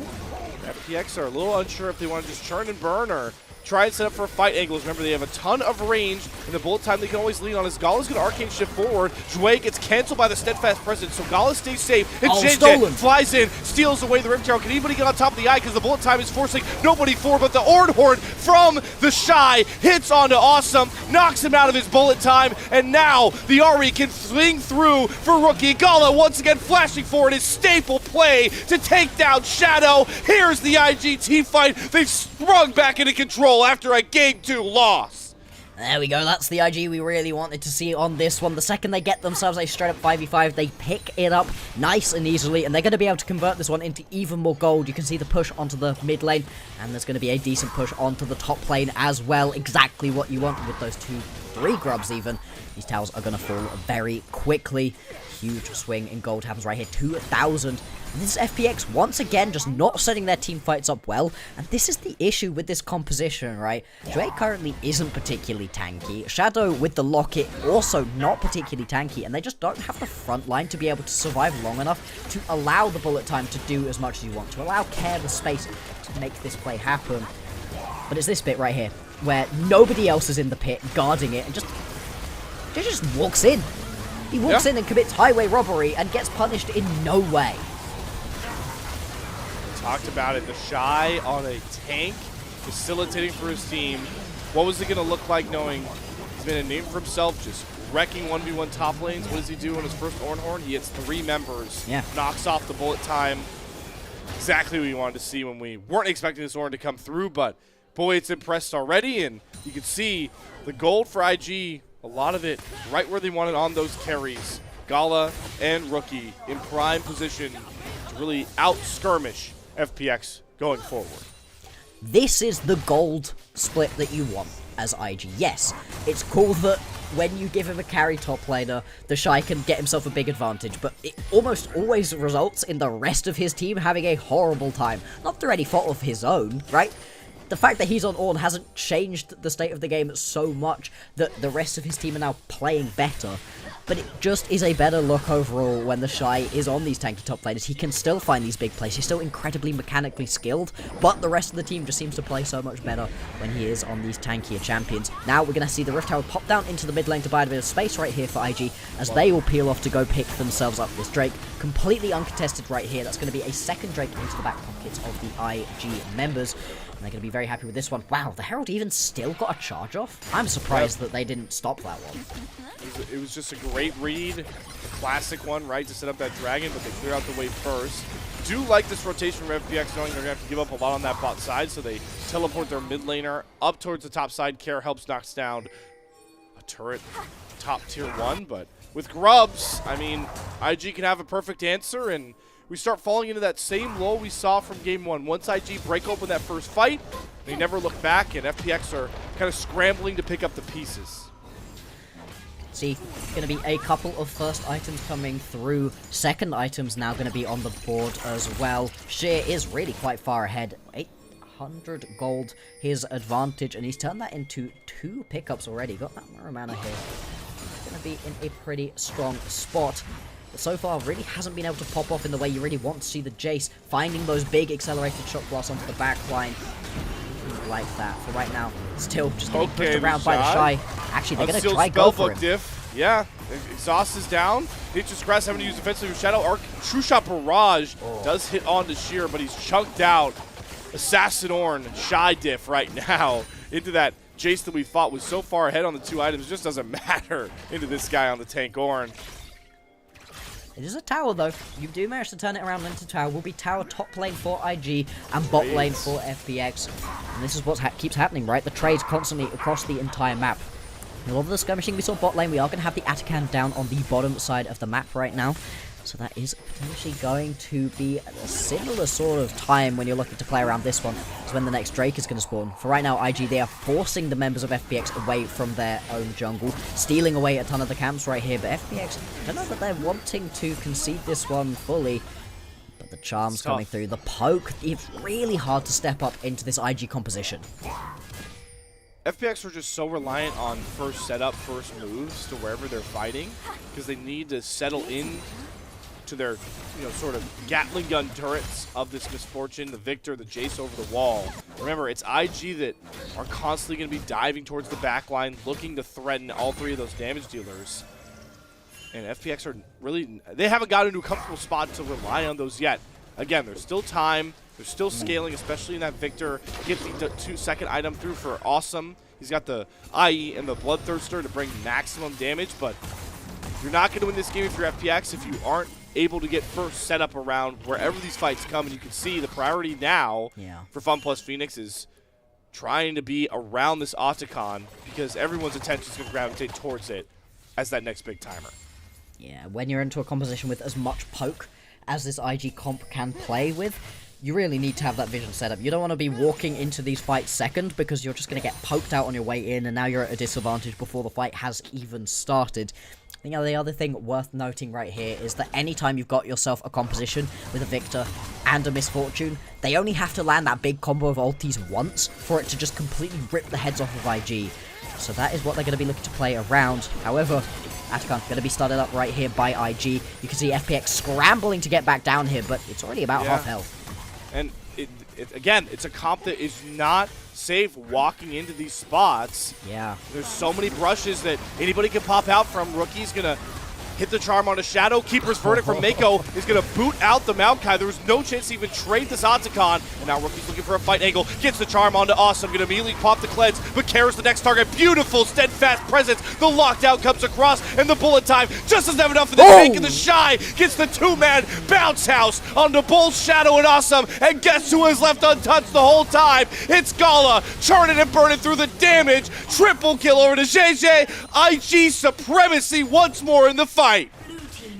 FPX are a little unsure if they want to just churn and burn or try and set up for fight angles. Remember, they have a ton of range, and the bullet time they can always lean on is Gala's going to arcane shift forward. Jue gets canceled by the steadfast presence, so Gala stays safe. And Jinjin flies in, steals away the Rift Herald. Can anybody get on top of the eye? Because the bullet time is forcing nobody forward, but the Ornhorn from the Shy hits onto Awesome, knocks him out of his bullet time, and now the Ari can swing through for Rookie. Gala once again flashing forward his staple play to take down Shadow. Here's the IGT fight. They've sprung back into control after a Game 2 loss. There we go, that's the IG we really wanted to see on this one. The second they get themselves a straight up 5v5, they pick it up nice and easily, and they're going to be able to convert this one into even more gold. You can see the push onto the mid lane, and there's going to be a decent push onto the top lane as well. Exactly what you want with those 2-3 grubs even. These towers are going to fall very quickly. Huge swing in gold happens right here, 2,000. This is FPX once again just not setting their team fights up well, and this is the issue with this composition, right? Dre currently isn't particularly tanky. Shadow with the locket also not particularly tanky, and they just don't have the front line to be able to survive long enough to allow the bullet time to do as much as you want, to allow Care the space to make this play happen. But it's this bit right here, where nobody else is in the pit guarding it, and just walks in. He walks in and commits highway robbery and gets punished in no way. Talked about it, the Shy on a tank, facilitating for his team. What was it going to look like knowing he's made a name for himself, just wrecking 1v1 top lanes? What does he do on his first Ornhorn? He hits 3 members, knocks off the bullet time. Exactly what we wanted to see when we weren't expecting this Ornn to come through, but boy, it's impressed already, and you can see the gold for IG, a lot of it right where they wanted on those carries. Gala and Rookie in prime position to really out-skirmish FPX going forward. This is the gold split that you want as IG. Yes, it's cool that when you give him a carry top laner, the Shy can get himself a big advantage, but it almost always results in the rest of his team having a horrible time. Not through any fault of his own, right? The fact that he's on Ornn hasn't changed the state of the game so much that the rest of his team are now playing better. But it just is a better look overall when the Shy is on these tanky top laners. He can still find these big plays. He's still incredibly mechanically skilled, but the rest of the team just seems to play so much better when he is on these tankier champions. Now we're going to see the Rift Herald pop down into the mid lane to buy a bit of space right here for IG, as they will peel off to go pick themselves up this Drake. Completely uncontested right here. That's going to be a second Drake into the back pockets of the IG members. And they're going to be very happy with this one. Wow, the Herald even still got a charge off? I'm surprised that they didn't stop that one. It was just a great read, a classic one, right, to set up that dragon, but they clear out the wave first. Do like this rotation from FPX, knowing they're going to have to give up a lot on that bot side, so they teleport their mid laner up towards the top side. Care helps knocks down a turret, top tier 1, but with grubs, I mean, IG can have a perfect answer, and we start falling into that same lull we saw from Game 1. Once IG break open that first fight, they never look back, and FPX are kind of scrambling to pick up the pieces. See, going to be a couple of first items coming through. Second items now going to be on the board as well. Sheer is really quite far ahead. 800 gold, his advantage, and he's turned that into 2 pickups already. Got that Mana here. Going to be in a pretty strong spot. But so far, really hasn't been able to pop off in the way you really want to see the Jace. Finding those big accelerated shot blasts onto the back line. Like that for right now. Still just getting pushed around by the Shy. Actually, they're going to try go for him. Diff. Yeah, Exhaust is down. Nature's Grass having to use defensive Shadow Arc. True Shot Barrage does hit onto Sheer, but he's chunked out. Assassin Ornn, Shy Diff right now into that Jace that we fought was so far ahead on the 2 items, it just doesn't matter into this guy on the tank Ornn. It is a tower, though. You do manage to turn it around into tower. Will be tower top lane for IG and bot lane for FPX. And this is what keeps happening, right? The trades constantly across the entire map. A lot of the skirmishing we saw bot lane, we are going to have the Atakan down on the bottom side of the map right now. So that is potentially going to be a similar sort of time when you're looking to play around this one. It's when the next Drake is going to spawn. For right now, IG, they are forcing the members of FPX away from their own jungle, stealing away a ton of the camps right here. But FPX, I don't know that they're wanting to concede this one fully. But the charm's coming through. The poke, it's really hard to step up into this IG composition. FPX are just so reliant on first setup, first moves to wherever they're fighting, because they need to settle in to their, sort of Gatling gun turrets of this misfortune, the Victor, the Jace over the wall. Remember, it's IG that are constantly going to be diving towards the back line, looking to threaten all 3 of those damage dealers. And FPX are really, they haven't gotten into a comfortable spot to rely on those yet. Again, there's still time. They're still scaling, especially in that Victor. Get the 2-second item through for Awesome. He's got the IE and the Bloodthirster to bring maximum damage, but you're not going to win this game if you're FPX if you aren't able to get first set up around wherever these fights come. And you can see the priority now for FunPlus Phoenix is trying to be around this Otacon, because everyone's attention is going to gravitate towards it as that next big timer. Yeah, when you're into a composition with as much poke as this IG comp can play with, you really need to have that vision set up. You don't want to be walking into these fights second, because you're just going to get poked out on your way in, and now you're at a disadvantage before the fight has even started. I think the other thing worth noting right here is that anytime you've got yourself a composition with a Victor and a Misfortune, they only have to land that big combo of ultis once for it to just completely rip the heads off of IG. So that is what they're going to be looking to play around. However, Atakan going to be started up right here by IG. You can see FPX scrambling to get back down here, but it's already about half health. And again, it's a comp that is not safe walking into these spots. Yeah. There's so many brushes that anybody can pop out from. Rookie's going to hit the charm on a Shadow. Keeper's Verdict from Mako is going to boot out the Maokai. There was no chance to even trade this Otacon. And now Rookie's looking for a fight angle. Gets the charm onto Awesome. Going to immediately pop the cleanse, but Kara's the next target. Beautiful, steadfast presence. The lockdown comes across, and the bullet time just doesn't have enough for the tank. And the Shy gets the 2-man bounce house onto both Shadow and Awesome. And guess who is left untouched the whole time? It's Gala, churning and burning through the damage. Triple kill over to JJ. IG supremacy once more in the fight.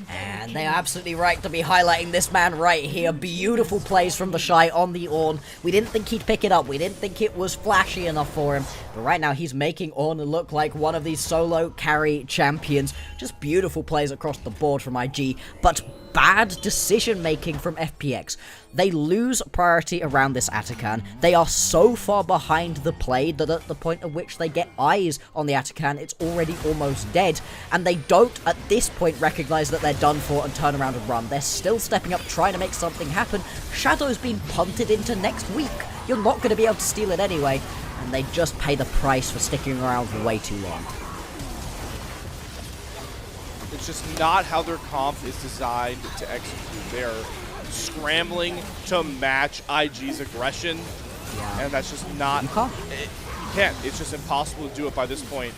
And they are absolutely right to be highlighting this man right here. Beautiful plays from the Shy on the Ornn. We didn't think he'd pick it up. We didn't think it was flashy enough for him. But right now he's making Ornn look like one of these solo carry champions. Just beautiful plays across the board from IG, but bad decision making from FPX. They lose priority around this Atakan. They are so far behind the play that at the point at which they get eyes on the Atakan, it's already almost dead. And they don't, at this point, recognize that they're done for and turn around and run. They're still stepping up, trying to make something happen. Shadow's been punted into next week. You're not going to be able to steal it anyway. And they just pay the price for sticking around for way too long. It's just not how their comp is designed to execute. They're scrambling to match IG's aggression, and that's just not. You can't. It's just impossible to do it by this point.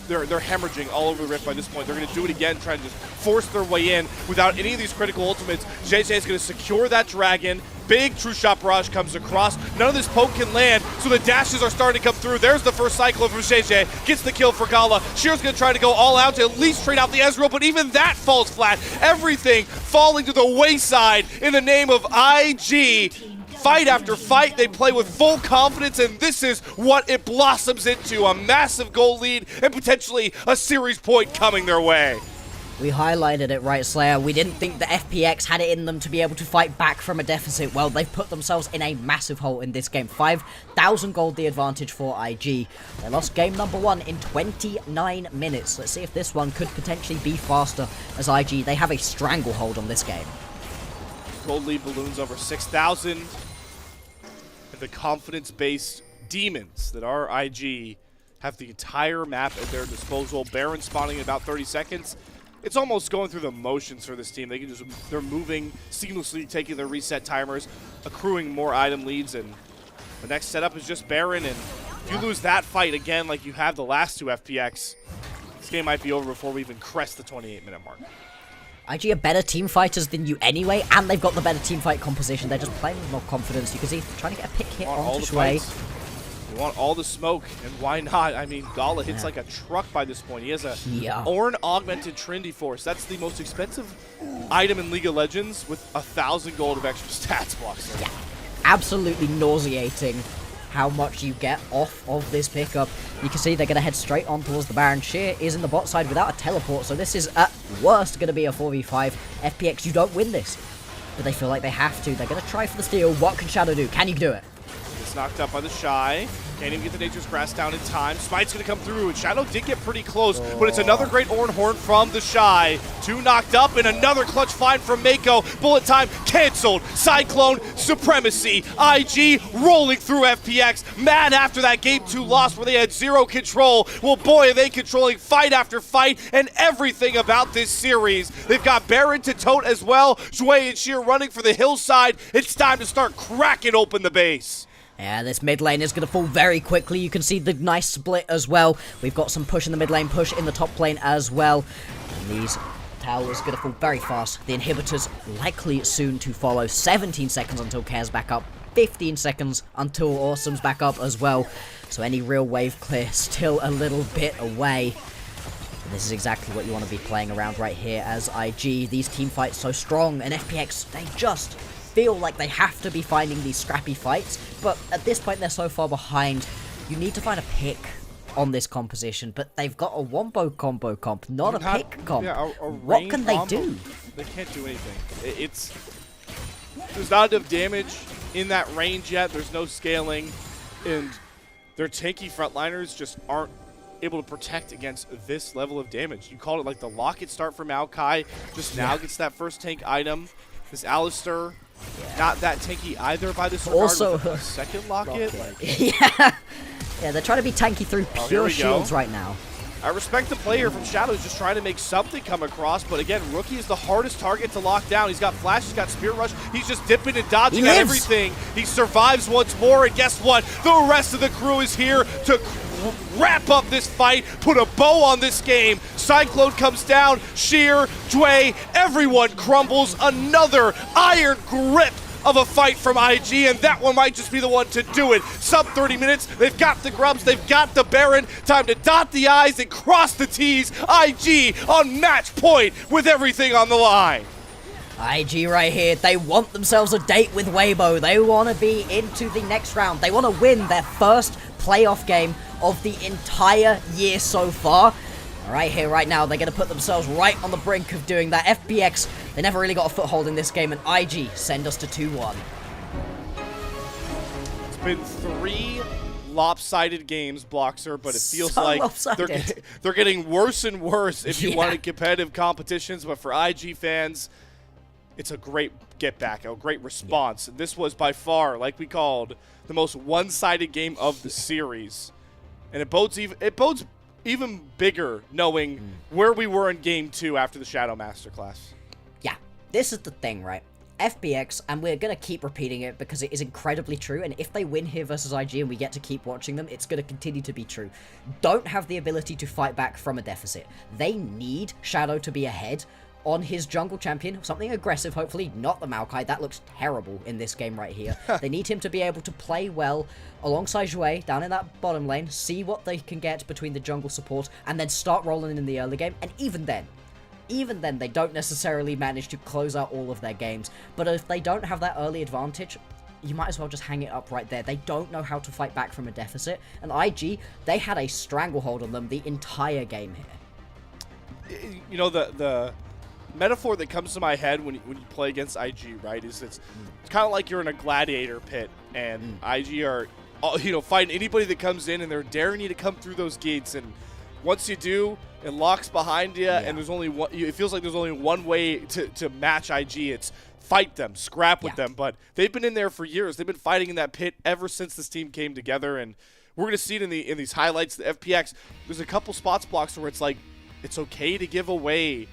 They're hemorrhaging all over the Rift by this point. They're going to do it again, trying to just force their way in without any of these critical ultimates. JJ is going to secure that dragon. Big True Shot Barrage comes across. None of this poke can land, so the dashes are starting to come through. There's the first cycle from JJ. Gets the kill for Gala. Sheer's going to try to go all out to at least trade out the Ezreal, but even that falls flat. Everything falling to the wayside in the name of IG. Fight after fight, they play with full confidence, and this is what it blossoms into. A massive goal lead and potentially a series point coming their way. We highlighted it, right, Slayer? We didn't think the FPX had it in them to be able to fight back from a deficit. Well, they've put themselves in a massive hole in this game. 5,000 gold the advantage for IG. They lost game number 1 in 29 minutes. Let's see if this one could potentially be faster as IG. They have a stranglehold on this game. Gold lead balloons over 6,000. And the confidence-based demons that are IG have the entire map at their disposal. Baron spawning in about 30 seconds. It's almost going through the motions for this team. They're moving seamlessly, taking their reset timers, accruing more item leads, and the next setup is just Baron, and If you lose that fight again like you have the last two FPX, this game might be over before we even crest the 28-minute mark. IG are better team fighters than you anyway, and they've got the better team fight composition. They're just playing with more confidence. You can see trying to get a pick hit onto Shui. We want all the smoke, and why not? I mean, Gala hits like a truck by this point. He has a Ornn Augmented Trinity Force. That's the most expensive item in League of Legends with 1,000 gold of extra stats blocks. Yeah, absolutely nauseating how much you get off of this pickup. You can see they're going to head straight on towards the Baron. Sheer is in the bot side without a teleport, so this is at worst going to be a 4v5. FPX, you don't win this, but they feel like they have to. They're going to try for the steal. What can Shadow do? Can you do it? Gets knocked up by the Shy. Can't even get the Nature's Grass down in time. Smite's going to come through, and Shadow did get pretty close, but it's another great Ornn Horn from the Shy. 2 knocked up, and another clutch find from Mako. Bullet time canceled. Cyclone Supremacy. IG rolling through FPX. Mad after that Game 2 loss where they had 0 control. Well, boy, are they controlling fight after fight and everything about this series. They've got Baron to tote as well. Shui and Sheer running for the hillside. It's time to start cracking open the base. Yeah, this mid lane is going to fall very quickly. You can see the nice split as well. We've got some push in the mid lane, push in the top lane as well. And these towers going to fall very fast. The inhibitors likely soon to follow. 17 seconds until Care's back up. 15 seconds until Awesome's back up as well. So any real wave clear still a little bit away. And this is exactly what you want to be playing around right here as IG. These team fights so strong, and FPX, they just feel like they have to be finding these scrappy fights, but at this point they're so far behind. You need to find a pick on this composition, but they've got a wombo combo comp, not a pick comp. Yeah, what can they do? They can't do anything. There's not enough damage in that range yet. There's no scaling, and their tanky frontliners just aren't able to protect against this level of damage. You called it like the locket start from Maokai, just now gets that first tank item. This Alistar, not that tanky either by this regard. Also, a second locket. Yeah, they're trying to be tanky through pure shields right now. I respect the player from Shadows just trying to make something come across, but again, Rookie is the hardest target to lock down. He's got Flash, he's got Spirit Rush, he's just dipping and dodging at everything. He survives once more, and guess what? The rest of the crew is here to wrap up this fight, put a bow on this game. Cyclone comes down, Sheer, Dway, everyone crumbles. Another iron grip of a fight from IG, and that one might just be the one to do it. Sub 30 minutes, they've got the grubs, they've got the Baron. Time to dot the I's and cross the T's. IG on match point with everything on the line. IG right here, they want themselves a date with Weibo. They want to be into the next round. They want to win their first playoff game of the entire year so far. Right here, right now, they're going to put themselves right on the brink of doing that. FPX, they never really got a foothold in this game, and IG send us to 2-1. It's been 3 lopsided games, Bloxer, but it feels so like they're getting worse and worse if you want competitive competitions. But for IG fans, it's a great get back, a great response. And this was by far, like we called, the most one-sided game of the series. And it bodes even bigger knowing where we were in Game 2 after the Shadow Masterclass. Yeah, this is the thing, right? FPX, and we're going to keep repeating it because it is incredibly true, and if they win here versus IG and we get to keep watching them, it's going to continue to be true. Don't have the ability to fight back from a deficit. They need Shadow to be ahead on his jungle champion, something aggressive, hopefully, not the Maokai. That looks terrible in this game right here. They need him to be able to play well alongside Jue down in that bottom lane, see what they can get between the jungle support, and then start rolling in the early game. And even then, they don't necessarily manage to close out all of their games. But if they don't have that early advantage, you might as well just hang it up right there. They don't know how to fight back from a deficit. And IG, they had a stranglehold on them the entire game here. You know, the metaphor that comes to my head when you play against IG, right, is it's kind of like you're in a gladiator pit, and IG are, fighting anybody that comes in, and they're daring you to come through those gates, and once you do, it locks behind you, and there's only one. It feels like there's only one way to match IG. It's fight them, scrap with them. But they've been in there for years. They've been fighting in that pit ever since this team came together, and we're gonna see it in these highlights. The FPX, there's a couple spots blocks where it's like it's okay to give away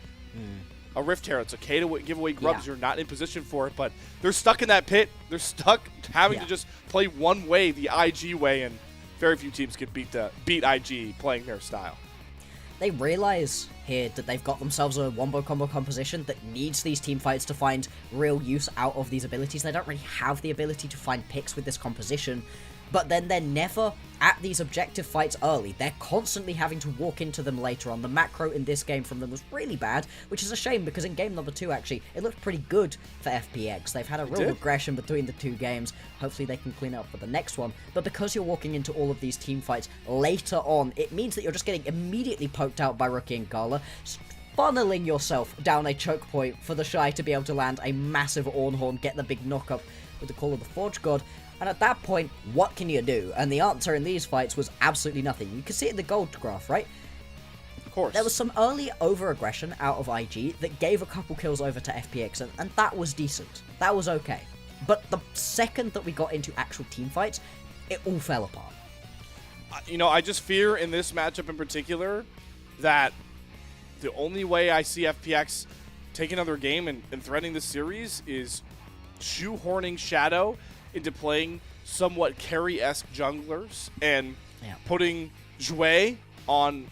a Rift Herald. It's okay to give away grubs. You're not in position for it, but they're stuck in that pit. They're stuck having to just play one way, the IG way, and very few teams can beat IG playing their style. They realize here that they've got themselves a wombo combo composition that needs these team fights to find real use out of these abilities. They don't really have the ability to find picks with this composition, but then they're never at these objective fights early. They're constantly having to walk into them later on. The macro in this game from them was really bad, which is a shame because in game number 2, actually, it looked pretty good for FPX. They've had a real regression between the 2 games. Hopefully they can clean it up for the next one. But because you're walking into all of these team fights later on, it means that you're just getting immediately poked out by Rookie and Gala, funneling yourself down a choke point for the Shy to be able to land a massive Ornhorn, get the big knock-up with the Call of the Forge God. And at that point, what can you do? And the answer in these fights was absolutely nothing. You can see it in the gold graph, right? Of course. There was some early over-aggression out of IG that gave a couple kills over to FPX, and that was decent. That was okay. But the second that we got into actual team fights, it all fell apart. You know, I just fear in this matchup in particular that the only way I see FPX taking another game and threatening this series is shoehorning Shadow into playing somewhat carry-esque junglers and putting Jue on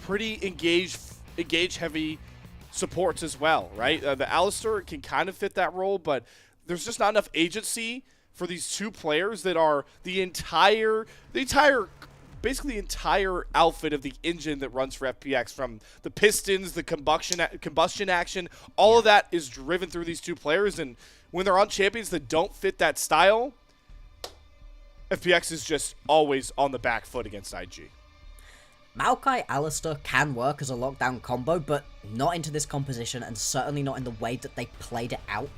pretty engage-heavy supports as well, right? The Alistar can kind of fit that role, but there's just not enough agency for these 2 players that are basically the entire outfit of the engine that runs for FPX, from the pistons, the combustion action, all of that is driven through these 2 players, and when they're on champions that don't fit that style, FPX is just always on the back foot against IG. Maokai Alistar can work as a lockdown combo, but not into this composition, and certainly not in the way that they played it out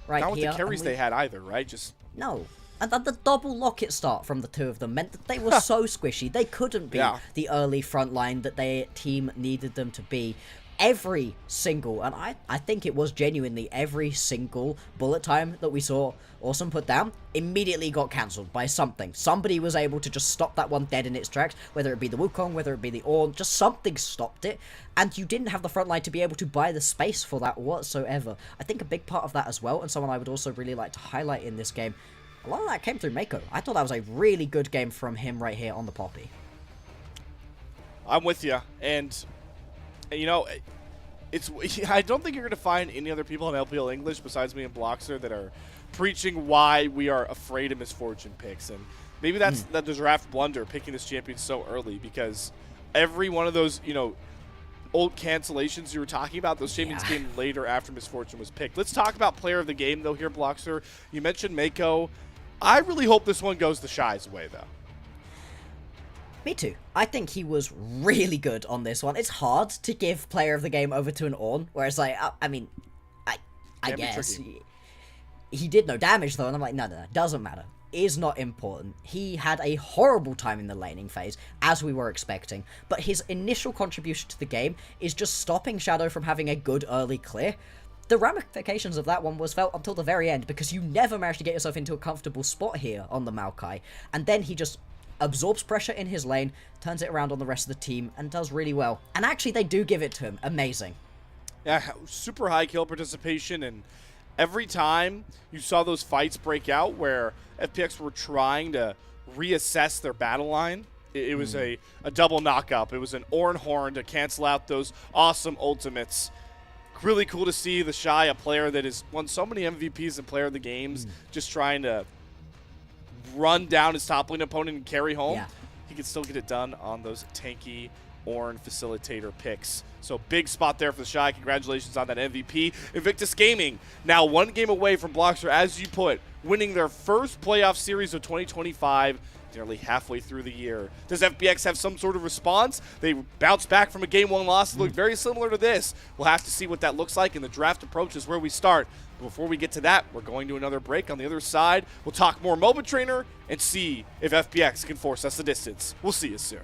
right not here. Not with the carries they had either, right? Just no. And the double locket start from the 2 of them meant that they were so squishy. They couldn't be the early front line that their team needed them to be. Every single, and I think it was genuinely every single bullet time that we saw Awesome put down immediately got cancelled by something. Somebody was able to just stop that one dead in its tracks, whether it be the Wukong, whether it be the Ornn, just something stopped it, and you didn't have the front line to be able to buy the space for that whatsoever. I think a big part of that as well, and someone I would also really like to highlight in this game, a lot of that came through Mako. I thought that was a really good game from him right here on the Poppy. I'm with you, and you know, I don't think you're going to find any other people in LPL English besides me and Bloxer that are preaching why we are afraid of misfortune picks, and maybe that's the draft blunder picking this champion so early, because every one of those, you know, old cancellations you were talking about, those champions came later after misfortune was picked. Let's talk about player of the game though here, Bloxer. You mentioned Mako. I really hope this one goes the Shy's way though. Me too. I think he was really good on this one. It's hard to give player of the game over to an Ornn, whereas like, I mean, I guess he did no damage though, and I'm like, no, doesn't matter. Is not important. He had a horrible time in the laning phase, as we were expecting, but his initial contribution to the game is just stopping Shadow from having a good early clear. The ramifications of that one was felt until the very end, because you never managed to get yourself into a comfortable spot here on the Maokai, and then he just absorbs pressure in his lane, turns it around on the rest of the team, and does really well. And actually, they do give it to him. Amazing. Yeah, super high kill participation, and every time you saw those fights break out where FPX were trying to reassess their battle line, it was a double knock-up. It was an Ornhorn to cancel out those awesome ultimates. Really cool to see the Shy, a player that has won so many MVPs and player of the games, just trying to run down his top lane opponent and carry home. Yeah. He can still get it done on those tanky Ornn facilitator picks. So big spot there for the Shy. Congratulations on that MVP. Invictus Gaming, now 1 game away from Bloxer, as you put, winning their first playoff series of 2025, nearly halfway through the year. Does FPX have some sort of response? They bounced back from a Game 1 loss that looked very similar to this. We'll have to see what that looks like, and the draft approach is where we start. But before we get to that, we're going to another break. On the other side, we'll talk more MOBA Trainer and see if FPX can force us the distance. We'll see you soon.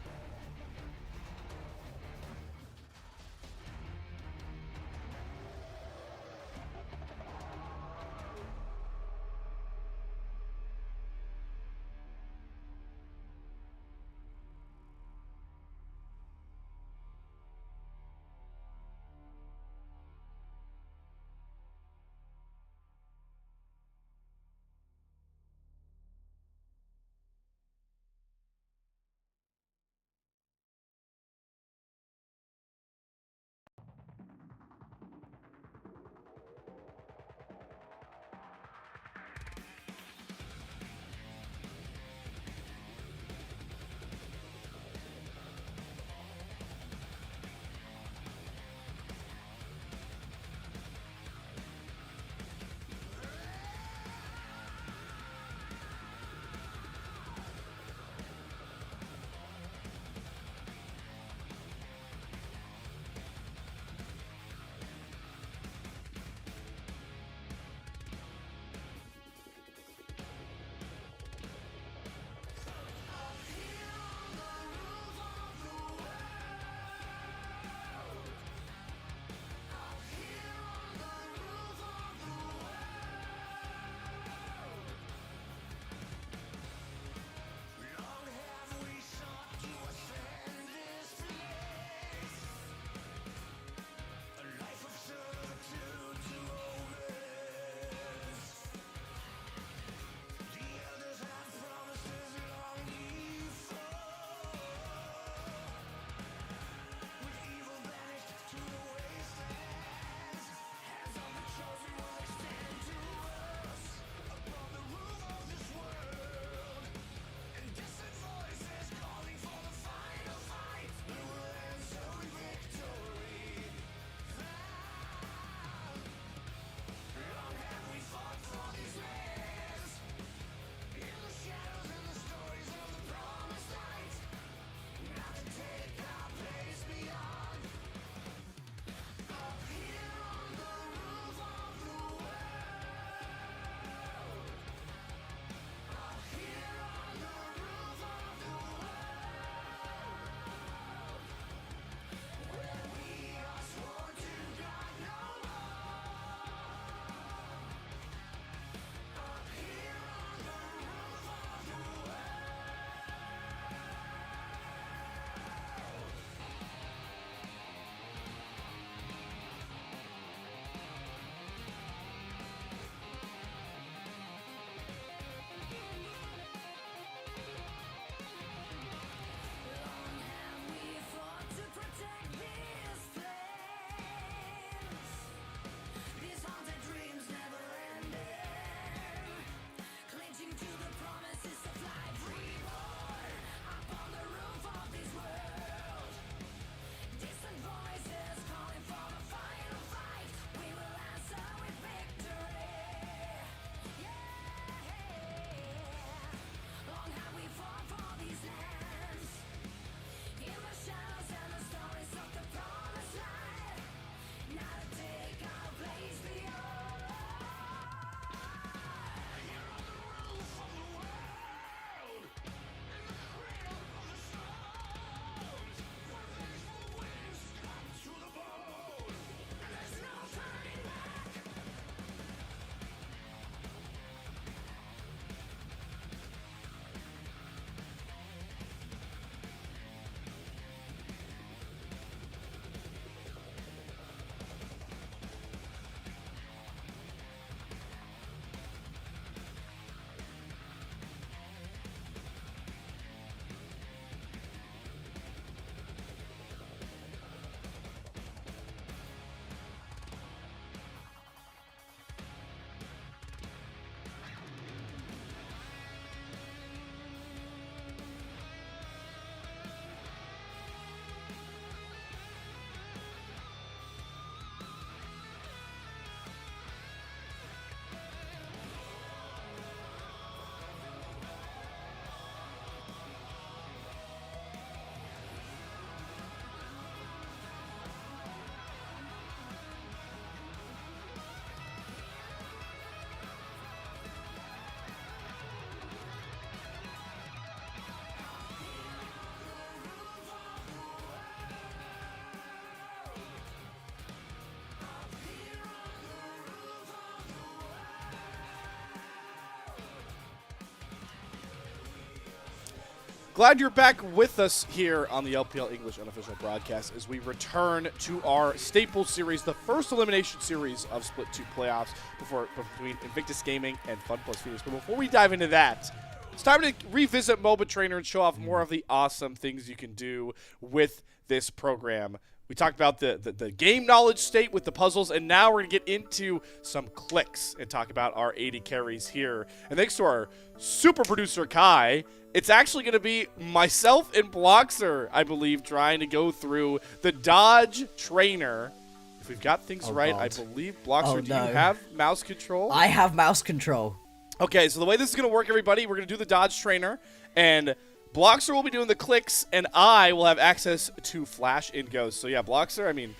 Glad you're back with us here on the LPL English unofficial broadcast as we return to our staple series, the first elimination series of Split 2 playoffs between Invictus Gaming and FunPlus Phoenix. But before we dive into that, it's time to revisit MOBA Trainer and show off more of the awesome things you can do with this program. We talked about the game knowledge state with the puzzles, and now we're going to get into some clicks and talk about our 80 carries here. And thanks to our super producer, Kai, it's actually going to be myself and Bloxer, I believe, trying to go through the dodge trainer. If we've got things right, God. I believe. Bloxer, do you have mouse control? I have mouse control. Okay, so the way this is going to work, everybody, we're going to do the dodge trainer, and Bloxer will be doing the clicks, and I will have access to Flash and Ghost. So yeah, Bloxer, I mean,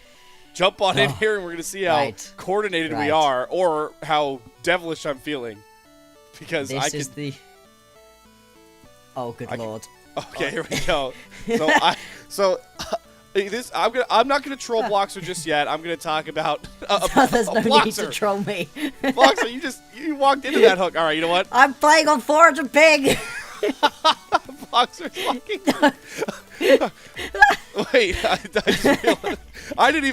jump on in here, and we're going to see how coordinated we are, or how devilish I'm feeling. Because this is the... Oh, good lord. Okay, here we go. I'm not gonna troll Bloxer just yet. I'm gonna talk about There's no Bloxer. need to troll me. Bloxer, you walked into that hook. All right, you know what? I'm playing on Forge and Pig. Bloxer's walking. Wait, I just realized I didn't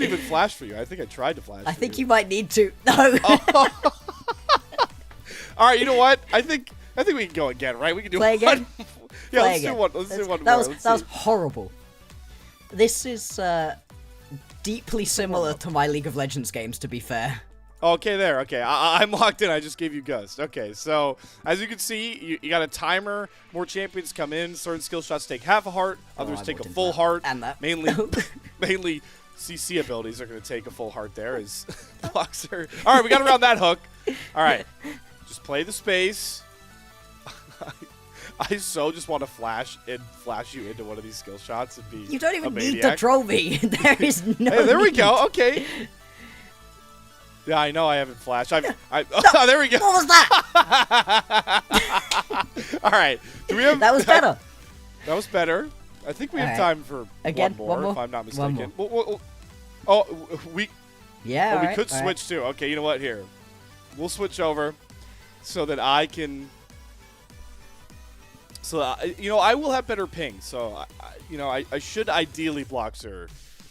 even flash for you. I think I tried to flash. I think you might need to. No. All right, you know what? I think we can go again, right? We can do Play again. Yeah, let's do one. Let's do one that more. That was horrible. This is deeply similar to my League of Legends games, to be fair. Okay, there. Okay, I'm locked in. I just gave you Ghost. Okay, so as you can see, you got a timer. More champions come in. Certain skill shots take half a heart. Others take a full heart. And that. Mainly CC abilities are going to take a full heart there as Bloxer. All right, we got around that hook. All right, just play the space. I just want to flash you into one of these skill shots and be. You don't even need to troll me. There is no. Hey, there we need. go. Okay. Yeah, I know I haven't flashed. Oh, there we go. What was that? All right. Do we have? That was better. That was better. I think we have time for one more, if I'm not mistaken. We could switch too. Okay, you know what? Here, we'll switch over so that I can. So I will have better ping. So I should ideally Bloxer.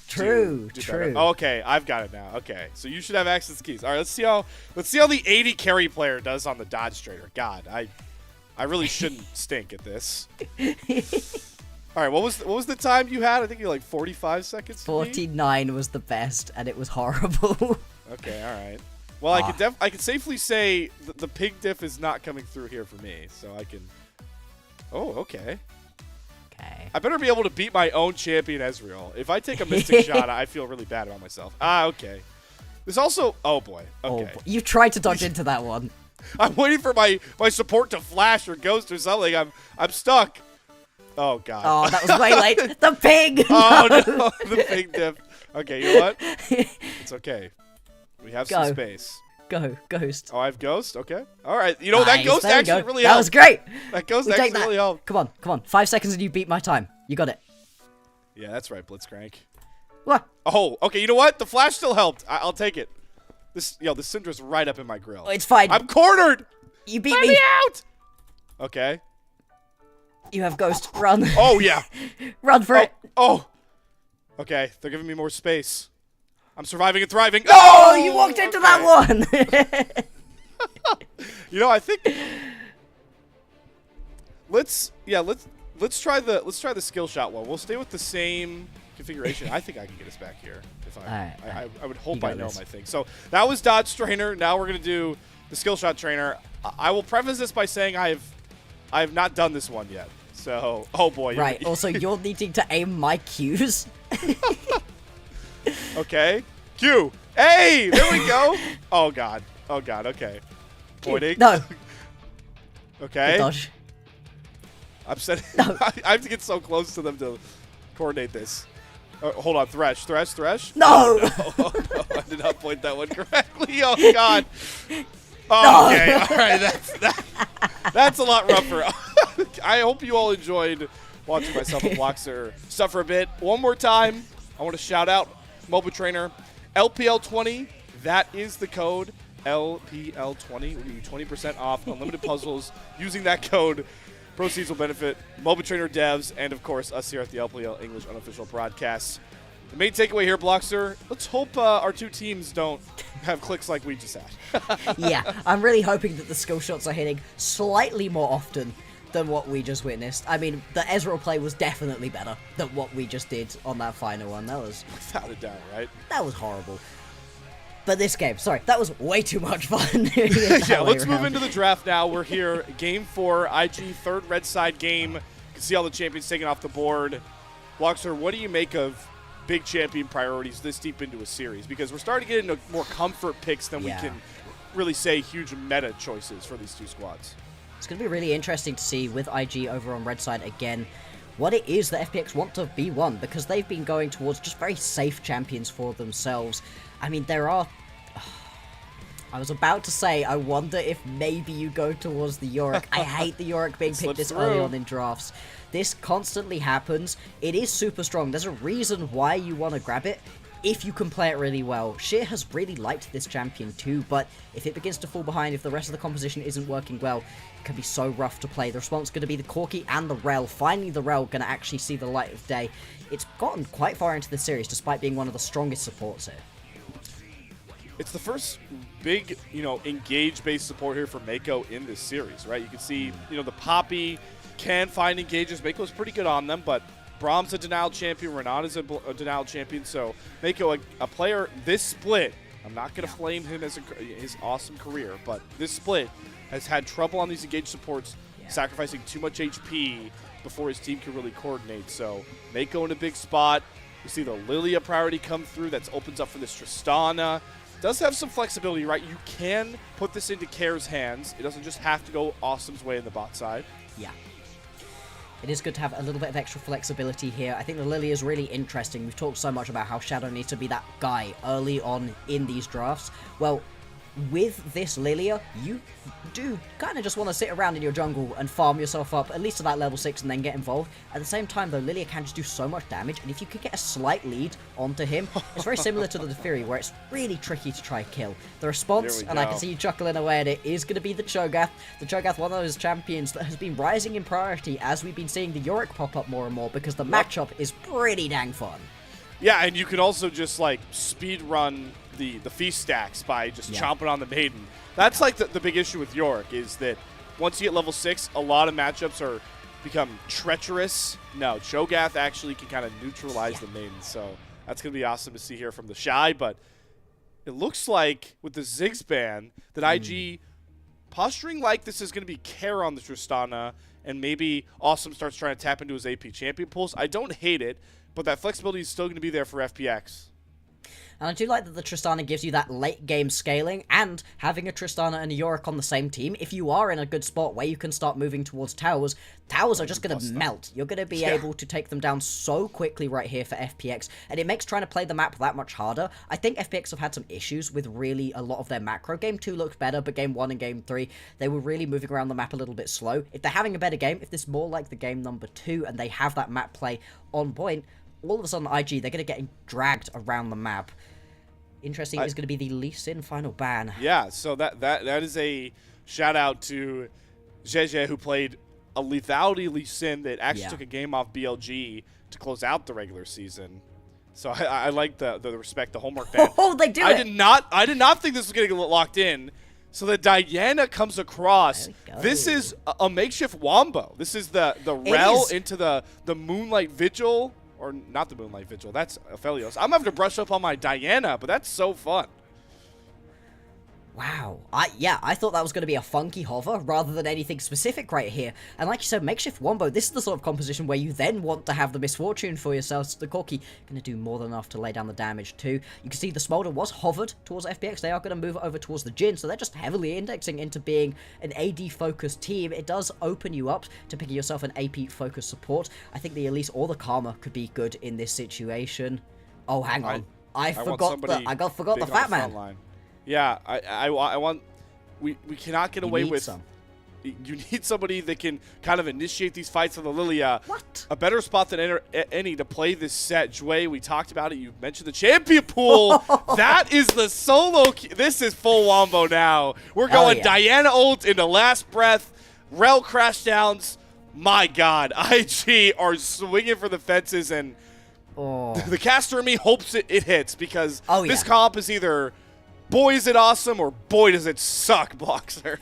True. Okay, I've got it now. Okay, so you should have access to keys. All right, let's see how the 80 carry player does on the dodge trainer. God, I really shouldn't stink at this. All right, what was the time you had? I think you had like 45 seconds. 49 was the best, and it was horrible. Okay, all right. Well, I can safely say the ping diff is not coming through here for me, so I can. Oh, okay. I better be able to beat my own champion, Ezreal. If I take a mystic shot, I feel really bad about myself. Okay. There's also... Oh, boy. Okay. Oh, you tried to dodge into that one. I'm waiting for my support to flash or ghost or something. I'm stuck. Oh, God. Oh, that was way late. The pig! Oh, no. The pig dip. Okay, you know what? It's okay. We have some space. Go, Ghost. Oh, I have Ghost? Okay. All right. You know, that Ghost actually really helped. That was great. That Ghost actually really helped. Come on. 5 seconds and you beat my time. You got it. Yeah, that's right, Blitzcrank. What? Oh, okay. You know what? The flash still helped. I'll take it. The Syndra's right up in my grill. Oh, it's fine. I'm cornered. You beat me. Let me out. Okay. You have Ghost. Run. Oh, yeah. Run for it. Oh. Okay. They're giving me more space. I'm surviving and thriving. Oh, you walked into that one. I think let's try the skill shot one. We'll stay with the same configuration. I think I can get us back here. If I would hope I know my thing. So that was dodge trainer. Now we're gonna do the skill shot trainer. I will preface this by saying I have not done this one yet. So oh boy. Right. Also, you're needing to aim my cues. Okay. Q. Hey, there we go. Oh god. Okay. Pointing. No. Okay. Good dodge. I'm setting. No. I have to get so close to them to coordinate this. Hold on. Thresh. No. Oh, no. I did not point that one correctly. Oh god. Oh, okay. All right. That's a lot rougher. I hope you all enjoyed watching myself and Bloxer suffer a bit. One more time, I want to shout out MOBA Trainer LPL 20. That is the code LPL 20. We'll give you 20% off unlimited puzzles using that code. Proceeds will benefit Mobile Trainer devs and, of course, us here at the LPL English unofficial broadcast. The main takeaway here, Blockster, let's hope our two teams don't have clicks like we just had. Yeah, I'm really hoping that the skill shots are hitting slightly more often than what we just witnessed. I mean, the Ezreal play was definitely better than what we just did on that final one. That was... Without a doubt, right? That was horrible. But this game, sorry, that was way too much fun. Yeah, let's move into the draft now. We're here, Game 4, IG, third red side game. You can see all the champions taken off the board. Blockster, what do you make of big champion priorities this deep into a series? Because we're starting to get into more comfort picks than we can really say huge meta choices for these two squads. It's going to be really interesting to see with IG over on red side again what it is that FPX want to be won, because they've been going towards just very safe champions for themselves. I mean, there are... I was about to say, I wonder if maybe you go towards the Yorick. I hate the Yorick being picked this early on in drafts. This constantly happens. It is super strong. There's a reason why you want to grab it if you can play it really well. Sheer has really liked this champion too, but if it begins to fall behind, if the rest of the composition isn't working well, it can be so rough to play. The response is going to be the Corki and the Rel. Finally, the Rel going to actually see the light of day. It's gotten quite far into the series, despite being one of the strongest supports here. It's the first big, engage-based support here for Mako in this series, right? You can see, the Poppy can find engages. Mako's pretty good on them, but Braum's a denial champion. Renata's a denial champion. So Mako, a player, this split, I'm not going to flame him as his awesome career, but this split has had trouble on these engaged supports, sacrificing too much HP before his team can really coordinate. So Mako in a big spot. You see the Lilia priority come through. That opens up for this Tristana. Does have some flexibility, right? You can put this into Care's hands. It doesn't just have to go Awesome's way in the bot side. Yeah. It is good to have a little bit of extra flexibility here. I think the Lilia is really interesting. We've talked so much about how Shadow needs to be that guy early on in these drafts. Well, with this Lilia, you do kind of just want to sit around in your jungle and farm yourself up, at least to that level 6, and then get involved. At the same time, though, Lilia can just do so much damage, and if you could get a slight lead onto him, it's very similar to the Fury, where it's really tricky to try kill. The response, and I can see you chuckling away at it, is going to be the Cho'Gath. The Cho'Gath, one of those champions that has been rising in priority as we've been seeing the Yorick pop up more and more, because the matchup is pretty dang fun. Yeah, and you can also just, speed run the feast stacks by just chomping on the Maiden. That's the big issue with Yorick, is that once you get level 6, a lot of matchups become treacherous. No, Cho'Gath actually can kind of neutralize the Maiden, so that's going to be awesome to see here from the Shy, but it looks like with the Ziggs ban that IG posturing like this is going to be Care on the Tristana, and maybe Awesome starts trying to tap into his AP champion pools. I don't hate it, but that flexibility is still going to be there for FPX. And I do like that the Tristana gives you that late game scaling, and having a Tristana and a Yorick on the same team, if you are in a good spot where you can start moving towards towers, towers are just going to melt. You're going to be able to take them down so quickly right here for FPX, and it makes trying to play the map that much harder. I think FPX have had some issues with really a lot of their macro. Game 2 looked better, but Game 1 and Game 3, they were really moving around the map a little bit slow. If they're having a better game, if this is more like the game number 2, and they have that map play on point, all of a sudden IG, they're going to get dragged around the map. Interesting is going to be the Lee Sin final ban. Yeah, so that is a shout out to Jeje, who played a lethality Lee Sin that actually took a game off BLG to close out the regular season. So I like the respect, the homework ban. Oh, they do I did not think this was going to get locked in. So the Diana comes across. This is a makeshift Wombo. This is the Rel into the Moonlight Vigil. Or not the Moonlight Vigil. That's Aphelios. I'm having to brush up on my Diana, but that's so fun. Wow. I thought that was going to be a funky hover rather than anything specific right here. And like you said, makeshift Wombo, this is the sort of composition where you then want to have the misfortune for yourselves. The Corki going to do more than enough to lay down the damage too. You can see the Smolder was hovered towards FPX. They are going to move over towards the Jhin, so they're just heavily indexing into being an AD-focused team. It does open you up to picking yourself an AP-focused support. I think the Elise or the Karma could be good in this situation. Oh, hang on. I forgot the Fat Man. Line. Yeah, I want. We cannot get away with. You need somebody that can kind of initiate these fights on the Lilia. What? A better spot than any to play this set. Jue, we talked about it. You mentioned the champion pool. That is the solo. This is full Wombo now. We're going Diana ult into last breath. Rel crash downs. My God, IG are swinging for the fences, and the caster in me hopes it hits, because this comp is either boy is it awesome or boy does it suck, Bloxer.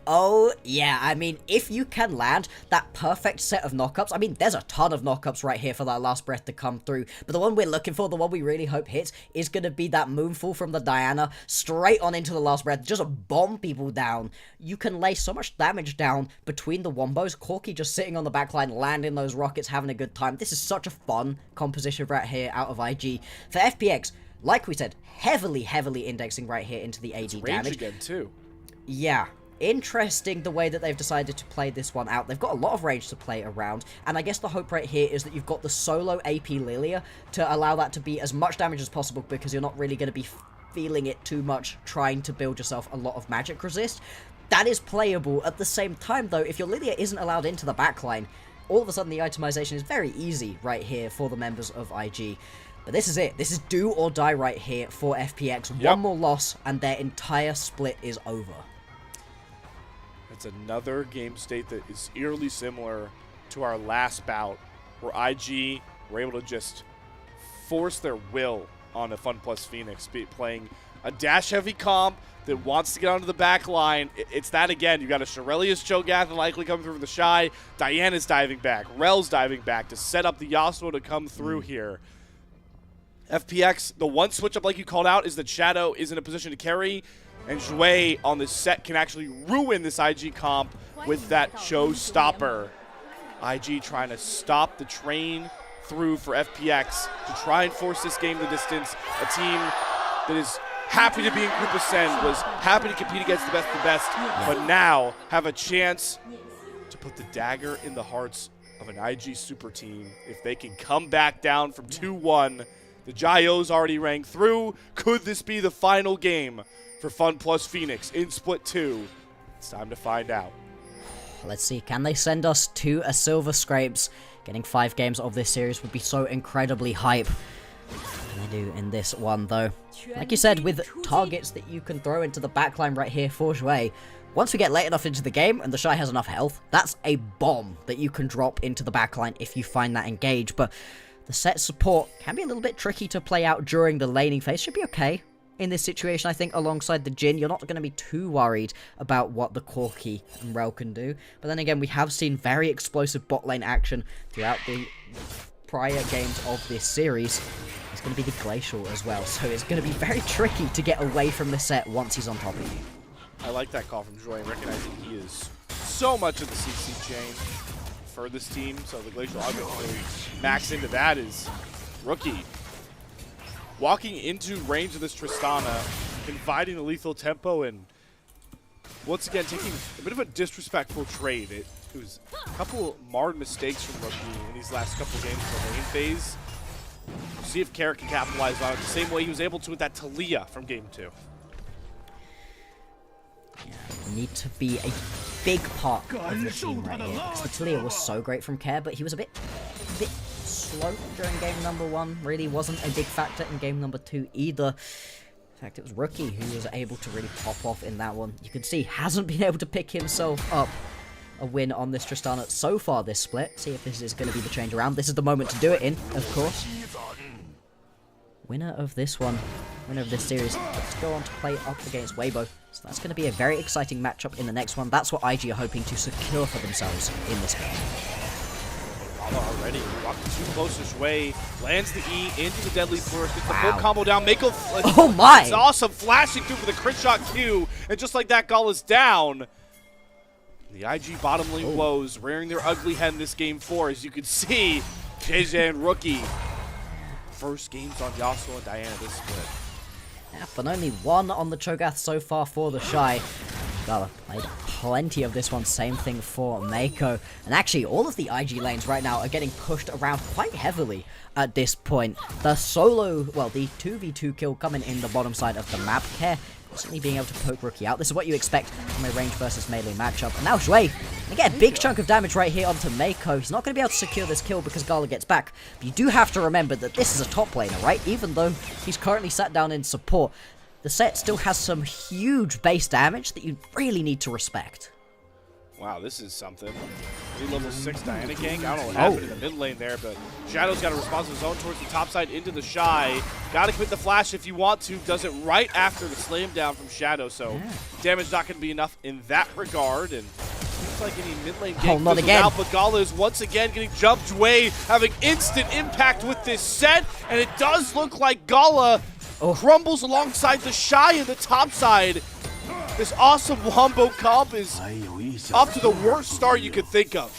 Oh, yeah, I mean, if you can land that perfect set of knockups, I mean, there's a ton of knockups right here for that last breath to come through, but the one we're looking for, the one we really hope hits, is going to be that moonfall from the Diana, straight on into the last breath, just bomb people down. You can lay so much damage down between the wombos, Corki just sitting on the backline, landing those rockets, having a good time. This is such a fun composition right here out of IG. For FPX, like we said, heavily indexing right here into the AD range damage. Again, too. Yeah. Interesting the way that they've decided to play this one out. They've got a lot of range to play around, and I guess the hope right here is that you've got the solo AP Lilia to allow that to be as much damage as possible, because you're not really going to be feeling it too much trying to build yourself a lot of magic resist. That is playable. At the same time, though, if your Lilia isn't allowed into the backline, all of a sudden the itemization is very easy right here for the members of IG. But this is it. This is do or die right here for FPX. Yep. One more loss, and their entire split is over. It's another game state that is eerily similar to our last bout, where IG were able to just force their will on a FunPlus Phoenix, playing a dash-heavy comp that wants to get onto the back line. It's that again. You got a Shirelius Cho'Gath likely coming through the Shy. Diana's diving back. Rel's diving back to set up the Yasuo to come through here. FPX, the one switch up like you called out is that Shadow is in a position to carry, and Zhui on this set can actually ruin this IG comp with that showstopper. IG trying to stop the train through for FPX to try and force this game the distance. A team that is happy to be in Group Ascend, was happy to compete against the best, but now have a chance to put the dagger in the hearts of an IG super team. If they can come back down from 2-1, the Jaios already rang through. Could this be the final game for FunPlus Phoenix in Split 2? It's time to find out. Let's see, can they send us to a Silver Scrapes? Getting 5 games of this series would be so incredibly hype. What can they do in this one, though? Like you said, with targets that you can throw into the backline right here for Zhui, once we get late enough into the game and the Shy has enough health, that's a bomb that you can drop into the backline if you find that engage. But the set support can be a little bit tricky to play out during the laning phase. Should be okay in this situation, I think, alongside the Jhin. You're not going to be too worried about what the Corki and Rel can do. But then again, we have seen very explosive bot lane action throughout the prior games of this series. It's going to be the Glacial as well, so it's going to be very tricky to get away from the set once he's on top of you. I like that call from Zhui, recognizing he is so much of the CC chain for this team, so the Glacial obviously max into that is Rookie. Walking into range of this Tristana, inviting the lethal tempo, and once again taking a bit of a disrespectful trade. It was a couple marred mistakes from Rookie in these last couple games of the lane phase. We'll see if Carrot can capitalize on it the same way he was able to with that Talia from Game 2. Yeah, need to be a big part of the team right here, because the Talia was so great from Care, but he was a bit slow during game number 1. Really wasn't a big factor in game number 2 either. In fact, it was Rookie who was able to really pop off in that one. You can see hasn't been able to pick himself up a win on this Tristana so far this split. See if this is going to be the change around. This is the moment to do it in, of course. Winner of this one, winner of this series, let's go on to play up against Weibo. So that's going to be a very exciting matchup in the next one. That's what IG are hoping to secure for themselves in this game. Already walked too close to Zhui, lands the E into the deadly flourish, gets the full combo down. Mako, oh my! It's awesome, flashing through for the crit shot Q, and just like that, Gall is down. The IG bottom lane woes rearing their ugly head in this game 4, as you can see. JJ and Rookie, first games on Yasuo and Diana this split. Yeah, but only 1 on the Cho'Gath so far for the Shy. Gala played plenty of this one, same thing for Mako. And actually, all of the IG lanes right now are getting pushed around quite heavily at this point. The solo, well, the 2v2 kill coming in the bottom side of the map. Care constantly being able to poke Rookie out. This is what you expect from a range versus melee matchup. And now Zhui, they get a big chunk of damage right here onto Mako. He's not going to be able to secure this kill because Gala gets back. But you do have to remember that this is a top laner, right? Even though he's currently sat down in support, the set still has some huge base damage that you really need to respect. Wow, this is something. level 6 Diana gank. I don't know what happened in the mid lane there, but Shadow's got a response of his own towards the top side into the Shy. Gotta commit the flash if you want to. Does it right after the slam down from Shadow, so damage not gonna be enough in that regard. And seems like any mid lane gank not again. out, but Gala is once again getting jumped away, having instant impact with this set, and it does look like Gala crumbles alongside the Shy in the top side. This awesome wombo comp is up to the worst start you could think of.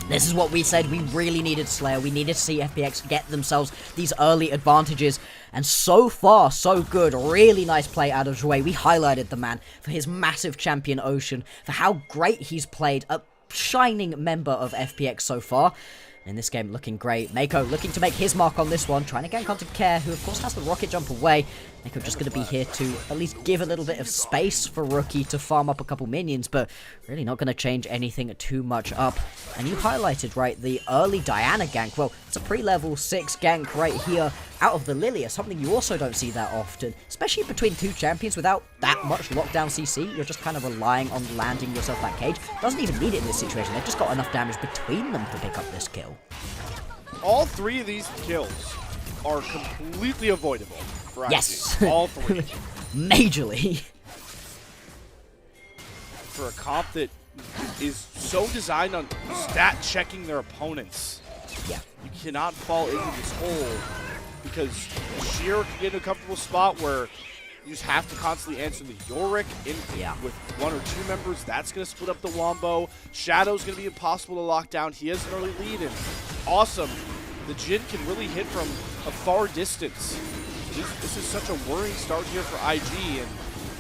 This is what we said. We really needed Slayer. We needed to see FPX get themselves these early advantages. And so far, so good. Really nice play out of Jouet. We highlighted the man for his massive champion Ocean, for how great he's played. A shining member of FPX so far. In this game, looking great. Mako looking to make his mark on this one, trying to gank onto Care, who of course has the rocket jump away. Mako just going to be here to at least give a little bit of space for Rookie to farm up a couple minions, but really not going to change anything too much up. And you highlighted, right, the early Diana gank. Well, it's a pre-level 6 gank right here out of the Lilia, something you also don't see that often, especially between two champions without that much lockdown CC. You're just kind of relying on landing yourself that cage. Doesn't even need it in this situation. They've just got enough damage between them to pick up this kill. All three of these kills are completely avoidable for IG. Yes. All three. Majorly. For a comp that is so designed on stat checking their opponents. Yeah. You cannot fall into this hole because Sheer can get in a comfortable spot where you just have to constantly answer the Yorick in with one or two members. That's going to split up the Wombo. Shadow's going to be impossible to lock down. He has an early lead, and awesome. The Jhin can really hit from a far distance. This is such a worrying start here for IG, and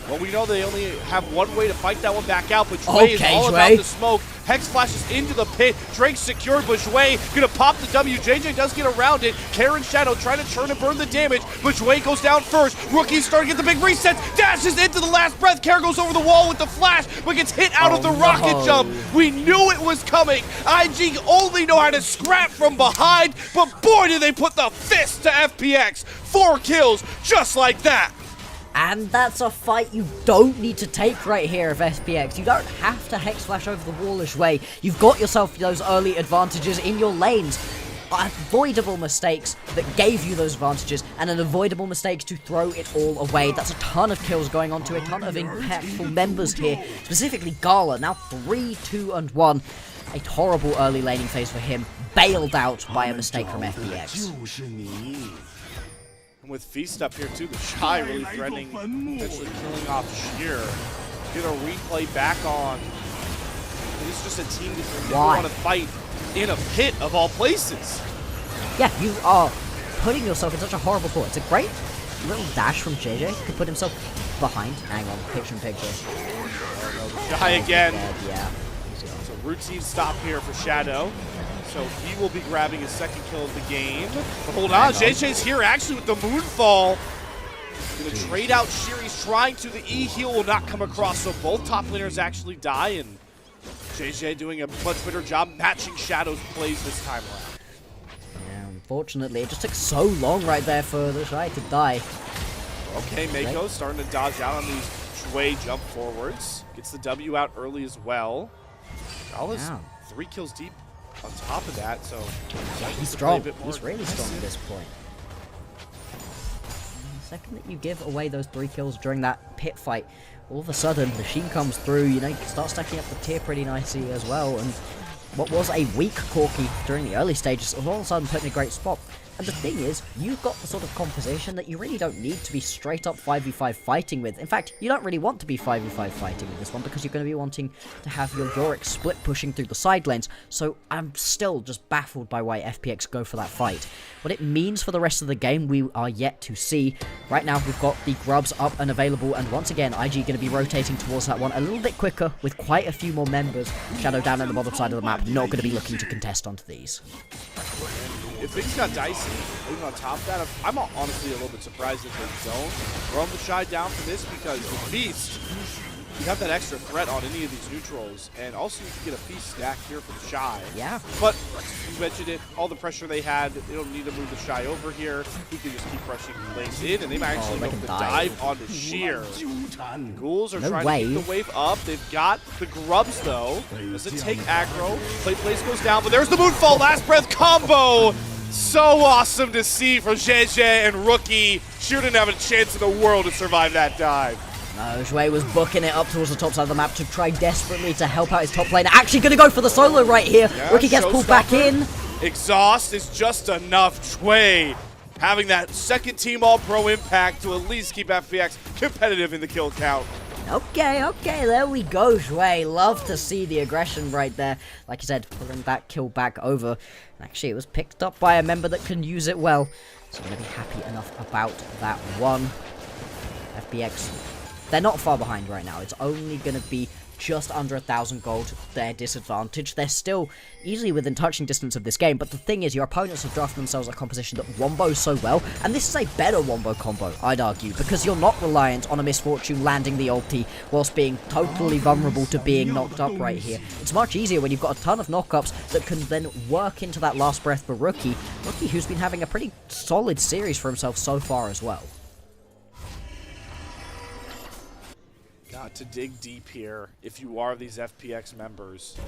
well, we know they only have one way to fight that one back out, but Jouet is all about the smoke. Hex flashes into the pit. Drake's secured, but Jouet gonna pop the W. JJ does get around it. Karen Shadow trying to turn and burn the damage, but Jouet goes down first. Rookie's starting to get the big resets. Dashes into the last breath. Karen goes over the wall with the flash, but gets hit out of the rocket jump. We knew it was coming. IG only know how to scrap from behind, but boy, did they put the fist to FPX. 4 kills, just like that. And that's a fight you don't need to take right here of FPX. You don't have to Hex Flash over the wallish way. You've got yourself those early advantages in your lanes. Avoidable mistakes that gave you those advantages, and an avoidable mistakes to throw it all away. That's a ton of kills going on to a ton of impactful members here. Specifically Gala, now 3, 2, and 1. A horrible early laning phase for him, bailed out by a mistake from FPX. And with Feast up here too, the Shy really threatening, potentially killing off Sheer. Get a replay back on. This is just a team that doesn't want to fight in a pit of all places. Yeah, you are putting yourself in such a horrible spot. It's a great little dash from JJ to put himself behind. Hang on, picture in picture. Shy again. Yeah. It's a routine stop here for Shadow. So he will be grabbing his second kill of the game. But hold on, JJ's here actually with the Moonfall. Gonna trade out Sheer. He's trying to. The E heal will not come across, so both top laners actually die, and JJ doing a much better job matching Shadow's plays this time around. Yeah, unfortunately, it just took so long right there for the Shy to die. Okay, Mako starting to dodge out on these Jouet jump forwards. Gets the W out early as well. Gala's 3 kills deep on top of that, so yeah, he's strong. He's really strong at this point. The second that you give away those 3 kills during that pit fight, all of a sudden the Sheen comes through. You know, you can start stacking up the tier pretty nicely as well, and what was a weak Corki during the early stages is all of a sudden put in a great spot. And the thing is, you've got the sort of composition that you really don't need to be straight up 5v5 fighting with. In fact, you don't really want to be 5v5 fighting with this one because you're going to be wanting to have your Yorick split pushing through the side lanes. So I'm still just baffled by why FPX go for that fight. What it means for the rest of the game, we are yet to see. Right now, we've got the grubs up and available, and once again, IG going to be rotating towards that one a little bit quicker with quite a few more members. Shadow down at the bottom side of the map, not going to be looking to contest onto these. If things got dicey, even on top of that, I'm honestly a little bit surprised if they don't throw the Shy down for this, because the Beast you have that extra threat on any of these neutrals, and also you can get a feast stack here from Shy. Yeah. But you mentioned it, all the pressure they had, they don't need to move the Shy over here. He can just keep rushing lanes in, and they might actually make the dive onto Sheer. The Ghouls are trying to keep the wave up. They've got the Grubs, though. Does it take aggro? Play Place goes down, but there's the Moonfall Last Breath combo! So awesome to see from JJ and Rookie. Sheer didn't have a chance in the world to survive that dive. No, Zhui was booking it up towards the top side of the map to try desperately to help out his top laner. Actually going to go for the solo right here. Yeah, Rookie gets pulled back in. Exhaust is just enough. Zhui having that second team All-Pro impact to at least keep FPX competitive in the kill count. Okay, there we go, Zhui. Love to see the aggression right there. Like you said, pulling that kill back over. Actually, it was picked up by a member that can use it well. So I'm going to be happy enough about that one. FPX, they're not far behind right now. It's only going to be just under 1,000 gold, their disadvantage. They're still easily within touching distance of this game, but the thing is, your opponents have drafted themselves a composition that wombos so well, and this is a better wombo combo, I'd argue, because you're not reliant on a Misfortune landing the ulti whilst being totally vulnerable to being knocked up right here. It's much easier when you've got a ton of knockups that can then work into that last breath for Rookie, who's been having a pretty solid series for himself so far as well. Got to dig deep here if you are these FPX members.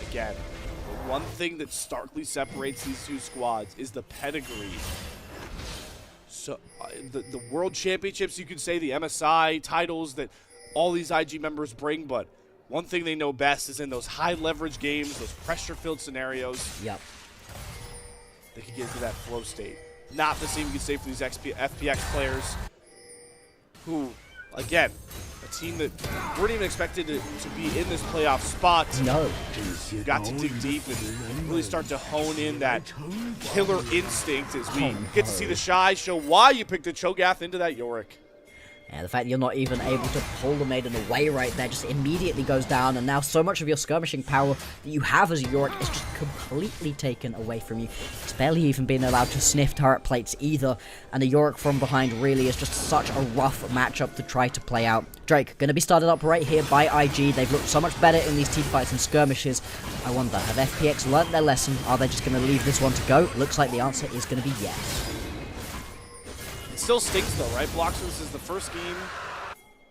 Again, the one thing that starkly separates these two squads is the pedigree. So the World Championships, you could say, the MSI titles that all these IG members bring, but one thing they know best is in those high leverage games, those pressure-filled scenarios. Yep. They can get into that flow state. Not the same you could say for these FPX players who, again, a team that weren't even expected to be in this playoff spot. No. You've got to dig deep and really start to hone in that killer instinct as we get to see the Shy show why you picked the Cho'Gath into that Yorick. Yeah, the fact that you're not even able to pull the Maiden away right there just immediately goes down, and now so much of your skirmishing power that you have as a Yorick is just completely taken away from you. It's barely even being allowed to sniff turret plates either, and a Yorick from behind really is just such a rough matchup to try to play out. Drake, going to be started up right here by IG. They've looked so much better in these teamfights and skirmishes. I wonder, have FPX learnt their lesson? Are they just going to leave this one to go? Looks like the answer is going to be yes. It still stinks though, right? Blocks, this is the first game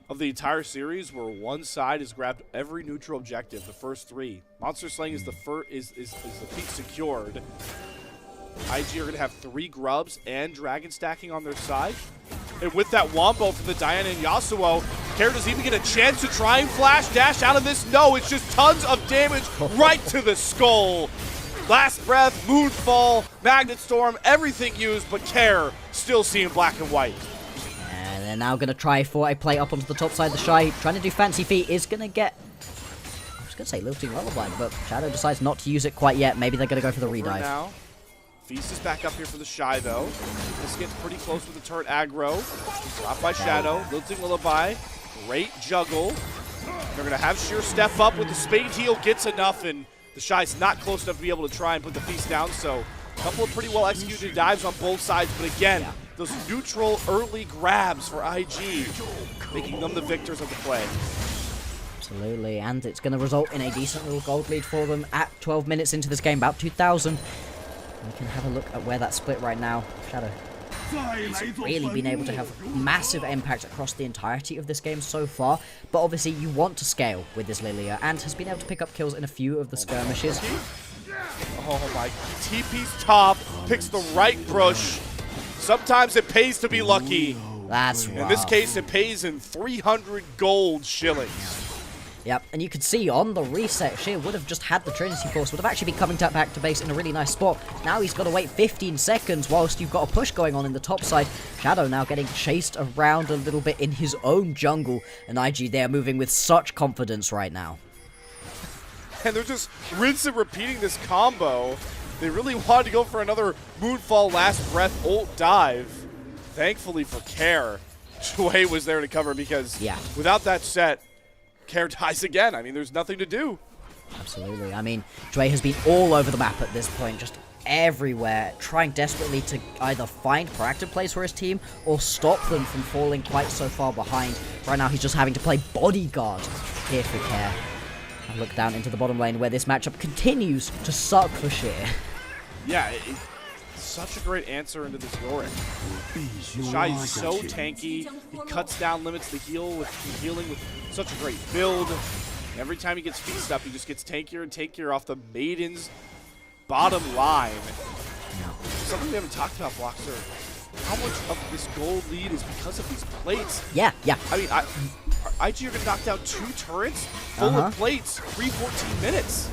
of the entire series where one side has grabbed every neutral objective, the first three. Monster Slaying is the feat secured. IG are going to have 3 Grubs and Dragon stacking on their side. And with that Wombo from the Diana and Yasuo, Care does even get a chance to try and flash dash out of this. No, it's just tons of damage right to the skull. Last Breath, Moonfall, Magnet Storm, everything used, but Care still seeing black and white. And they're now going to try for a play up onto the top side. The Shy trying to do Fancy Feet is going to get, I was going to say Lilting Lullaby, but Shadow decides not to use it quite yet. Maybe they're going to go for the redive. Now, Feast is back up here for the Shy, though. This gets pretty close with the turret aggro. Dropped by Shadow. Lilting Lullaby. Great juggle. They're going to have Sheer step up with the Spade Heal. Gets enough, and the Shy's not close enough to be able to try and put the Feast down, so a couple of pretty well executed dives on both sides, but again, those neutral early grabs for IG, making them the victors of the play. Absolutely, and it's going to result in a decent little gold lead for them at 12 minutes into this game, about 2,000. We can have a look at where that's split right now. Shadow has really been able to have massive impact across the entirety of this game so far, but obviously you want to scale with this Lilia, and has been able to pick up kills in a few of the skirmishes. Oh my, TP's top, picks the right brush. Sometimes it pays to be lucky. That's right. In this case, it pays in 300 gold shillings. Yep, and you could see on the reset, Sheer would have just had the Trinity Force, would have actually been coming back to base in a really nice spot. Now he's got to wait 15 seconds whilst you've got a push going on in the top side. Shadow now getting chased around a little bit in his own jungle, and IG there moving with such confidence right now. And they're just rinse and repeating this combo. They really wanted to go for another Moonfall Last Breath ult dive. Thankfully for Care, Shui was there to cover because without that set, Care dies again. I mean, there's nothing to do. Absolutely. I mean, Dre has been all over the map at this point, just everywhere, trying desperately to either find proactive plays for his team or stop them from falling quite so far behind. Right now, he's just having to play bodyguard here for Care. And look down into the bottom lane where this matchup continues to suck for Sheer. Yeah, such a great answer into this Yorick. Shy is so tanky. He cuts down, limits the healing with such a great build. Every time he gets feast up, he just gets tankier and tankier off the Maiden's bottom line. Something we haven't talked about, Bloxer. How much of this gold lead is because of these plates? Yeah. I mean, IG are going to knock down 2 turrets full of plates, 14 minutes.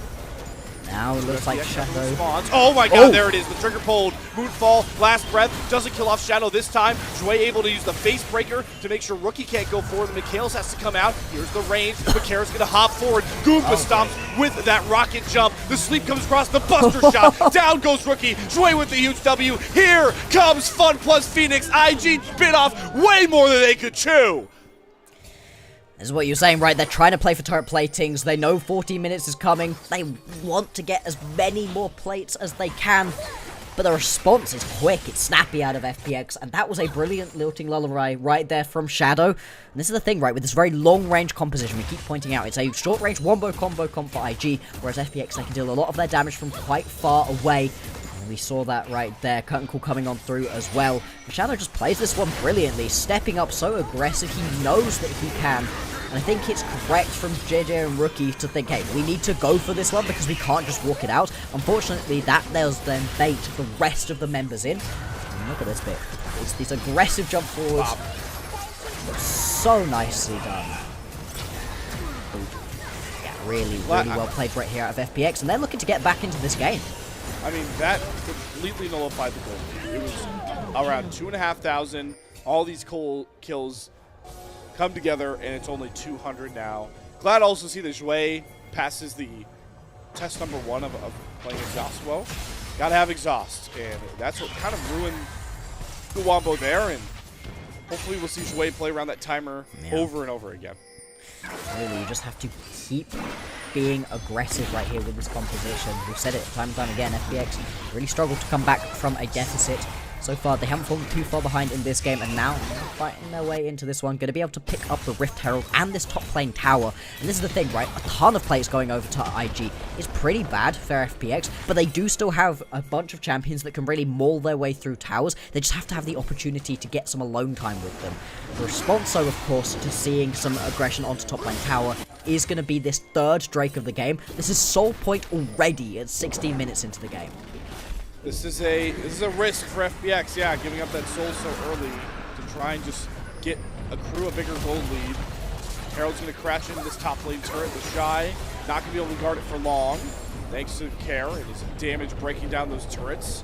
Now it looks like Shadow. Response. Oh my god, there it is. The trigger pulled. Moonfall, last breath. Doesn't kill off Shadow this time. Jway able to use the face breaker to make sure Rookie can't go forward. Mikhails has to come out. Here's the range. Mikhails going to hop forward. Goomba stomps with that rocket jump. The sleep comes across the buster shot. Down goes Rookie. Jway with the huge W. Here comes FunPlus Phoenix. IG bit off way more than they could chew. This is what you're saying, right? They're trying to play for turret platings. They know 40 minutes is coming. They want to get as many more plates as they can. But the response is quick. It's snappy out of FPX. And that was a brilliant lilting lullaby right there from Shadow. And this is the thing, right? With this very long-range composition, we keep pointing out, it's a short-range wombo combo comp for IG. Whereas FPX, they can deal a lot of their damage from quite far away. And we saw that right there. Curtain Call coming on through as well. But Shadow just plays this one brilliantly. Stepping up so aggressive. He knows that he can. And I think it's correct from JJ and Rookie to think, hey, we need to go for this one because we can't just walk it out. Unfortunately, that does then bait the rest of the members in. And look at this bit. It's these aggressive jump forwards. So nicely done. Yeah, really well played right here out of FPX. And they're looking to get back into this game. I mean, that completely nullified the goal. It was around 2,500. All these kills come together, and it's only 200 now. Glad to also see that Jway passes the test number 1 of playing Exhaust well. Gotta have Exhaust, and that's what kind of ruined the Wombo there, and hopefully we'll see Jway play around that timer over and over again. Really, you just have to keep being aggressive right here with this composition. We've said it time and time again, FPX really struggled to come back from a deficit. So far, they haven't fallen too far behind in this game, and now they're fighting their way into this one. Going to be able to pick up the Rift Herald and this top lane tower. And this is the thing, right? A ton of plays going over to IG is pretty bad for FPX, but they do still have a bunch of champions that can really maul their way through towers. They just have to have the opportunity to get some alone time with them. The response, though, of course, to seeing some aggression onto top lane tower is going to be this third Drake of the game. This is Soul Point already at 16 minutes into the game. This is a risk for FPX, yeah, giving up that soul so early to try and just accrue a bigger gold lead. Herald's going to crash into this top lane turret with Shy. Not going to be able to guard it for long, thanks to Care and his damage breaking down those turrets.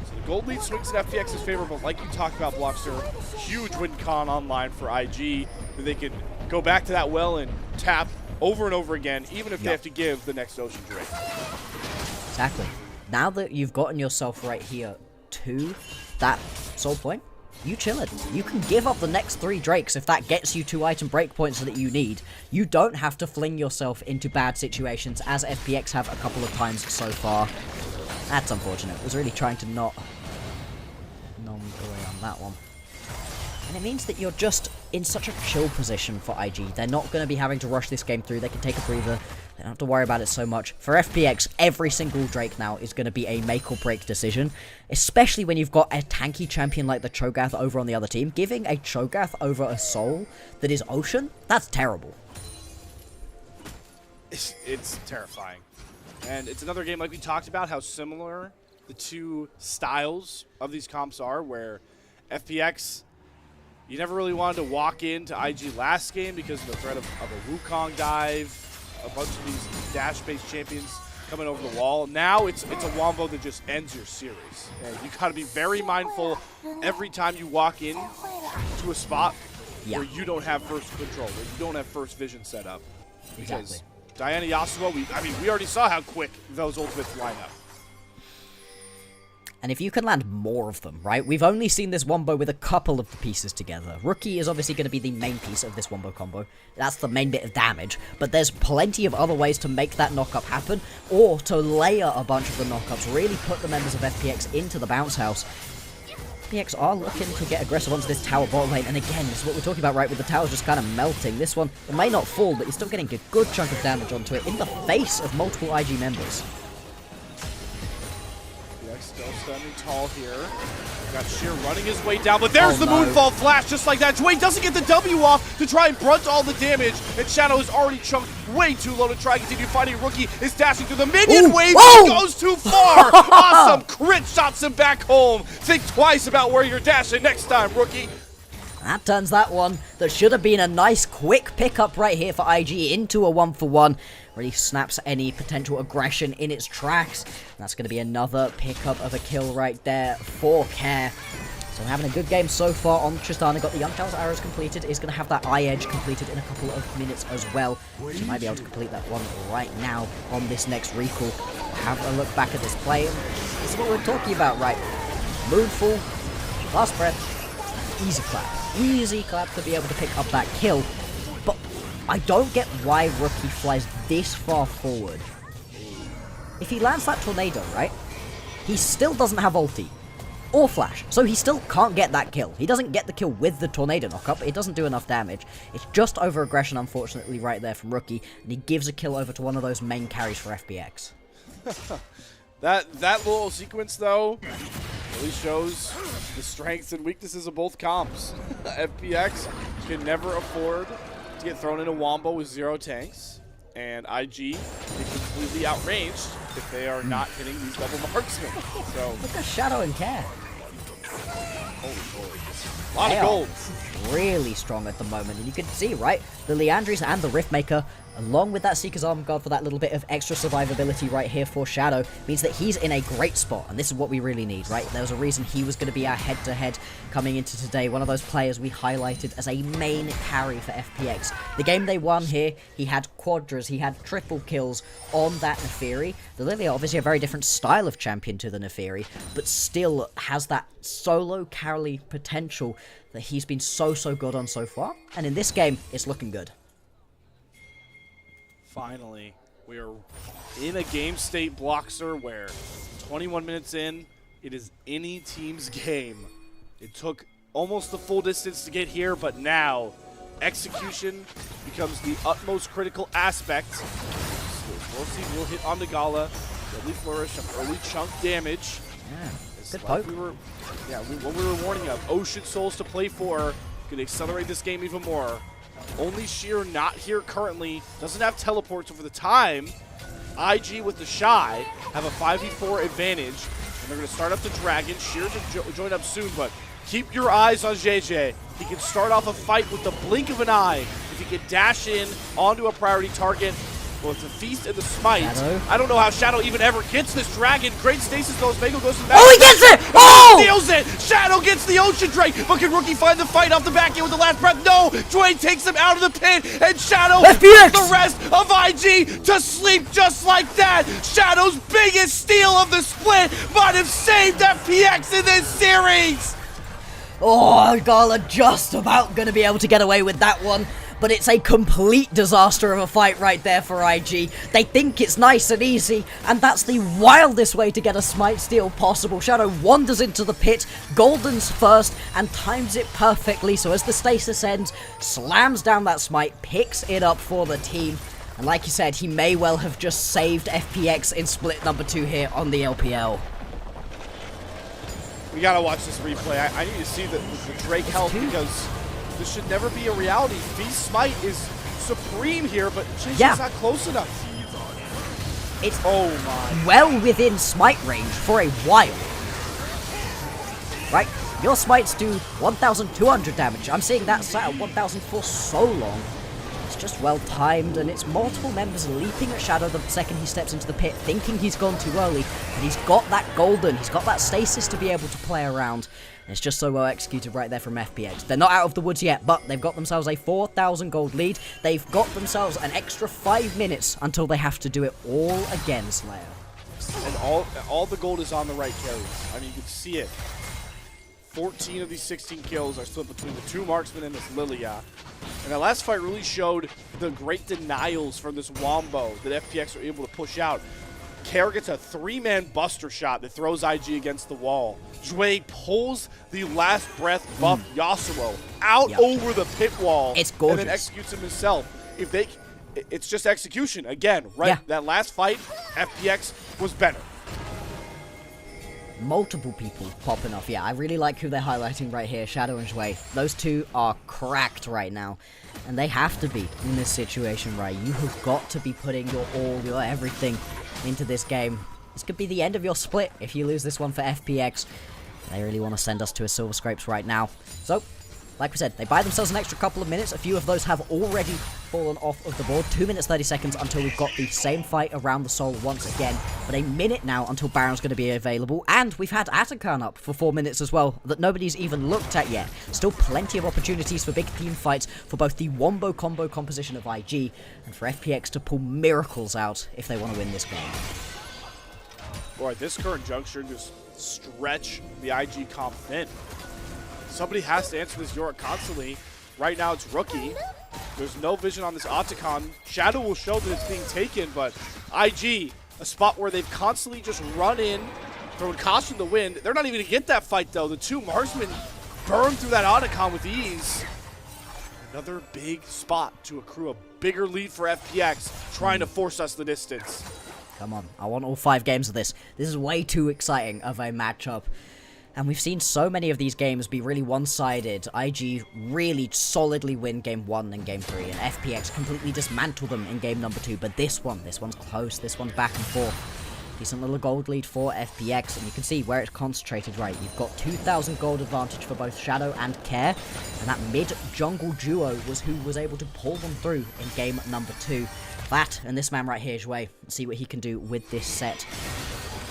So the gold lead swings in FPX's favor, but like you talked about, Blockster, huge win con online for IG, that they can go back to that well and tap over and over again, even if they have to give the next Ocean Drake. Exactly. Now that you've gotten yourself right here to that soul point, you chill it. You can give up the next 3 Drakes if that gets you 2 item breakpoints that you need. You don't have to fling yourself into bad situations, as FPX have a couple of times so far. That's unfortunate. I was really trying to not go away on that one. And it means that you're just in such a chill position for IG. They're not going to be having to rush this game through. They can take a breather. They don't have to worry about it so much. For FPX, every single Drake now is going to be a make or break decision, especially when you've got a tanky champion like the Cho'Gath over on the other team. Giving a Cho'Gath over a Soul that is Ocean, that's terrible. It's terrifying. And it's another game like we talked about, how similar the two styles of these comps are, where FPX, you never really wanted to walk into IG last game because of the threat of a Wukong dive, a bunch of these dash-based champions coming over the wall. Now it's a wombo that just ends your series. And you got to be very mindful every time you walk in to a spot where you don't have first control, where you don't have first vision set up. Because Diana Yasuo, we already saw how quick those ultimates line up. And if you can land more of them, right? We've only seen this wombo with a couple of the pieces together. Rookie is obviously going to be the main piece of this wombo combo. That's the main bit of damage. But there's plenty of other ways to make that knock-up happen, or to layer a bunch of the knock-ups, really put the members of FPX into the bounce house. FPX are looking to get aggressive onto this tower bot lane, and again, this is what we're talking about, right, with the towers just kind of melting. This one, it may not fall, but you're still getting a good chunk of damage onto it in the face of multiple IG members. Still standing tall here. Got Sheer running his way down, but there's the Moonfall flash just like that. Dwayne doesn't get the W off to try and brunt all the damage, and Shadow is already chunked way too low to try and continue fighting. Rookie is dashing through the minion wave. He goes too far. Awesome crit shots him back home. Think twice about where you're dashing next time, Rookie. That turns that one that should have been a nice quick pickup right here for IG into a 1-for-1. Really snaps any potential aggression in its tracks. That's going to be another pickup of a kill right there for Care. So we're having a good game so far on Tristana. Got the Young Child's arrows completed. Is going to have that eye edge completed in a couple of minutes as well. She might be able to complete that one right now on this next recall. Have a look back at this play. This is what we're talking about, right? Moonfall, last breath, easy clap. Easy clap to be able to pick up that kill. But I don't get why Rookie flies this far forward. If he lands that tornado, right, he still doesn't have ulti or flash, so he still can't get that kill. He doesn't get the kill with the tornado knockup. It doesn't do enough damage. It's just over aggression, unfortunately, right there from Rookie, and he gives a kill over to one of those main carries for FPX. That little sequence, though, really shows the strengths and weaknesses of both comps. FPX can never afford to get thrown in a wombo with 0 tanks, and IG is completely outranged if they are not hitting these double marksmen. So look at Shadow and Care. A lot of gold. Really strong at the moment, and you can see, right, the Liandry's and the Riftmaker, along with that Seeker's Armor Guard for that little bit of extra survivability right here for Shadow, means that he's in a great spot, and this is what we really need, right? There was a reason he was going to be our head-to-head coming into today, one of those players we highlighted as a main carry for FPX. The game they won here, he had quadras, he had triple kills on that Neferi. The Lilia, obviously a very different style of champion to the Neferi, but still has that solo carry potential that he's been so good on so far, and in this game, it's looking good. Finally, we are in a game state, Bloxer, where 21 minutes in, it is any team's game. It took almost the full distance to get here, but now execution becomes the utmost critical aspect. Explosive will hit onto Gala, deadly flourish, some early chunk damage. Yeah, good like poke. what we were warning of. Ocean Souls to play for could accelerate this game even more. Only Sheer not here currently, doesn't have teleports over the time. IG with the Shy have a 5v4 advantage, and they're going to start up the Dragon. Sheer to join up soon, but keep your eyes on JJ. He can start off a fight with the blink of an eye if he can dash in onto a priority target. Well, it's a feast and the smite. Shadow. I don't know how Shadow even ever gets this dragon. Great stasis goes, Mango goes to the back. Oh, he gets it! Oh! Steals it! Shadow gets the Ocean Drake, but can Rookie find the fight off the back end with the last breath? No! Dwayne takes him out of the pit, and Shadow FPX! puts the rest of IG to sleep just like that! Shadow's biggest steal of the split might have saved FPX in this series! Oh, Gala just about going to be able to get away with that one. But it's a complete disaster of a fight right there for IG. They think it's nice and easy, and that's the wildest way to get a smite steal possible. Shadow wanders into the pit, Golden's first, and times it perfectly. So as the stasis ends, slams down that smite, picks it up for the team. And like you said, he may well have just saved FPX in split number 2 here on the LPL. We gotta watch this replay. I need to see the Drake health because this should never be a reality. Feast Smite is supreme here, but JJ's not close enough. It's my. Well within smite range for a while. Right? Your smites do 1,200 damage. I'm seeing that sat at 1,000 for so long. It's just well timed, and it's multiple members leaping at Shadow the second he steps into the pit, thinking he's gone too early, but he's got that golden, he's got that stasis to be able to play around. And it's just so well executed right there from FPX. They're not out of the woods yet, but they've got themselves a 4,000 gold lead. They've got themselves an extra 5 minutes until they have to do it all again, Slayer. And all the gold is on the right carries. I mean, you can see it. 14 of these 16 kills are split between the 2 marksmen and this Lilia. And that last fight really showed the great denials from this Wombo that FPX were able to push out. Kara gets a 3-man buster shot that throws IG against the wall. Jue pulls the last breath buff Yasuo out over the pit wall. It's gorgeous. And then executes him himself. It's just execution. Again, right? Yeah. That last fight, FPX was better. Multiple people popping off. Yeah, I really like who they're highlighting right here, Shadow and Jue. Those two are cracked right now, and they have to be in this situation, right? You have got to be putting your all, your everything into this game. This could be the end of your split if you lose this one for FPX. They really want to send us to a Silver Scrapes right now. So, like we said, they buy themselves an extra couple of minutes. A few of those have already fallen off of the board. 2 minutes 30 seconds until we've got the same fight around the soul once again. But a minute now until Baron's going to be available. And we've had Atakan up for 4 minutes as well that nobody's even looked at yet. Still plenty of opportunities for big team fights for both the Wombo combo composition of IG and for FPX to pull miracles out if they want to win this game. Boy, at this current juncture, just stretch the IG comp thin. Somebody has to answer this Yorick constantly. Right now it's Rookie. There's no vision on this Otacon. Shadow will show that it's being taken, but IG, a spot where they've constantly just run in, throwing caution to the wind. They're not even going to get that fight, though. The 2 marksmen burn through that Otacon with ease. Another big spot to accrue a bigger lead for FPX, trying to force us the distance. Come on, I want all 5 games of this. This is way too exciting of a matchup. And we've seen so many of these games be really one-sided. IG really solidly win game 1 and game 3, and FPX completely dismantle them in game number 2. But this one's close, this one's back and forth. Decent little gold lead for FPX, and you can see where it's concentrated right. You've got 2,000 gold advantage for both Shadow and Care, and that mid-jungle duo was who was able to pull them through in game number 2. That, and this man right here, Jue, let's see what he can do with this set.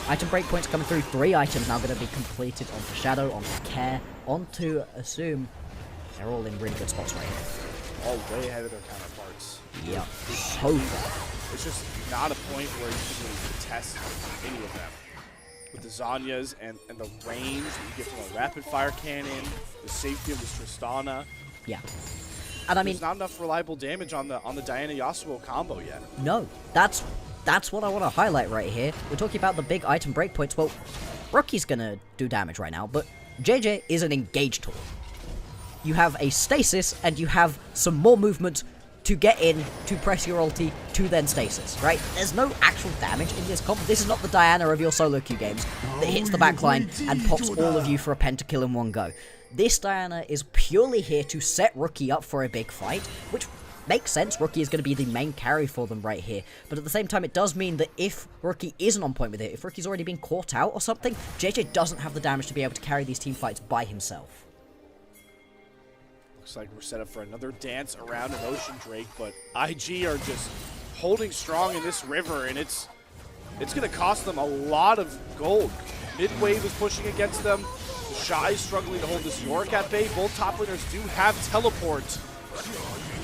Item breakpoints coming through. 3 items now going to be completed onto Shadow, onto Care, onto Assume. They're all in really good spots right here. All way ahead of their counterparts. Yep, so far. It's just not a point where you can really contest any of them. With the Zanyas and the range that you get from a rapid-fire cannon, the safety of this Tristana. Yeah. And I mean, there's not enough reliable damage on the Diana Yasuo combo yet. No, that's what I want to highlight right here. We're talking about the big item breakpoints. Well, Rookie's gonna do damage right now, but JJ is an engage tool. You have a stasis, and you have some more movement to get in, to press your ulti, to then stasis, right? There's no actual damage in this comp. This is not the Diana of your solo queue games that hits the backline and pops all of you for a pentakill in one go. This Diana is purely here to set Rookie up for a big fight, which makes sense. Rookie is going to be the main carry for them right here. But at the same time, it does mean that if Rookie isn't on point with it, if Rookie's already been caught out or something, JJ doesn't have the damage to be able to carry these team fights by himself. Looks like we're set up for another dance around an Ocean Drake, but IG are just holding strong in this river, and it's going to cost them a lot of gold. Midwave is pushing against them. Shy struggling to hold this Yorick at bay. Both top laners do have teleport.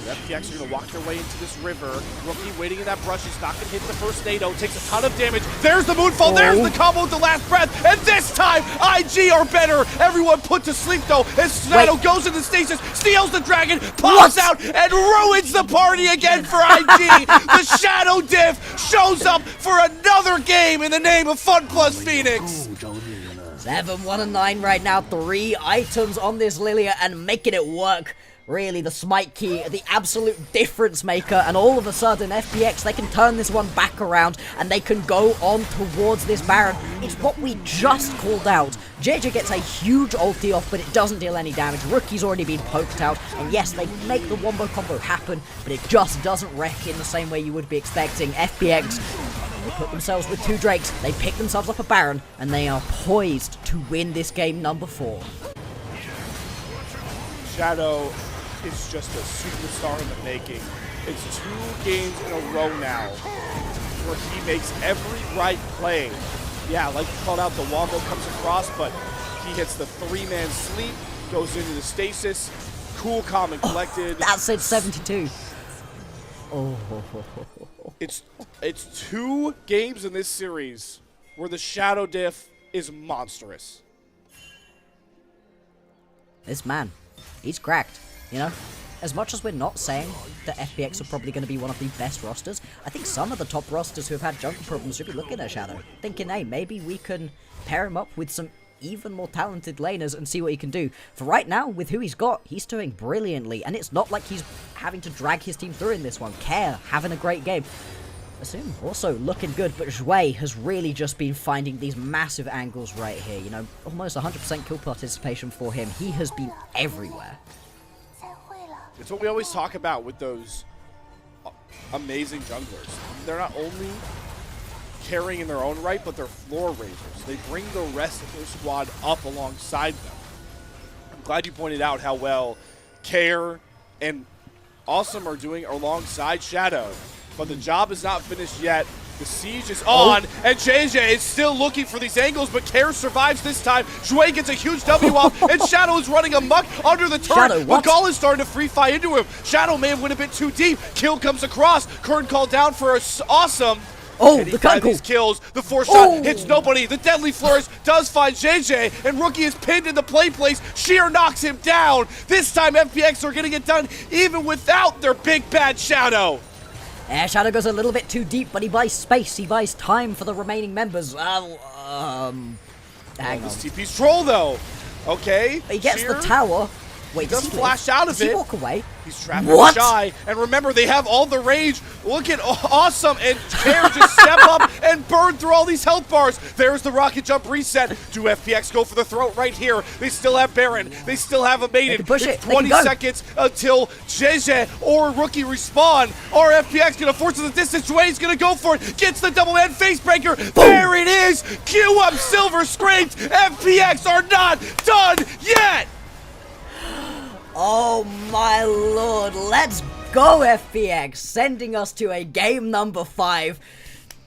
The FPX are going to walk their way into this river. Rookie waiting in that brush. He's not going to hit the first NATO. Takes a ton of damage. There's the Moonfall. There's the combo with the last breath. And this time, IG are better. Everyone put to sleep, though, as Shadow goes into stasis, steals the dragon, pops out, and ruins the party again for IG. The Shadow diff shows up for another game in the name of FunPlus Phoenix. 7-1-9 right now. 3 items on this Lilia and making it work. Really, the smite key, the absolute difference maker, and all of a sudden, FPX, they can turn this one back around, and they can go on towards this Baron. It's what we just called out. JJ gets a huge ulti off, but it doesn't deal any damage. Rookie's already been poked out, and yes, they make the wombo combo happen, but it just doesn't wreck in the same way you would be expecting. FPX, they put themselves with 2 Drakes, they pick themselves up a Baron, and they are poised to win this game number 4. Shadow is just a superstar in the making. It's 2 games in a row now where he makes every right play. Yeah, like you called out, the Wombo comes across, but he hits the 3-man sleep, goes into the stasis, cool, calm, and collected. That said 72. Oh. It's 2 games in this series where the shadow diff is monstrous. This man, he's cracked, you know? As much as we're not saying that FPX are probably going to be one of the best rosters, I think some of the top rosters who have had jungle problems should be looking at Shadow, thinking, hey, maybe we can pair him up with some even more talented laners and see what he can do. For right now, with who he's got, he's doing brilliantly, and it's not like he's having to drag his team through in this one. Care, having a great game. Assume also looking good, but Zhui has really just been finding these massive angles right here, you know, almost 100% kill participation for him. He has been everywhere. It's what we always talk about with those amazing junglers. They're not only carrying in their own right, but they're floor raisers. They bring the rest of their squad up alongside them. I'm glad you pointed out how well Care and Awesome are doing alongside Shadow, but the job is not finished yet. The siege is on, and JJ is still looking for these angles, but Care survives this time. Zhui gets a huge W off, and Shadow is running amok under the turret. Magal is starting to free fly into him. Shadow may have went a bit too deep. Kill comes across. Curtain call down for Awesome. Oh, the cut these kills. The 4-shot hits nobody. The deadly flourish does find JJ, and Rookie is pinned in the play place. Sheer knocks him down. This time FPX are getting it done even without their big bad Shadow. Yeah, Shadow goes a little bit too deep, but he buys space. He buys time for the remaining members. Hang on. This TP's troll, though. Okay. He gets the tower. Wait, does he flash out of it? Does he walk away? He's trapped with Shy. And remember, they have all the rage. Look at Awesome and Care just step up and burn through all these health bars. There's the rocket jump reset. Do FPX go for the throat right here? They still have Baron. They still have a Maiden. It's 20 seconds until JJ or Rookie respawn. Are FPX going to force the distance? Dwayne's going to go for it. Gets the double man face breaker. Boom. There it is. Q up, Silver scraped. FPX are not done yet. Oh my lord, let's go FPX, sending us to a game number 5.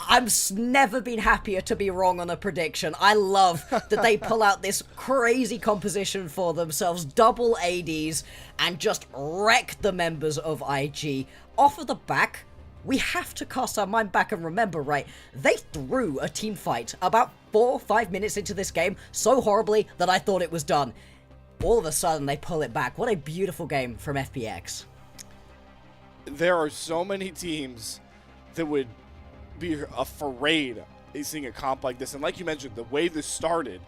I've never been happier to be wrong on a prediction. I love that they pull out this crazy composition for themselves, double ADs, and just wreck the members of IG. Off of the back, we have to cast our mind back and remember, right, they threw a team fight about 4 or 5 minutes into this game so horribly that I thought it was done. All of a sudden, they pull it back. What a beautiful game from FPX. There are so many teams that would be afraid of seeing a comp like this. And like you mentioned, the way this started,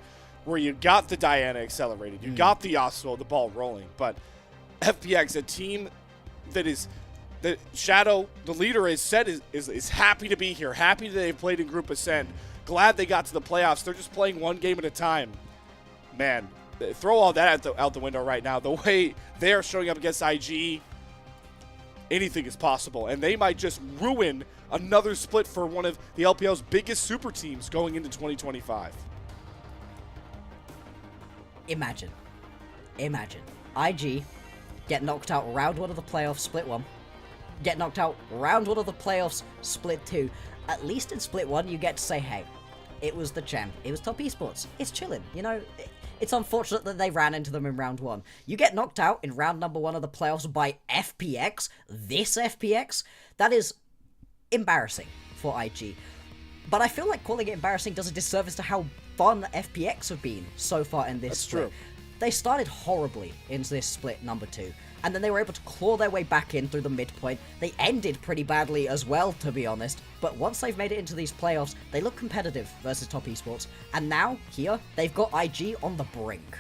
where you got the Diana accelerated, you got the Yasuo, the ball rolling. But FPX, a team that Shadow, the leader, has said is happy to be here, happy that they've played in Group Ascend, glad they got to the playoffs. They're just playing one game at a time. Man, throw all that out the window right now. The way they are showing up against IG, anything is possible. And they might just ruin another split for one of the LPL's biggest super teams going into 2025. Imagine. IG get knocked out round 1 of the playoffs, split 1. Get knocked out round 1 of the playoffs, split 2. At least in split 1, you get to say, hey, it was the champ. It was top esports. It's chilling, you know. It's unfortunate that they ran into them in round 1. You get knocked out in round number 1 of the playoffs by FPX, this FPX, that is embarrassing for IG. But I feel like calling it embarrassing does a disservice to how fun FPX have been so far in this split. True. They started horribly into this split number 2, and then they were able to claw their way back in through the midpoint. They ended pretty badly as well, to be honest, but once they've made it into these playoffs, they look competitive versus top esports, and now, here, they've got IG on the brink.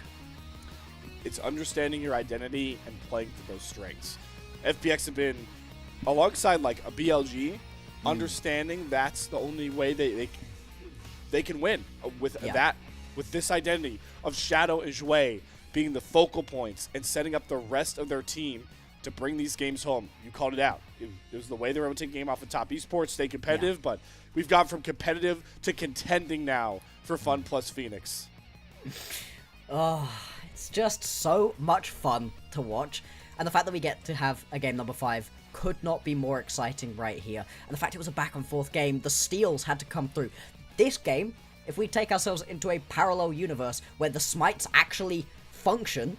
It's understanding your identity and playing to those strengths. FPX have been, alongside like a BLG, understanding that's the only way they can win with with this identity of Shadow and Zhui being the focal points and setting up the rest of their team to bring these games home. You called it out. It was the way they were able to take the game off of top esports, stay competitive, but we've gone from competitive to contending now for FunPlus Phoenix. Oh, it's just so much fun to watch. And the fact that we get to have a game number 5 could not be more exciting right here. And the fact it was a back and forth game, the steals had to come through. This game, if we take ourselves into a parallel universe where the smites actually function,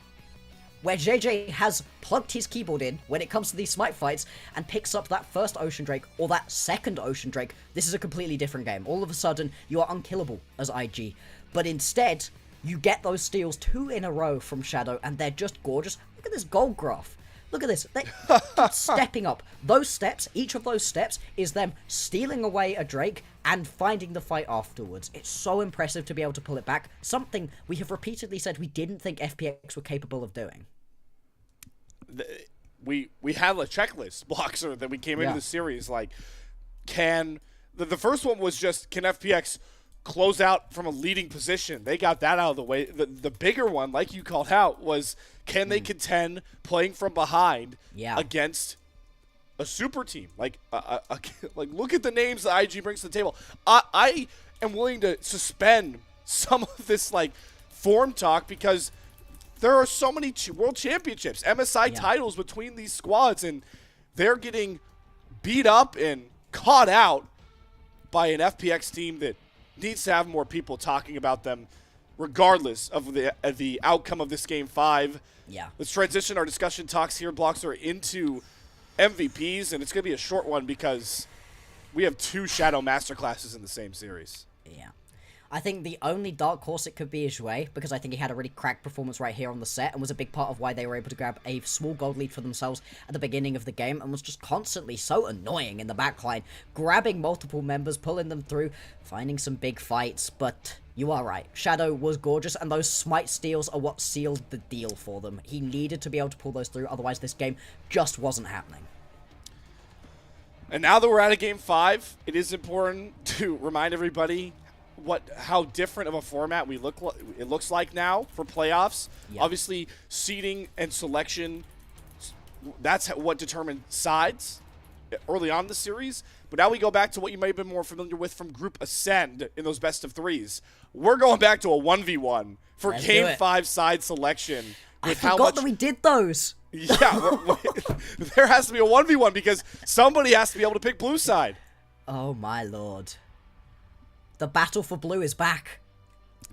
where JJ has plugged his keyboard in when it comes to these Smite fights and picks up that first Ocean Drake or that second Ocean Drake, this is a completely different game. All of a sudden, you are unkillable as IG. But instead, you get those steals 2 in a row from Shadow, and they're just gorgeous. Look at this gold graph. Look at this. They're stepping up. Those steps, each of those steps, is them stealing away a Drake and finding the fight afterwards. It's so impressive to be able to pull it back. Something we have repeatedly said we didn't think FPX were capable of doing. We had a checklist, Boxer, that we came into the series. Like, can... The first one was just, can FPX close out from a leading position? They got that out of the way. The bigger one, like you called out, was can they contend playing from behind against a super team? Like, like look at the names that IG brings to the table. I am willing to suspend some of this like form talk because there are so many world championships, MSI titles between these squads, and they're getting beat up and caught out by an FPX team that needs to have more people talking about them regardless of the outcome of this Game 5. Yeah. Let's transition our discussion talks here, Bloxer, into MVPs, and it's going to be a short one because we have 2 Shadow Masterclasses in the same series. Yeah. I think the only dark horse it could be is Zhui, because I think he had a really cracked performance right here on the set and was a big part of why they were able to grab a small gold lead for themselves at the beginning of the game and was just constantly so annoying in the backline, grabbing multiple members, pulling them through, finding some big fights, but you are right. Shadow was gorgeous, and those Smite steals are what sealed the deal for them. He needed to be able to pull those through, otherwise this game just wasn't happening. And now that we're at a Game 5, it is important to remind everybody how different of a format it looks like now for playoffs. Yep. Obviously, seeding and selection, that's what determined sides early on in the series. But now we go back to what you might have been more familiar with from Group Ascend in those best of 3s. We're going back to a 1v1 for Game 5 side selection. With I forgot that we did those. Yeah, there has to be a 1v1 because somebody has to be able to pick blue side. Oh my lord. The battle for blue is back.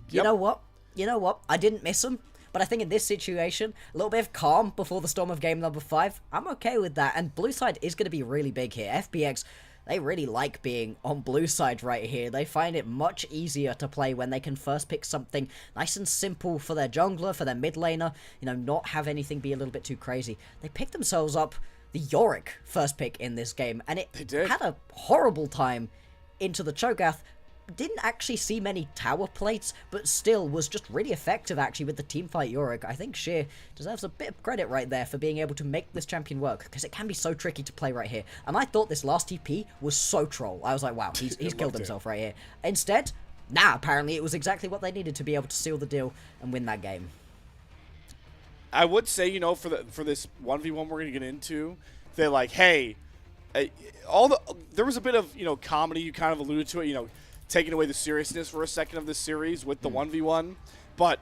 Yep. You know what? You know what? I didn't miss them, but I think in this situation, a little bit of calm before the storm of game number 5, I'm okay with that. And blue side is going to be really big here. FPX, they really like being on blue side right here. They find it much easier to play when they can first pick something nice and simple for their jungler, for their mid laner, you know, not have anything be a little bit too crazy. They picked themselves up the Yorick first pick in this game, and it had a horrible time into the Cho'Gath. Didn't actually see many tower plates, but still was just really effective actually with the teamfight Yorick. I think Sheer deserves a bit of credit right there for being able to make this champion work, because it can be so tricky to play right here. And I thought this last TP was so troll. I was like, wow, he's killed himself right here. Instead, apparently it was exactly what they needed to be able to seal the deal and win that game. I would say, you know, for this 1v1 we're going to get into, they're like, hey, there was a bit of, you know, comedy, you kind of alluded to it, you know, taking away the seriousness for a second of this series with the 1v1, but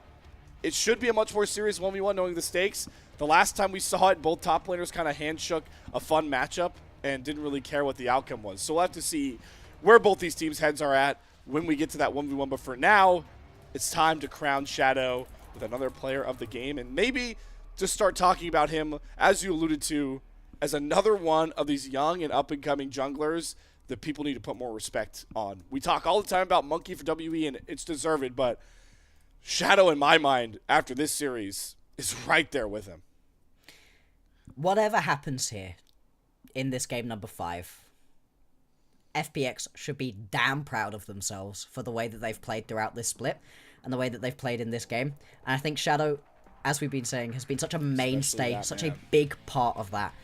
it should be a much more serious 1v1 knowing the stakes. The last time we saw it, both top laners kind of handshook a fun matchup and didn't really care what the outcome was. So we'll have to see where both these teams' heads are at when we get to that 1v1, but for now, it's time to crown Shadow with another player of the game and maybe just start talking about him, as you alluded to, as another one of these young and up-and-coming junglers that people need to put more respect on. We talk all the time about Monkey for WE, and it's deserved, but Shadow, in my mind, after this series, is right there with him. Whatever happens here in this game number 5, FPX should be damn proud of themselves for the way that they've played throughout this split and the way that they've played in this game. And I think Shadow, as we've been saying, has been such a mainstay, such a big part of that.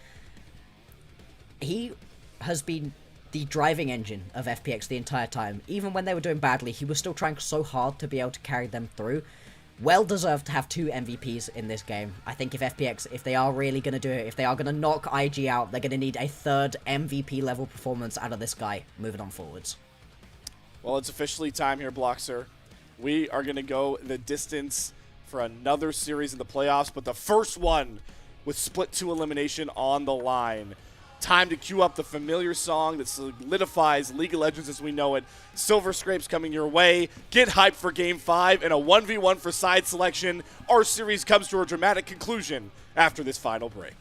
He has been the driving engine of FPX the entire time. Even when they were doing badly, he was still trying so hard to be able to carry them through. Well deserved to have 2 MVPs in this game. I think if FPX, if they are really going to do it, if they are going to knock IG out, they're going to need a 3rd MVP level performance out of this guy moving on forwards. Well, it's officially time here, Bloxer. We are going to go the distance for another series in the playoffs, but the first one with Split 2 elimination on the line. time to cue up the familiar song that solidifies League of Legends as we know it. Silver Scrapes coming your way. Get hyped for Game 5 and a 1v1 for side selection. Our series comes to a dramatic conclusion after this final break.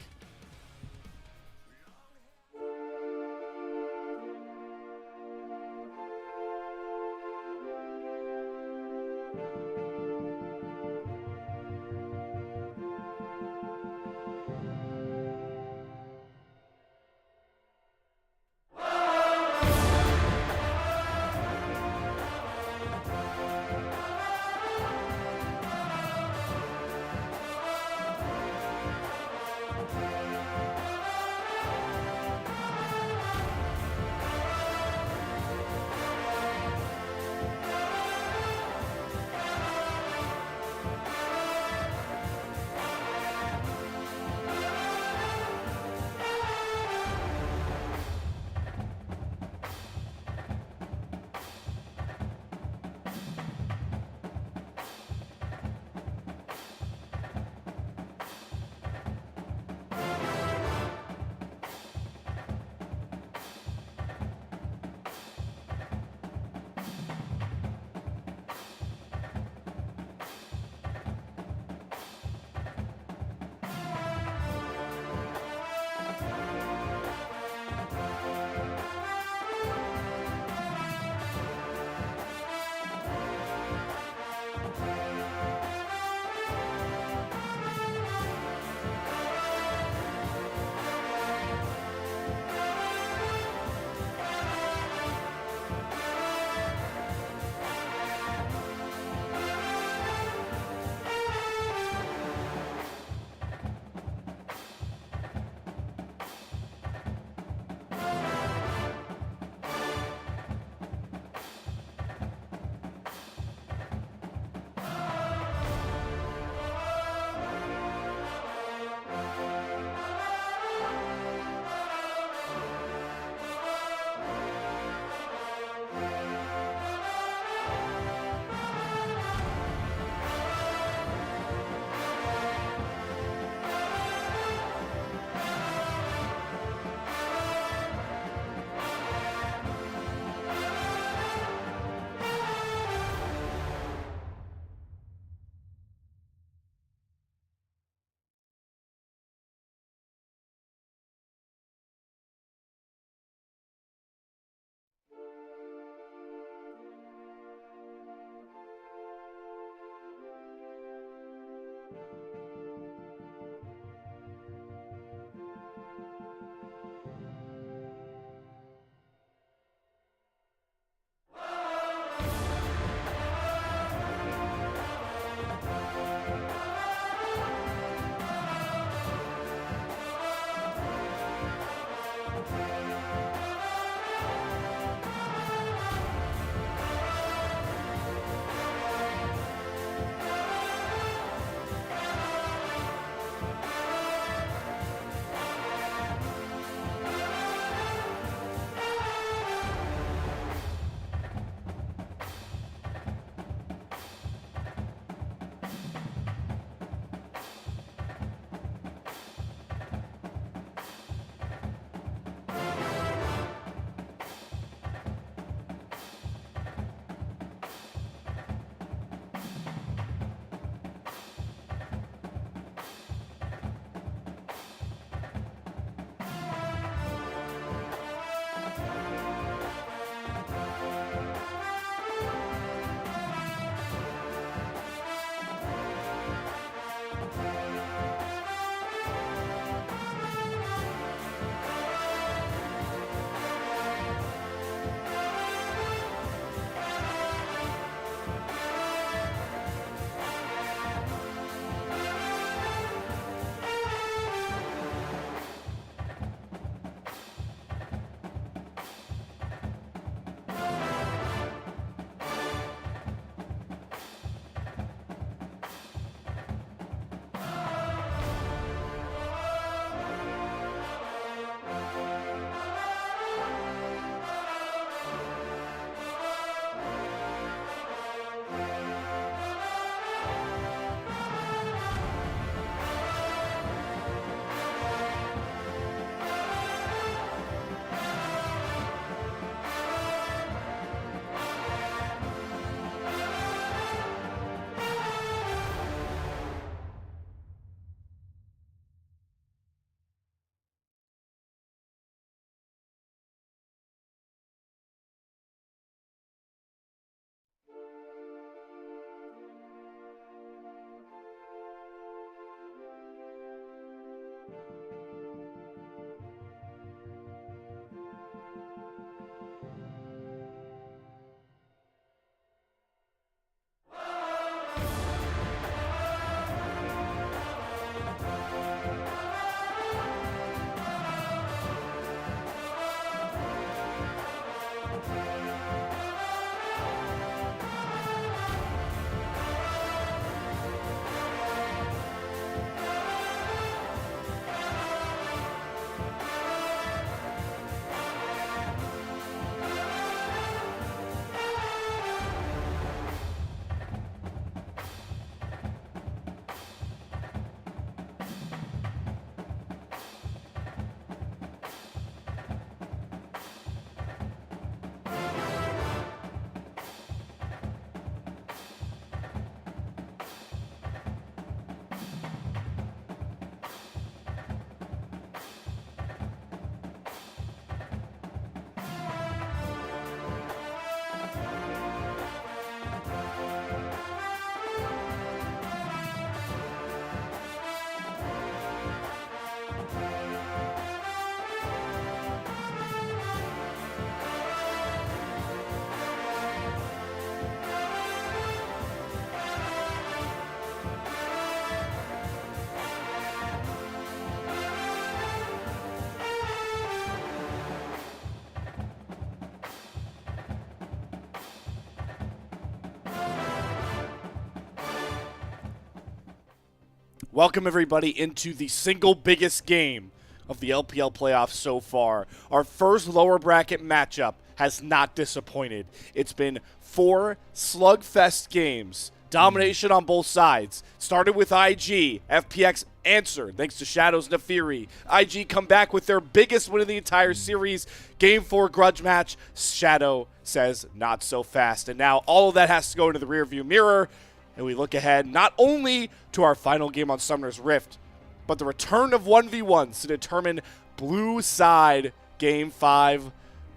Welcome, everybody, into the single biggest game of the LPL playoffs so far. Our first lower bracket matchup has not disappointed. It's been 4 slugfest games. Domination on both sides. Started with IG. FPX answered thanks to Shadow's Nefiri. IG come back with their biggest win of the entire series. Game 4 grudge match. Shadow says not so fast. And now all of that has to go into the rearview mirror. And we look ahead not only to our final game on Summoner's Rift, but the return of 1v1s to determine blue side Game 5.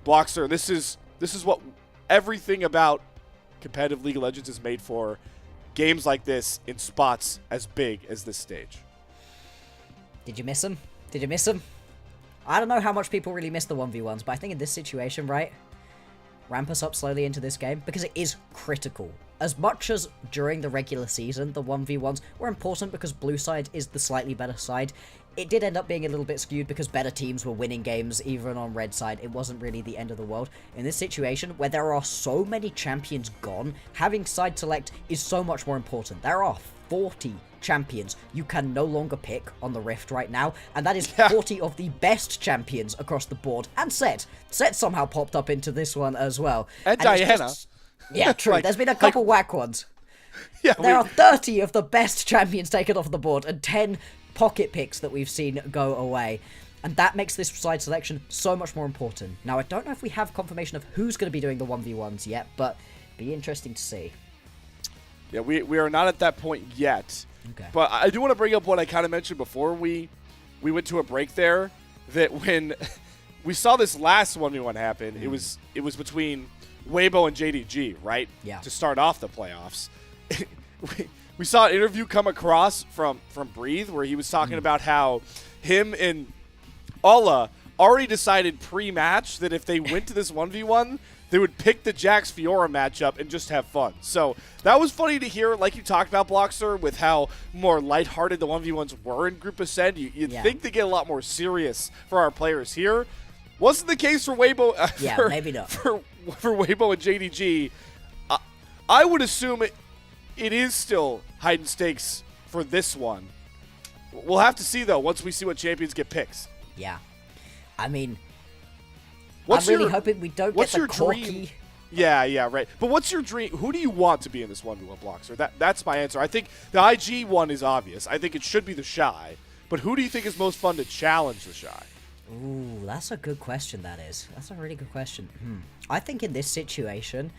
Blockster, this is what everything about competitive League of Legends is made for. Games like this in spots as big as this stage. Did you miss him? Did you miss him? I don't know how much people really miss the 1v1s, but I think in this situation, right, ramp us up slowly into this game because it is critical. As much as during the regular season, the 1v1s were important because blue side is the slightly better side, it did end up being a little bit skewed because better teams were winning games even on red side. It wasn't really the end of the world. In this situation, where there are so many champions gone, having side select is so much more important. There are 40 champions you can no longer pick on the Rift right now, and that is 40 of the best champions across the board. And Set somehow popped up into this one as well. And Diana. Yeah, true. Like, there's been a couple whack ones. Yeah, there are 30 of the best champions taken off the board and 10 pocket picks that we've seen go away. And that makes this side selection so much more important. Now, I don't know if we have confirmation of who's going to be doing the 1v1s yet, but be interesting to see. Yeah, we are not at that point yet. Okay. But I do want to bring up what I kind of mentioned before we went to a break there, that when we saw this last 1v1 happen, it was between Weibo and JDG, right? Yeah. To start off the playoffs. we saw an interview come across from Breathe where he was talking about how him and Alla already decided pre-match that if they went to this 1v1, they would pick the Jax Fiora matchup and just have fun. So that was funny to hear, like you talked about, Blockster, with how more lighthearted the 1v1s were in Group Ascend. You'd think they get a lot more serious for our players here. Wasn't the case for Weibo. Maybe not. For Weibo and JDG, I would assume it is still hide and stakes for this one. We'll have to see, though, once we see what champions get picks. Yeah. I mean, I'm really hoping we don't get the Corki. Dream? Yeah, right. But what's your dream? Who do you want to be in this 1v1 Blockster? That's my answer. I think the IG one is obvious. I think it should be the Shy. But who do you think is most fun to challenge the Shy? Ooh, that's a good question, that is. That's a really good question. I think in this situation,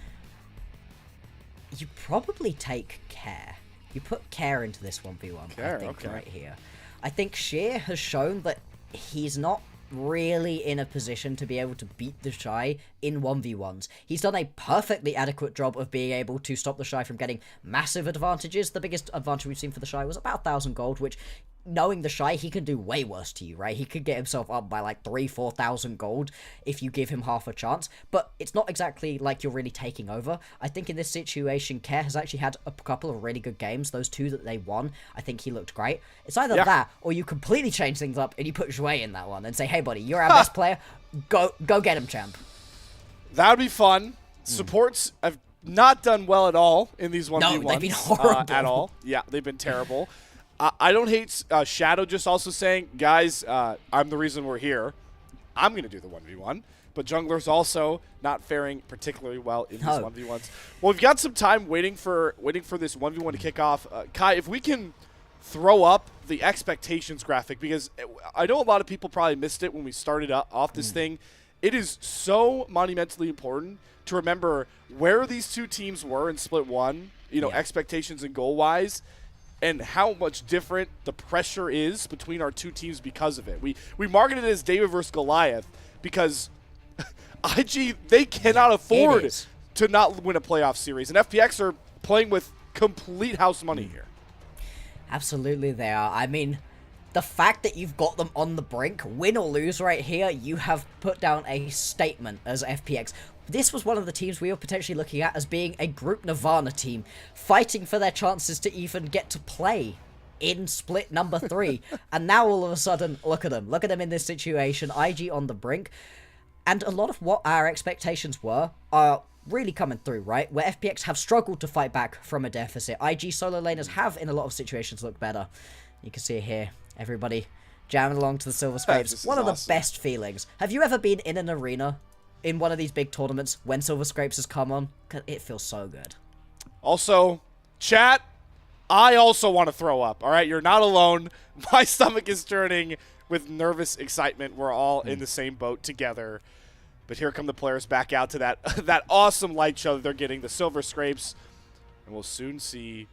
you probably take Care. You put Care into this 1v1, Care, I think, okay. right here. I think Sheer has shown that he's not really in a position to be able to beat the Shy in 1v1s. He's done a perfectly adequate job of being able to stop the Shy from getting massive advantages. The biggest advantage we've seen for the Shy was about 1,000 gold, which, knowing the Shy, he can do way worse to you, right? He could get himself up by like 3,000-4,000 gold if you give him half a chance, but it's not exactly like you're really taking over. I think in this situation, Care has actually had a couple of really good games. Those 2 that they won, I think he looked great. It's either that, or you completely change things up and you put Zhui in that one and say, hey buddy, you're our best player, go get him, champ. That would be fun. Supports have not done well at all in these 1v1s. No, they've been horrible. At all. Yeah, they've been terrible. I don't hate Shadow just also saying, guys, I'm the reason we're here. I'm going to do the 1v1. But Jungler's also not faring particularly well in these 1v1s. Well, we've got some time waiting for this 1v1 to kick off. Kai, if we can throw up the expectations graphic, because I know a lot of people probably missed it when we started off this thing. It is so monumentally important to remember where these two teams were in Split 1, expectations and goal-wise, and how much different the pressure is between our two teams because of it. We marketed it as David versus Goliath because IG, they cannot afford to not win a playoff series, and FPX are playing with complete house money here. Absolutely they are. I mean, the fact that you've got them on the brink, win or lose right here, you have put down a statement as FPX. This was one of the teams we were potentially looking at as being a Group Nirvana team, fighting for their chances to even get to play in split number 3. And now all of a sudden, look at them. Look at them in this situation, IG on the brink. And a lot of what our expectations were are really coming through, right? Where FPX have struggled to fight back from a deficit. IG solo laners have, in a lot of situations, looked better. You can see it here. Everybody jamming along to the Silver Scrapes. One of the best feelings. Have you ever been in an arena in one of these big tournaments when Silver Scrapes has come on? It feels so good. Also, chat, I also want to throw up, all right? You're not alone. My stomach is turning with nervous excitement. We're all in the same boat together. But here come the players back out to that awesome light show that they're getting, the Silver Scrapes. And we'll soon see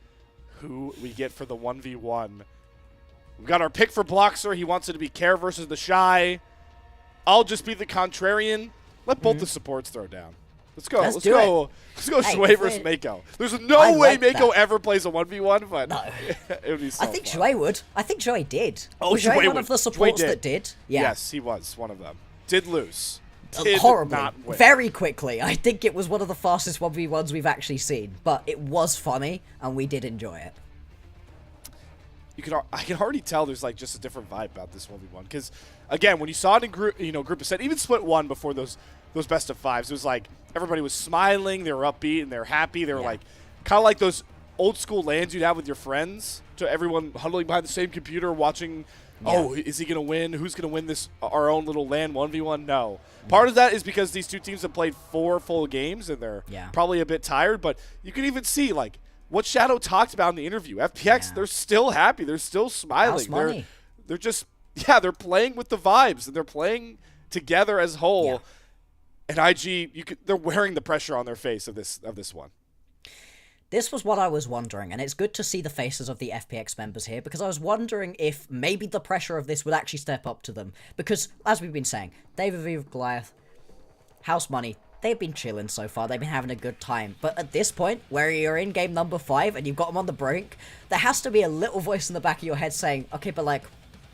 who we get for the 1v1. We've got our pick for Bloxer. He wants it to be Care versus the Shy. I'll just be the contrarian. Let both the supports throw down. Let's go. Let's go Shui versus Mako. There's no way Mako ever plays a 1v1, but no. It would be so I think fun. Shui would. I think Shui did. Oh, was Shui one of the supports that did? Yeah. Yes, he was one of them. Did lose. Horribly. Very quickly. I think it was one of the fastest 1v1s we've actually seen, but it was funny, and we did enjoy it. I can already tell there's like just a different vibe about this 1v1 because again, when you saw it in group of set, even split 1 before those best of 5s, it was like everybody was smiling, they were upbeat and they're happy. They were like kind of like those old school LANs you'd have with your friends, to everyone huddling behind the same computer watching. Oh, is he gonna win? Who's gonna win this? Our own little LAN 1v1? No. Part of that is because these two teams have played 4 full games and they're probably a bit tired. But you can even see like what Shadow talked about in the interview. FPX, they're still happy. They're still smiling. They're just they're playing with the vibes and they're playing together as whole. And IG, they're wearing the pressure on their face of this one. This was what I was wondering, and it's good to see the faces of the FPX members here, because I was wondering if maybe the pressure of this would actually step up to them. Because, as we've been saying, David v Goliath, house money, they've been chilling so far, they've been having a good time. But at this point, where you're in game number 5 and you've got them on the brink, there has to be a little voice in the back of your head saying, okay, but like,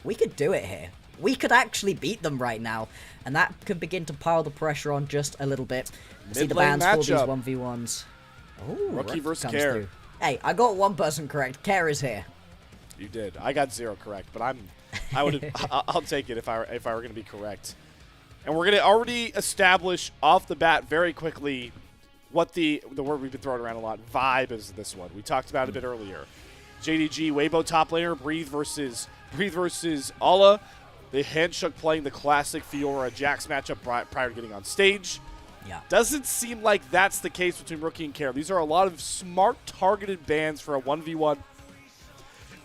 we could do it here. We could actually beat them right now. And that could begin to pile the pressure on just a little bit. See the bans for these 1v1s. Ooh, Rookie versus Care. Hey, I got one person correct. Care is here. You did. I got 0 correct, but I'll take it if I were going to be correct. And we're going to already establish off the bat very quickly what the word we've been throwing around a lot, vibe, is this one. We talked about it a bit earlier. JDG, Weibo top laner, Breathe versus Alla. They handshook playing the classic Fiora Jax matchup prior to getting on stage. Yeah. Doesn't seem like that's the case between Rookie and Care. These are a lot of smart targeted bans for a 1v1.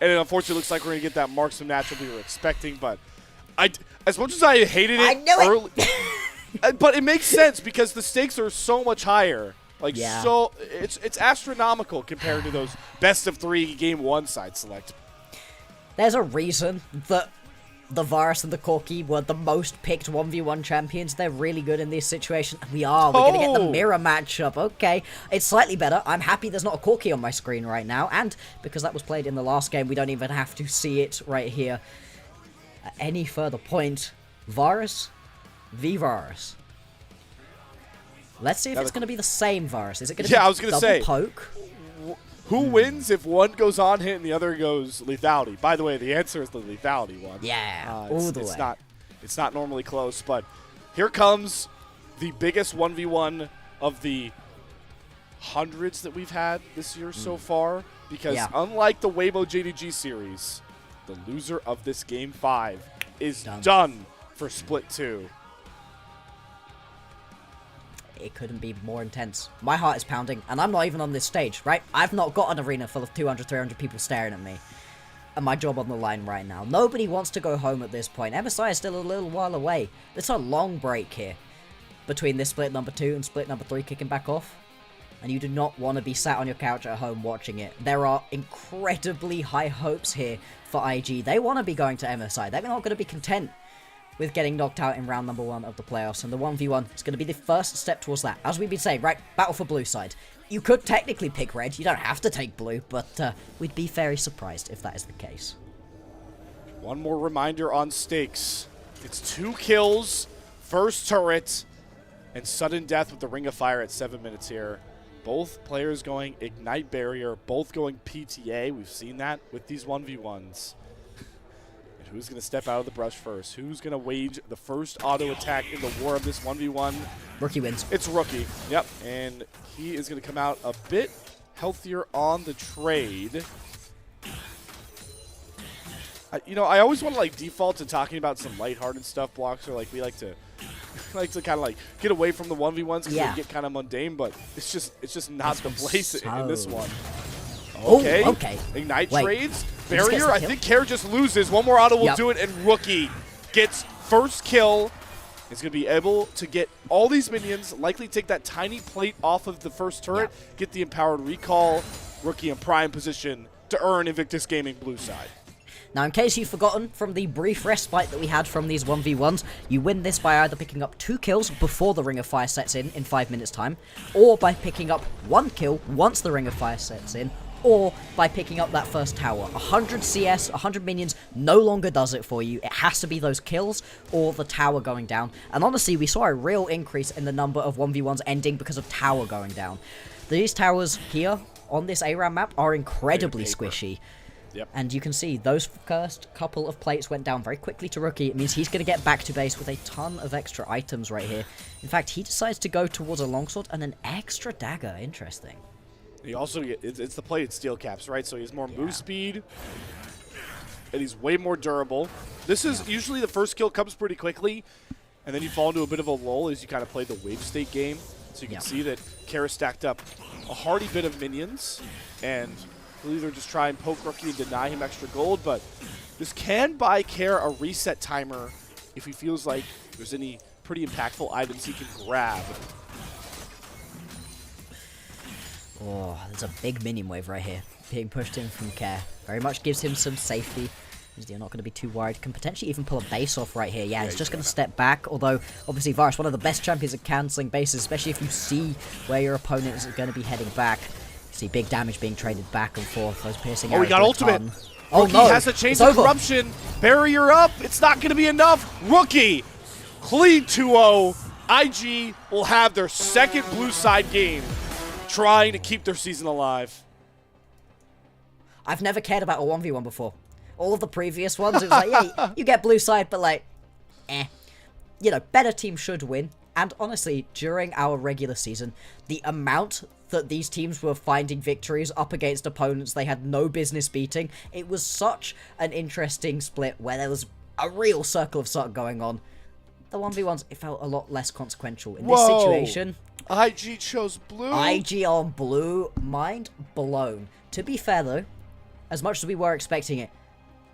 And it unfortunately looks like we're going to get that marksman matchup we were expecting. But as much as I hated it, I knew it. But it makes sense because the stakes are so much higher. Like so, it's astronomical compared to those best of 3 game 1 side select. There's a reason that the Varus and the Corki were the most picked 1v1 champions. They're really good in this situation. We're going to get the mirror matchup. Okay, it's slightly better. I'm happy there's not a Corki on my screen right now. And because that was played in the last game, we don't even have to see it right here. At any further point, Varus v Varus. Let's see if it's going to be the same Varus. Is it going to be I was going to say poke? Who wins if one goes on hit and the other goes lethality? By the way, the answer is the lethality one. Yeah, all the way. It's not normally close, but here comes the biggest 1v1 of the hundreds that we've had this year so far, because unlike the Weibo JDG series, the loser of this Game 5 is done for Split 2. It couldn't be more intense. My heart is pounding, and I'm not even on this stage, right? I've not got an arena full of 200, 300 people staring at me. And my job on the line right now. Nobody wants to go home at this point. MSI is still a little while away. There's a long break here between this split number 2 and split number 3 kicking back off. And you do not want to be sat on your couch at home watching it. There are incredibly high hopes here for IG. They want to be going to MSI. They're not going to be content with getting knocked out in round number 1 of the playoffs. And the 1v1 is going to be the first step towards that. As we've been saying, right, battle for blue side. You could technically pick red. You don't have to take blue, but we'd be very surprised if that is the case. One more reminder on stakes. It's 2 kills, first turret, and sudden death with the Ring of Fire at 7 minutes here. Both players going Ignite Barrier, both going PTA. We've seen that with these 1v1s. And who's going to step out of the brush first? Who's going to wage the first auto attack in the war of this 1v1? Rookie wins. It's Rookie, yep. And he is going to come out a bit healthier on the trade. I always want to like default to talking about some lighthearted stuff, Blocks, or like we like to kind of like get away from the 1v1s because they get kind of mundane, but it's just not the place in this one. Okay. Oh, okay. Ignite trades. Barrier, I think Care just loses. One more auto will do it, and Rookie gets first kill. He's going to be able to get all these minions, likely take that tiny plate off of the first turret, get the empowered recall. Rookie in prime position to earn Invictus Gaming blue side. Now, in case you've forgotten from the brief respite that we had from these 1v1s, you win this by either picking up 2 kills before the Ring of Fire sets in 5 minutes time, or by picking up 1 kill once the Ring of Fire sets in, or by picking up that first tower. 100 CS, 100 minions no longer does it for you. It has to be those kills or the tower going down. And honestly, we saw a real increase in the number of 1v1s ending because of tower going down. These towers here on this ARAM map are incredibly squishy. Yep. And you can see those first couple of plates went down very quickly to Rookie. It means he's going to get back to base with a ton of extra items right here. In fact, he decides to go towards a longsword and an extra dagger. Interesting. He also it's the plated steel caps, right? So he has more move speed, and he's way more durable. This is usually the first kill comes pretty quickly, and then you fall into a bit of a lull as you kind of play the wave state game. So you can see that Kara stacked up a hearty bit of minions, and he'll either just try and poke Rookie and deny him extra gold, but this can buy Kara a reset timer if he feels like there's any pretty impactful items he can grab. Oh, there's a big minion wave right here being pushed in from Care. Very much gives him some safety. He's not going to be too worried. Can potentially even pull a base off right here. Yeah, he's just going to step back. Although, obviously, Varus, one of the best champions at cancelling bases, especially if you see where your opponent is going to be heading back. You see big damage being traded back and forth. Those piercing arrows. Oh, he got ultimate. Oh, Rookie no. has a chain of corruption. Barrier up. It's not going to be enough. Rookie. Clean 2-0. IG will have their second blue side game, trying to keep their season alive. I've never cared about a 1v1 before. All of the previous ones, it was like, yeah, you get blue side, but like, You know, better teams should win. And honestly, during our regular season, the amount that these teams were finding victories up against opponents they had no business beating, it was such an interesting split where there was a real circle of suck going on. The 1v1s, it felt a lot less consequential. In this situation, IG chose blue. IG on blue, mind blown. To be fair though, as much as we were expecting it,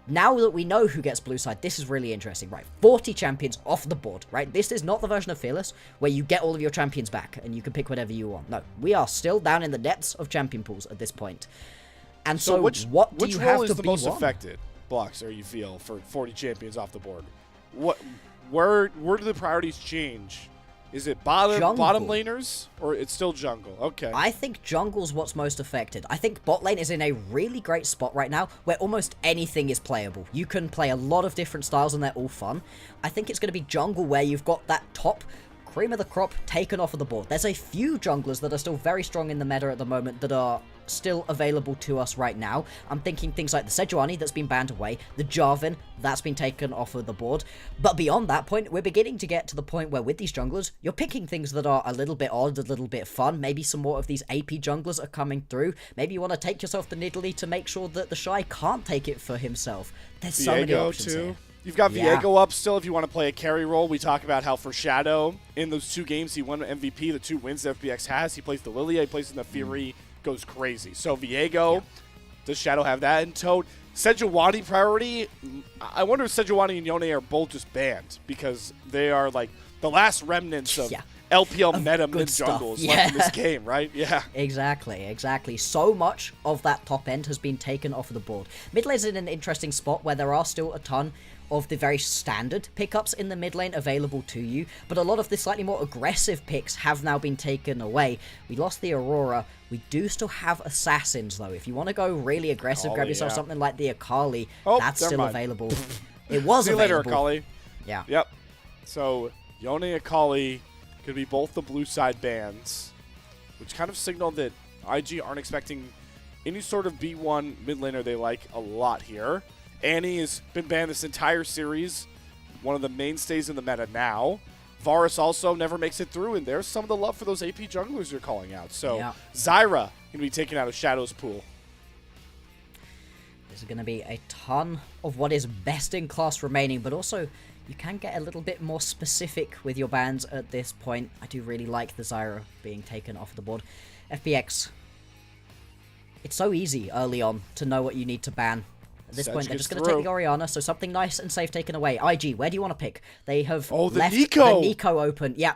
now that we know who gets blue side, this is really interesting, right? 40 champions off the board, right? This is not the version of Fearless where you get all of your champions back and you can pick whatever you want. No, we are still down in the depths of champion pools at this point. And so which you have role is to the be most won? affected, Blocks, or you feel, for 40 champions off the board? Where do the priorities change? Is it bottom laners, or it's still jungle? Okay. I think jungle's what's most affected. I think bot lane is in a really great spot right now where almost anything is playable. You can play a lot of different styles and they're all fun. I think it's going to be jungle where you've got that top cream of the crop taken off of the board. There's a few junglers that are still very strong in the meta at the moment that are still available to us right now. I'm thinking things like the Sejuani that's been banned away, the Jarvan that's been taken off of the board. But beyond that point, we're beginning to get to the point where with these junglers, you're picking things that are a little bit odd, a little bit fun. Maybe some more of these AP junglers are coming through. Maybe you want to take yourself the Nidalee to make sure that the Shy can't take it for himself. There's so many options here. You've got Viego up still if you want to play a carry role. We talk about how for Shadow, in those 2 games, he won MVP, the 2 wins that FPX has. He plays the Lilia, he plays in the Fury, goes crazy. So Viego, does Shadow have that in tow? Sejuani priority, I wonder if Sejuani and Yone are both just banned because they are like the last remnants of LPL meta mid-jungles left in this game, right? Yeah. Exactly. So much of that top end has been taken off of the board. Mid lane's in an interesting spot where there are still a ton of the very standard pickups in the mid lane available to you, but a lot of the slightly more aggressive picks have now been taken away. We lost the Aurora. We do still have Assassins, though. If you want to go really aggressive, grab yourself something like the Akali. That's still available. It was See you available. later, Akali. Yeah. Yep. So, Yone and Akali could be both the blue side bans, which kind of signaled that IG aren't expecting any sort of B1 mid laner they like a lot here. Annie has been banned this entire series, one of the mainstays in the meta now. Varus also never makes it through, and there's some of the love for those AP junglers you're calling out. So Zyra going to be taken out of Shadow's pool. There's going to be a ton of what is best in class remaining, but also you can get a little bit more specific with your bans at this point. I do really like the Zyra being taken off the board. FPX. It's so easy early on to know what you need to ban. At this point, they're just going to take the Orianna, so something nice and safe taken away. IG, where do you want to pick? They have left the Nico open. Yeah,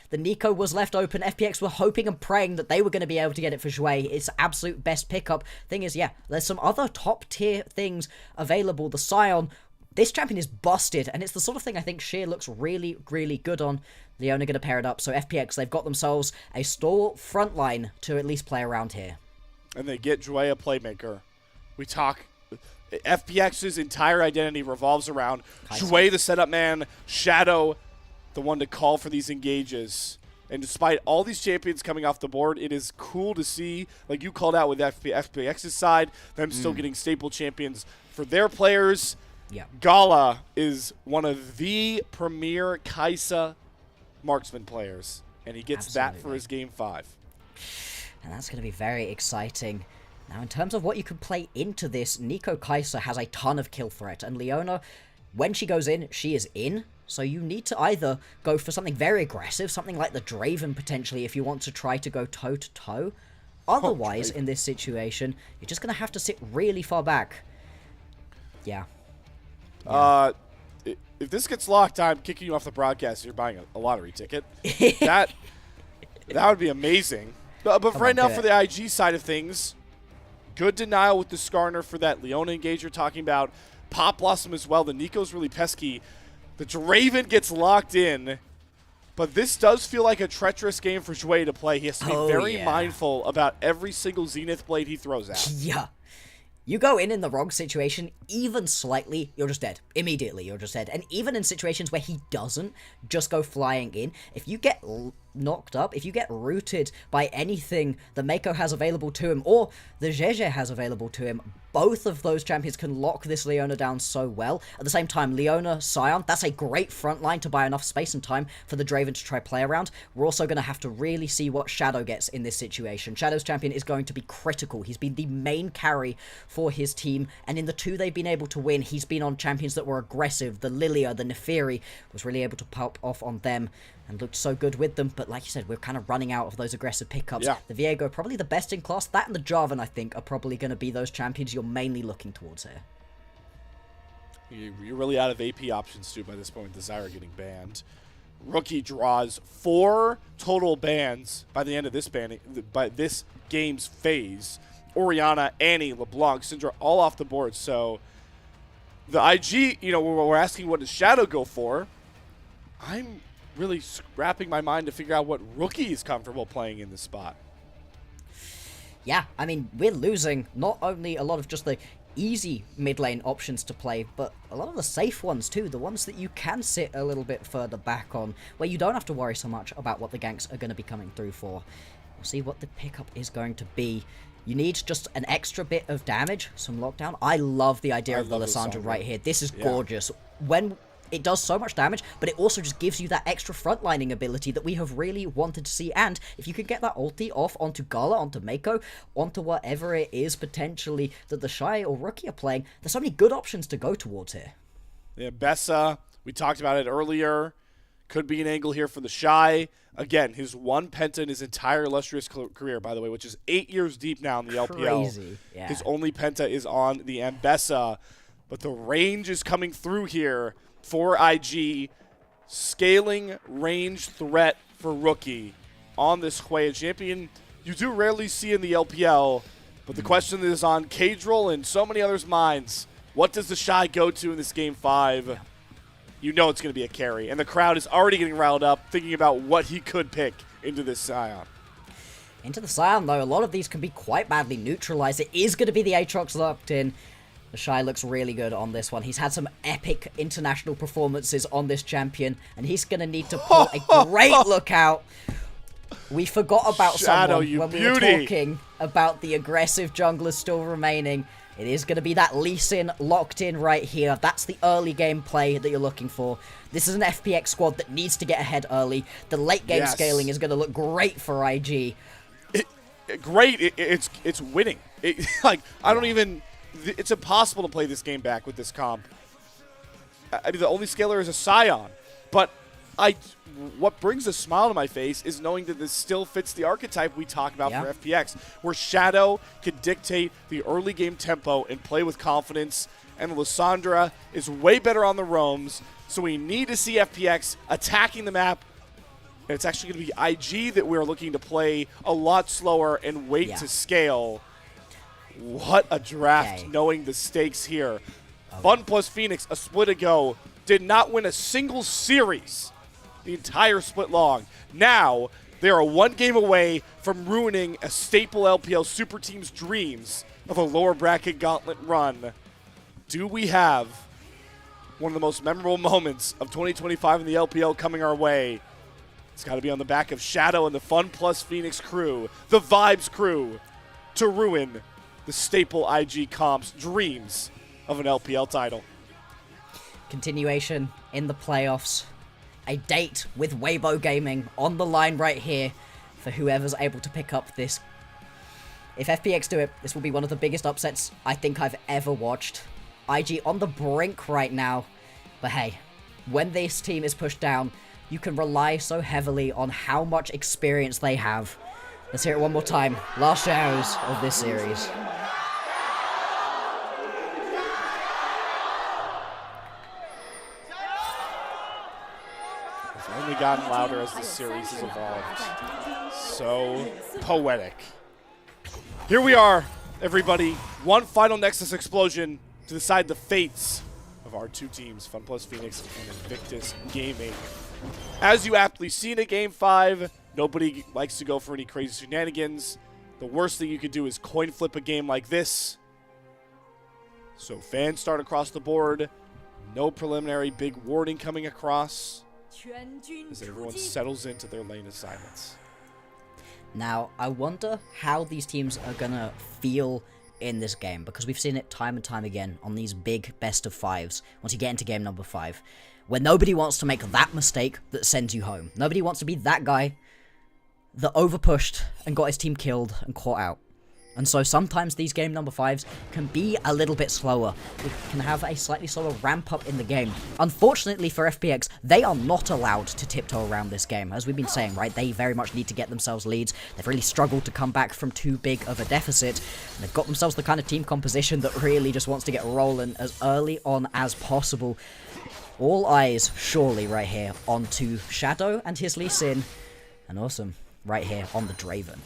the Nico was left open. FPX were hoping and praying that they were going to be able to get it for Zhui. It's absolute best pickup. Thing is, there's some other top-tier things available. The Scion, this champion is busted, and it's the sort of thing I think Sheer looks really, really good on. Leona going to pair it up, so FPX, they've got themselves a stall front line to at least play around here. And they get Zhui a playmaker. We talk... FPX's entire identity revolves around Zhui, the setup man, Shadow, the one to call for these engages. And despite all these champions coming off the board, it is cool to see, like you called out with FPX's side, them still getting staple champions for their players. Yeah. Gala is one of the premier Kai'Sa marksman players, and he gets that for his game 5. And that's going to be very exciting. Now, in terms of what you can play into this, Nico Kai'Sa has a ton of kill threat, and Leona, when she goes in, she is in. So you need to either go for something very aggressive, something like the Draven potentially, if you want to try to go toe-to-toe. Otherwise, in this situation, you're just going to have to sit really far back. Yeah. If this gets locked, I'm kicking you off the broadcast. You're buying a lottery ticket. that would be amazing. But for right now, for the IG side of things, good denial with the Skarner for that Leona engage you're talking about. Pop Blossom as well. The Nico's really pesky. The Draven gets locked in. But this does feel like a treacherous game for Zhui to play. He has to be very mindful about every single Zenith blade he throws out. Yeah. You go in the wrong situation, even slightly, you're just dead. Immediately, you're just dead. And even in situations where he doesn't just go flying in, if you get knocked up, if you get rooted by anything the Mako has available to him, or the Zhezhe has available to him, both of those champions can lock this Leona down so well. At the same time, Leona, Scion, that's a great front line to buy enough space and time for the Draven to try play around. We're also going to have to really see what Shadow gets in this situation. Shadow's champion is going to be critical. He's been the main carry for his team, and in the 2 they've been able to win, he's been on champions that were aggressive. The Lilia, the Neferi, was really able to pop off on them and looked so good with them, but like you said, we're kind of running out of those aggressive pickups. Yeah. The Viego, probably the best in class. That and the Jarvan, I think, are probably going to be those champions you're mainly looking towards here. You're really out of AP options, too, by this point with the Zyra getting banned. Rookie draws 4 total bans by the end of this by this game's phase. Orianna, Annie, LeBlanc, Syndra, all off the board. So the IG, we're asking what does Shadow go for. I'm really scrapping my mind to figure out what Rookie is comfortable playing in this spot. Yeah, I mean, we're losing not only a lot of just the easy mid lane options to play, but a lot of the safe ones too, the ones that you can sit a little bit further back on, where you don't have to worry so much about what the ganks are going to be coming through for. We'll see what the pickup is going to be. You need just an extra bit of damage, some lockdown. I love the idea of the Lissandra right here. This is gorgeous. When it does so much damage, but it also just gives you that extra frontlining ability that we have really wanted to see. And if you can get that ulti off onto Gala, onto Mako, onto whatever it is potentially that the Shy or Rookie are playing, there's so many good options to go towards here. Yeah, Bessa, we talked about it earlier. Could be an angle here for the Shy. Again, his one penta in his entire illustrious career, by the way, which is 8 years deep now in the LPL. Crazy, yeah. His only penta is on the Ambessa. But the range is coming through here for IG. Scaling range threat for Rookie on this Hwei, a champion you do rarely see in the LPL. But the question is on Cadril and so many others' minds. What does the Shy go to in this Game 5? You know it's going to be a carry. And the crowd is already getting riled up, thinking about what he could pick into this Scion. Into the Scion, though, a lot of these can be quite badly neutralized. It is going to be the Aatrox locked in. The Shy looks really good on this one. He's had some epic international performances on this champion, and he's going to need to pull a great look out. We forgot about Shadow, someone when we were talking about the aggressive junglers still remaining. It is going to be that Lee Sin locked in right here. That's the early game play that you're looking for. This is an FPX squad that needs to get ahead early. The late game scaling is going to look great for IG. It's winning. I don't even... It's impossible to play this game back with this comp. I mean, the only scaler is a Scion. But what brings a smile to my face is knowing that this still fits the archetype we talk about for FPX, where Shadow can dictate the early game tempo and play with confidence, and Lissandra is way better on the roams, so we need to see FPX attacking the map, and it's actually going to be IG that we're looking to play a lot slower and wait to scale. What a draft, knowing the stakes here. FunPlus Phoenix, a split ago, did not win a single series the entire split long. Now, they are one game away from ruining a staple LPL super team's dreams of a lower bracket gauntlet run. Do we have one of the most memorable moments of 2025 in the LPL coming our way? It's got to be on the back of Shadow and the FunPlus Phoenix crew, the Vibes crew, to ruin the staple IG comp's dreams of an LPL title. Continuation in the playoffs. A date with Weibo Gaming on the line right here for whoever's able to pick up this. If FPX do it, this will be one of the biggest upsets I think I've ever watched. IG on the brink right now. But hey, when this team is pushed down, you can rely so heavily on how much experience they have. Let's hear it one more time. Last shadows of this series. Only gotten louder as this series has evolved. So poetic. Here we are, everybody. One final Nexus explosion to decide the fates of our two teams, FunPlus Phoenix and Invictus Gaming. As you aptly see in a Game 5, nobody likes to go for any crazy shenanigans. The worst thing you could do is coin flip a game like this. So fans start across the board. No preliminary big warning coming across, as everyone settles into their lane assignments. Now, I wonder how these teams are going to feel in this game, because we've seen it time and time again on these big best of fives, once you get into game number 5, where nobody wants to make that mistake that sends you home. Nobody wants to be that guy that overpushed and got his team killed and caught out. And so sometimes these game number 5s can be a little bit slower. We can have a slightly slower ramp up in the game. Unfortunately for FPX, they are not allowed to tiptoe around this game. As we've been saying, right, they very much need to get themselves leads. They've really struggled to come back from too big of a deficit. And they've got themselves the kind of team composition that really just wants to get rolling as early on as possible. All eyes, surely, right here onto Shadow and his Lee Sin. And awesome, right here on the Draven.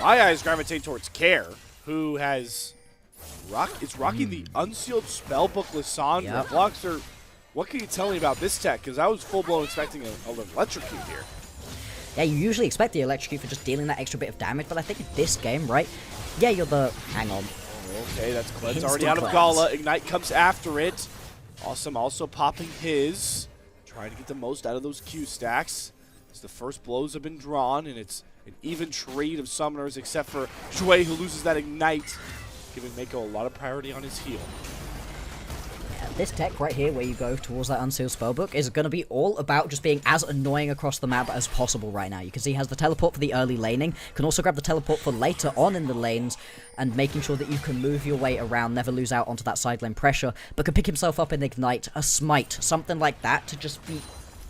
My eyes gravitate towards Care, who is rocking the Unsealed Spellbook Lissandra. Yep. Bloxer, what can you tell me about this tech? Because I was full-blown expecting an Electrocute here. Yeah, you usually expect the Electrocute for just dealing that extra bit of damage, but I think in this game, right, yeah, you're the... Hang on. Okay, that's Cleanse Instant already out of cleanse. Gala. Ignite comes after it. Awesome also popping his. Trying to get the most out of those Q stacks. As the first blows have been drawn, and it's an even trade of summoners except for Shui, who loses that Ignite, giving Mako a lot of priority on his heal. This tech right here, where you go towards that Unsealed Spellbook, is going to be all about just being as annoying across the map as possible right now. You can see he has the teleport for the early laning, can also grab the teleport for later on in the lanes, and making sure that you can move your way around, never lose out onto that side lane pressure, but can pick himself up in Ignite, a Smite, something like that to just be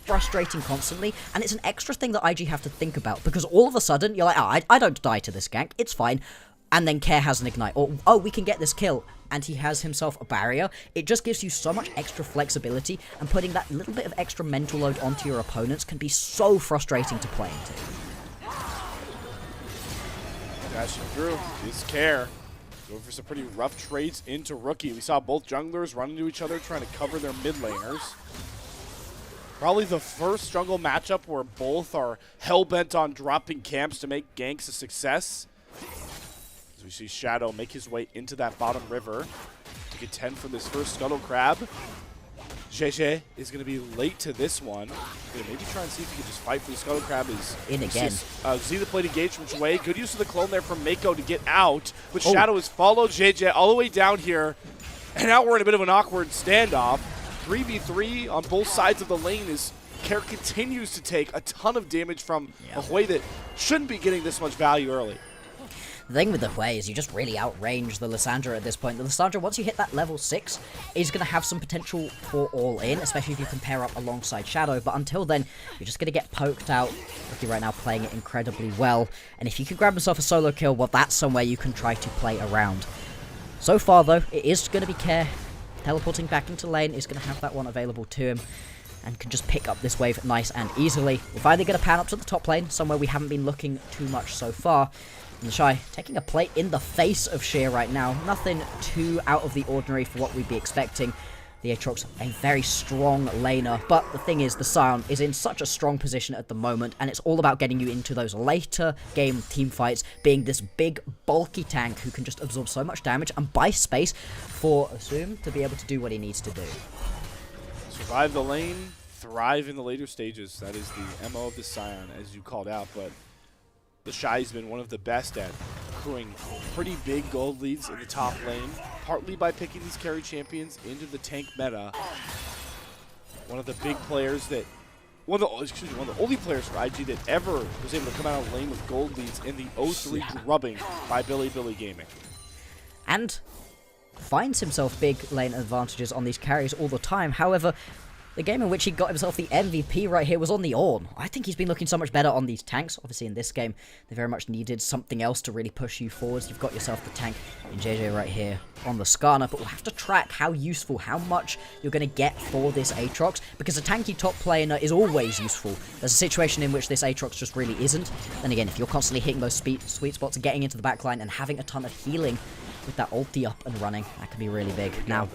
frustrating constantly. And it's an extra thing that IG have to think about, because all of a sudden, you're like, oh, I don't die to this gank, it's fine. And then Care has an Ignite, or, oh, we can get this kill, and he has himself a barrier. It just gives you so much extra flexibility, and putting that little bit of extra mental load onto your opponents can be so frustrating to play into. Dashing through is Care. Going for some pretty rough trades into Rookie. We saw both junglers run into each other trying to cover their mid laners. Probably the first jungle matchup where both are hell-bent on dropping camps to make ganks a success. As we see Shadow make his way into that bottom river to get 10 from this first Scuttle Crab. JJ is going to be late to this one. Gonna maybe try and see if he can just fight for the Scuttle Crab. Is in again. See the plate engaged from Shui. Good use of the clone there from Mako to get out. But Shadow has followed JJ all the way down here. And now we're in a bit of an awkward standoff. 3v3 on both sides of the lane as Care continues to take a ton of damage from a Hui that shouldn't be getting this much value early. The thing with the Hui is you just really outrange the Lissandra at this point. The Lissandra, once you hit that level 6, is going to have some potential for all-in, especially if you can pair up alongside Shadow. But until then, you're just going to get poked out. Rookie right now playing it incredibly well. And if you can grab himself a solo kill, well, that's somewhere you can try to play around. So far, though, it is going to be Care. Teleporting back into lane is going to have that one available to him. And can just pick up this wave nice and easily. We're finally going to pan up to the top lane, somewhere we haven't been looking too much so far. And Shy taking a plate in the face of Sheer right now. Nothing too out of the ordinary for what we'd be expecting. The Aatrox, a very strong laner. But the thing is, the Scion is in such a strong position at the moment. And it's all about getting you into those later game team fights. Being this big, bulky tank who can just absorb so much damage and buy space for Assume to be able to do what he needs to do. Survive the lane, thrive in the later stages. That is the MO of the Scion, as you called out. But the Shy's been one of the best at accruing pretty big gold leads in the top lane, partly by picking these carry champions into the tank meta. One of the big players that, one of the only players for IG that ever was able to come out of lane with gold leads in the 0-3 drubbing by Billy Gaming. And finds himself big lane advantages on these carries all the time. However, the game in which he got himself the MVP right here was on the Ornn. I think he's been looking so much better on these tanks. Obviously, in this game, they very much needed something else to really push you forwards. You've got yourself the tank in JJ right here on the Skarner, but we'll have to track how useful, how much you're going to get for this Aatrox, because a tanky top laner is always useful. There's a situation in which this Aatrox just really isn't. Then again, if you're constantly hitting those sweet spots and getting into the backline and having a ton of healing with that ulti up and running, that could be really big. Now,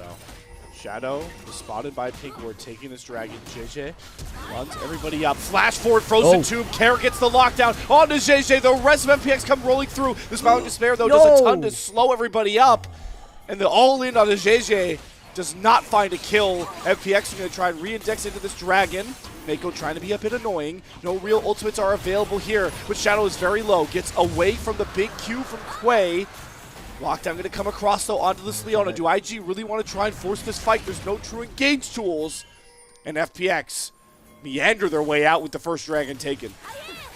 Shadow was spotted by Pink Ward taking this dragon. JJ runs everybody up. Flash forward, Frozen Tomb. Care gets the lockdown onto JJ. The rest of FPX come rolling through. This Mountain Despair, though, does a ton to slow everybody up. And the all-in on the JJ does not find a kill. FPX are going to try and re-index into this dragon. Mako trying to be a bit annoying. No real ultimates are available here, but Shadow is very low. Gets away from the big Q from Quay. Lockdown going to come across, though, onto this Leona. Do IG really want to try and force this fight? There's no true engage tools. And FPX meander their way out with the first dragon taken.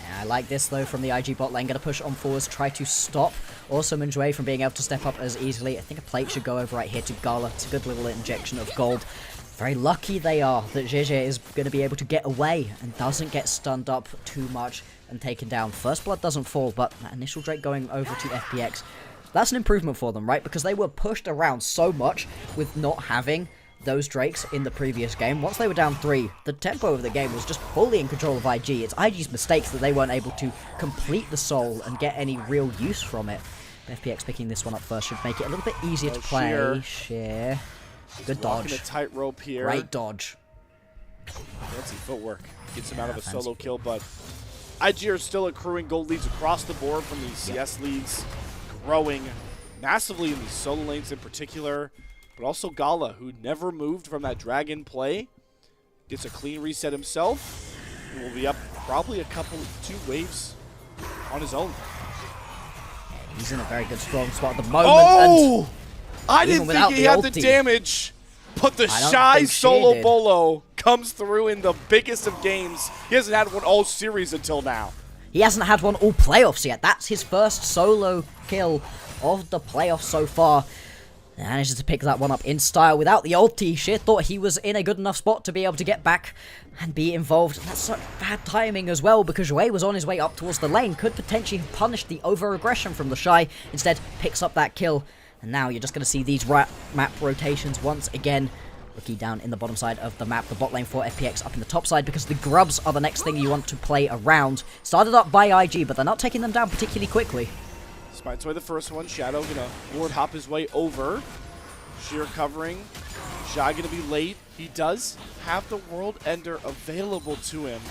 Yeah, I like this, though, from the IG bot lane. Going to push on forwards, try to stop Awesome and Jue from being able to step up as easily. I think a plate should go over right here to Gala. It's a good little injection of gold. Very lucky they are that JJ is going to be able to get away and doesn't get stunned up too much and taken down. First blood doesn't fall, but that initial Drake going over to FPX, that's an improvement for them, right? Because they were pushed around so much with not having those Drakes in the previous game. Once they were down 3, the tempo of the game was just fully in control of IG. It's IG's mistakes that they weren't able to complete the soul and get any real use from it. FPX picking this one up first should make it a little bit easier to play. Sheer. Good dodge. A tightrope here. Great dodge. Fancy footwork. Gets him out of a solo kill, but IG are still accruing gold leads across the board from these CS leads. Growing massively in these solo lanes in particular, but also Gala, who never moved from that dragon play, gets a clean reset himself, and will be up probably two waves on his own. He's in a very good, strong spot at the moment. Oh! I even didn't think he had the ulti. damage, but the I don't shy think she solo did. bolo comes through in the biggest of games. He hasn't had one all series until now. He hasn't had one all playoffs yet. That's his first solo kill of the playoffs so far. And manages to pick that one up in style without the ulti. Sheer thought he was in a good enough spot to be able to get back and be involved. That's such bad timing as well, because Zhuai was on his way up towards the lane, could potentially have punished the over-aggression from the Shy. Instead, picks up that kill. And now you're just going to see these map rotations once again. Rookie down in the bottom side of the map, the bot lane for FPX up in the top side, because the grubs are the next thing you want to play around. Started up by IG, but they're not taking them down particularly quickly. Spites away the first one. Shadow gonna ward hop his way over. Sheer covering. Shy gonna be late. He does have the World Ender available to him.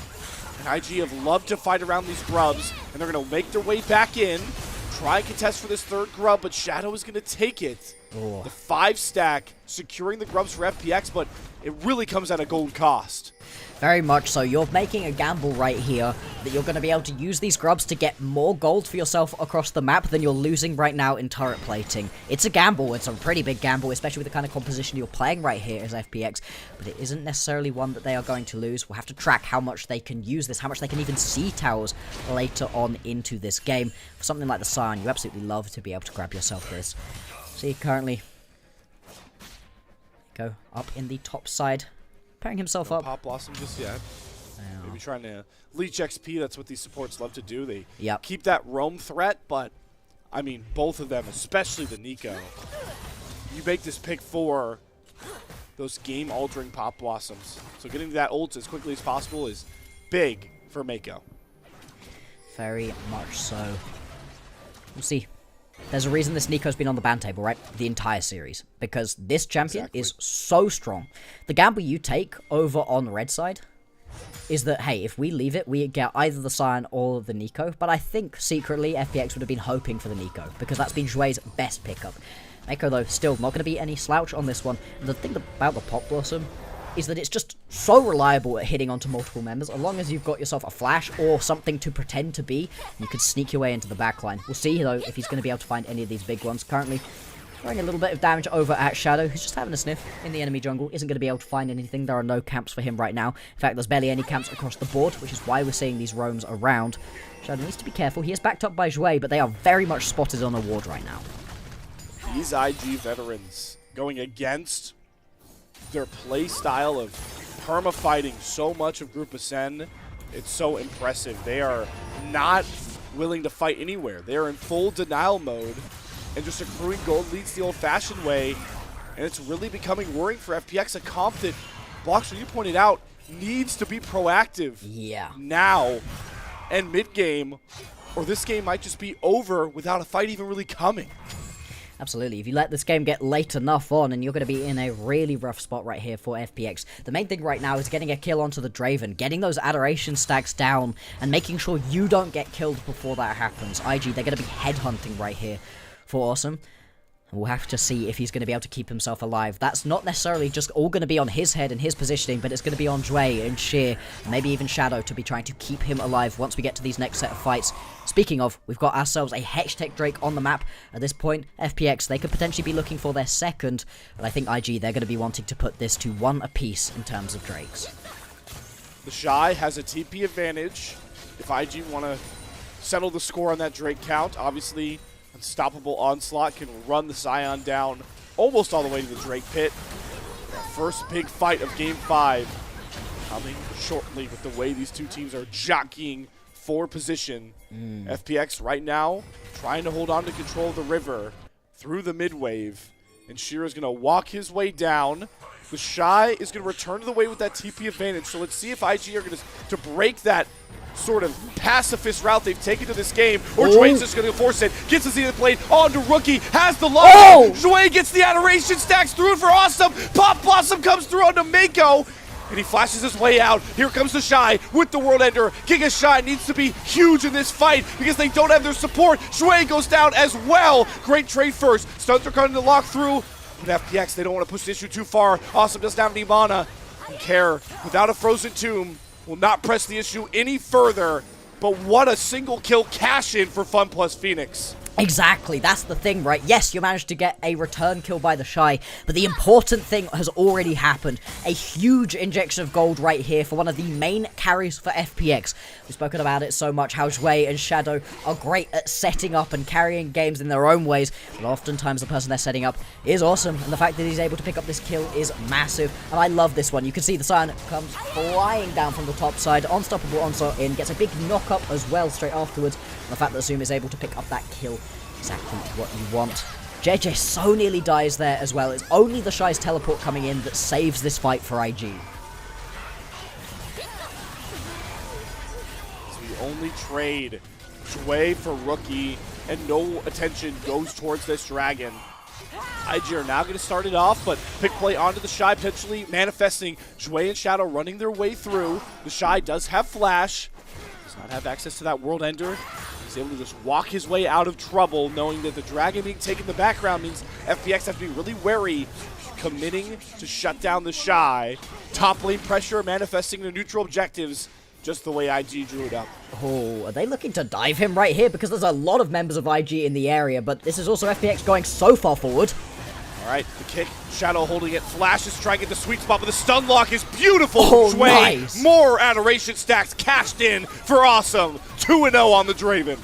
And IG have loved to fight around these grubs, and they're gonna make their way back in. Try and contest for this third grub, but Shadow is gonna take it. Oh. The 5-stack securing the grubs for FPX, but it really comes at a gold cost. Very much so. You're making a gamble right here that you're going to be able to use these grubs to get more gold for yourself across the map than you're losing right now in turret plating. It's a gamble. It's a pretty big gamble, especially with the kind of composition you're playing right here as FPX. But it isn't necessarily one that they are going to lose. We'll have to track how much they can use this, how much they can even see towers later on into this game. For something like the Scion, you absolutely love to be able to grab yourself this. See, currently, go up in the top side. Pairing himself up. Pop Blossom just yet. Yeah. Maybe trying to leech XP. That's what these supports love to do. They Yep. keep that roam threat, but I mean, both of them, especially the Nico. You make this pick for those game-altering Pop Blossoms. So getting to that ult as quickly as possible is big for Mako. Very much so. We'll see. There's a reason this Nico's been on the ban table, right? The entire series. Because this champion is so strong. The gamble you take over on the red side is that, hey, if we leave it, we get either the Scion or the Nico. But I think, secretly, FPX would have been hoping for the Nico, because that's been Zhuai's best pickup. Mako, though, still not going to be any slouch on this one. And the thing about the Pop Blossom is that it's just so reliable at hitting onto multiple members. As long as you've got yourself a flash or something to pretend to be, you can sneak your way into the backline. We'll see, though, if he's going to be able to find any of these big ones. Currently, throwing a little bit of damage over at Shadow, who's just having a sniff in the enemy jungle. Isn't going to be able to find anything. There are no camps for him right now. In fact, there's barely any camps across the board, which is why we're seeing these roams around. Shadow needs to be careful. He is backed up by Zhuai, but they are very much spotted on a ward right now. These IG veterans going against their play style of perma-fighting so much of Group Ascend, it's so impressive. They are not willing to fight anywhere. They are in full denial mode and just accruing gold leads the old-fashioned way, and it's really becoming worrying for FPX, a comp that, Boxer, you pointed out, needs to be proactive now and mid-game, or this game might just be over without a fight even really coming. Absolutely. If you let this game get late enough on, and you're going to be in a really rough spot right here for FPX. The main thing right now is getting a kill onto the Draven, getting those adoration stacks down, and making sure you don't get killed before that happens. IG, they're going to be headhunting right here for Awesome. We'll have to see if he's going to be able to keep himself alive. That's not necessarily just all going to be on his head and his positioning, but it's going to be on Zhuai and Sheer, maybe even Shadow, to be trying to keep him alive once we get to these next set of fights. Speaking of, we've got ourselves a Hextech Drake on the map. At this point, FPX, they could potentially be looking for their second, but I think IG, they're going to be wanting to put this to 1 apiece in terms of Drakes. The Shy has a TP advantage. If IG want to settle the score on that Drake count, obviously Unstoppable Onslaught can run the Scion down almost all the way to the Drake pit. First big fight of Game 5 coming shortly with the way these two teams are jockeying for position. FPX right now trying to hold on to control of the river through the mid wave. And Shira's going to walk his way down. The Shy is going to return to the wave with that TP advantage. So let's see if IG are going to break that sort of pacifist route they've taken to this game, or Zhuai's just going to force it. Gets the Zenith Blade on to Rookie, has the lock. Zhuai gets the adoration stacks through it for Awesome. Pop Blossom comes through onto Mako. and he flashes his way out. Here comes the Shy with the World Ender. Giga Shy needs to be huge in this fight because they don't have their support. Shui goes down as well. Great trade first. Stuns are coming to lock through. But FPX, they don't want to push the issue too far. Awesome doesn't have any mana. Care without a Frozen Tomb will not press the issue any further. But what a single kill cash in for FunPlus Phoenix. Exactly, that's the thing, right? Yes, you managed to get a return kill by the Shy, but the important thing has already happened. A huge injection of gold right here for one of the main carries for FPX. We've spoken about it so much, how Shui and Shadow are great at setting up and carrying games in their own ways, but oftentimes the person they're setting up is awesome, and the fact that he's able to pick up this kill is massive, and I love this one. You can see the Scion comes flying down from the top side, unstoppable onslaught in, gets a big knock up as well straight afterwards, and the fact that Zoom is able to pick up that kill, exactly what you want. JJ so nearly dies there as well. It's only the Shy's teleport coming in that saves this fight for IG. It's the only trade. Shui for Rookie, and no attention goes towards this dragon. IG are now going to start it off, but pick play onto the Shy, potentially manifesting. Shui and Shadow running their way through. The Shy does have flash. Does not have access to that World Ender. He's able to just walk his way out of trouble, knowing that the dragon being taken in the background means FPX have to be really wary, committing to shut down the Shy. Top lane pressure, manifesting their neutral objectives, just the way IG drew it up. Oh, are they looking to dive him right here? Because there's a lot of members of IG in the area, but this is also FPX going so far forward. All right, the kick, Shadow holding it, Flash is trying to get the sweet spot, but the stun lock is beautiful. Oh, Shui, nice. More adoration stacks cashed in for awesome. 2-0 on the Draven.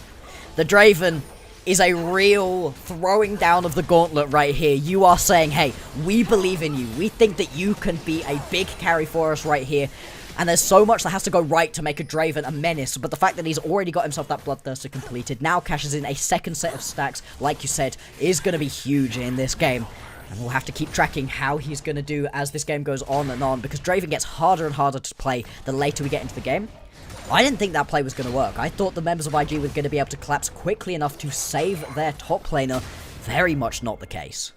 The Draven is a real throwing down of the gauntlet right here. You are saying, hey, we believe in you. We think that you can be a big carry for us right here. And there's so much that has to go right to make a Draven a menace, but the fact that he's already got himself that Bloodthirster completed, now cashes in a second set of stacks, like you said, is going to be huge in this game. And we'll have to keep tracking how he's going to do as this game goes on and on, because Draven gets harder and harder to play the later we get into the game. I didn't think that play was going to work. I thought the members of IG were going to be able to collapse quickly enough to save their top laner. Very much not the case.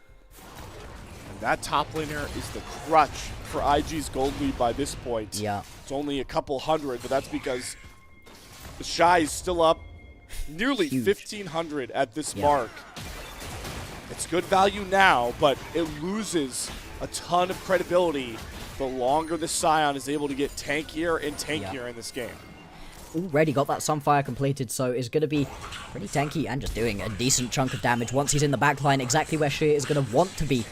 And that top laner is the crutch for IG's gold lead by this point. Yeah. It's only a couple hundred, but that's because the Shy is still up nearly Huge. 1,500 at this mark. It's good value now, but it loses a ton of credibility the longer the Scion is able to get tankier and tankier in this game. Already got that Sunfire completed, so is going to be pretty tanky and just doing a decent chunk of damage once he's in the backline, exactly where Shea is going to want to be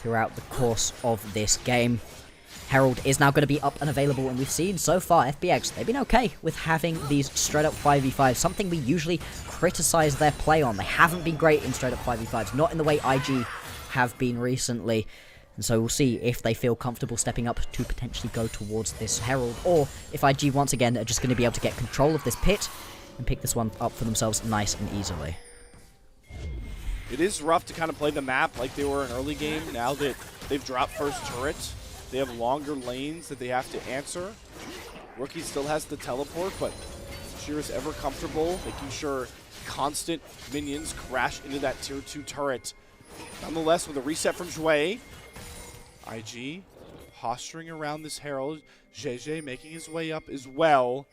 throughout the course of this game. Herald is now going to be up and available, and we've seen so far FPX, they've been okay with having these straight up 5v5s, something we usually criticize their play on. They haven't been great in straight up 5v5s, not in the way IG have been recently. And so we'll see if they feel comfortable stepping up to potentially go towards this Herald, or if IG once again are just going to be able to get control of this pit and pick this one up for themselves nice and easily. It is rough to kind of play the map like they were in early game. Now that they've dropped first turret, they have longer lanes that they have to answer. Rookie still has the teleport, but Sheer is ever comfortable, making sure constant minions crash into that tier 2 turret. Nonetheless, with a reset from Shui, IG posturing around this Herald. JJ making his way up as well.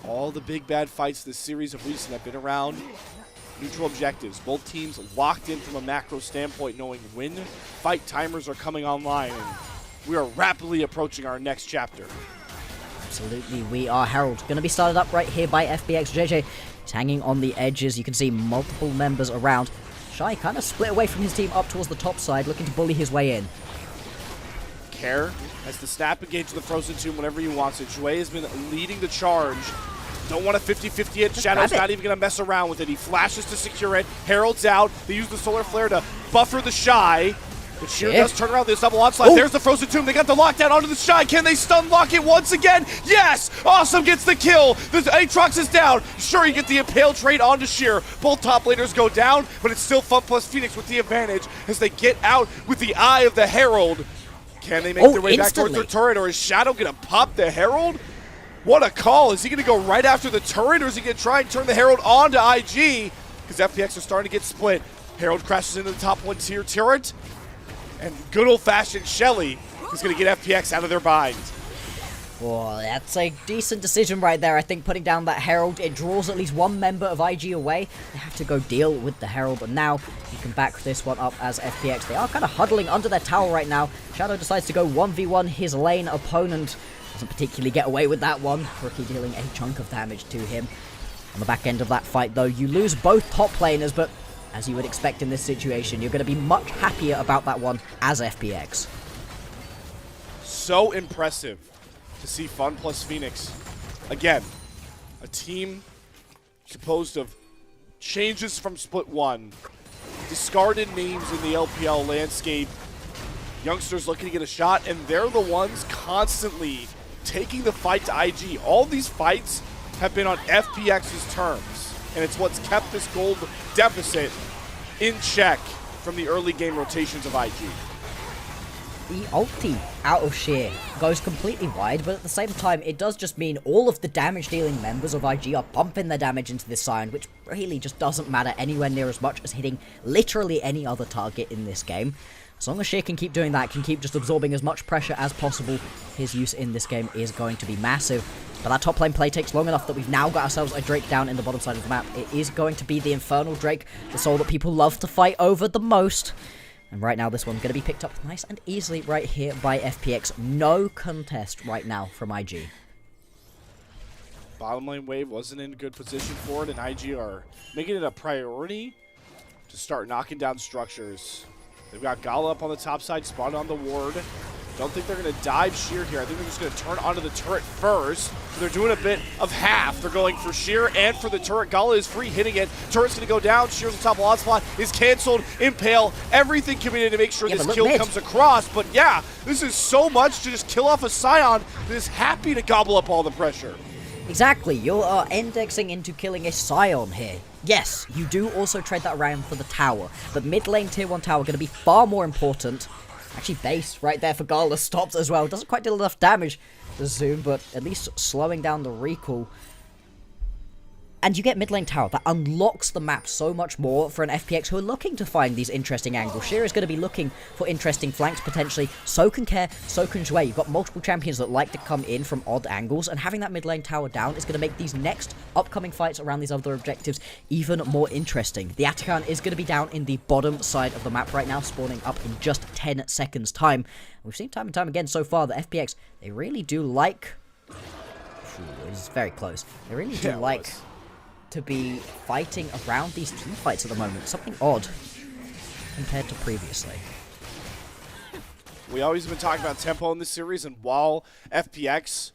All the big bad fights this series of recent have been around neutral objectives. Both teams locked in from a macro standpoint, knowing when fight timers are coming online. And we are rapidly approaching our next chapter. Absolutely, we are. Herald going to be started up right here by FPX. JJ is hanging on the edges. You can see multiple members around. Shy kind of split away from his team up towards the top side, looking to bully his way in. Care has to snap engage the Frozen Tomb whenever he wants it. Shui has been leading the charge. Don't want a 50-50 hit. Shadow's not even going to mess around with it. He flashes to secure it. Herald's out. They use the Solar Flare to buffer the Shy. But Sheer does turn around this double onslaught. There's the Frozen Tomb. They got the lockdown onto the Shy. Can they stun lock it once again? Yes! Awesome gets the kill. The Aatrox is down. Sure, you get the Impale trade onto Sheer. Both top laners go down, but it's still FunPlus Phoenix with the advantage as they get out with the eye of the Herald. Can they make their way back towards their turret, or is Shadow going to pop the Herald? What a call. Is he going to go right after the turret, or is he going to try and turn the Herald onto IG? Because FPX are starting to get split. Herald crashes into the top 1 tier turret. And good old-fashioned Shelly is going to get FPX out of their bind. Oh, that's a decent decision right there. I think putting down that Herald, it draws at least one member of IG away. They have to go deal with the Herald, but now you can back this one up as FPX. They are kind of huddling under their tower right now. Shadow decides to go 1v1 his lane opponent. Doesn't particularly get away with that one. Rookie dealing a chunk of damage to him. On the back end of that fight, though, you lose both top laners, but as you would expect in this situation, you're going to be much happier about that one as FPX. So impressive to see FunPlus Phoenix. Again, a team composed of changes from Split 1, discarded names in the LPL landscape, youngsters looking to get a shot, and they're the ones constantly taking the fight to IG. All these fights have been on FPX's terms, and it's what's kept this gold deficit in check from the early game rotations of IG. The ulti out of Sheer goes completely wide, but at the same time, it does just mean all of the damage-dealing members of IG are pumping their damage into this Scion, which really just doesn't matter anywhere near as much as hitting literally any other target in this game. As long as Sheer can keep doing that, can keep just absorbing as much pressure as possible, his use in this game is going to be massive. But that top lane play takes long enough that we've now got ourselves a Drake down in the bottom side of the map. It is going to be the Infernal Drake, the soul that people love to fight over the most. And right now, this one's going to be picked up nice and easily right here by FPX. No contest right now from IG. Bottom lane wave wasn't in good position for it, and IG are making it a priority to start knocking down structures. They've got Gala up on the top side, spotted on the ward. Don't think they're going to dive Sheer here. I think they're just going to turn onto the turret first. So they're doing a bit of half. They're going for Sheer and for the turret. Gala is free hitting it. Turret's going to go down. Sheer's on top of Onslaught is canceled. Impale. Everything committed to make sure this kill comes across. But yeah, this is so much to just kill off a Scion that is happy to gobble up all the pressure. Exactly. You are indexing into killing a Scion here. Yes, you do also trade that around for the tower. But mid lane tier 1 tower going to be far more important. Actually, base right there for Gala stops as well. Doesn't quite deal enough damage to Zoom, but at least slowing down the recall. And you get mid lane tower. That unlocks the map so much more for an FPX who are looking to find these interesting angles. Sheer is going to be looking for interesting flanks potentially. So can Care, so can Shui. You've got multiple champions that like to come in from odd angles, and having that mid lane tower down is going to make these next upcoming fights around these other objectives even more interesting. The Atakan is going to be down in the bottom side of the map right now, spawning up in just 10 seconds time. We've seen time and time again so far that FPX, they really do like... It was very close. They really do like... to be fighting around these team fights at the moment. Something odd compared to previously. We always have been talking about tempo in this series, and while FPX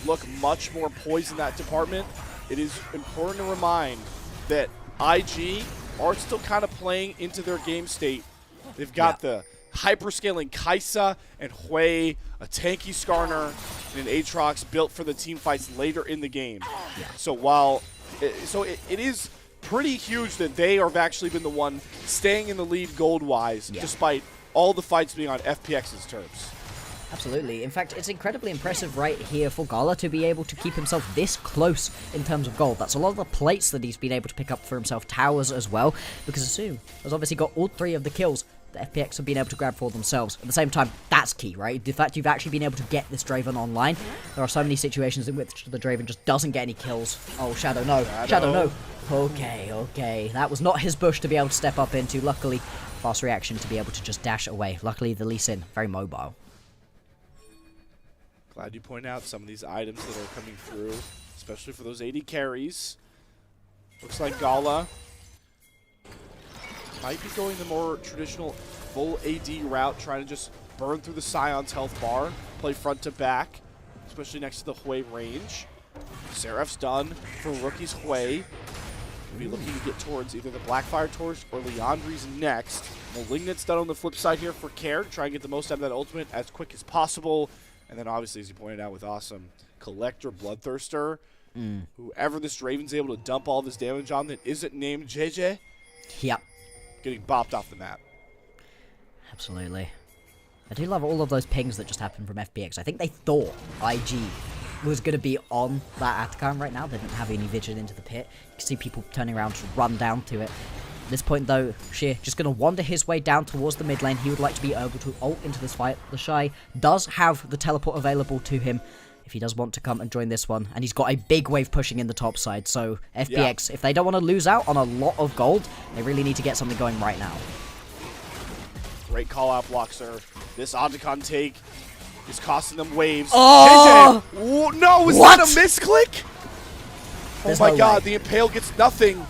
look much more poised in that department, it is important to remind that IG are still kind of playing into their game state. They've got the hyperscaling Kaisa and Hui, a tanky Skarner, and an Aatrox built for the team fights later in the game. So while it is pretty huge that they have actually been the one staying in the lead gold-wise, despite all the fights being on FPX's terms. Absolutely. In fact, it's incredibly impressive right here for Gala to be able to keep himself this close in terms of gold. That's a lot of the plates that he's been able to pick up for himself, towers as well, because Asu has obviously got all 3 of the kills the FPX have been able to grab for themselves. At the same time, that's key, right? The fact you've actually been able to get this Draven online. There are so many situations in which the Draven just doesn't get any kills. Oh, Shadow, no. Shadow, no. Okay. That was not his bush to be able to step up into. Luckily, fast reaction to be able to just dash away. Luckily, the Lee Sin, very mobile. Glad you point out some of these items that are coming through, especially for those AD carries. Looks like Gala might be going the more traditional full AD route, trying to just burn through the Scion's health bar, play front to back, especially next to the Hui range. Seraph's done for Rookie's Hui. We'll be looking to get towards either the Blackfire Torch or Leandri's next. Malignant's done on the flip side here for Care to try and get the most out of that ultimate as quick as possible. And then obviously, as you pointed out with Awesome, Collector Bloodthirster. Whoever this Draven's able to dump all this damage on that isn't named JJ. Yep. Getting bopped off the map. Absolutely. I do love all of those pings that just happened from FPX. I think they thought IG was going to be on that Atakan right now. They didn't have any vision into the pit. You can see people turning around to run down to it. At this point, though, Sheer just going to wander his way down towards the mid lane. He would like to be able to ult into this fight. The Shy does have the teleport available to him. if he does want to come and join this one. And he's got a big wave pushing in the top side. So FPX, if they don't want to lose out on a lot of gold, they really need to get something going right now. Great call out, Bloxer. This Otacon take is costing them waves. Oh! JJ! No, is What? that a misclick? There's Oh my no god, way. the Impale gets nothing.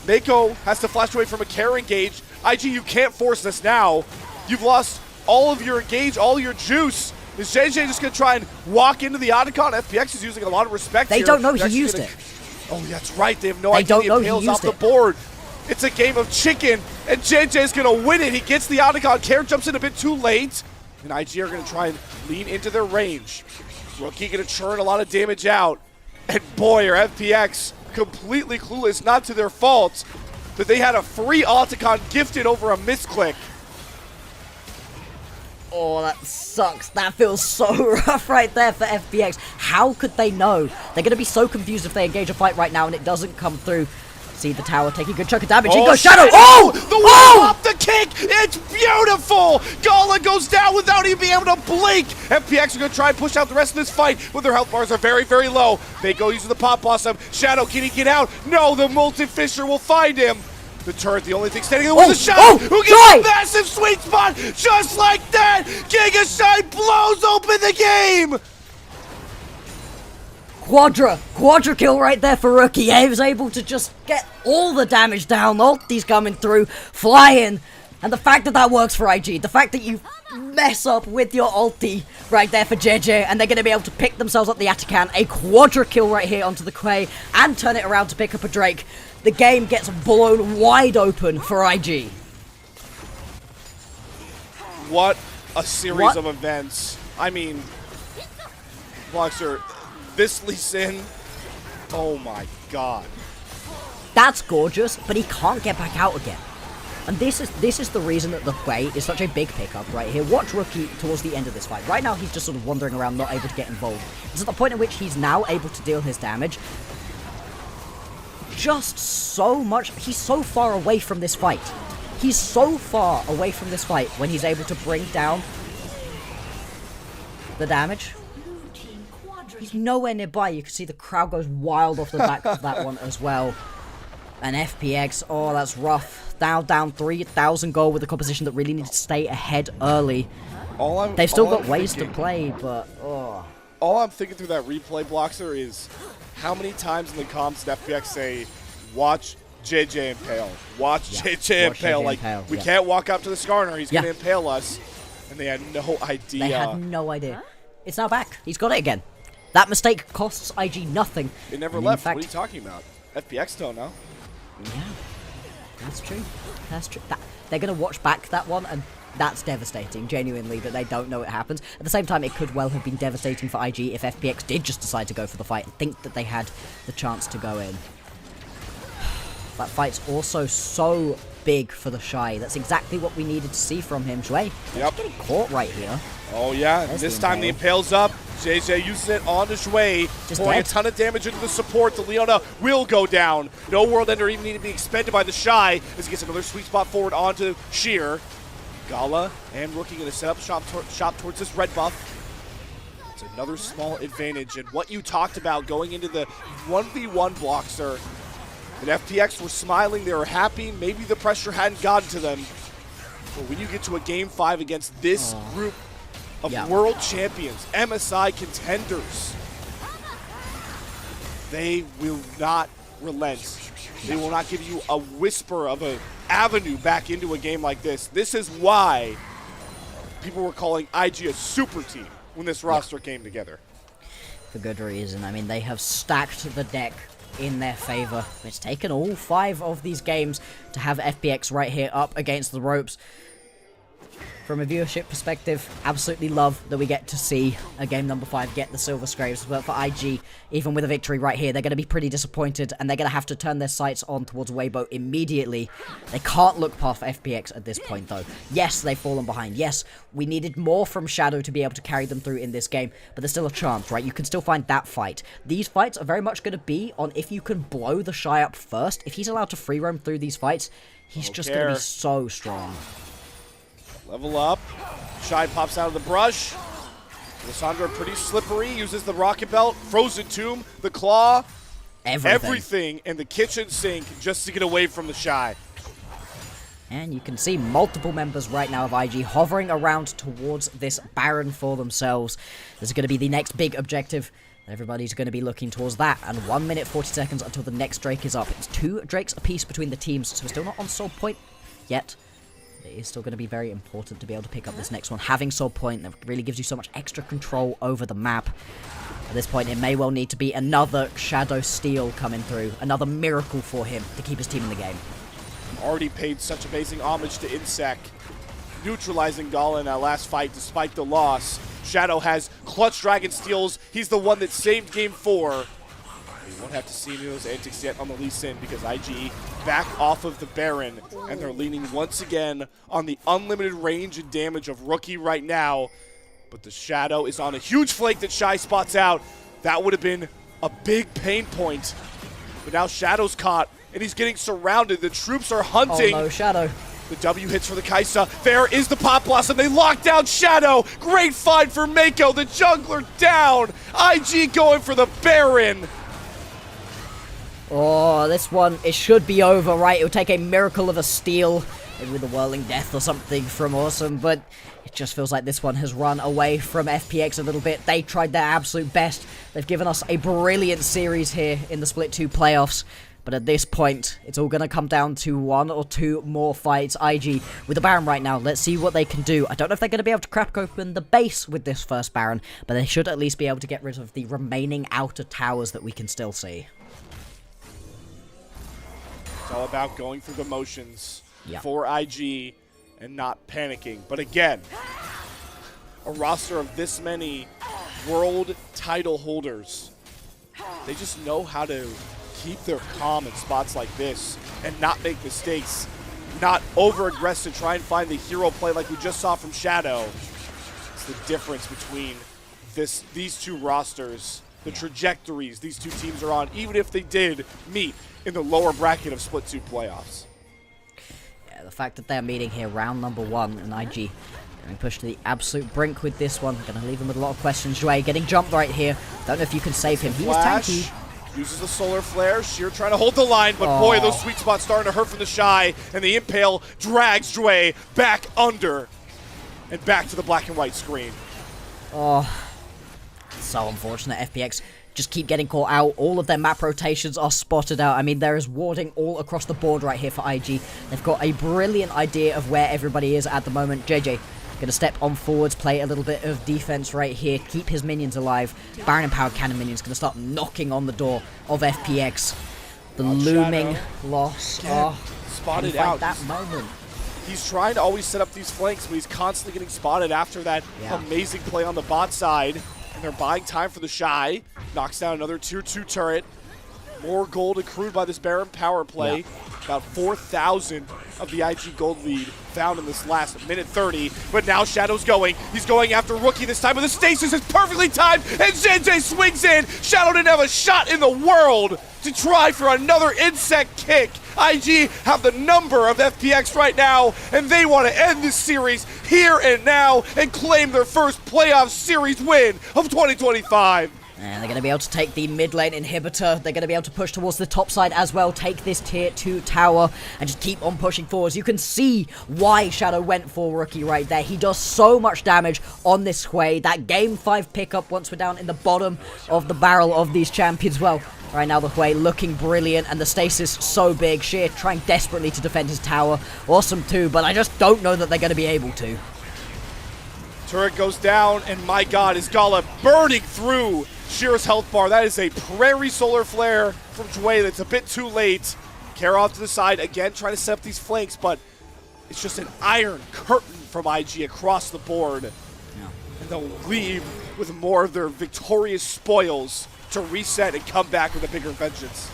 Mako has to flash away from a care engage. IG, you can't force this now. You've lost all of your engage, all your juice. Is JJ just going to try and walk into the Otacon? FPX is using a lot of respect They here. don't know They're he actually used gonna- it. Oh, that's right. They have no They idea don't the know he Impale's used off the it. board. It's a game of chicken, and JJ's going to win it. He gets the Otacon. Care jumps in a bit too late, and IG are going to try and lean into their range. Rookie going to churn a lot of damage out. And boy, are FPX completely clueless, not to their fault, that they had a free Otacon gifted over a misclick. Oh, that sucks. That feels so rough right there for FPX. How could they know? They're going to be so confused if they engage a fight right now and it doesn't come through. See the tower taking a good chunk of damage. In goes Shadow. Oh! The Oh! wall up the kick! It's beautiful! Gala goes down without even being able to blink! FPX are going to try and push out the rest of this fight, but their health bars are very, very low. They go using the Pop Blossom. Shadow, can he get out? No, the Multi-Fisher will find him. The turret, the only thing standing in the way is Shadow, who gets Joy! a massive sweet spot just like that! Giga Shine blows open the game! Quadra kill right there for Rookie. He was able to just get all the damage down. Ulti's coming through, flying. And the fact that that works for IG, the fact that you mess up with your ulti right there for JJ, and they're going to be able to pick themselves up the Atakan, a quadra kill right here onto the Quay, and turn it around to pick up a Drake. The game gets blown wide open for IG. What a series What? of events. I mean, Bloxer, this Lee Sin, oh my god. That's gorgeous, but he can't get back out again. And this is the reason that the Quay is such a big pickup right here. Watch Rookie towards the end of this fight. Right now, he's just sort of wandering around, not able to get involved. It's at the point at which he's now able to deal his damage. Just so much. He's so far away from this fight. He's so far away from this fight when he's able to bring down the damage. He's nowhere nearby. You can see the crowd goes wild off the back of that one as well. And FPX, oh, that's rough. Now down 3,000 gold with a composition that really needs to stay ahead early. They've still got ways to play, but oh. All I'm thinking through that replay, Bloxer, is how many times in the comps did FPX say, watch JJ impale, watch JJ impale. Like, we can't walk up to the Skarner, he's going to impale us. And they had no idea. They had no idea. It's now back. He's got it again. That mistake costs IG nothing. It never And left. in fact, What are you talking about? FPX don't know. yeah, that's true. That's true. They're going to watch back that one, and that's devastating, genuinely, that they don't know it happens. At the same time, it could well have been devastating for IG if FPX did just decide to go for the fight and think that they had the chance to go in. That fight's also so big for the Shy. That's exactly what we needed to see from him. Shui, Yep. getting caught right here. Oh, yeah. There's This the time the impale. impale's up. JJ uses it on his way. Just Pouring a dead. ton of damage into the support. The Leona will go down. No World Ender even need to be expended by the Shy as he gets another sweet spot forward onto Sheer. Gala and Rookie going to set up shop towards this red buff. It's another small advantage. And what you talked about going into the 1v1 Bloxer, and FPX were smiling. They were happy. Maybe the pressure hadn't gotten to them. But when you get to a game 5 against this group of world champions, MSI contenders, they will not relent. They will not give you a whisper of an avenue back into a game like this. This is why people were calling IG a super team when this roster came together. For good reason. I mean, they have stacked the deck in their favor. It's taken all 5 of these games to have FPX right here up against the ropes. From a viewership perspective, absolutely love that we get to see a game number 5 get the Silver Scrapes, but for IG, even with a victory right here, they're going to be pretty disappointed, and they're going to have to turn their sights on towards Weibo immediately. They can't look past FPX at this point, though. Yes, they've fallen behind. Yes, we needed more from Shadow to be able to carry them through in this game, but there's still a chance, right? You can still find that fight. These fights are very much going to be on if you can blow the Shy up first. If he's allowed to free roam through these fights, he's just going to be so strong. Level up. Shy pops out of the brush. Lissandra pretty slippery, uses the rocket belt, frozen tomb, the claw, everything in the kitchen sink just to get away from the Shy. And you can see multiple members right now of IG hovering around towards this Baron for themselves. This is going to be the next big objective. Everybody's going to be looking towards that. And 1 minute 40 seconds until the next Drake is up. It's 2 Drakes apiece between the teams, so we're still not on sword point yet. It is still going to be very important to be able to pick up this next one. Having sword point, that really gives you so much extra control over the map. At this point, it may well need to be another Shadow Steal coming through. Another miracle for him to keep his team in the game. Already paid such amazing homage to Insect, neutralizing Gala in that last fight despite the loss. Shadow has clutch Dragon Steals. He's the one that saved Game 4. We won't have to see any of those antics yet on the Lee Sin because IG back off of the Baron, and they're leaning once again on the unlimited range and damage of Rookie right now. But the Shadow is on a huge flank that Shy spots out. That would have been a big pain point. But now Shadow's caught, and he's getting surrounded. The troops are hunting. Oh no, Shadow. The W hits for the Kaisa. There is the Pop Blossom. They lock down Shadow. Great find for Mako. The jungler down. IG going for the Baron. Oh, this one, it should be over, right? It would take a miracle of a steal, maybe with a Whirling Death or something from Awesome, but it just feels like this one has run away from FPX a little bit. They tried their absolute best. They've given us a brilliant series here in the Split 2 playoffs, but at this point, it's all going to come down to 1 or 2 more fights. IG with the Baron right now. Let's see what they can do. I don't know if they're going to be able to crack open the base with this first Baron, but they should at least be able to get rid of the remaining outer towers that we can still see. It's all about going through the motions for IG and not panicking. But again, a roster of this many world title holders, they just know how to keep their calm in spots like this and not make mistakes, not over-aggressive, try and find the hero play like we just saw from Shadow. It's the difference between these two rosters, the trajectories these two teams are on, even if they did meet in the lower bracket of Split 2 playoffs. Yeah, the fact that they're meeting here, round number 1, and IG getting pushed to the absolute brink with this one. Gonna leave him with a lot of questions. Jue getting jumped right here. Don't know if you can save him. He is tanky. Uses the solar flare. Sheer trying to hold the line, but boy, those sweet spots starting to hurt from the Shy, and the Impale drags Jue back under and back to the black and white screen. Oh, so unfortunate. FPX just keep getting caught out. All of their map rotations are spotted out. I mean, there is warding all across the board right here for IG. They've got a brilliant idea of where everybody is at the moment. JJ gonna step on forwards, play a little bit of defense right here, keep his minions alive. Baron Empowered Cannon minions gonna start knocking on the door of FPX. The looming loss. Spotted out. That moment. He's trying to always set up these flanks, but he's constantly getting spotted after that amazing play on the bot side. And they're buying time for the Shy. Knocks down another tier 2 turret. More gold accrued by this Baron power play. About 4,000 of the IG gold lead found in this last minute 30. But now Shadow's going. He's going after Rookie this time, but the stasis is perfectly timed, and JJ swings in. Shadow didn't have a shot in the world to try for another insect kick. IG have the number of FPX right now, and they want to end this series here and now and claim their first playoff series win of 2025. And they're going to be able to take the mid lane inhibitor. They're going to be able to push towards the top side as well. Take this tier 2 tower and just keep on pushing forwards. You can see why Shadow went for Rookie right there. He does so much damage on this Hwei. That game 5 pickup once we're down in the bottom of the barrel of these champions. Well, right now the Hwei looking brilliant and the stasis so big. Sheer trying desperately to defend his tower. Awesome too, but I just don't know that they're going to be able to. Turret goes down, and my god, is Gala burning through Sheer's health bar. That is a Prairie Solar Flare from Jue that's a bit too late. Kara off to the side, again trying to set up these flanks, but it's just an iron curtain from IG across the board. And they'll leave with more of their victorious spoils to reset and come back with a bigger vengeance.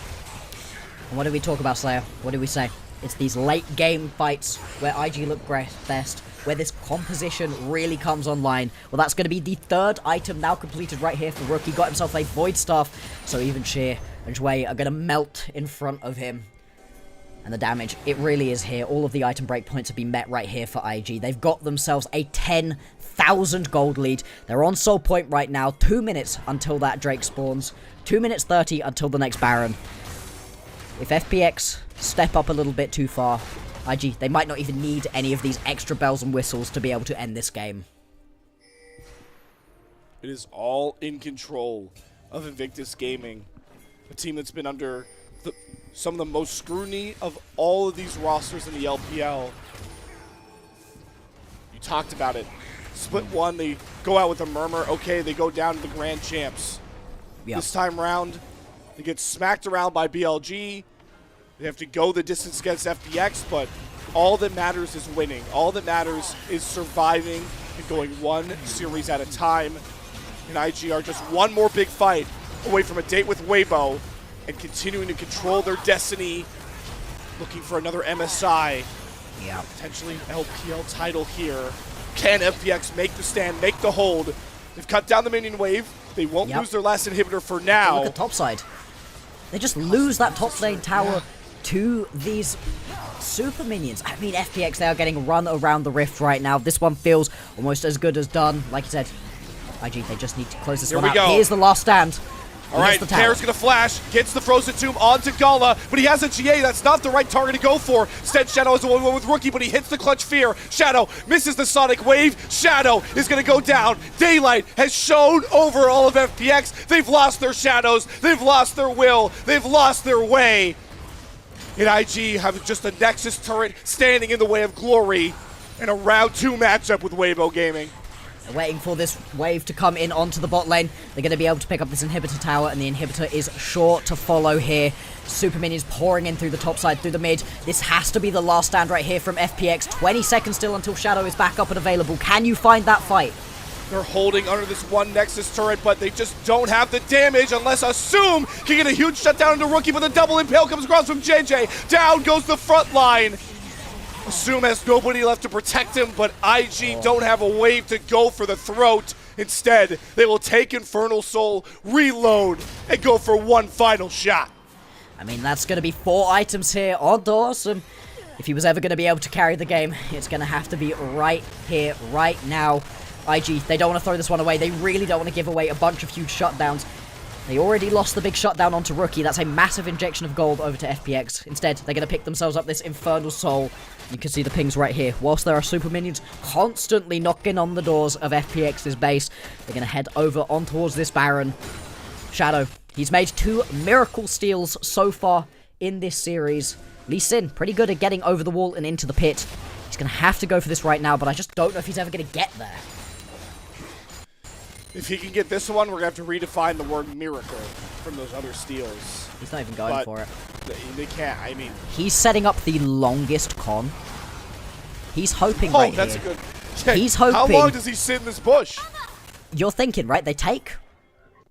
And what did we talk about, Slayer? What did we say? It's these late game fights where IG look best, where this composition really comes online. Well, that's going to be the 3rd item now completed right here for Rookie. Got himself a Void Staff, so even Sheer and Jue are going to melt in front of him. And the damage, it really is here. All of the item breakpoints have been met right here for IG. They've got themselves a 10,000 gold lead. They're on soul point right now. 2 minutes until that Drake spawns. 2 minutes 30 until the next Baron. If FPX step up a little bit too far, IG, they might not even need any of these extra bells and whistles to be able to end this game. It is all in control of Invictus Gaming, a team that's been under some of the most scrutiny of all of these rosters in the LPL. You talked about it. Split 1, they go out with a murmur. Okay, they go down to the Grand Champs. Yep. This time round, they get smacked around by BLG. They have to go the distance against FPX, but all that matters is winning. All that matters is surviving and going one series at a time. And IG are just one more big fight away from a date with Weibo and continuing to control their destiny, looking for another MSI. Yeah. Potentially LPL title here. Can FPX make the stand, make the hold? They've cut down the minion wave. They won't lose their last inhibitor for now. Look at topside. They just lose that top lane tower to these super minions. I mean, FPX, they are getting run around the rift right now. This one feels almost as good as done. Like you said, IG, they just need to close this one out. Here's the last stand. All right, Kair's going to flash, gets the Frozen Tomb onto Gala, but he has a GA. That's not the right target to go for. Instead, Shadow is the one with Rookie, but he hits the clutch fear. Shadow misses the Sonic Wave. Shadow is going to go down. Daylight has shown over all of FPX. They've lost their shadows. They've lost their will. They've lost their way. And IG have just a Nexus turret standing in the way of glory in a round 2 matchup with Weibo Gaming. They're waiting for this wave to come in onto the bot lane. They're going to be able to pick up this inhibitor tower, and the inhibitor is sure to follow here. Super minions pouring in through the top side, through the mid. This has to be the last stand right here from FPX. 20 seconds still until Shadow is back up and available. Can you find that fight? They're holding under this one Nexus turret, but they just don't have the damage unless Assume can get a huge shutdown into Rookie, but the double impale comes across from JJ. Down goes the front line. Assume has nobody left to protect him, but IG don't have a wave to go for the throat. Instead, they will take Infernal Soul, reload, and go for one final shot. I mean, that's going to be 4 items here on Dawson. If he was ever going to be able to carry the game, it's going to have to be right here, right now. IG, they don't want to throw this one away. They really don't want to give away a bunch of huge shutdowns. They already lost the big shutdown onto Rookie. That's a massive injection of gold over to FPX. Instead, they're going to pick themselves up this Infernal Soul. You can see the pings right here. Whilst there are super minions constantly knocking on the doors of FPX's base, they're going to head over on towards this Baron. Shadow, he's made 2 miracle steals so far in this series. Lee Sin, pretty good at getting over the wall and into the pit. He's going to have to go for this right now, but I just don't know if he's ever going to get there. If he can get this one, we're going to have to redefine the word miracle from those other steals. He's not even going for it. They can't, I mean... He's setting up the longest con. He's hoping right here. That's a good... Yeah, he's hoping... How long does he sit in this bush? You're thinking, right? They take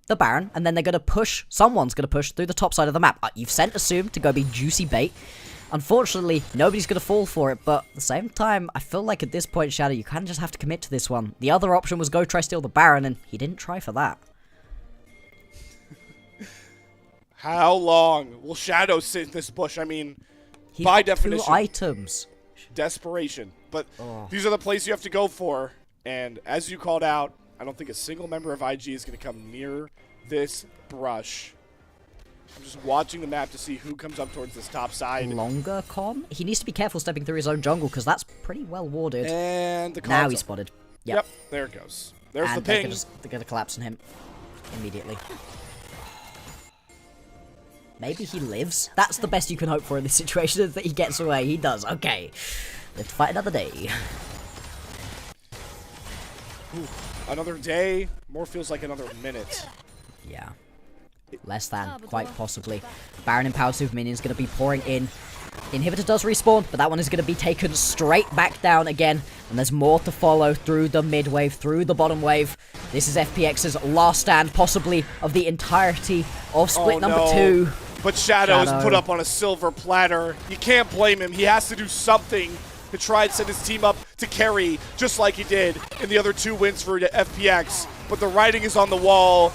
the Baron, and then they're going to push... Someone's going to push through the top side of the map. You've sent Assume to go be juicy bait. Unfortunately, nobody's going to fall for it, but at the same time, I feel like at this point, Shadow, you kind of just have to commit to this one. The other option was go try steal the Baron, and he didn't try for that. How long will Shadow sit in this bush? I mean, by definition, 2 items. Desperation. But these are the places you have to go for, and as you called out, I don't think a single member of IG is going to come near this brush. I'm just watching the map to see who comes up towards this top side. Longer con? He needs to be careful stepping through his own jungle, because that's pretty well warded. And the now he's spotted. Yep, there it goes. There's the ping. They're going to collapse on him immediately. Maybe he lives? That's the best you can hope for in this situation, is that he gets away. He does. Okay. Live to fight another day. Ooh, another day? More feels like another minute. Yeah. Less than, quite possibly. Baron empowered super minion is going to be pouring in. Inhibitor does respawn, but that one is going to be taken straight back down again. And there's more to follow through the mid wave, through the bottom wave. This is FPX's last stand, possibly of the entirety of split number 2. But Shadow is put up on a silver platter. You can't blame him. He has to do something to try and set his team up to carry, just like he did in the other 2 wins for FPX. But the writing is on the wall.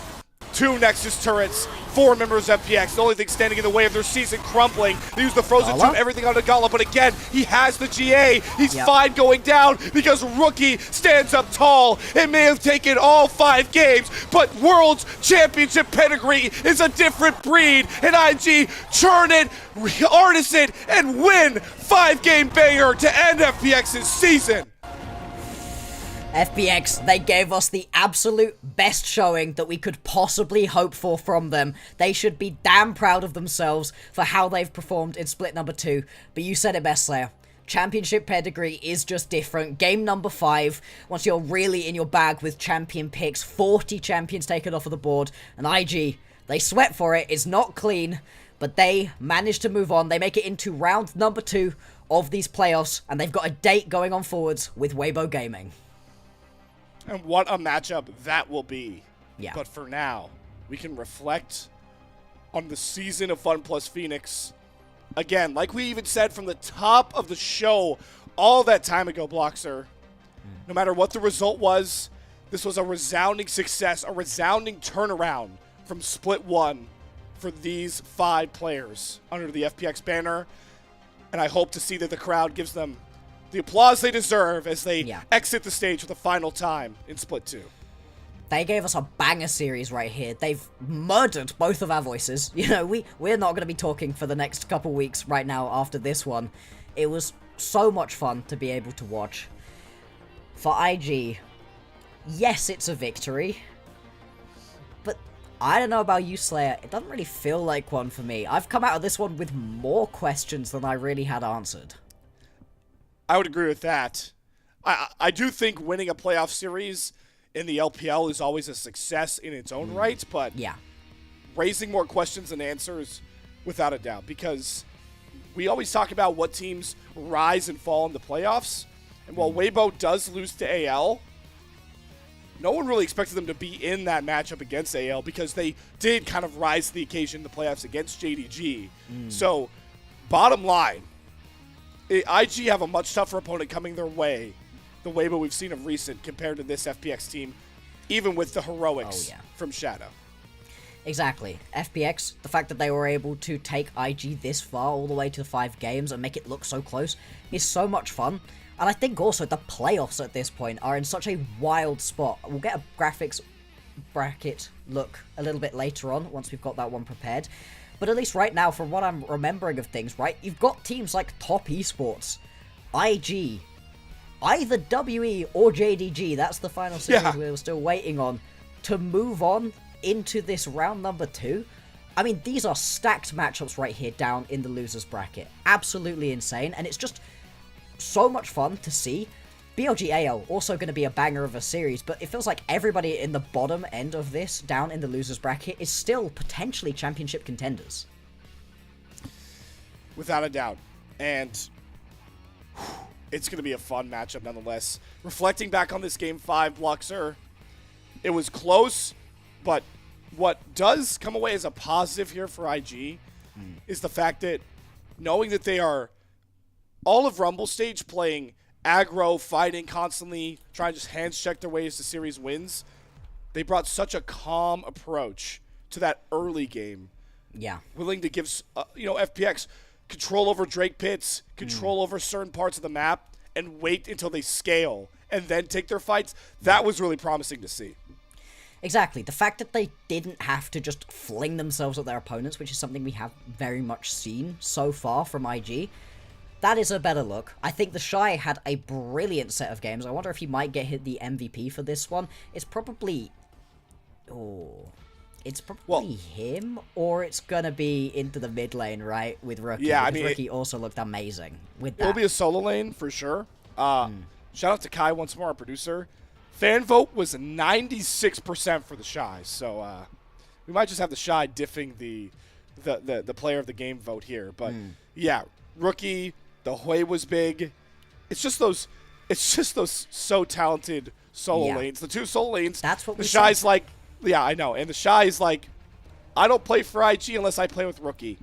2 Nexus turrets, 4 members of FPX. The only thing standing in the way of their season crumbling. They use the Frozen Tomb, everything on the Gala, but again, he has the GA. He's fine going down because Rookie stands up tall. It may have taken all 5 games, but World's Championship pedigree is a different breed, and IG churn it, artist it, and win 5-game banger to end FPX's season. FPX, they gave us the absolute best showing that we could possibly hope for from them. They should be damn proud of themselves for how they've performed in split number 2. But you said it best, Slayer. Championship pedigree is just different. Game number 5, once you're really in your bag with champion picks, 40 champions taken off of the board, and IG, they sweat for it. It's not clean, but they managed to move on. They make it into round number 2 of these playoffs, and they've got a date going on forwards with Weibo Gaming. And what a matchup that will be. Yeah. But for now, we can reflect on the season of FunPlus Phoenix. Again, like we even said from the top of the show all that time ago, Bloxer, no matter what the result was, this was a resounding success, a resounding turnaround from Split 1 for these 5 players under the FPX banner. And I hope to see that the crowd gives them the applause they deserve as they exit the stage for the final time in Split 2. They gave us a banger series right here. They've murdered both of our voices. You know, we're not going to be talking for the next couple weeks right now after this one. It was so much fun to be able to watch. For IG, yes, it's a victory. But I don't know about you, Slayer. It doesn't really feel like one for me. I've come out of this one with more questions than I really had answered. I would agree with that. I do think winning a playoff series in the LPL is always a success in its own right, but raising more questions than answers without a doubt, because we always talk about what teams rise and fall in the playoffs, and while Weibo does lose to AL, no one really expected them to be in that matchup against AL because they did kind of rise to the occasion in the playoffs against JDG. So, bottom line, IG have a much tougher opponent coming their way, the Weibo we've seen of recent compared to this FPX team, even with the heroics from Shadow. Exactly. FPX, the fact that they were able to take IG this far all the way to 5 games and make it look so close is so much fun. And I think also the playoffs at this point are in such a wild spot. We'll get a graphics bracket look a little bit later on once we've got that one prepared. But at least right now, from what I'm remembering of things, right, you've got teams like Top Esports, IG, either WE or JDG, that's the final series we're still waiting on, to move on into this round number 2. I mean, these are stacked matchups right here down in the losers bracket. Absolutely insane, and it's just so much fun to see. BLG AL, also going to be a banger of a series, but it feels like everybody in the bottom end of this, down in the losers bracket, is still potentially championship contenders. Without a doubt. And it's going to be a fun matchup nonetheless. Reflecting back on this Game 5, Bloxer, it was close, but what does come away as a positive here for IG is the fact that knowing that they are all of Rumble stage playing aggro, fighting constantly, trying to just hands check their way as the series wins, they brought such a calm approach to that early game. Yeah. Willing to give, FPX control over Drake pits, control over certain parts of the map, and wait until they scale and then take their fights. That was really promising to see. Exactly. The fact that they didn't have to just fling themselves at their opponents, which is something we have very much seen so far from IG, that is a better look. I think the Shy had a brilliant set of games. I wonder if he might get hit the MVP for this one. It's probably... It's probably him, or it's gonna be into the mid lane, right, with Rookie. Yeah, I mean, Rookie also looked amazing with that. It'll be a solo lane for sure. Shout out to Kai once more, our producer. Fan vote was 96% for the Shy, so we might just have the Shy diffing the player of the game vote here. But yeah, Rookie, the Hui was big. It's just those so talented solo lanes. The 2 solo lanes. That's what the Shy's like. Yeah, I know. And the Shy is like, I don't play for IG unless I play with Rookie.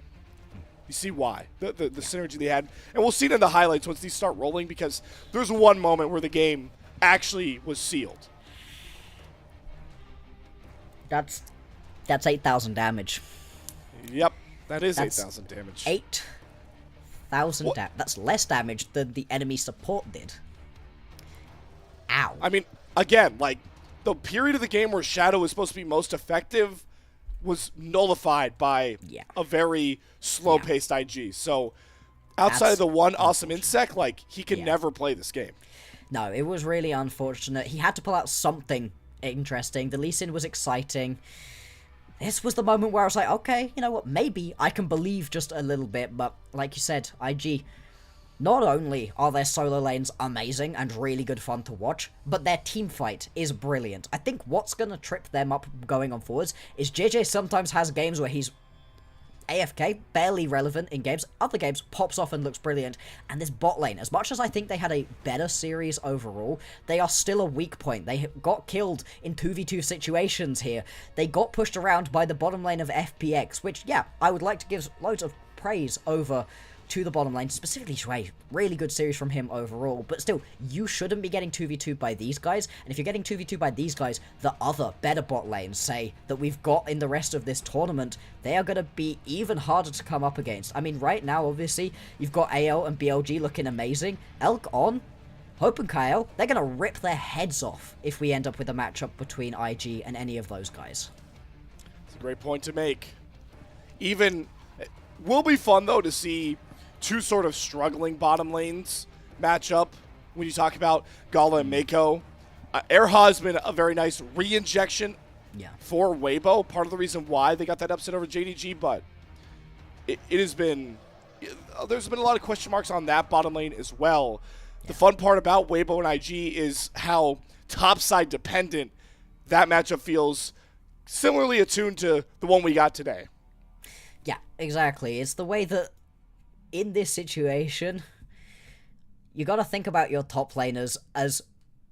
You see why. The synergy they had. And we'll see it in the highlights once these start rolling, because there's one moment where the game actually was sealed. That's That's 8,000 damage. Yep, that is That's 8,000 damage. 8,000 damage. That's less damage than the enemy support did. Ow. I mean, again, like, the period of the game where Shadow was supposed to be most effective was nullified by a very slow-paced IG. So, outside of the one awesome insect, like, he can never play this game. No, it was really unfortunate. He had to pull out something interesting. The Lee Sin was exciting. This was the moment where I was like, okay, you know what, maybe I can believe just a little bit, but like you said, IG, not only are their solo lanes amazing and really good fun to watch, but their team fight is brilliant. I think what's going to trip them up going on forwards is JJ sometimes has games where he's AFK, barely relevant in games. Other games, pops off and looks brilliant. And this bot lane, as much as I think they had a better series overall, they are still a weak point. They got killed in 2v2 situations here. They got pushed around by the bottom lane of FPX, which, yeah, I would like to give loads of praise over to the bottom lane, specifically Shui. Really good series from him overall, but still, you shouldn't be getting 2v2 by these guys, and if you're getting 2v2 by these guys, the other better bot lanes, say, that we've got in the rest of this tournament, they are going to be even harder to come up against. I mean, right now, obviously, you've got AL and BLG looking amazing. Elk on, Hope and Kyle, they're going to rip their heads off if we end up with a matchup between IG and any of those guys. It's a great point to make. Even, will be fun, though, to see two sort of struggling bottom lanes match up when you talk about Gala and Mako. Erha has been a very nice re-injection for Weibo. Part of the reason why they got that upset over JDG, but it has been, there's been a lot of question marks on that bottom lane as well. The fun part about Weibo and IG is how topside dependent that matchup feels, similarly attuned to the one we got today. Yeah, exactly. It's the way that in this situation, you gotta think about your top laners as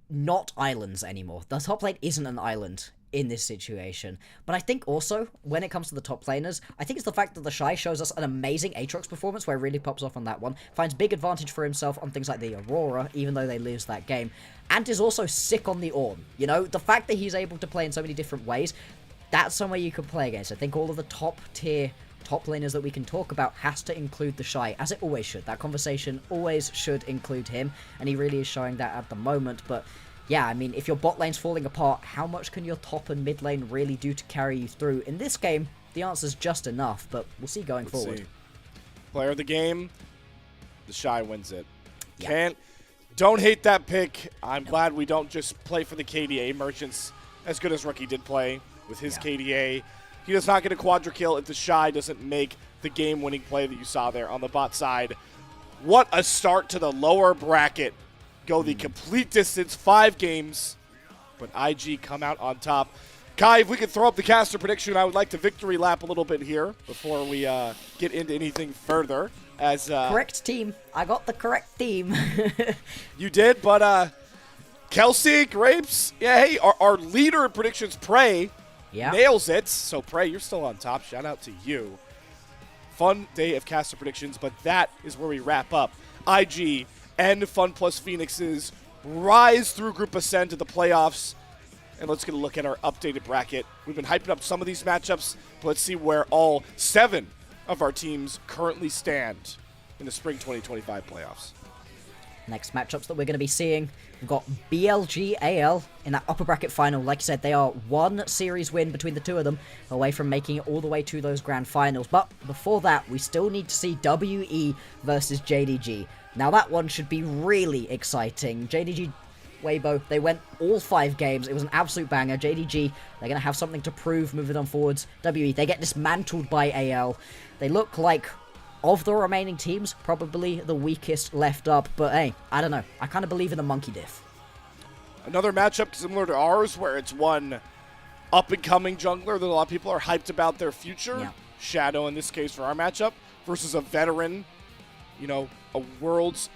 not islands anymore. The top lane isn't an island in this situation. But I think also, when it comes to the top laners, I think it's the fact that the Shy shows us an amazing Aatrox performance where it really pops off on that one, finds big advantage for himself on things like the Aurora, even though they lose that game, and is also sick on the Ornn. You know, the fact that he's able to play in so many different ways, that's somewhere you can play against. I think all of the top tier top laners that we can talk about has to include the Shy, as it always should. That conversation always should include him, and he really is showing that at the moment. But yeah, I mean, if your bot lane's falling apart, how much can your top and mid lane really do to carry you through? In this game, the answer's just enough, but we'll see going forward. See. Player of the game, the Shy wins it. Don't hate that pick. I'm glad we don't just play for the KDA. Merchant's as good as Rookie did play with his KDA. He does not get a quadra kill if the Shy doesn't make the game-winning play that you saw there on the bot side. What a start to the lower bracket. Go the complete distance, 5 games, but IG come out on top. Kai, if we could throw up the caster prediction, I would like to victory lap a little bit here before we get into anything further. As correct team. I got the correct team. You did, but Kelsey, Grapes, yeah, hey, our leader in predictions, Prey, nails it. So, Prey, you're still on top. Shout out to you. Fun day of caster predictions, but that is where we wrap up IG and FunPlus Phoenix's rise through Group Ascent to the playoffs. And let's get a look at our updated bracket. We've been hyping up some of these matchups, but let's see where all 7 of our teams currently stand in the Spring 2025 playoffs. Next matchups that we're going to be seeing, we've got BLG AL in that upper bracket final. Like I said, they are 1 series win between the 2 of them away from making it all the way to those grand finals. But before that, we still need to see WE versus JDG. Now that one should be really exciting. JDG, Weibo, they went all 5 games. It was an absolute banger. JDG, they're going to have something to prove moving on forwards. WE, they get dismantled by AL. They look like, of the remaining teams, probably the weakest left up. But hey, I don't know. I kind of believe in the monkey diff. Another matchup similar to ours where it's one up-and-coming jungler that a lot of people are hyped about their future. Yeah. Shadow, in this case, for our matchup, versus a veteran, you know, a world's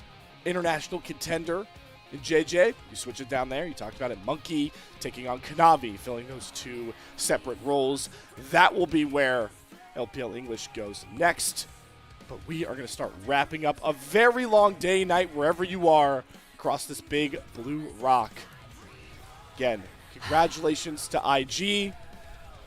international contender in JJ. You switch it down there. You talked about it. Monkey taking on Kanavi, filling those 2 separate roles. That will be where LPL English goes next. But we are going to start wrapping up a very long day, night, wherever you are, across this big blue rock. Again, congratulations to IG.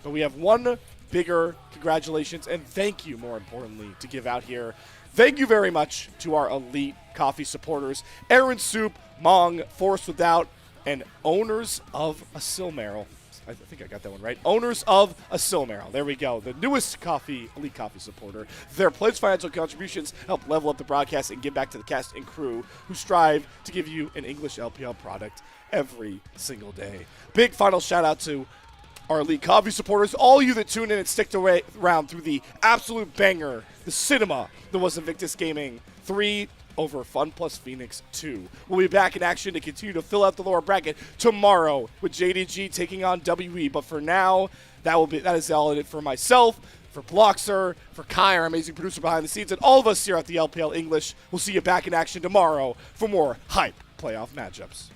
But we have one bigger congratulations and thank you, more importantly, to give out here. Thank you very much to our elite coffee supporters, Aaron Soup, Mong, Force Without, and owners of a Silmaril. I think I got that one right. Owners of a Silmaril. There we go. The newest elite coffee supporter. Their pledged financial contributions help level up the broadcast and give back to the cast and crew who strive to give you an English LPL product every single day. Big final shout out to our elite coffee supporters, all you that tune in and stick around through the absolute banger, the cinema that was Invictus Gaming 3 over FunPlus Phoenix 2. We'll be back in action to continue to fill out the lower bracket tomorrow with JDG taking on WE. But for now, that is all in it for myself, for Bloxer, for Kai, our amazing producer behind the scenes, and all of us here at the LPL English. We'll see you back in action tomorrow for more hype playoff matchups.